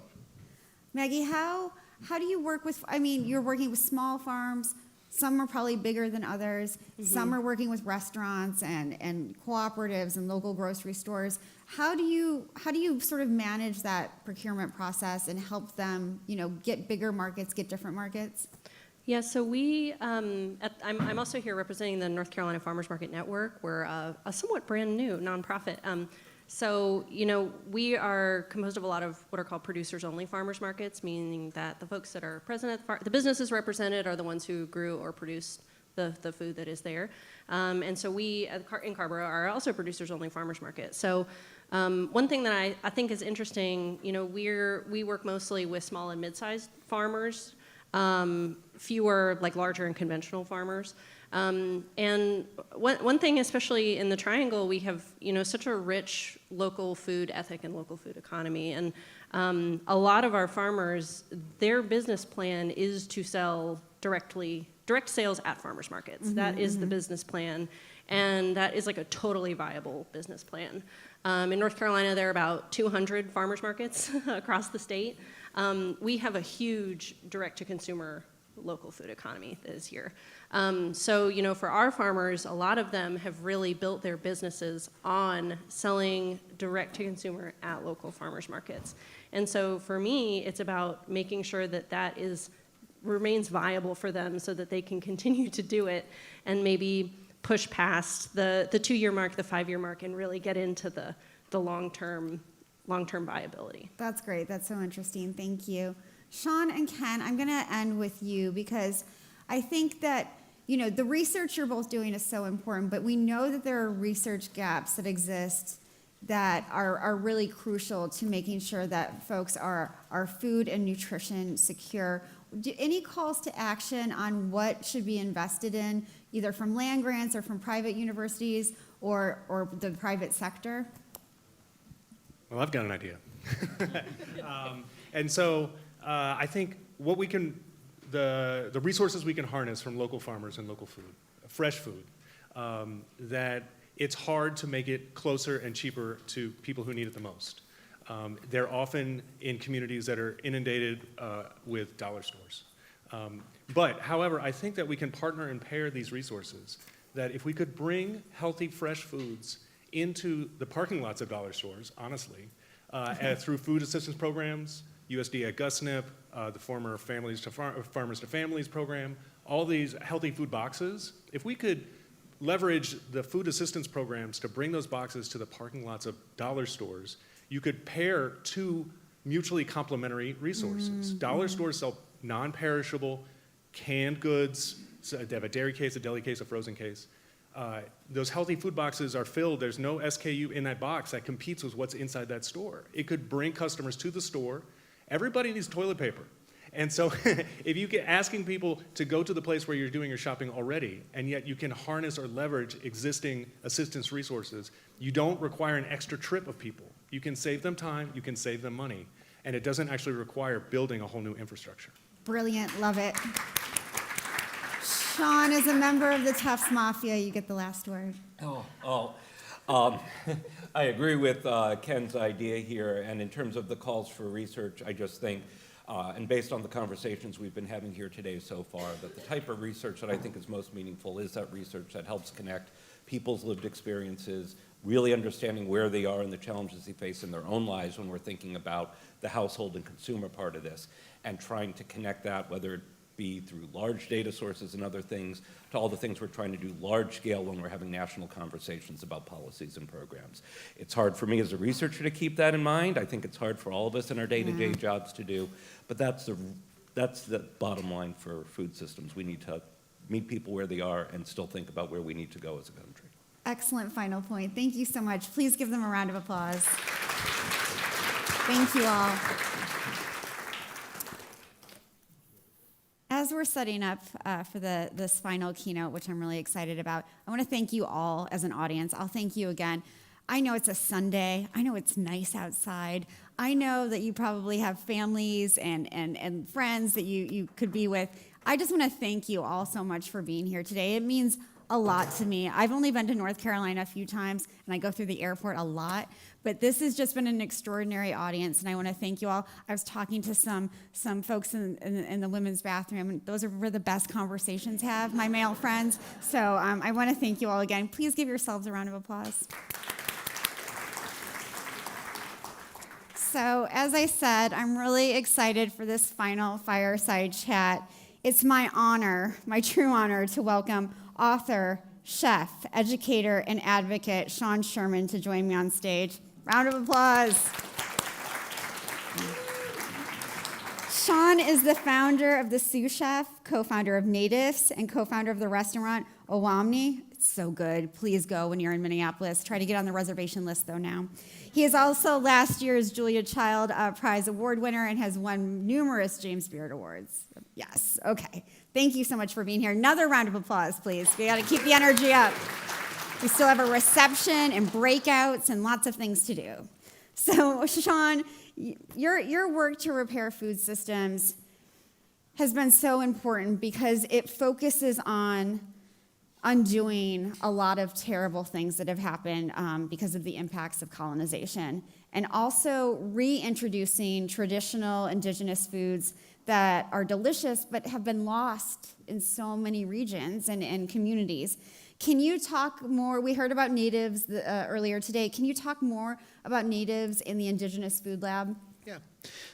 Maggie, how do you work with, I mean, you're working with small farms. Some are probably bigger than others. Some are working with restaurants and cooperatives and local grocery stores. How do you sort of manage that procurement process and help them, get bigger markets, get different markets? Yeah, so we, I'm also here representing the North Carolina Farmers Market Network. We're a somewhat brand new nonprofit. So, we are composed of a lot of what are called producers-only farmers markets, meaning that the folks that are present at the businesses represented are the ones who grew or produced the food that is there. And so we in Carborough are also producers-only farmers market. So one thing that I think is interesting, we work mostly with small and mid-sized farmers, fewer like larger and conventional farmers. And one thing, especially in the Triangle, we have such a rich local food ethic and local food economy, and a lot of our farmers, their business plan is to sell direct sales at farmers markets. That is the business plan, and that is like a totally viable business plan. In North Carolina, there are about 200 farmers markets across the state. We have a huge direct-to-consumer local food economy that is here. So, for our farmers, a lot of them have really built their businesses on selling direct to consumer at local farmers markets. And so for me, it's about making sure that remains viable for them so that they can continue to do it and maybe push past the 2-year mark, the 5-year mark, and really get into the the long-term viability. That's great. That's so interesting. Thank you. Sean and Ken, I'm going to end with you because I think that, the research you're both doing is so important, but we know that there are research gaps that exist that are really crucial to making sure that folks are food and nutrition secure. Any calls to action on what should be invested in, either from land grants or from private universities or the private sector? Well, I've got an idea. And so I think what we can, the resources we can harness from local farmers and local food, fresh food, that it's hard to make it closer and cheaper to people who need it the most. They're often in communities that are inundated with dollar stores. But however, I think that we can partner and pair these resources, that if we could bring healthy, fresh foods into the parking lots of dollar stores, honestly, through food assistance programs, USDA GusNIP, the former Farmers to Families program, all these healthy food boxes, if we could leverage the food assistance programs to bring those boxes to the parking lots of dollar stores, you could pair two mutually complementary resources. Dollar stores sell non-perishable canned goods. So they have a dairy case, a deli case, a frozen case. Those healthy food boxes are filled. There's no SKU in that box that competes with what's inside that store. It could bring customers to the store. Everybody needs toilet paper. And so if you get asking people to go to the place where you're doing your shopping already, and yet you can harness or leverage existing assistance resources, you don't require an extra trip of people. You can save them time, you can save them money, and it doesn't actually require building a whole new infrastructure. Brilliant. Love it. Sean, as a member of the Tufts Mafia, you get the last word. I agree with Ken's idea here, and in terms of the calls for research, I just think, and based on the conversations we've been having here today so far, that the type of research that I think is most meaningful is that research that helps connect people's lived experiences, really understanding where they are and the challenges they face in their own lives when we're thinking about the household and consumer part of this, and trying to connect that, whether it be through large data sources and other things, to all the things we're trying to do large scale when we're having national conversations about policies and programs. It's hard for me as a researcher to keep that in mind. I think it's hard for all of us in our day-to-day jobs to do, but that's the bottom line for food systems. We need to meet people where they are and still think about where we need to go as a country. Excellent final point. Thank you so much. Please give them a round of applause. Thank you all. As we're setting up for this final keynote, which I'm really excited about, I want to thank you all as an audience. I'll thank you again. I know it's a Sunday. I know it's nice outside. I know that you probably have families and friends that you could be with. I just want to thank you all so much for being here today. It means a lot to me. I've only been to North Carolina a few times, and I go through the airport a lot, but this has just been an extraordinary audience, and I want to thank you all. I was talking to some folks in the women's bathroom, and those are where the best conversations have, my male friends. So I want to thank you all again. Please give yourselves a round of applause. So as I said, I'm really excited for this final fireside chat. It's my honor, my true honor, to welcome author, chef, educator, and advocate Sean Sherman to join me on stage. Round of applause. Sean is the founder of The Sous Chef, co-founder of Natives, and co-founder of the restaurant Owamni. It's so good. Please go when you're in Minneapolis. Try to get on the reservation list, though, now. He is also last year's Julia Child Prize Award winner and has won numerous James Beard Awards. Yes, okay. Thank you so much for being here. Another round of applause, please. We got to keep the energy up. We still have a reception and breakouts and lots of things to do. So, Sean, your work to repair food systems has been so important because it focuses on undoing a lot of terrible things that have happened because of the impacts of colonization, and also reintroducing traditional indigenous foods that are delicious but have been lost in so many regions and communities. Can you talk more? We heard about Natives earlier today. Can you talk more about Natives in the Indigenous Food Lab? Yeah,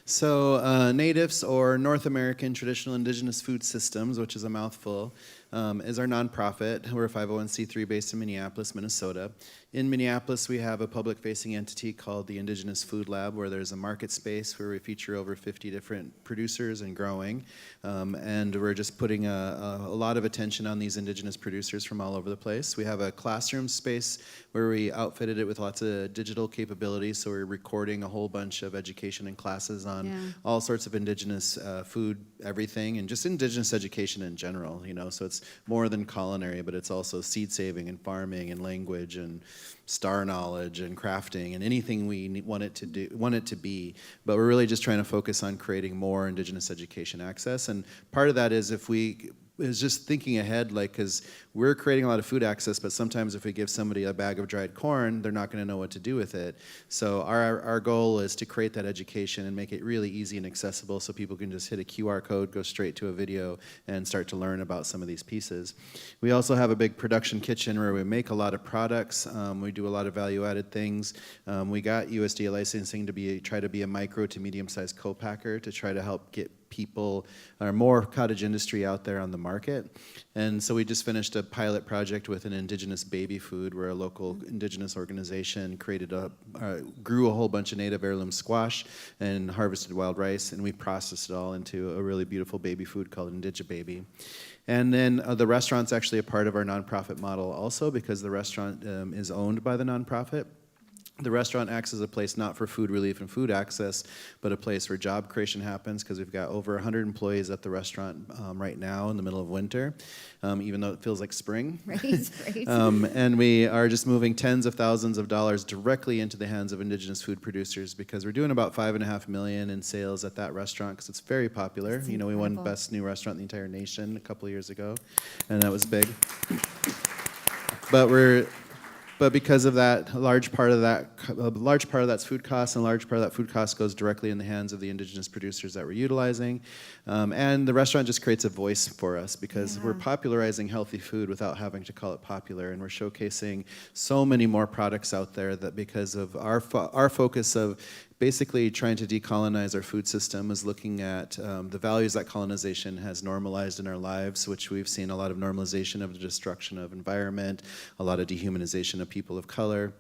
So Natives, or North American Traditional Indigenous Food Systems, which is a mouthful, is our nonprofit. We're a 501c3 based in Minneapolis, Minnesota. In Minneapolis, we have a public-facing entity called the Indigenous Food Lab, where there's a market space where we feature over 50 different producers and growing. And we're just putting a lot of attention on these Indigenous producers from all over the place. We have a classroom space where we outfitted it with lots of digital capabilities, so we're recording a whole bunch of education and classes on all sorts of Indigenous food, everything, and just Indigenous education in general, you know, so it's more than culinary, but it's also seed saving and farming and language and star knowledge and crafting and anything we want it to be. But we're really just trying to focus on creating more Indigenous education access. And part of that is is just thinking ahead, like, because we're creating a lot of food access, but sometimes if we give somebody a bag of dried corn, they're not going to know what to do with it. So our goal is to create that education and make it really easy and accessible so people can just hit a QR code, go straight to a video, and start to learn about some of these pieces. We also have a big production kitchen where we make a lot of products. We do a lot of value-added things. We got USDA licensing to try to be a micro to medium-sized co-packer to try to help get people or more cottage industry out there on the market. And so we just finished a pilot project with an Indigenous baby food where a local Indigenous organization grew a whole bunch of native heirloom squash and harvested wild rice, and we processed it all into a really beautiful baby food called Indigibaby. And then the restaurant's actually a part of our nonprofit model also, because the restaurant is owned by the nonprofit. The restaurant acts as a place not for food relief and food access, but a place where job creation happens, because we've got over 100 employees at the restaurant right now in the middle of winter, even though it feels like spring. Right. And we are just moving tens of thousands of dollars directly into the hands of Indigenous food producers, because we're doing about $5.5 million in sales at that restaurant, because it's very popular. You know, we won Best New Restaurant in the entire nation a couple of years ago, and that was big. But because of that, a large part of that's food costs, and a large part of that food cost goes directly in the hands of the Indigenous producers that we're utilizing. And the restaurant just creates a voice for us, because we're popularizing healthy food without having to call it popular, and we're showcasing so many more products out there that because of our focus of basically trying to decolonize our food system is looking at the values that colonization has normalized in our lives, which we've seen a lot of normalization of the destruction of environment, a lot of dehumanization of people of color,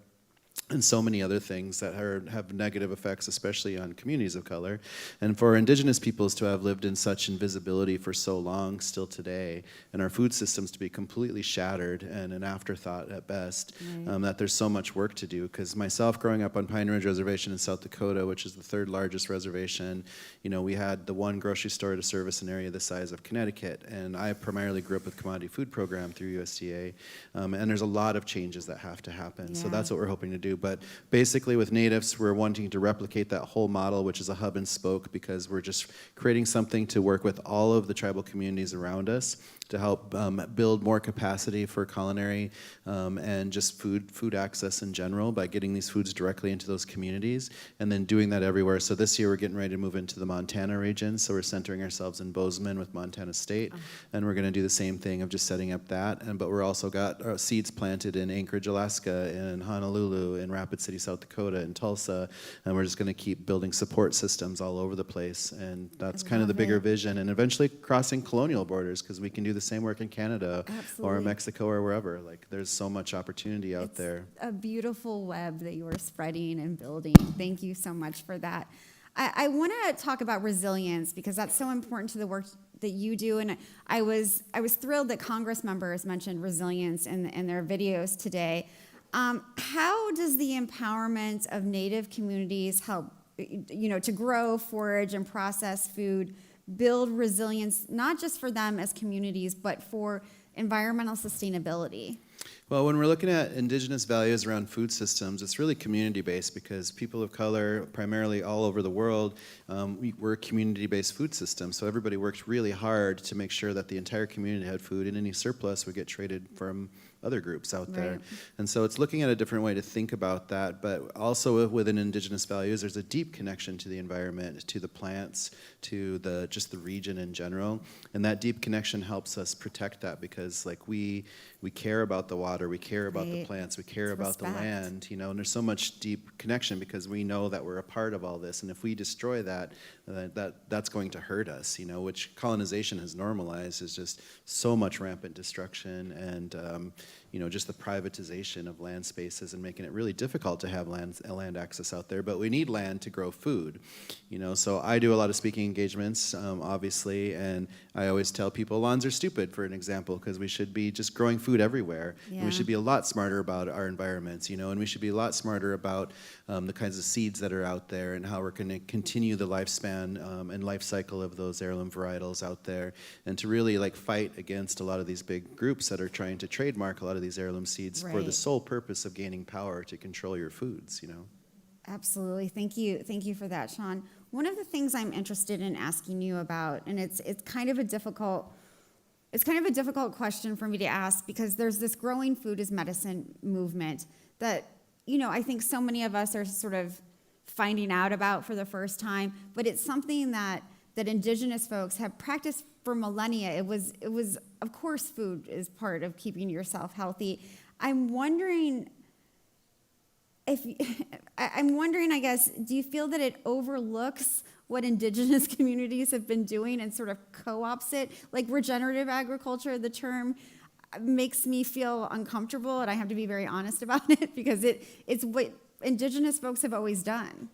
and so many other things that have negative effects, especially on communities of color. And for Indigenous peoples to have lived in such invisibility for so long, still today, and our food systems to be completely shattered and an afterthought at best, that there's so much work to do. Because myself, growing up on Pine Ridge Reservation in South Dakota, which is the third largest reservation, you know, we had the one grocery store to service an area the size of Connecticut, and I primarily grew up with Commodity Food Program through USDA, and there's a lot of changes that have to happen. So that's what we're hoping to do. But basically with Natives, we're wanting to replicate that whole model, which is a hub and spoke, because we're just creating something to work with all of the tribal communities around us to help build more capacity for culinary and just food access in general by getting these foods directly into those communities, and then doing that everywhere. So this year we're getting ready to move into the Montana region, so we're centering ourselves in Bozeman with Montana State, and we're going to do the same thing of just setting up that. But we're also got our seeds planted in Anchorage, Alaska, in Honolulu, in Rapid City, South Dakota, in Tulsa, and we're just going to keep building support systems all over the place. And that's kind of the bigger vision, and eventually crossing colonial borders, because we can do the same work in Canada or Mexico or wherever. Like, there's so much opportunity out there. A beautiful web that you are spreading and building. Thank you so much for that. I want to talk about resilience, because that's so important to the work that you do. And I was thrilled that Congress members mentioned resilience in their videos today. How does the empowerment of Native communities help, to grow, forage, and process food, build resilience, not just for them as communities, but for environmental sustainability? Well, when we're looking at Indigenous values around food systems, it's really community-based, because people of color, primarily all over the world, we're a community-based food system. So everybody worked really hard to make sure that the entire community had food, and any surplus would get traded from other groups out there. Right. And so it's looking at a different way to think about that, but also within Indigenous values, there's a deep connection to the environment, to the plants, to just the region in general. And that deep connection helps us protect that, because like we care about the water, we care about the plants, we care about the land, you know, and there's so much deep connection because we know that we're a part of all this. And if we destroy that, that's going to hurt us, you know, which colonization has normalized is just so much rampant destruction and, you know, just the privatization of land spaces and making it really difficult to have land access out there. But we need land to grow food, you know. So I do a lot of speaking engagements, obviously, and I always tell people lawns are stupid, for an example, because we should be just growing food everywhere. And we should be a lot smarter about our environments, you know, and we should be a lot smarter about the kinds of seeds that are out there and how we're going to continue the lifespan and life cycle of those heirloom varietals out there, and to really like fight against a lot of these big groups that are trying to trademark a lot of these heirloom seeds for the sole purpose of gaining power to control your foods, you know. Absolutely. Thank you for that, Sean. One of the things I'm interested in asking you about, and it's kind of a difficult question for me to ask because there's this growing food as medicine movement that, you know, I think so many of us are sort of finding out about for the first time, but it's something that Indigenous folks have practiced for millennia. It was, of course, food is part of keeping yourself healthy. I'm wondering, I guess, do you feel that it overlooks what Indigenous communities have been doing and sort of co-ops it? Like regenerative agriculture, the term makes me feel uncomfortable, and I have to be very honest about it because it's what Indigenous folks have always done.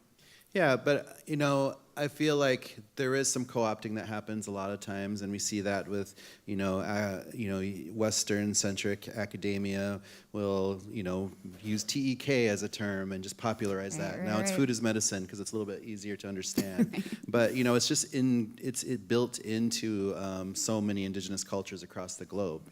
Yeah, but, you know, I feel like there is some co-opting that happens a lot of times, and we see that with, Western-centric academia will, use TEK as a term and just popularize that. Now it's food as medicine because it's a little bit easier to understand, but it's just it's built into so many indigenous cultures across the globe.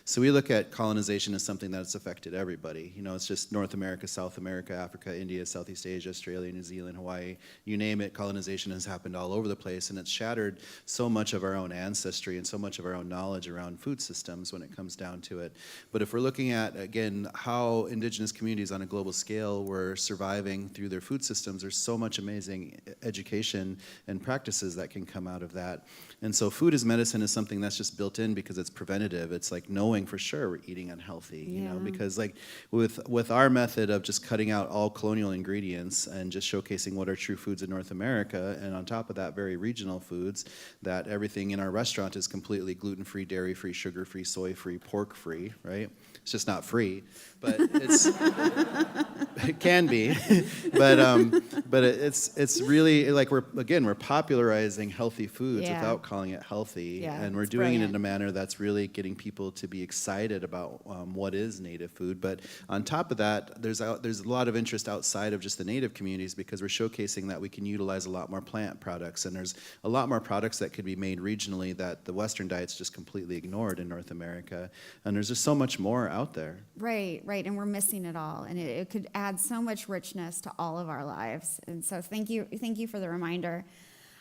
So we look at colonization as something that's affected everybody. It's just North America, South America, Africa, India, Southeast Asia, Australia, New Zealand, Hawaii, you name it. Colonization has happened all over the place, and it's shattered so much of our own ancestry and so much of our own knowledge around food systems when it comes down to it. But if we're looking at, again, how indigenous communities on a global scale were surviving through their food systems, there's so much amazing education and practices that can come out of that. And so food as medicine is something that's just built in because it's preventative. It's like knowing for sure we're eating unhealthy, because like with our method of just cutting out all colonial ingredients and just showcasing what are true foods in North America, and on top of that, very regional foods, that everything in our restaurant is completely gluten-free, dairy-free, sugar-free, soy-free, pork-free, right? It's just not free, but it can be. But it's really like we're popularizing healthy foods without calling it healthy, and we're doing it in a manner that's really getting people to be excited about what is native food. But on top of that, there's a lot of interest outside of just the native communities because we're showcasing that we can utilize a lot more plant products, and there's a lot more products that could be made regionally that the Western diet's just completely ignored in North America, and there's just so much more out there. Right, and we're missing it all, and it could add so much richness to all of our lives. And so thank you for the reminder.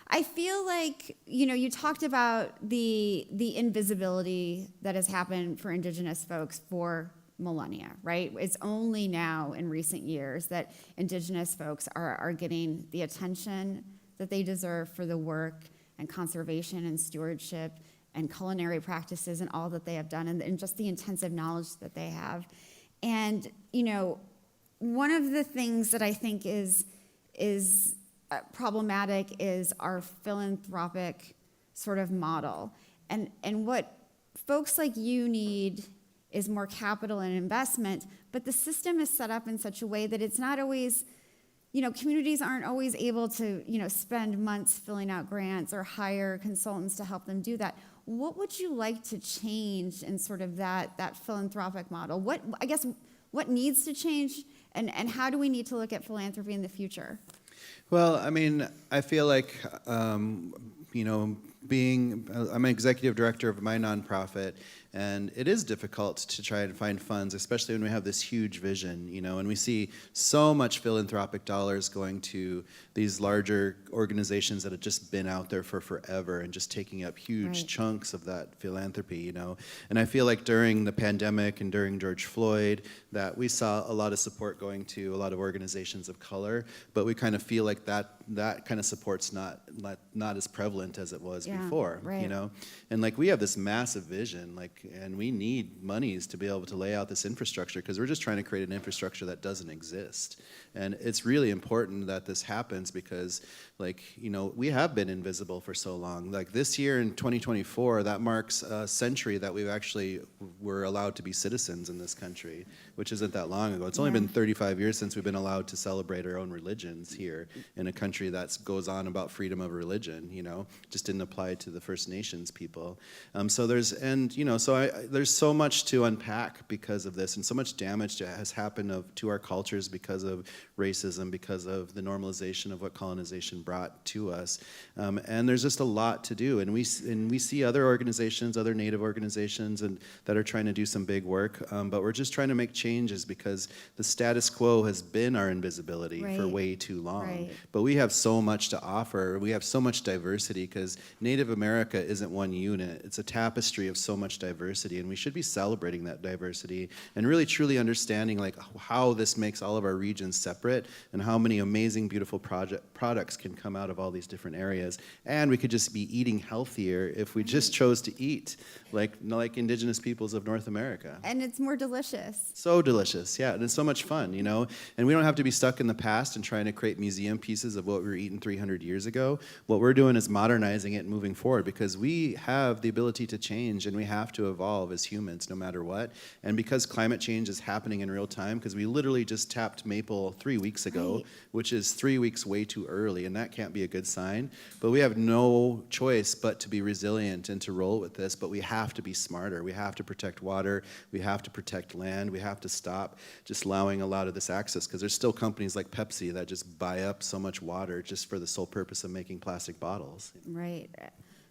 I feel like, you talked about the invisibility that has happened for Indigenous folks for millennia, right? It's only now in recent years that Indigenous folks are getting the attention that they deserve for the work and conservation and stewardship and culinary practices and all that they have done, and just the intensive knowledge that they have. And, one of the things that I think is problematic is our philanthropic sort of model. And what folks like you need is more capital and investment, but the system is set up in such a way that it's not always, communities aren't always able to, spend months filling out grants or hire consultants to help them do that. What would you like to change in sort of that philanthropic model? What needs to change, and how do we need to look at philanthropy in the future? Well, I mean, I feel like, I'm an executive director of my nonprofit, and it is difficult to try and find funds, especially when we have this huge vision, and we see so much philanthropic dollars going to these larger organizations that have just been out there for forever and just taking up huge chunks of that philanthropy, And I feel like during the pandemic and during George Floyd that we saw a lot of support going to a lot of organizations of color, but we kind of feel like that that kind of support's not as prevalent as it was Yeah, before, right. you know? And like, we have this massive vision, like, and we need monies to be able to lay out this infrastructure, because we're just trying to create an infrastructure that doesn't exist. And it's really important that this happens because, like, you know, we have been invisible for so long. Like this year in 2024, that marks a century that we've actually were allowed to be citizens in this country, which isn't that long ago. It's only been 35 years since we've been allowed to celebrate our own religions here in a country that goes on about freedom of religion, you know, just didn't apply to the First Nations people. So there's, and, you know, so there's so much to unpack because of this, and so much damage has happened to our cultures because of racism, because of the normalization of what colonization brought to us. And there's just a lot to do. And we see other organizations, other Native organizations, and that are trying to do some big work. But we're just trying to make changes because the status quo has been our invisibility for way too long. Right. But we have so much to offer. We have so much diversity because Native America isn't one unit. It's a tapestry of so much diversity, and we should be celebrating that diversity and really truly understanding like how this makes all of our regions separate and how many amazing, beautiful products can come out of all these different areas. And we could just be eating healthier if we just chose to eat like Indigenous peoples of North America. And it's more delicious. So delicious, yeah, and it's so much fun, you know? And we don't have to be stuck in the past and trying to create museum pieces of what we were eating 300 years ago. What we're doing is modernizing it and moving forward because we have the ability to change and we have to evolve as humans no matter what. And because climate change is happening in real time, because we literally just tapped maple 3 weeks ago, which is 3 weeks way too early, and that can't be a good sign. But we have no choice but to be resilient and to roll with this, but we have to be smarter. We have to protect water, we have to protect land, we have to stop just allowing a lot of this access, because there's still companies like Pepsi that just buy up so much water just for the sole purpose of making plastic bottles. Right.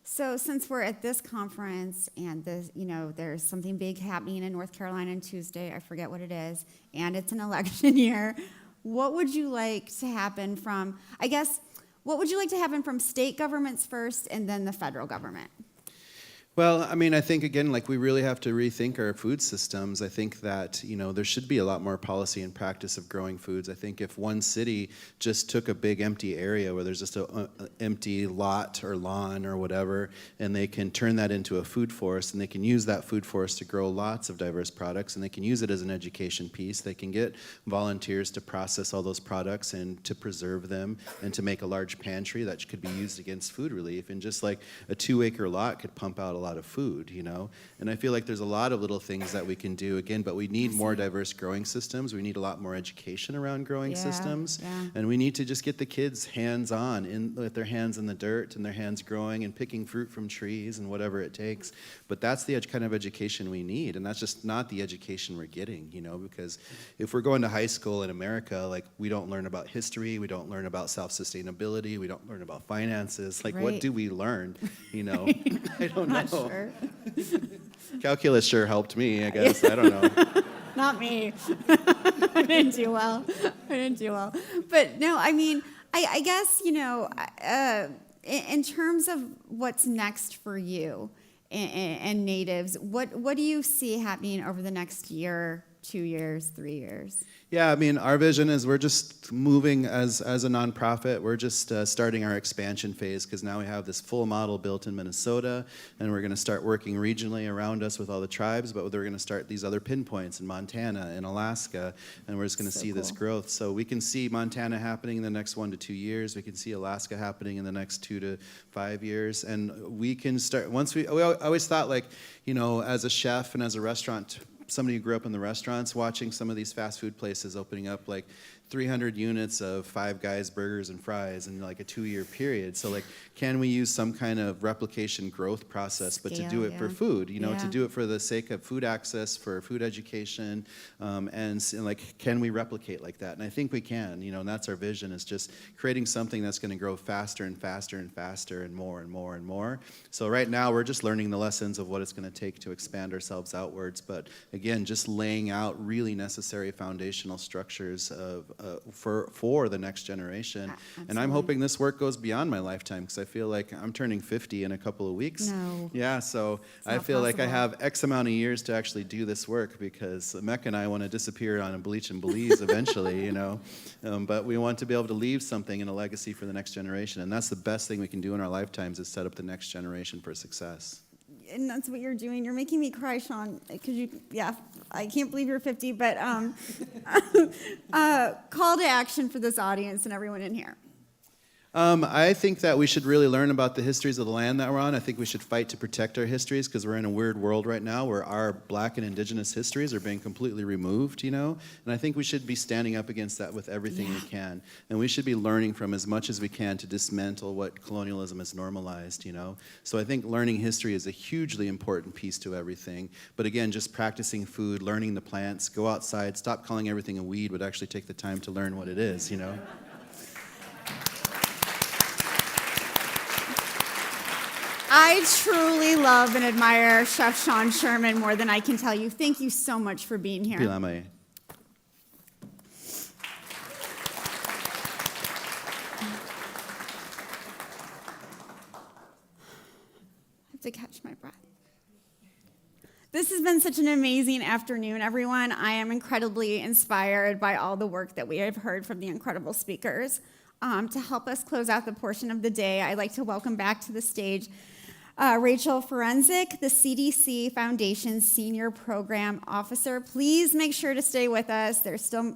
So since we're at this conference and there's something big happening in North Carolina on Tuesday, I forget what it is, and it's an election year, what would you like to happen from, what would you like to happen from state governments first and then the federal government? Well, I mean, I think, again, like we really have to rethink our food systems. I think that, you know, there should be a lot more policy and practice of growing foods. I think if one city just took a big empty area where there's just an empty lot or lawn or whatever, and they can turn that into a food forest, and they can use that food forest to grow lots of diverse products, and they can use it as an education piece. They can get volunteers to process all those products and to preserve them and to make a large pantry that could be used against food relief. And just like a 2-acre lot could pump out a lot of food, you know? And I feel like there's a lot of little things that we can do, again, but we need more diverse growing systems. We need a lot more education around growing systems. Yeah. And we need to just get the kids hands-on, with their hands in the dirt and their hands growing and picking fruit from trees and whatever it takes. But that's the kind of education we need, and that's just not the education we're getting, you know? Because if we're going to high school in America, like, we don't learn about history, we don't learn about self-sustainability, we don't learn about finances. Like, what do we learn, you know? I don't know. Sure. Calculus sure helped me, I guess. I don't know. Not me. I didn't do well. But no, I mean, I guess, you know, in terms of what's next for you and natives, what do you see happening over the next year, 2 years, 3 years? Yeah, I mean, our vision is we're just moving as a nonprofit. We're just starting our expansion phase because now we have this full model built in Minnesota, and we're going to start working regionally around us with all the tribes, but we're going to start these other pinpoints in Montana and Alaska, and we're just going to see this growth. So we can see Montana happening in the next 1 to 2 years. We can see Alaska happening in the next 2 to 5 years, and we can start, we always thought, like, you know, as a chef and as a restaurant, somebody who grew up in the restaurants, watching some of these fast food places opening up like 300 units of Five Guys burgers and fries in like a 2-year period. So like, can we use some kind of replication growth process, but to do it for food, you know, to do it for the sake of food access, for food education, and like, can we replicate like that? And I think we can, you know, and that's our vision, is just creating something that's going to grow faster and faster and faster and more and more and more. So right now we're just learning the lessons of what it's going to take to expand ourselves outwards. But again, again, just laying out really necessary foundational structures for the next generation. And I'm hoping this work goes beyond my lifetime, because I feel like I'm turning 50 in a couple of weeks. No. Yeah, so I feel like I have X amount of years to actually do this work, because Mecca and I want to disappear on a Bleach and Belize eventually, you know. But we want to be able to leave something and a legacy for the next generation. And that's the best thing we can do in our lifetimes, is set up the next generation for success. And that's what you're doing. You're making me cry, Sean, because I can't believe you're 50, but call to action for this audience and everyone in here. I think that we should really learn about the histories of the land that we're on. I think we should fight to protect our histories, because we're in a weird world right now where our Black and Indigenous histories are being completely removed, you know? And I think we should be standing up against that with everything we can. And we should be learning from as much as we can to dismantle what colonialism has normalized, you know? So I think learning history is a hugely important piece to everything. But again, just practicing food, learning the plants, go outside, stop calling everything a weed, would actually take the time to learn what it is, you know? I truly love and admire Chef Sean Sherman more than I can tell you. Thank you so much for being here. Pilame. I have to catch my breath. This has been such an amazing afternoon, everyone. I am incredibly inspired by all the work that we have heard from the incredible speakers. To help us close out the portion of the day, I'd like to welcome back to the stage Rachel Ferencik, the CDC Foundation's Senior Program Officer. Please make sure to stay with us. There's still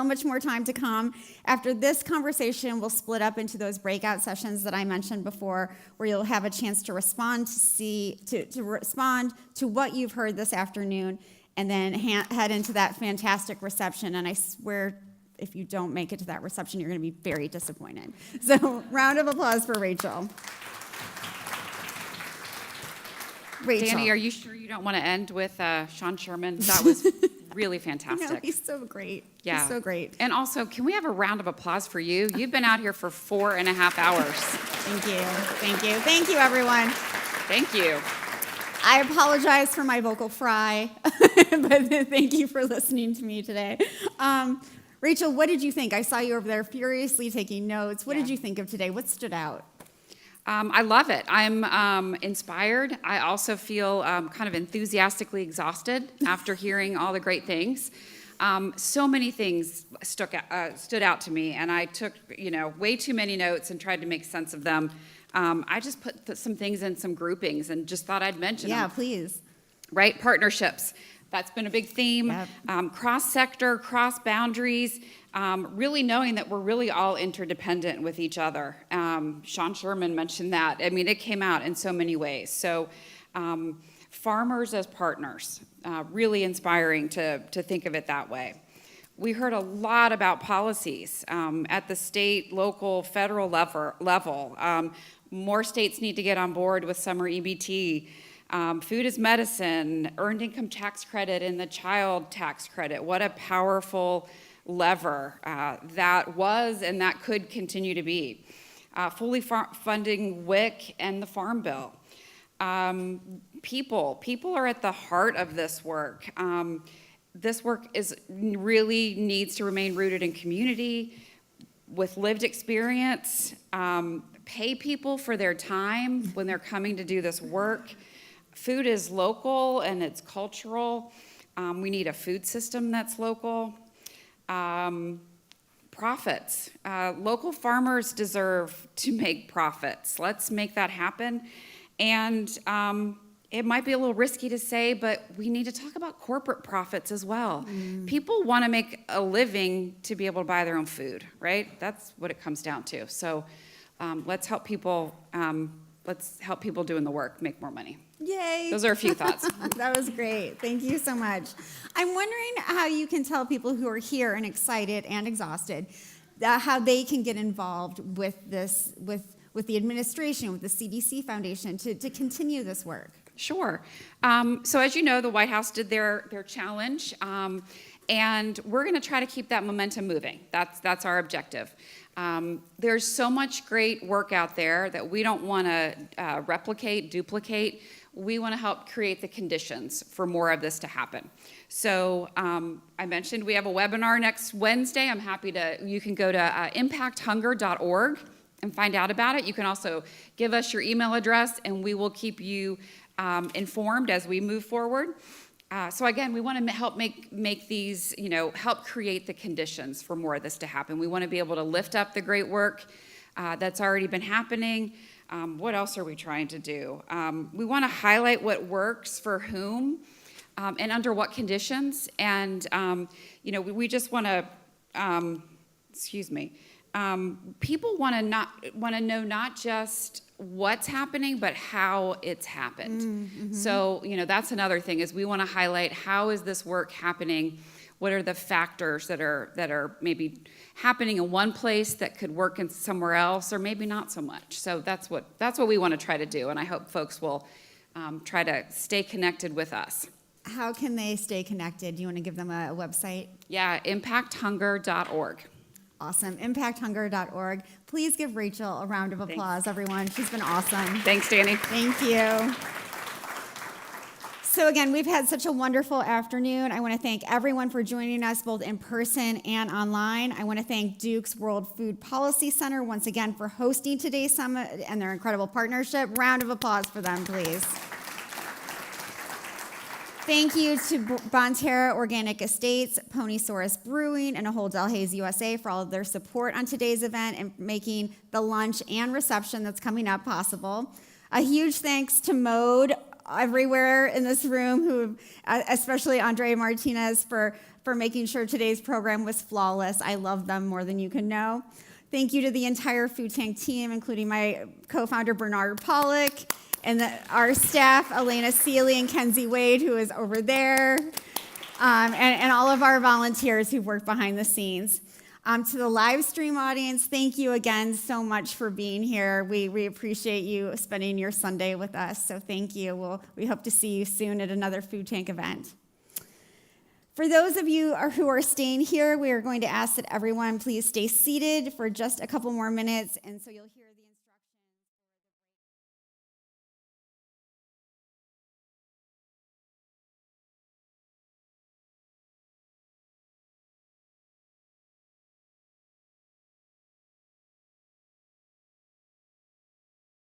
much more time to come. After this conversation, we'll split up into those breakout sessions that I mentioned before, where you'll have a chance to respond to respond to what you've heard this afternoon, and then head into that fantastic reception. And I swear, if you don't make it to that reception, you're going to be very disappointed. So, round of applause for Rachel. Rachel. Danny, are you sure you don't want to end with Sean Sherman? That was really fantastic. No, he's so great. Yeah. He's so great. And also, can we have a round of applause for you? You've been out here for 4.5 hours. Thank you. Thank you. Thank you, everyone. Thank you. I apologize for my vocal fry, but thank you for listening to me today. Rachel, what did you think? I saw you over there furiously taking notes. What did you think of today? What stood out? I love it. I'm inspired. I also feel kind of enthusiastically exhausted after hearing all the great things. So many things stood out to me, and I took way too many notes and tried to make sense of them. I just put some things in some groupings and just thought I'd mention them. Yeah, please. Right, partnerships. That's been a big theme. Yep. Cross-sector, cross-boundaries, really knowing that we're really all interdependent with each other. Sean Sherman mentioned that. I mean, it came out in so many ways. So farmers as partners, really inspiring to think of it that way. We heard a lot about policies at the state, local, federal level. More states need to get on board with summer EBT. Food is medicine, earned income tax credit, and the child tax credit. What a powerful lever that was and that could continue to be. Fully funding WIC and the Farm Bill. People are at the heart of this work. This work really needs to remain rooted in community, with lived experience. Pay people for their time when they're coming to do this work. Food is local and it's cultural. We need a food system that's local. Profits. Local farmers deserve to make profits. Let's make that happen. And it might be a little risky to say, but we need to talk about corporate profits as well. People want to make a living to be able to buy their own food, right? That's what it comes down to. So let's help people doing the work make more money. Yay. Those are a few thoughts. That was great. Thank you so much. I'm wondering how you can tell people who are here and excited and exhausted how they can get involved with this, with the administration, with the CDC Foundation to continue this work. Sure. So as you know, the White House did their challenge, and we're going to try to keep that momentum moving. That's our objective. There's so much great work out there that we don't want to replicate, duplicate. we want to help create the conditions for more of this to happen. So I mentioned we have a webinar next Wednesday. I'm happy to, you can go to impacthunger.org and find out about it. You can also give us your email address and we will keep you informed as we move forward. So again, we want to help make these, help create the conditions for more of this to happen. We want to be able to lift up the great work that's already been happening. What else are we trying to do? We want to highlight what works for whom and under what conditions. And, we just want to, people want to know not just what's happening, but how it's happened. Mm-hmm. So, that's another thing is we want to highlight how is this work happening? What are the factors that are maybe happening in one place that could work in somewhere else, or maybe not so much. So that's what we want to try to do, and I hope folks will try to stay connected with us. How can they stay connected? Do you want to give them a website? Yeah, impacthunger.org. Awesome. Impacthunger.org. Please give Rachel a round of applause, everyone. She's been awesome. Thanks, Danny. Thank you. So again, we've had such a wonderful afternoon. I want to thank everyone for joining us both in person and online. I want to thank Duke's World Food Policy Center once again for hosting today's summit and their incredible partnership. Round of applause for them, please. Thank you to Bonterra Organic Estates, Ponysaurus Brewing, and Ahold Delhaize USA for all of their support on today's event and making the lunch and reception that's coming up possible. A huge thanks to Mode everywhere in this room, who, especially Andre Martinez, for making sure today's program was flawless. I love them more than you can know. Thank you to the entire Food Tank team, including my co-founder Bernard Pollock, and our staff, Elena Seeley and Kenzie Wade, who is over there, and all of our volunteers who've worked behind the scenes. To the live stream audience, thank you again so much for being here. We appreciate you spending your Sunday with us, so thank you. We hope to see you soon at another Food Tank event. For those of you who are staying here, we are going to ask that everyone please stay seated for just a couple more minutes, and so you'll hear the